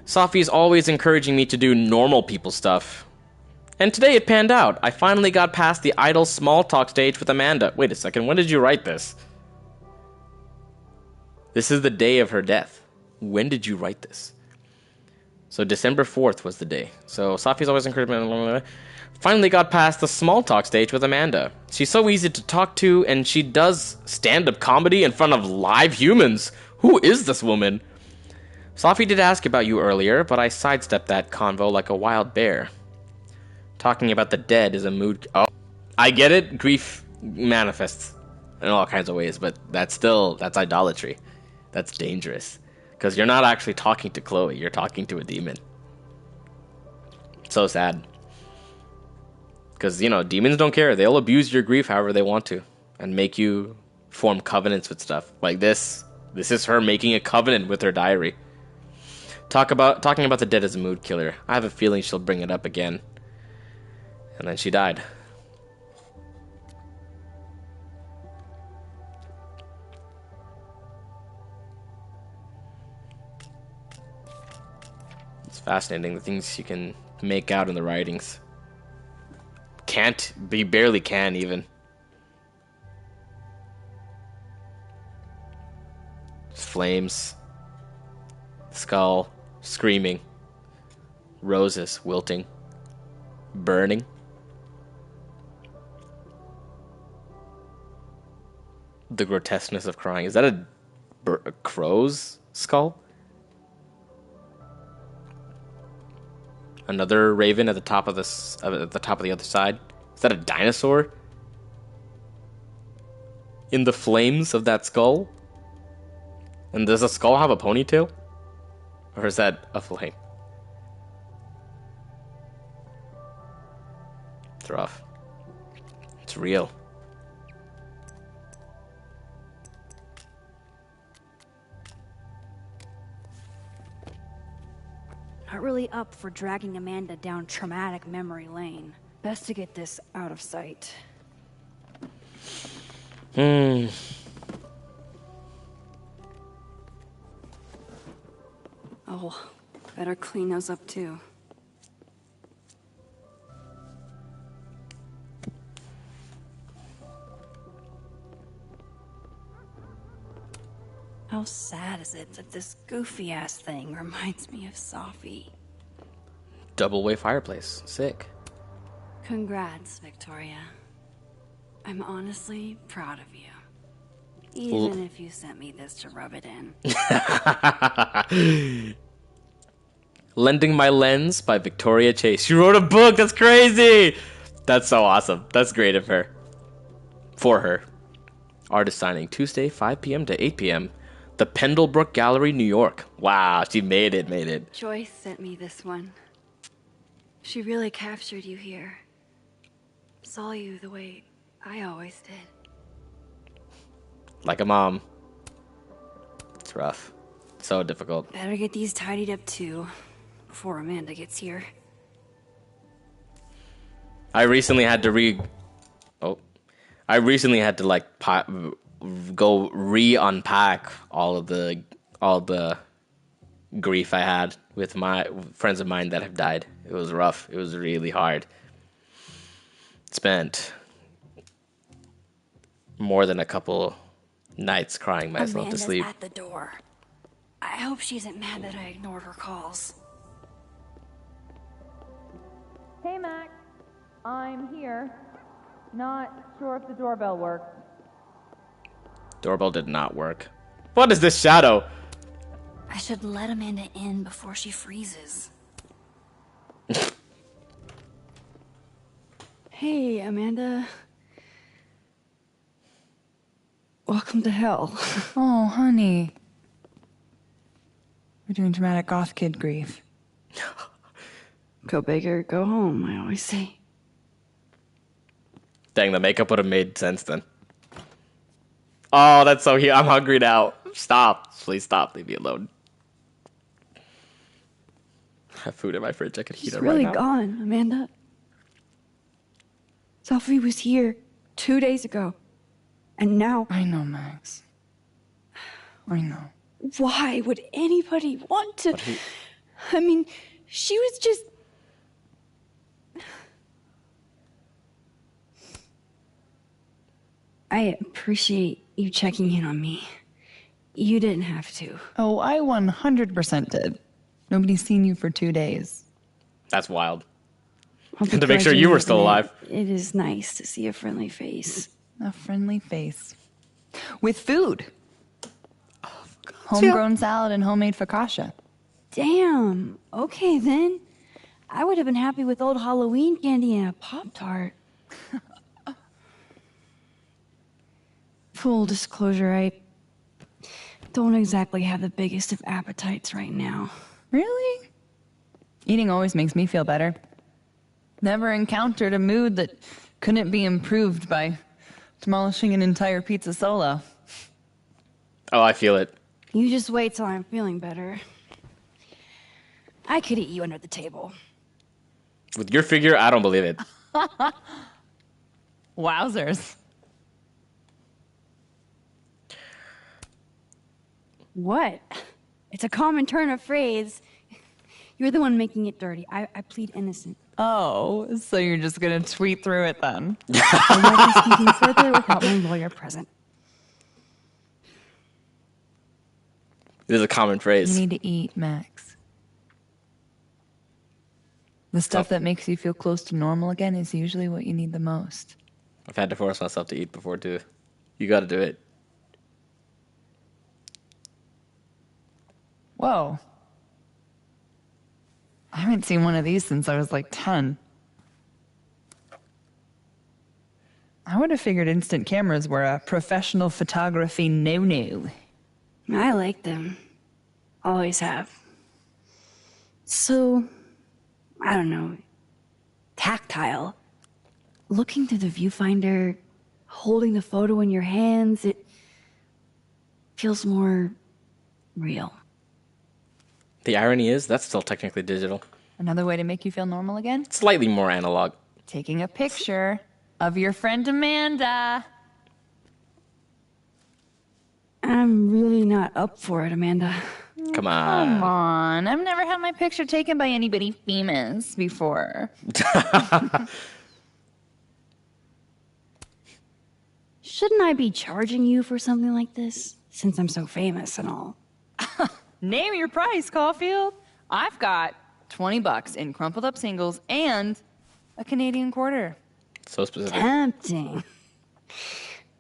Safi's always encouraging me to do normal people stuff. And today it panned out. I finally got past the idle small talk stage with Amanda. Wait a second, when did you write this? This is the day of her death. When did you write this? So December 4th was the day. So Safi's always encouraging me. Finally got past the small talk stage with Amanda. She's so easy to talk to, and she does stand-up comedy in front of live humans. Who is this woman? Safi did ask about you earlier, but I sidestepped that convo like a wild bear. Talking about the dead is a mood... Oh, I get it. Grief manifests in all kinds of ways, but that's idolatry. That's dangerous. Because you're not actually talking to Chloe, you're talking to a demon. So sad. Because, you know, demons don't care. They'll abuse your grief however they want to. And make you form covenants with stuff. Like this. This is her making a covenant with her diary. Talking about the dead as a mood killer. I have a feeling she'll bring it up again. And then she died. It's fascinating, the things you can make out in the writings. Barely can even. Flames. Skull. Screaming. Roses wilting. Burning. the grotesqueness of crying. Is that a crow's skull? Another raven at the top of the other side. Is that a dinosaur? In the flames of that skull? And does the skull have a ponytail? Or is that a flame? It's rough. It's real. Not really up for dragging Amanda down traumatic memory lane. Best to get this out of sight. Oh, better clean those up too. How sad is it that this goofy-ass thing reminds me of Safi? Double way fireplace. Sick. Congrats, Victoria. I'm honestly proud of you. Even if you sent me this to rub it in. Lending My Lens by Victoria Chase. She wrote a book. That's crazy. That's so awesome. That's great of her. For her. Artist signing Tuesday, 5 p.m. to 8 p.m. The Pendlebrook Gallery, New York. Wow, she made it. Joyce sent me this one. She really captured you here. Saw you the way I always did. Like a mom. It's rough. So difficult. Better get these tidied up too, before Amanda gets here. I recently had to go re-unpack all the grief I had with my friends of mine that have died. It was rough. It was really hard. Spent more than a couple nights crying myself Amanda's to sleep. at the door. I hope she isn't mad that I ignored her calls. Hey, Max. I'm here. Not sure if the doorbell works. Doorbell did not work. What is this shadow? I should let Amanda in before she freezes. Hey, Amanda. Welcome to hell. Oh, honey. We're doing dramatic goth kid grief. Go big or go home, I always say. Dang, the makeup would have made sense then. Oh, that's so I'm hungry now. Stop. Please stop. Leave me alone. I have food in my fridge. I could heat She's it really right now. gone, Amanda. Sophie was here 2 days ago. And now... I know, Max. I know. Why would anybody want to... I mean, she was just... I appreciate you checking in on me. You didn't have to. Oh, I 100% did. Nobody's seen you for 2 days. That's wild. I'll be To make sure you were grudging still it. alive. It is nice to see a friendly face. A friendly face. With food. Homegrown salad and homemade focaccia. Damn. Okay, then. I would have been happy with old Halloween candy and a Pop-Tart. Full disclosure, I don't exactly have the biggest of appetites right now. Really? Eating always makes me feel better. Never encountered a mood that couldn't be improved by demolishing an entire pizza solo. Oh, I feel it. You just wait till I'm feeling better. I could eat you under the table. With your figure, I don't believe it. Wowzers. What? It's a common turn of phrase. You're the one making it dirty. I plead innocent. Oh, so you're just gonna tweet through it then? I'm not speaking further without my lawyer present. It is a common phrase. You need to eat, Max. The stuff that makes you feel close to normal again is usually what you need the most. I've had to force myself to eat before too. You gotta do it. Whoa. I haven't seen one of these since I was like 10. I would have figured instant cameras were a professional photography no-no. I like them. Always have. So, I don't know, tactile. Looking through the viewfinder, holding the photo in your hands, it feels more real. The irony is, that's still technically digital. Another way to make you feel normal again? Slightly more analog. Taking a picture of your friend Amanda. I'm really not up for it, Amanda. Come on. Come on. I've never had my picture taken by anybody famous before. Shouldn't I be charging you for something like this? Since I'm so famous and all. Name your price, Caulfield. I've got $20 in crumpled up singles and a Canadian quarter. So specific. Tempting.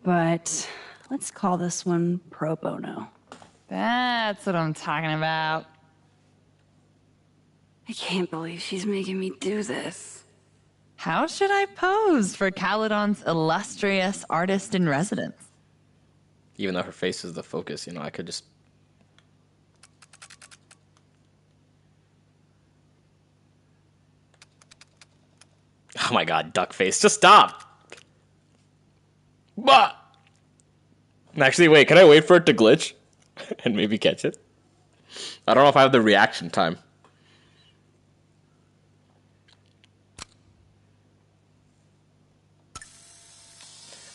But let's call this one pro bono. That's what I'm talking about. I can't believe she's making me do this. How should I pose for Caledon's illustrious artist in residence? Even though her face is the focus, you know, I could just... Oh my god, duck face. Just stop! Bah! Actually, wait, can I wait for it to glitch? And maybe catch it? I don't know if I have the reaction time.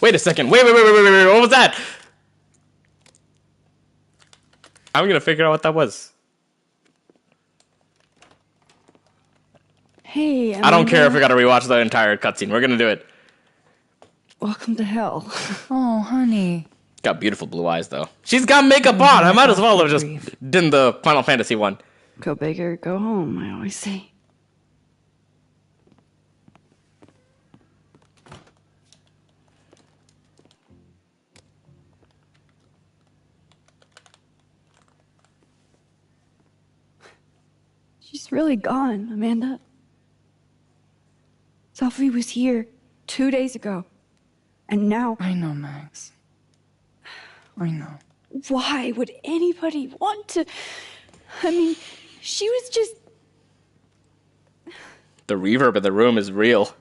Wait a second. Wait. What was that? I'm gonna figure out what that was. Hey, I don't care if we gotta rewatch the entire cutscene. We're gonna do it. Welcome to hell. Oh, honey. Got beautiful blue eyes, though. She's got makeup on. I might as well have just done the Final Fantasy one. Go big or go home, I always say. She's really gone, Amanda. Sophie was here 2 days ago. And now... I know, Max. I know. Why would anybody want to... I mean, she was just... The reverb in the room is real.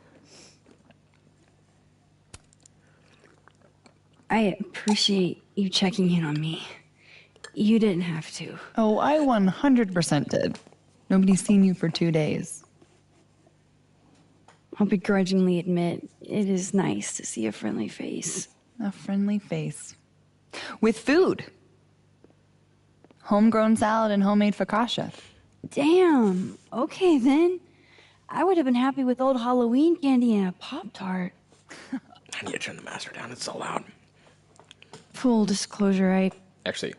I appreciate you checking in on me. You didn't have to. Oh, I 100% did. Nobody's seen you for 2 days. I'll begrudgingly admit, it is nice to see a friendly face. A friendly face. With food. Homegrown salad and homemade focaccia. Damn. Okay, then. I would have been happy with old Halloween candy and a Pop-Tart. I need to turn the master down. It's so loud. Full disclosure, I Actually,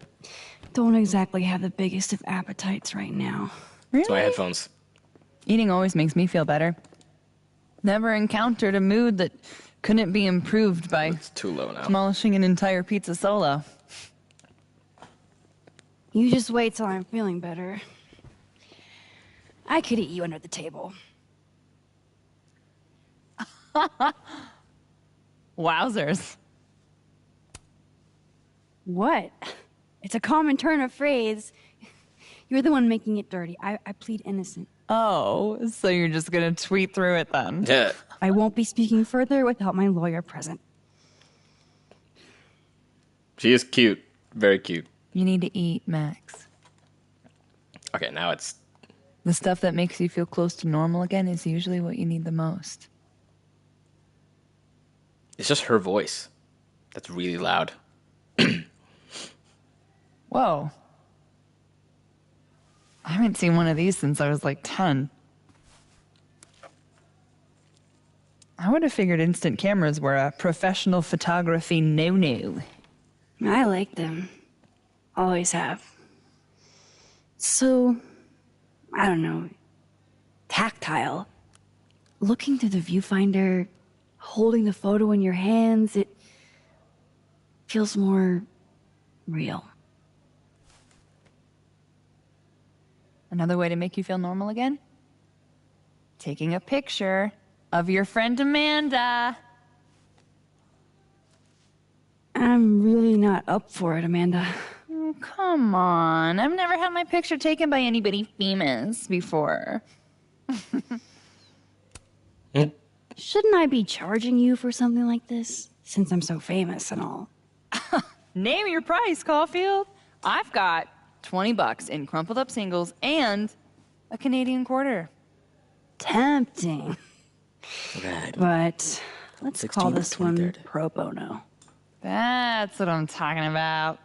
don't exactly have the biggest of appetites right now. Really? it's my headphones. Eating always makes me feel better. Never encountered a mood that couldn't be improved by It's too low now. demolishing an entire pizza solo. You just wait till I'm feeling better. I could eat you under the table. Wowzers. What? It's a common turn of phrase. You're the one making it dirty. I plead innocent. Oh, so you're just gonna tweet through it then? Yeah. I won't be speaking further without my lawyer present. She is cute. Very cute. You need to eat, Max. Okay, now it's... The stuff that makes you feel close to normal again is usually what you need the most. It's just her voice. That's really loud. Whoa. I haven't seen one of these since I was like 10. I would have figured instant cameras were a professional photography no-no. I like them. Always have. So, I don't know, tactile. Looking through the viewfinder, holding the photo in your hands, it feels more real. Another way to make you feel normal again? Taking a picture of your friend Amanda. I'm really not up for it, Amanda. Oh, come on. I've never had my picture taken by anybody famous before. Shouldn't I be charging you for something like this? Since I'm so famous and all. Name your price, Caulfield. I've got $20 in crumpled up singles and a Canadian quarter. Tempting. Right. But let's 16th, call this one 23rd. pro bono. That's what I'm talking about.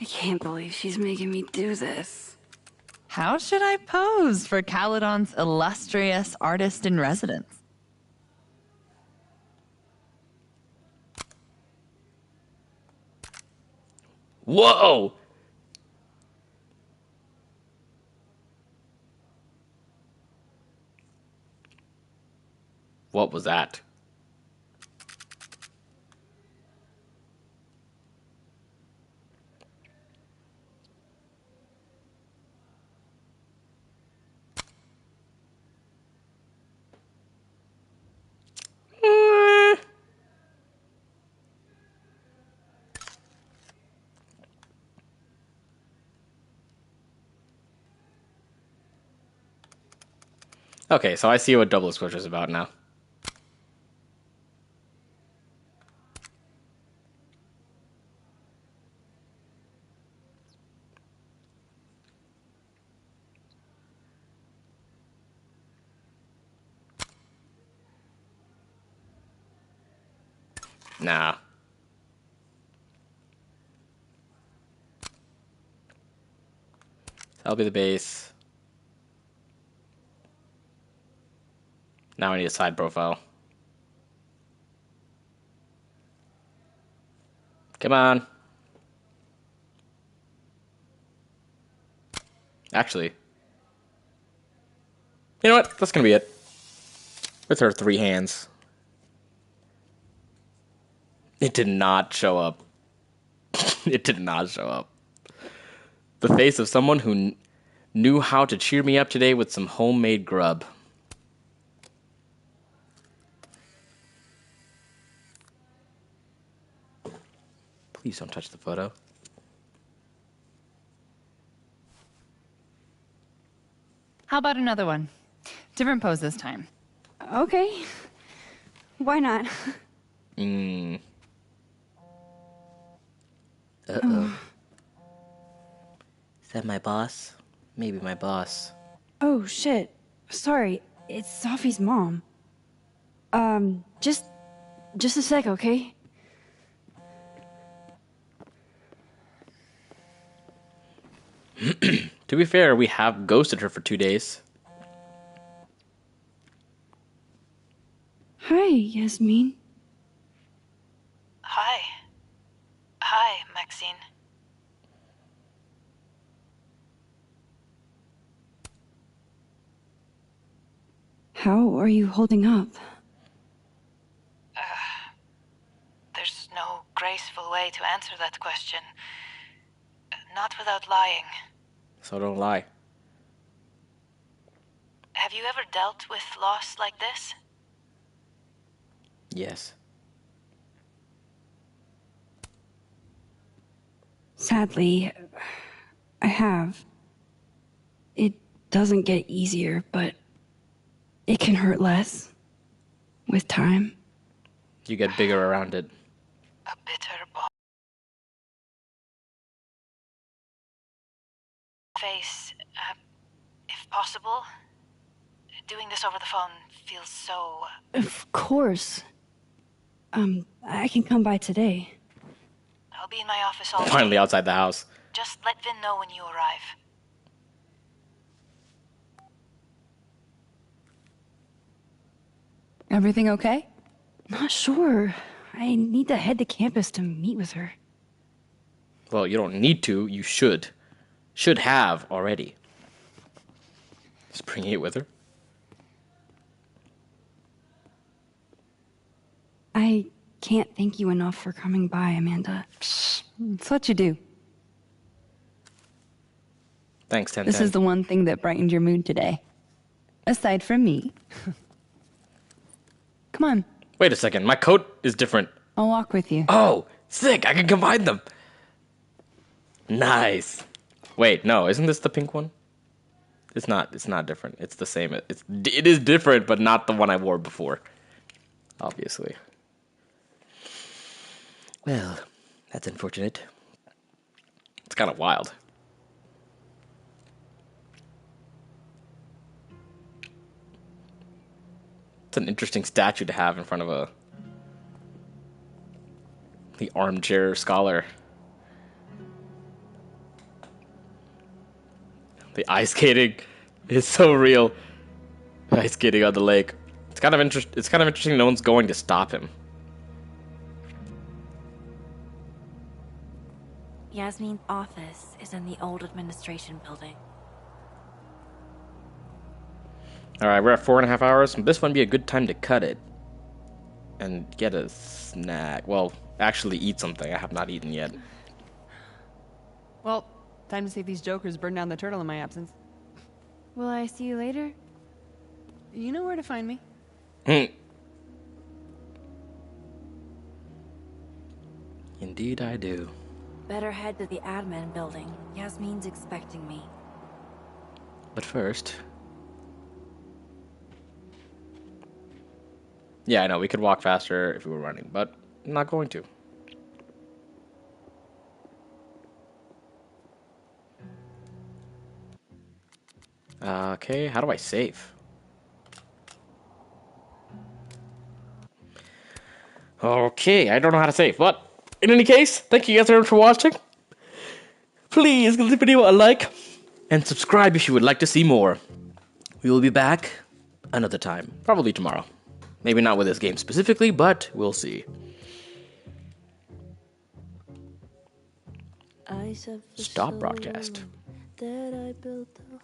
I can't believe she's making me do this. How should I pose for Caledon's illustrious artist in residence? Whoa! What was that? Okay, so I see what double exposure is about now. Nah. That'll be the base. Now I need a side profile. Come on. Actually. You know what? That's gonna be it. With her 3 hands. It did not show up. It did not show up. The face of someone who knew how to cheer me up today with some homemade grub. Please don't touch the photo. How about another one? Different pose this time. Okay. Why not? Uh-oh. Is that my boss? Maybe my boss. Oh, shit. Sorry. It's Sophie's mom. Just a sec, okay? To be fair, we have ghosted her for 2 days. Hi, Yasmin. Hi. Hi, Maxine. How are you holding up? There's no graceful way to answer that question. Not without lying. So don't lie. Have you ever dealt with loss like this? Yes. Sadly, I have. It doesn't get easier, but it can hurt less with time. You get bigger around it. A bitter bond. Face, if possible. Doing this over the phone feels so... Of course. I can come by today. I'll be in my office all day. Finally outside the house. Just let Vin know when you arrive. Everything okay? Not sure. I need to head to campus to meet with her. Well, you don't need to. You should. Should have already. Just bringing it with her. I can't thank you enough for coming by, Amanda. It's what you do. Thanks, 10. This is the one thing that brightened your mood today. Aside from me. Come on. Wait a second. My coat is different. I'll walk with you. Oh, sick. I can combine them. Nice. Wait, no. Isn't this the pink one? It's not. It's not different. It's the same. It is different, but not the one I wore before. Obviously. Well, that's unfortunate. It's kind of wild. It's an interesting statue to have in front of the armchair scholar. The ice skating is so real. Ice skating on the lake. It's kind of interesting. No one's going to stop him. Yasmin's office is in the old administration building. Alright, we're at 4.5 hours. This one would be a good time to cut it. And get a snack. Well, actually eat something. I have not eaten yet. Well, time to see if these jokers burn down the turtle in my absence. Will I see you later? You know where to find me. Indeed I do. Better head to the admin building. Yasmin's expecting me. But first... Yeah, I know, we could walk faster if we were running, but I'm not going to. Okay, how do I save? Okay, I don't know how to save, but in any case, thank you guys very much for watching. Please give the video a like and subscribe if you would like to see more. We will be back another time, probably tomorrow. Maybe not with this game specifically, but we'll see. Stop broadcast. That I built the